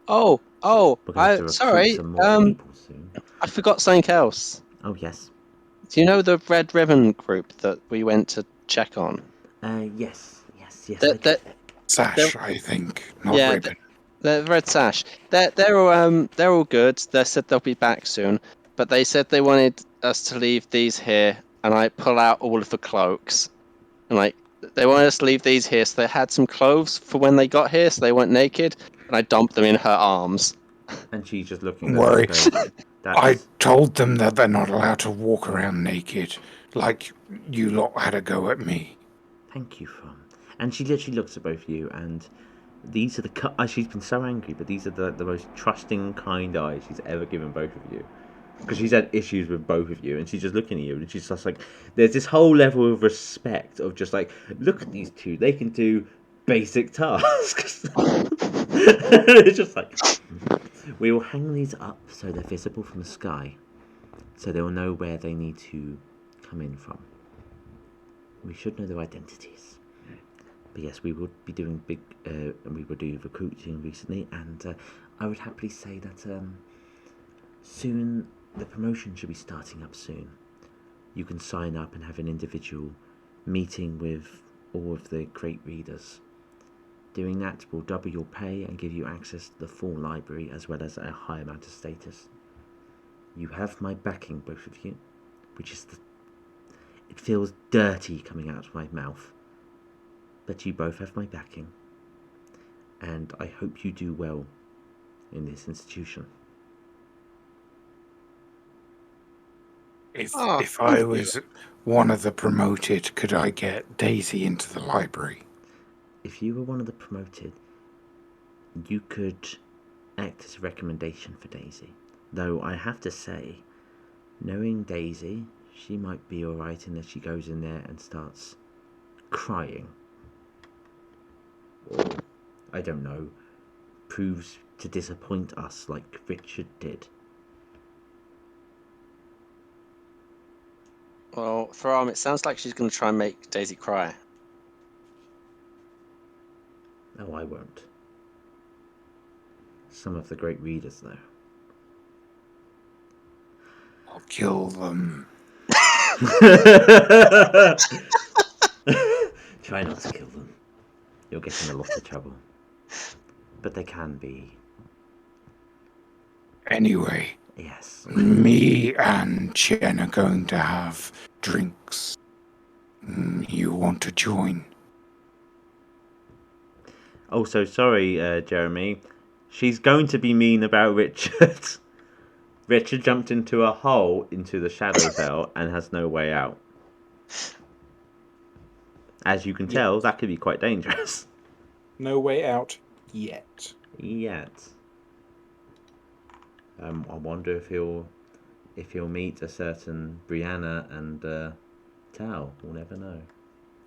Oh, We're going to have to recruit sorry. some more people soon. I forgot something else. Oh, yes. Do you know the Red Ribbon group that we went to check on? Yes. Sash, I think, not ribbon. The Red Sash. They're all good. They said they'll be back soon, but they said they wanted us to leave these here, and I pull out all of the cloaks, and they wanted us to leave these here, so they had some clothes for when they got here, so they weren't naked, and I dumped them in her arms. And she's just looking Don't worry. That's... I told them that they're not allowed to walk around naked, like you lot had a go at me. Thank you, Throm. And she literally looks at both of you, and these are the... she's been so angry, but these are the most trusting, kind eyes she's ever given both of you. Because she's had issues with both of you, and she's just looking at you, and she's just like... There's this whole level of respect of just like, look at these two, they can do basic tasks. It's just like... We will hang these up so they're visible from the sky, so they will know where they need to come in from. We should know their identities. But yes, we will be doing we will do recruiting recently, and I would happily say that soon the promotion should be starting up soon. You can sign up and have an individual meeting with all of the great readers. Doing that will double your pay and give you access to the full library as well as a high amount of status. You have my backing, both of you, which is it feels dirty coming out of my mouth, but you both have my backing, and I hope you do well in this institution. If I was one of the promoted, could I get Daisy into the library? If you were one of the promoted, you could act as a recommendation for Daisy. Though I have to say, knowing Daisy, she might be alright unless she goes in there and starts crying. Or, I don't know, proves to disappoint us like Richard did. Well, Throm, it sounds like she's going to try and make Daisy cry. No, I won't. Some of the great readers, though. I'll kill them. Try not to kill them. You'll get in a lot of trouble. But they can be. Anyway. Yes. Me and Cien are going to have drinks. You want to join? Also, sorry, Jeremy. She's going to be mean about Richard. Richard jumped into a hole into the Shadowfell and has no way out. As you can tell, that could be quite dangerous. No way out yet. I wonder if he'll meet a certain Brianna and Tal. We'll never know.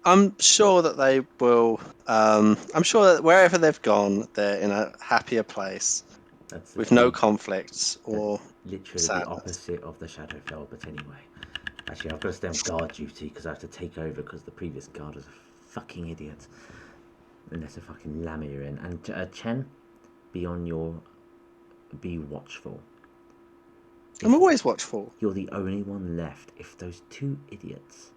I'm sure that they will. I'm sure that wherever they've gone, they're in a happier place with no conflicts or literally sadness. The opposite of the Shadowfell. But anyway, actually, I've got to stay on guard duty because I have to take over because the previous guard was a fucking idiot. Unless a fucking Lamia in. And Cien, be watchful. I'm always watchful. You're the only one left. If those two idiots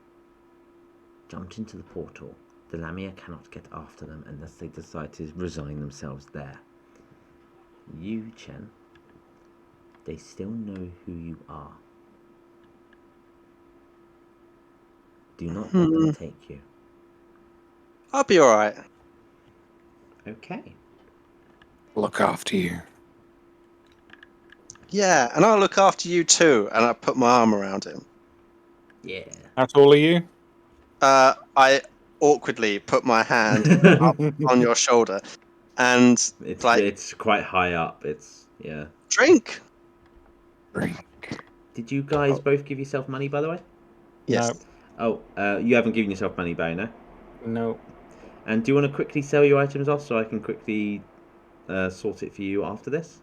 jumped into the portal, the Lamia cannot get after them unless they decide to resign themselves there. You, Cien, they still know who you are. Do not let them take you. I'll be alright. Okay. Look after you. Yeah, and I'll look after you too, and I'll put my arm around him. Yeah. How tall are you? I awkwardly put my hand up on your shoulder, and it's quite high up. It's drink. Did you guys both give yourself money, by the way? Yes. No. Oh, you haven't given yourself money, Barry, no? No. And do you want to quickly sell your items off so I can quickly sort it for you after this?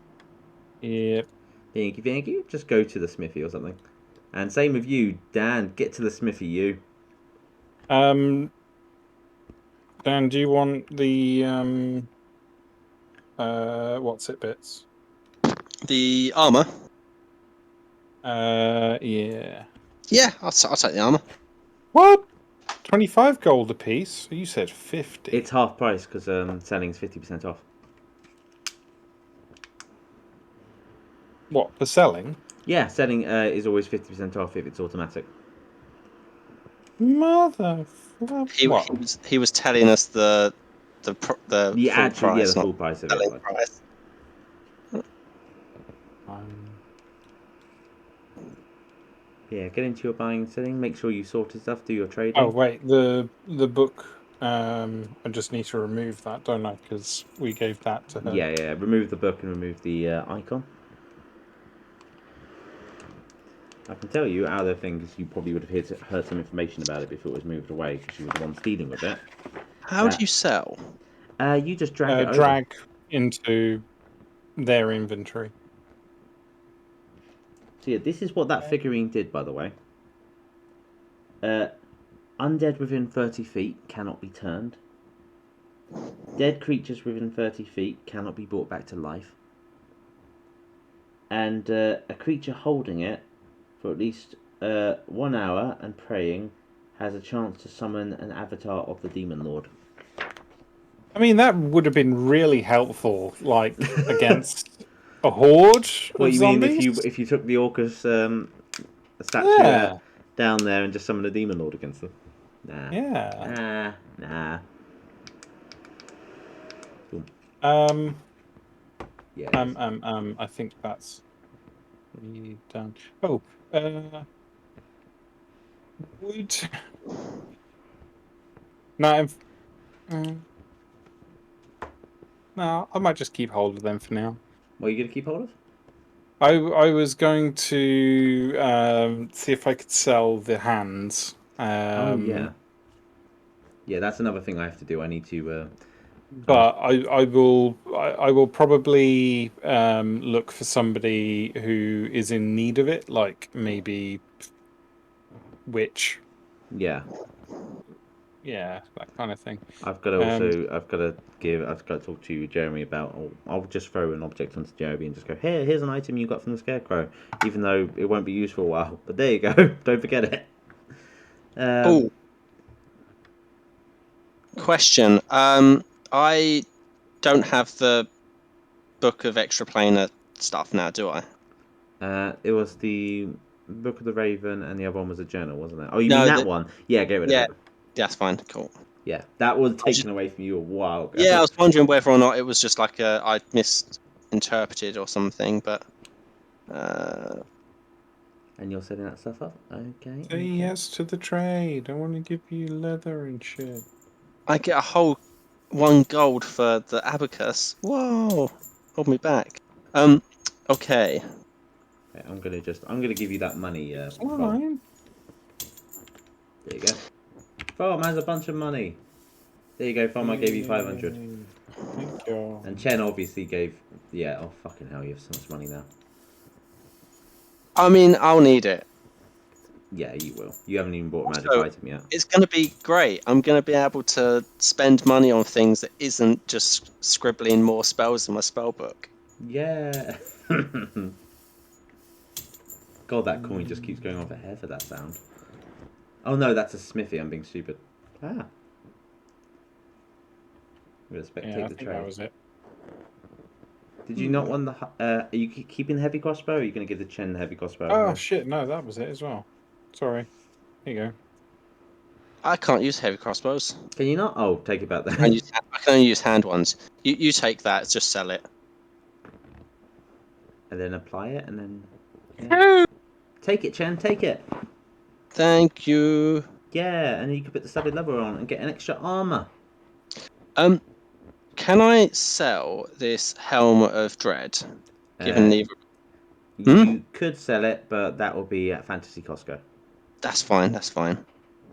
Yep. Thank you. Just go to the smithy or something. And same with you, Dan. Get to the smithy, you. Dan, do you want the what's it bits? The armor. Yeah. Yeah, I'll take the armor. What? 25 gold a piece? You said 50. It's half price because selling's 50% off. What, for selling? Yeah, selling is always 50% off if it's automatic. Mother. He was telling us the full price. The full price of it. Selling price. Yeah, get into your buying and selling. Make sure you sorted stuff. Do your trading. Oh wait, the book. I just need to remove that, don't I? Because we gave that to her. Yeah. Remove the book and remove the icon. I can tell you, out of the things, you probably would have heard some information about it before it was moved away because she was the one dealing with it. How do you sell? You just drag it drag over. into their inventory. So yeah, this is what that figurine did, by the way. Undead within 30 feet cannot be turned. Dead creatures within 30 feet cannot be brought back to life. And a creature holding it for at least 1 hour and praying has a chance to summon an avatar of the Demon Lord. I mean, that would have been really helpful, like, against a horde What of you zombies? mean if you took the Orcus statue down there and just summoned a Demon Lord against them? Nah. Yeah. Nah. Cool. Yeah. I think that's done. Oh, would no. No, I might just keep hold of them for now. What are you going to keep hold of? I was going to see if I could sell the hands. Yeah, that's another thing I have to do. I need to. But I will probably look for somebody who is in need of it, like maybe witch. Yeah. Yeah, that kind of thing. I've got to talk to Jeremy about. I'll just throw an object onto Jeremy and just go, here's an item you got from the Scarecrow, even though it won't be used for a while. But there you go. Don't forget it. Question. I don't have the Book of Extra Planar stuff now, do I? It was the Book of the Raven, and the other one was a journal, wasn't it? Oh, you mean that one? Yeah, get rid of it. Yeah, that's fine. Cool. Yeah, that was taken away from you a while ago. Yeah, I was wondering whether or not it was just like I misinterpreted or something, but. And you're setting that stuff up? Okay. Say yes to the trade. I want to give you leather and shit. I get a whole 1 gold for the abacus. Whoa! Hold me back. Okay. I'm gonna give you that money. Alright. There you go. Throm has a bunch of money. There you go, Throm. I gave you 500. Thank you. And Chen obviously gave. Yeah. Oh fucking hell! You have so much money now. I mean, I'll need it. Yeah, you will. You haven't even bought a magic item yet. It's going to be great. I'm going to be able to spend money on things that isn't just scribbling more spells in my spell book. Yeah. God, that coin just keeps going on forever, that sound. Oh no, that's a smithy. I'm being stupid. I'm going to spectate the trade. That was it. Did you not want the... are you keeping the heavy crossbow, or are you going to give the Chen the heavy crossbow? Oh, shit. No, that was it as well. Sorry. Here you go. I can't use heavy crossbows. Can you not? Oh, take it back then. I can only use hand ones. You take that, just sell it. And then apply it, and then... Yeah. Take it, Chen, take it. Thank you. Yeah, and then you can put the studded leather on and get an extra armor. Can I sell this Helm of Dread? Given neither... You could sell it, but that will be at Fantasy Costco. That's fine. That's fine.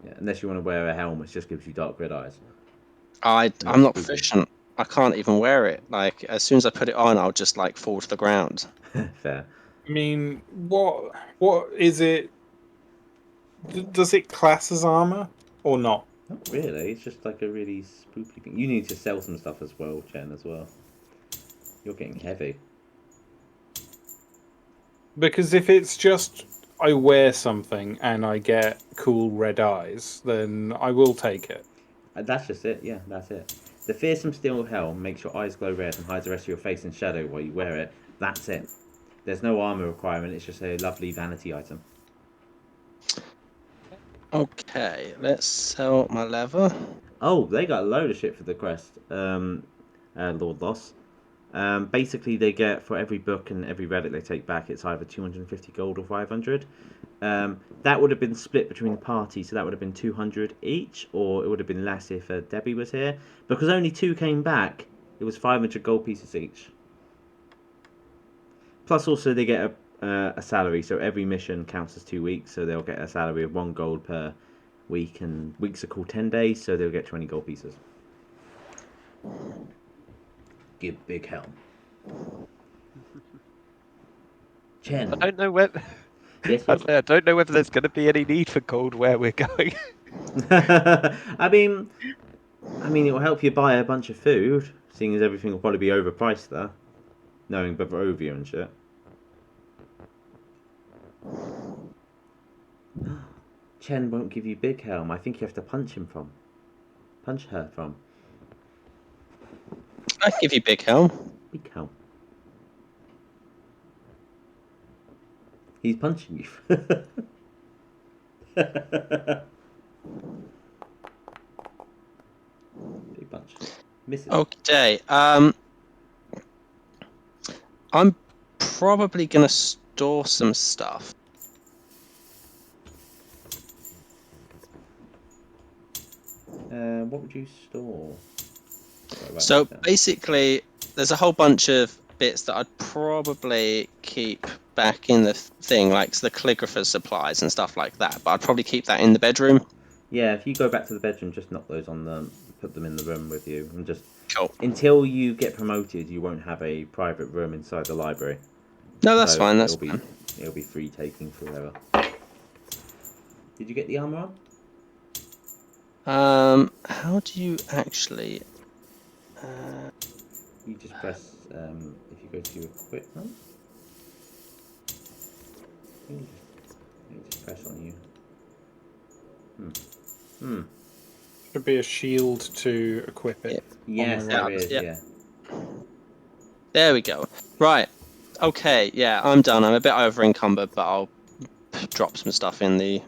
Yeah, unless you want to wear a helmet, which just gives you dark red eyes. I'm not spooky. proficient. I can't even wear it. Like, as soon as I put it on, I'll just like fall to the ground. Fair. I mean, what is it? Does it class as armor or not? Not really. It's just like a really spooky thing. You need to sell some stuff as well, Chen, as well. You're getting heavy. Because if it's just I wear something and I get cool red eyes, then I will take it. That's just it. Yeah, that's it. The fearsome steel helm makes your eyes glow red and hides the rest of your face in shadow while you wear it. That's it. There's no armor requirement. It's just a lovely vanity item. Okay, let's sell my leather. Oh, they got a load of shit for the quest, Lord Loss. Basically, they get, for every book and every relic they take back, it's either 250 gold or 500. That would have been split between the parties, so that would have been 200 each, or it would have been less if Debbie was here. Because only 2 came back, it was 500 gold pieces each. Plus, also, they get a salary, so every mission counts as 2 weeks, so they'll get a salary of 1 gold per week, and weeks are called 10 days, so they'll get 20 gold pieces. Give big helm. Chen. I don't know whether. Yes, I don't know whether there's going to be any need for gold where we're going. I mean, it will help you buy a bunch of food, seeing as everything will probably be overpriced there, knowing Barovia and shit. Chen won't give you big helm. I think you have to punch her from. I give you big helm. Big helm. He's punching you. Big punch. Misses. Okay. I'm probably gonna store some stuff. What would you store? So basically, there's a whole bunch of bits that I'd probably keep back in the thing, like the calligrapher's supplies and stuff like that. But I'd probably keep that in the bedroom. Yeah, if you go back to the bedroom, just knock those on them, put them in the room with you, and just cool. Until you get promoted, you won't have a private room inside the library. No, that's fine. That's fine. It'll be free taking forever. Did you get the armor on? How do you actually? You just press, if you go to equipment, you just press on you. Should be a shield to equip it. Yes, there is, yeah. There we go. Right. Okay, yeah, I'm done. I'm a bit over encumbered, but I'll drop some stuff in the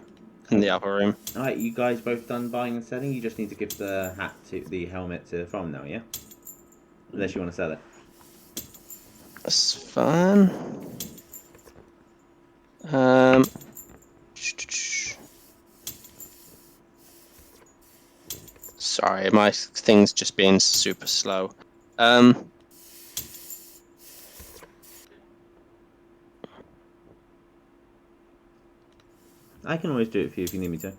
other room. Alright, you guys both done buying and selling? You just need to give the helmet to Throm now, yeah? Unless you want to sell it. That's fine. Sorry, my thing's just being super slow. I can always do it for you if you need me to.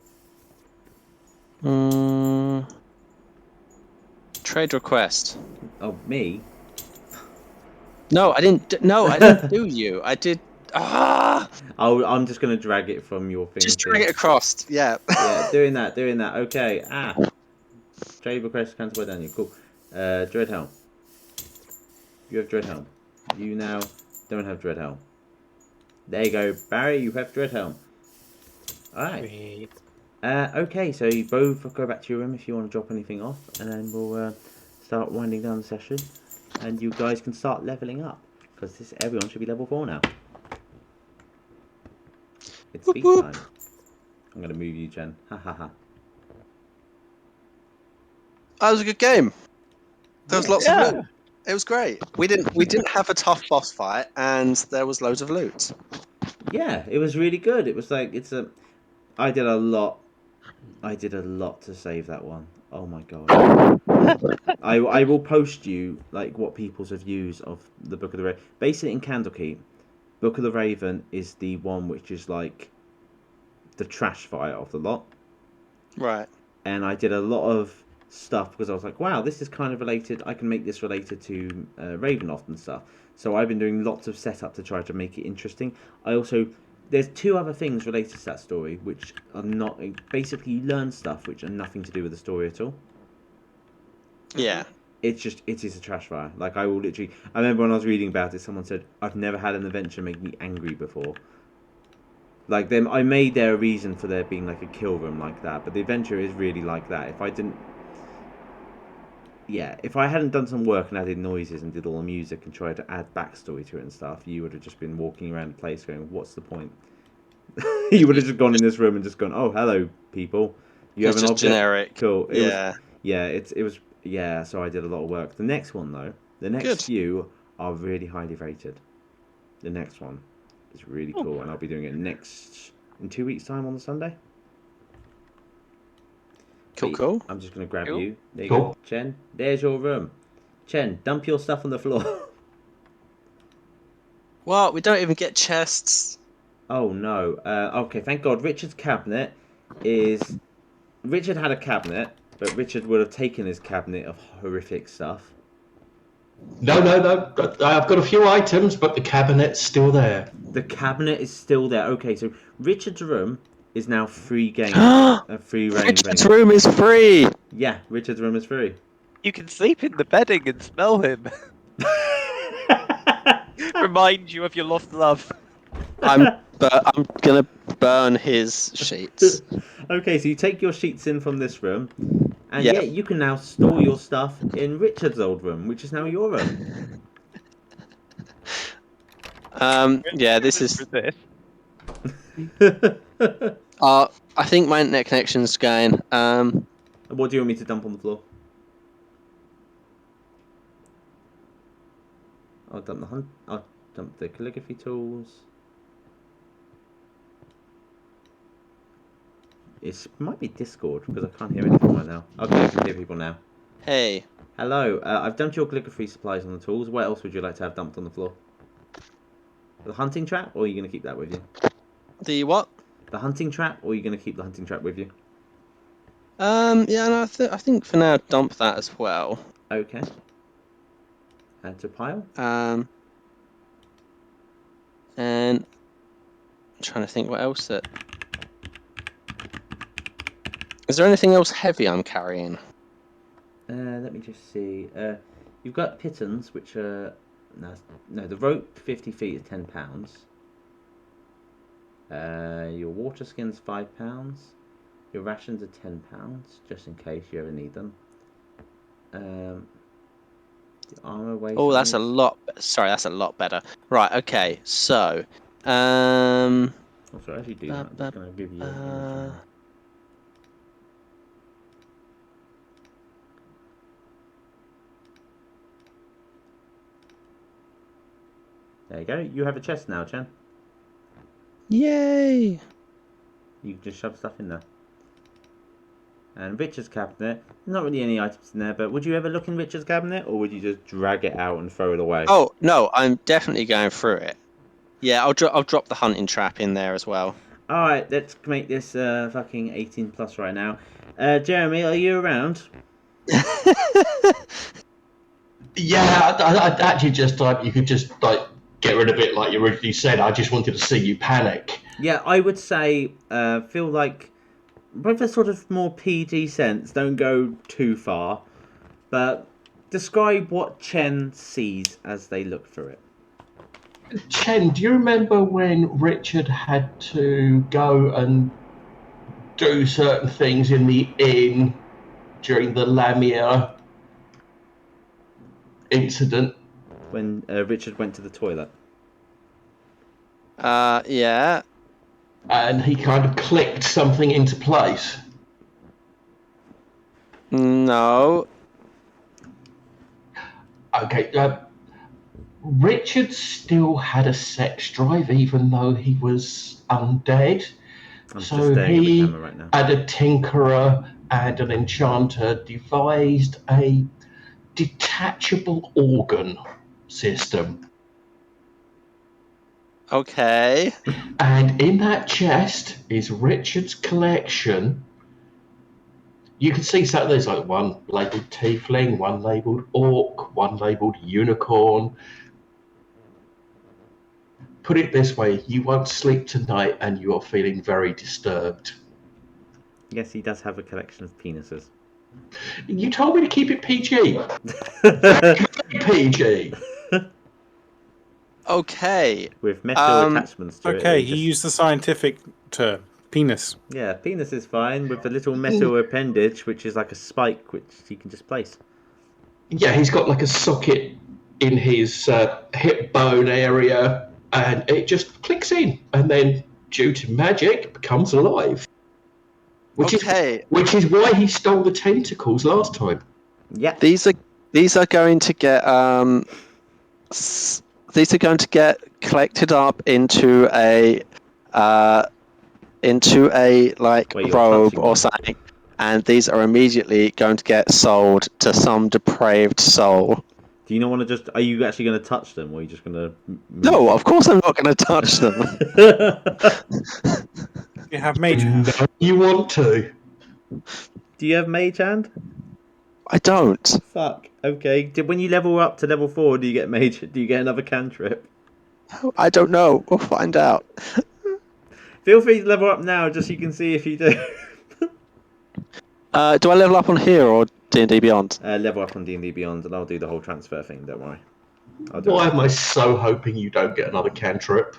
Trade request. Oh, me? No, I didn't. No, I didn't do you. I did. I'm just gonna drag it from your thing. Just drag it across. Yeah. Yeah, doing that. Okay. Trade request cancelled by Daniel. Cool. Dread helm. You have dread helm. You now don't have dread helm. There you go, Barry. You have dread helm. All right. Okay, so you both go back to your room if you want to drop anything off, and then we'll start winding down the session, and you guys can start leveling up because everyone should be level 4 now. It's speed time. I'm gonna move you, Jen. Ha ha ha. That was a good game. There was lots of loot. It was great. We didn't have a tough boss fight, and there was loads of loot. Yeah, it was really good. It was like I did a lot to save that one. Oh my god. I will post you like what people's reviews of the Book of the Red. Basically in Candlekeep, Book of the Raven is the one which is like the trash fire of the lot. Right. And I did a lot of stuff because I was like, wow, this is kind of related. I can make this related to Ravenloft and stuff. So I've been doing lots of setup to try to make it interesting. There's 2 other things related to that story which are not, basically you learn stuff which are nothing to do with the story at all. Yeah. It is a trash fire. Like I remember when I was reading about it, someone said, I've never had an adventure make me angry before. Like I made there a reason for there being like a kill room like that, but the adventure is really like that. If I hadn't done some work and added noises and did all the music and tried to add backstory to it and stuff, you would have just been walking around the place going, what's the point? You would have just gone in this room and just gone, oh, hello, people. You have an object? Generic. Cool. It was, so I did a lot of work. The next one, though, the next few are really highly rated. The next one is really cool, and I'll be doing it in 2 weeks' time on the Sunday. Cool. I'm just going to grab Cool. you. There you go, Chen. There's your room. Chen, dump your stuff on the floor. What? We don't even get chests. Oh, no. Okay, thank God. Richard had a cabinet, but Richard would have taken his cabinet of horrific stuff. No. I've got a few items, but the cabinet's still there. The cabinet is still there. Okay, so Richard's room is now free game. Free reign. Richard's room is free. Yeah, Richard's room is free. You can sleep in the bedding and smell him. Remind you of your lost love. I'm gonna burn his sheets. Okay, so you take your sheets in from this room, and you can now store your stuff in Richard's old room, which is now your room. This is. I think my internet connection's going. What do you want me to dump on the floor? I'll dump the calligraphy tools. It might be Discord because I can't hear anything right now. Okay, I can hear people now. Hey. Hello. I've dumped your calligraphy supplies on the tools. What else would you like to have dumped on the floor? The hunting trap, or are you going to keep that with you? The what? The hunting trap, or are you going to keep the hunting trap with you? I think for now dump that as well. Okay. Add to pile. And I'm trying to think what else that. Is there anything else heavy I'm carrying? Let me just see. You've got pitons, which are no. The rope 50 feet is £10. Your water skin's £5. Your rations are £10, just in case you ever need them. The armor weight. Oh, that's a lot. Sorry, that's a lot better. Right. Okay. So. Oh, sorry, as you do that, I'm just going to give you. There you go. You have a chest now, Chen. Yay! You can just shove stuff in there. And Richard's cabinet, not really any items in there, but would you ever look in Richard's cabinet, or would you just drag it out and throw it away? Oh, no, I'm definitely going through it. Yeah, I'll drop the hunting trap in there as well. Alright, let's make this fucking 18 plus right now. Jeremy, are you around? Yeah, I actually just thought you could just get rid of it like you originally said. I just wanted to see you panic. Yeah, I would say feel like with a sort of more PG sense, don't go too far, but describe what Chen sees as they look through it. Chen, do you remember when Richard had to go and do certain things in the inn during the Lamia incident? When Richard went to the toilet? Yeah. And he kind of clicked something into place. No. Okay, Richard still had a sex drive even though he was undead. So he and a tinkerer and an enchanter devised a detachable organ system. Okay. And in that chest is Richard's collection. You can see so there's like one labelled tiefling, one labelled orc, one labelled unicorn. Put it this way, you won't sleep tonight and you are feeling very disturbed. Yes, he does have a collection of penises. You told me to keep it PG. PG. Okay. With metal attachments to it. Okay, he used the scientific term. Penis. Yeah, penis is fine with a little metal appendage, which is like a spike, which he can just place. Yeah, he's got like a socket in his hip bone area, and it just clicks in, and then, due to magic, it becomes alive. Which is why he stole the tentacles last time. Yeah. These are going to get collected up into a like robe or something, and these are immediately going to get sold to some depraved soul. Do you not want to just? Are you actually going to touch them, or are you just going to? No, of course I'm not going to touch them. You have mage hand. No, you want to? Do you have mage hand? I don't. Fuck. Okay. When you level up to level 4, do you get mage? Do you get another cantrip? I don't know. We'll find out. Feel free to level up now, just so you can see if you do. Do I level up on here or D&D Beyond? Level up on D&D Beyond, and I'll do the whole transfer thing. Don't worry. Why am I so hoping you don't get another cantrip?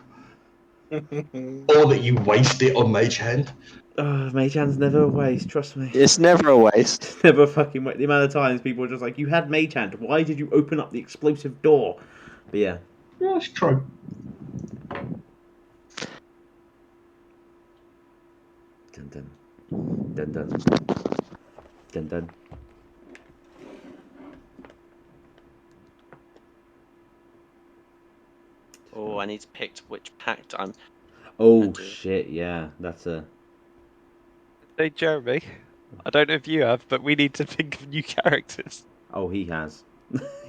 Or that you waste it on Mage Hand? Oh, Mage Hand's never a waste, trust me. It's never a waste. It's never a fucking waste. The amount of times people are just like, you had Mage Hand, why did you open up the explosive door? But yeah. Yeah, that's true. Dun dun. Dun dun. Dun dun. Oh, I need to pick which pact I'm... Oh shit, yeah, that's a... Hey Jeremy, I don't know if you have, but we need to think of new characters. Oh, he has.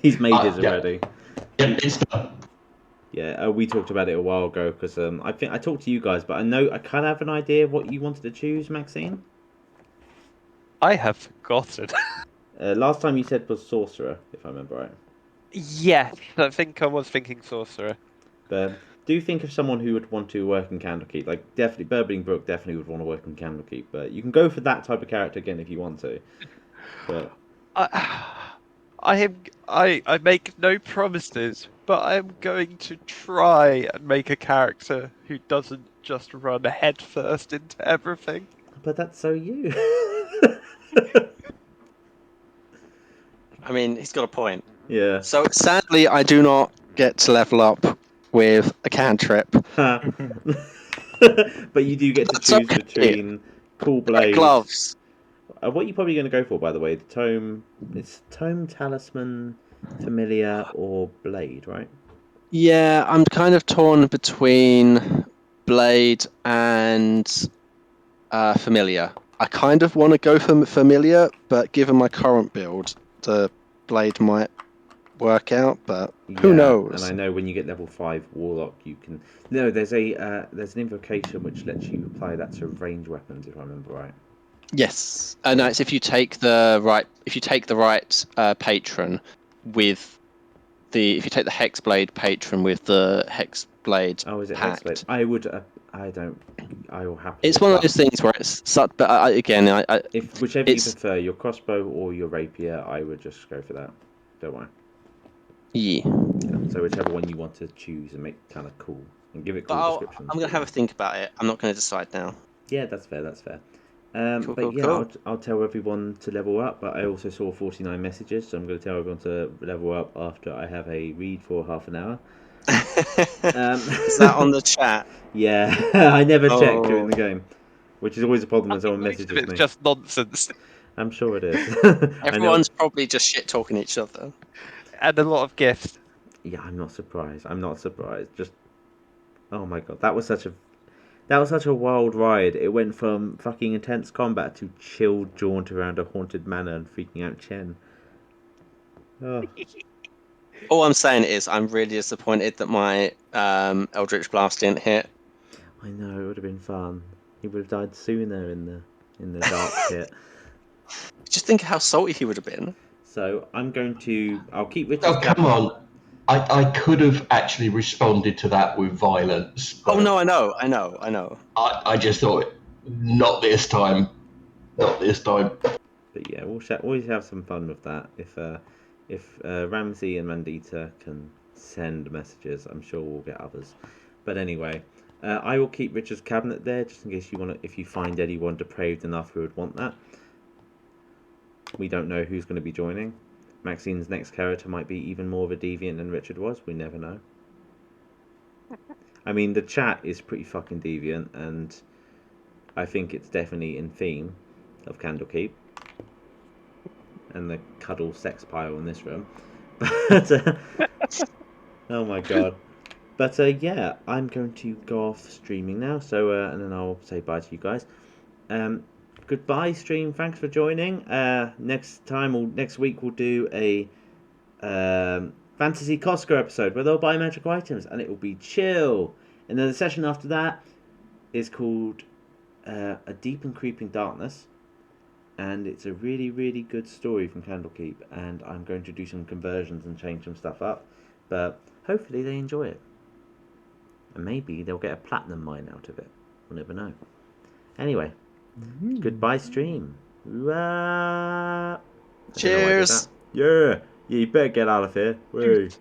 He's made his already. Yeah, it's done. Yeah, we talked about it a while ago, because I think I talked to you guys, but I know I kind of have an idea of what you wanted to choose, Maxine. I have forgotten. Last time you said was Sorcerer, if I remember right. Yes, I think I was thinking Sorcerer. But do think of someone who would want to work in Candlekeep. Like, definitely, Burbling Brook definitely would want to work in Candlekeep. But you can go for that type of character again if you want to. But I make no promises, but I am going to try and make a character who doesn't just run head first into everything. But that's so you. I mean, he's got a point. Yeah. So sadly, I do not get to level up with a cantrip. But you do get to choose between cool blades. Gloves. What are you probably going to go for, by the way? The tome. It's tome, talisman, familiar, or blade, right? Yeah, I'm kind of torn between blade and familiar. I kind of want to go for familiar, but given my current build, the blade might work out, but who knows? And I know when you get level 5 Warlock, you can... No, there's an invocation which lets you apply that to range weapons, if I remember right. Yes, and it's if you take the right patron with the if you take the Hexblade patron with the Hexblade. Oh, is it pact. Hexblade? I would. I will happily. It's one of those things where it's such. But again, if whichever you prefer, your crossbow or your rapier, I would just go for that. Don't worry. Yeah. So whichever one you want to choose and make kind of cool and give it cool descriptions. I'm gonna have a think about it. I'm not gonna decide now. Yeah, that's fair. That's fair. Cool. I'll tell everyone to level up, but I also saw 49 messages, so I'm going to tell everyone to level up after I have a read for half an hour. Is that on the chat? Yeah, I never check during the game, which is always a problem when someone messages me. It's just nonsense. I'm sure it is. Everyone's probably just shit talking each other. And a lot of gifts. Yeah, I'm not surprised. Just, oh my god, that was such a wild ride. It went from fucking intense combat to chilled jaunt around a haunted manor and freaking out Cien. Oh. All I'm saying is I'm really disappointed that my Eldritch Blast didn't hit. I know, it would have been fun. He would have died sooner in the dark pit. Just think how salty he would have been. So I'll keep Richard's Oh, come on. I could have actually responded to that with violence. But Oh no, I know. I just thought, not this time. Not this time. But yeah, we'll always have some fun with that. If Ramsey and Mandita can send messages, I'm sure we'll get others. But anyway, I will keep Richard's cabinet there just in case if you find anyone depraved enough who would want that. We don't know who's going to be joining. Maxine's next character might be even more of a deviant than Richard was. We never know. I mean, the chat is pretty fucking deviant, and I think it's definitely in theme of Candlekeep and the cuddle sex pile in this room. But oh my god. But yeah, I'm going to go off streaming now. So and then I'll say bye to you guys. Goodbye, stream. Thanks for joining. Next week we'll do a Fantasy Costco episode where they'll buy magical items and it will be chill. And then the session after that is called A Deep and Creeping Darkness, and it's a really, really good story from Candlekeep, and I'm going to do some conversions and change some stuff up, but hopefully they enjoy it. And maybe they'll get a platinum mine out of it. We'll never know. Anyway, goodbye, stream. Cheers. Yeah, you better get out of here. Wait.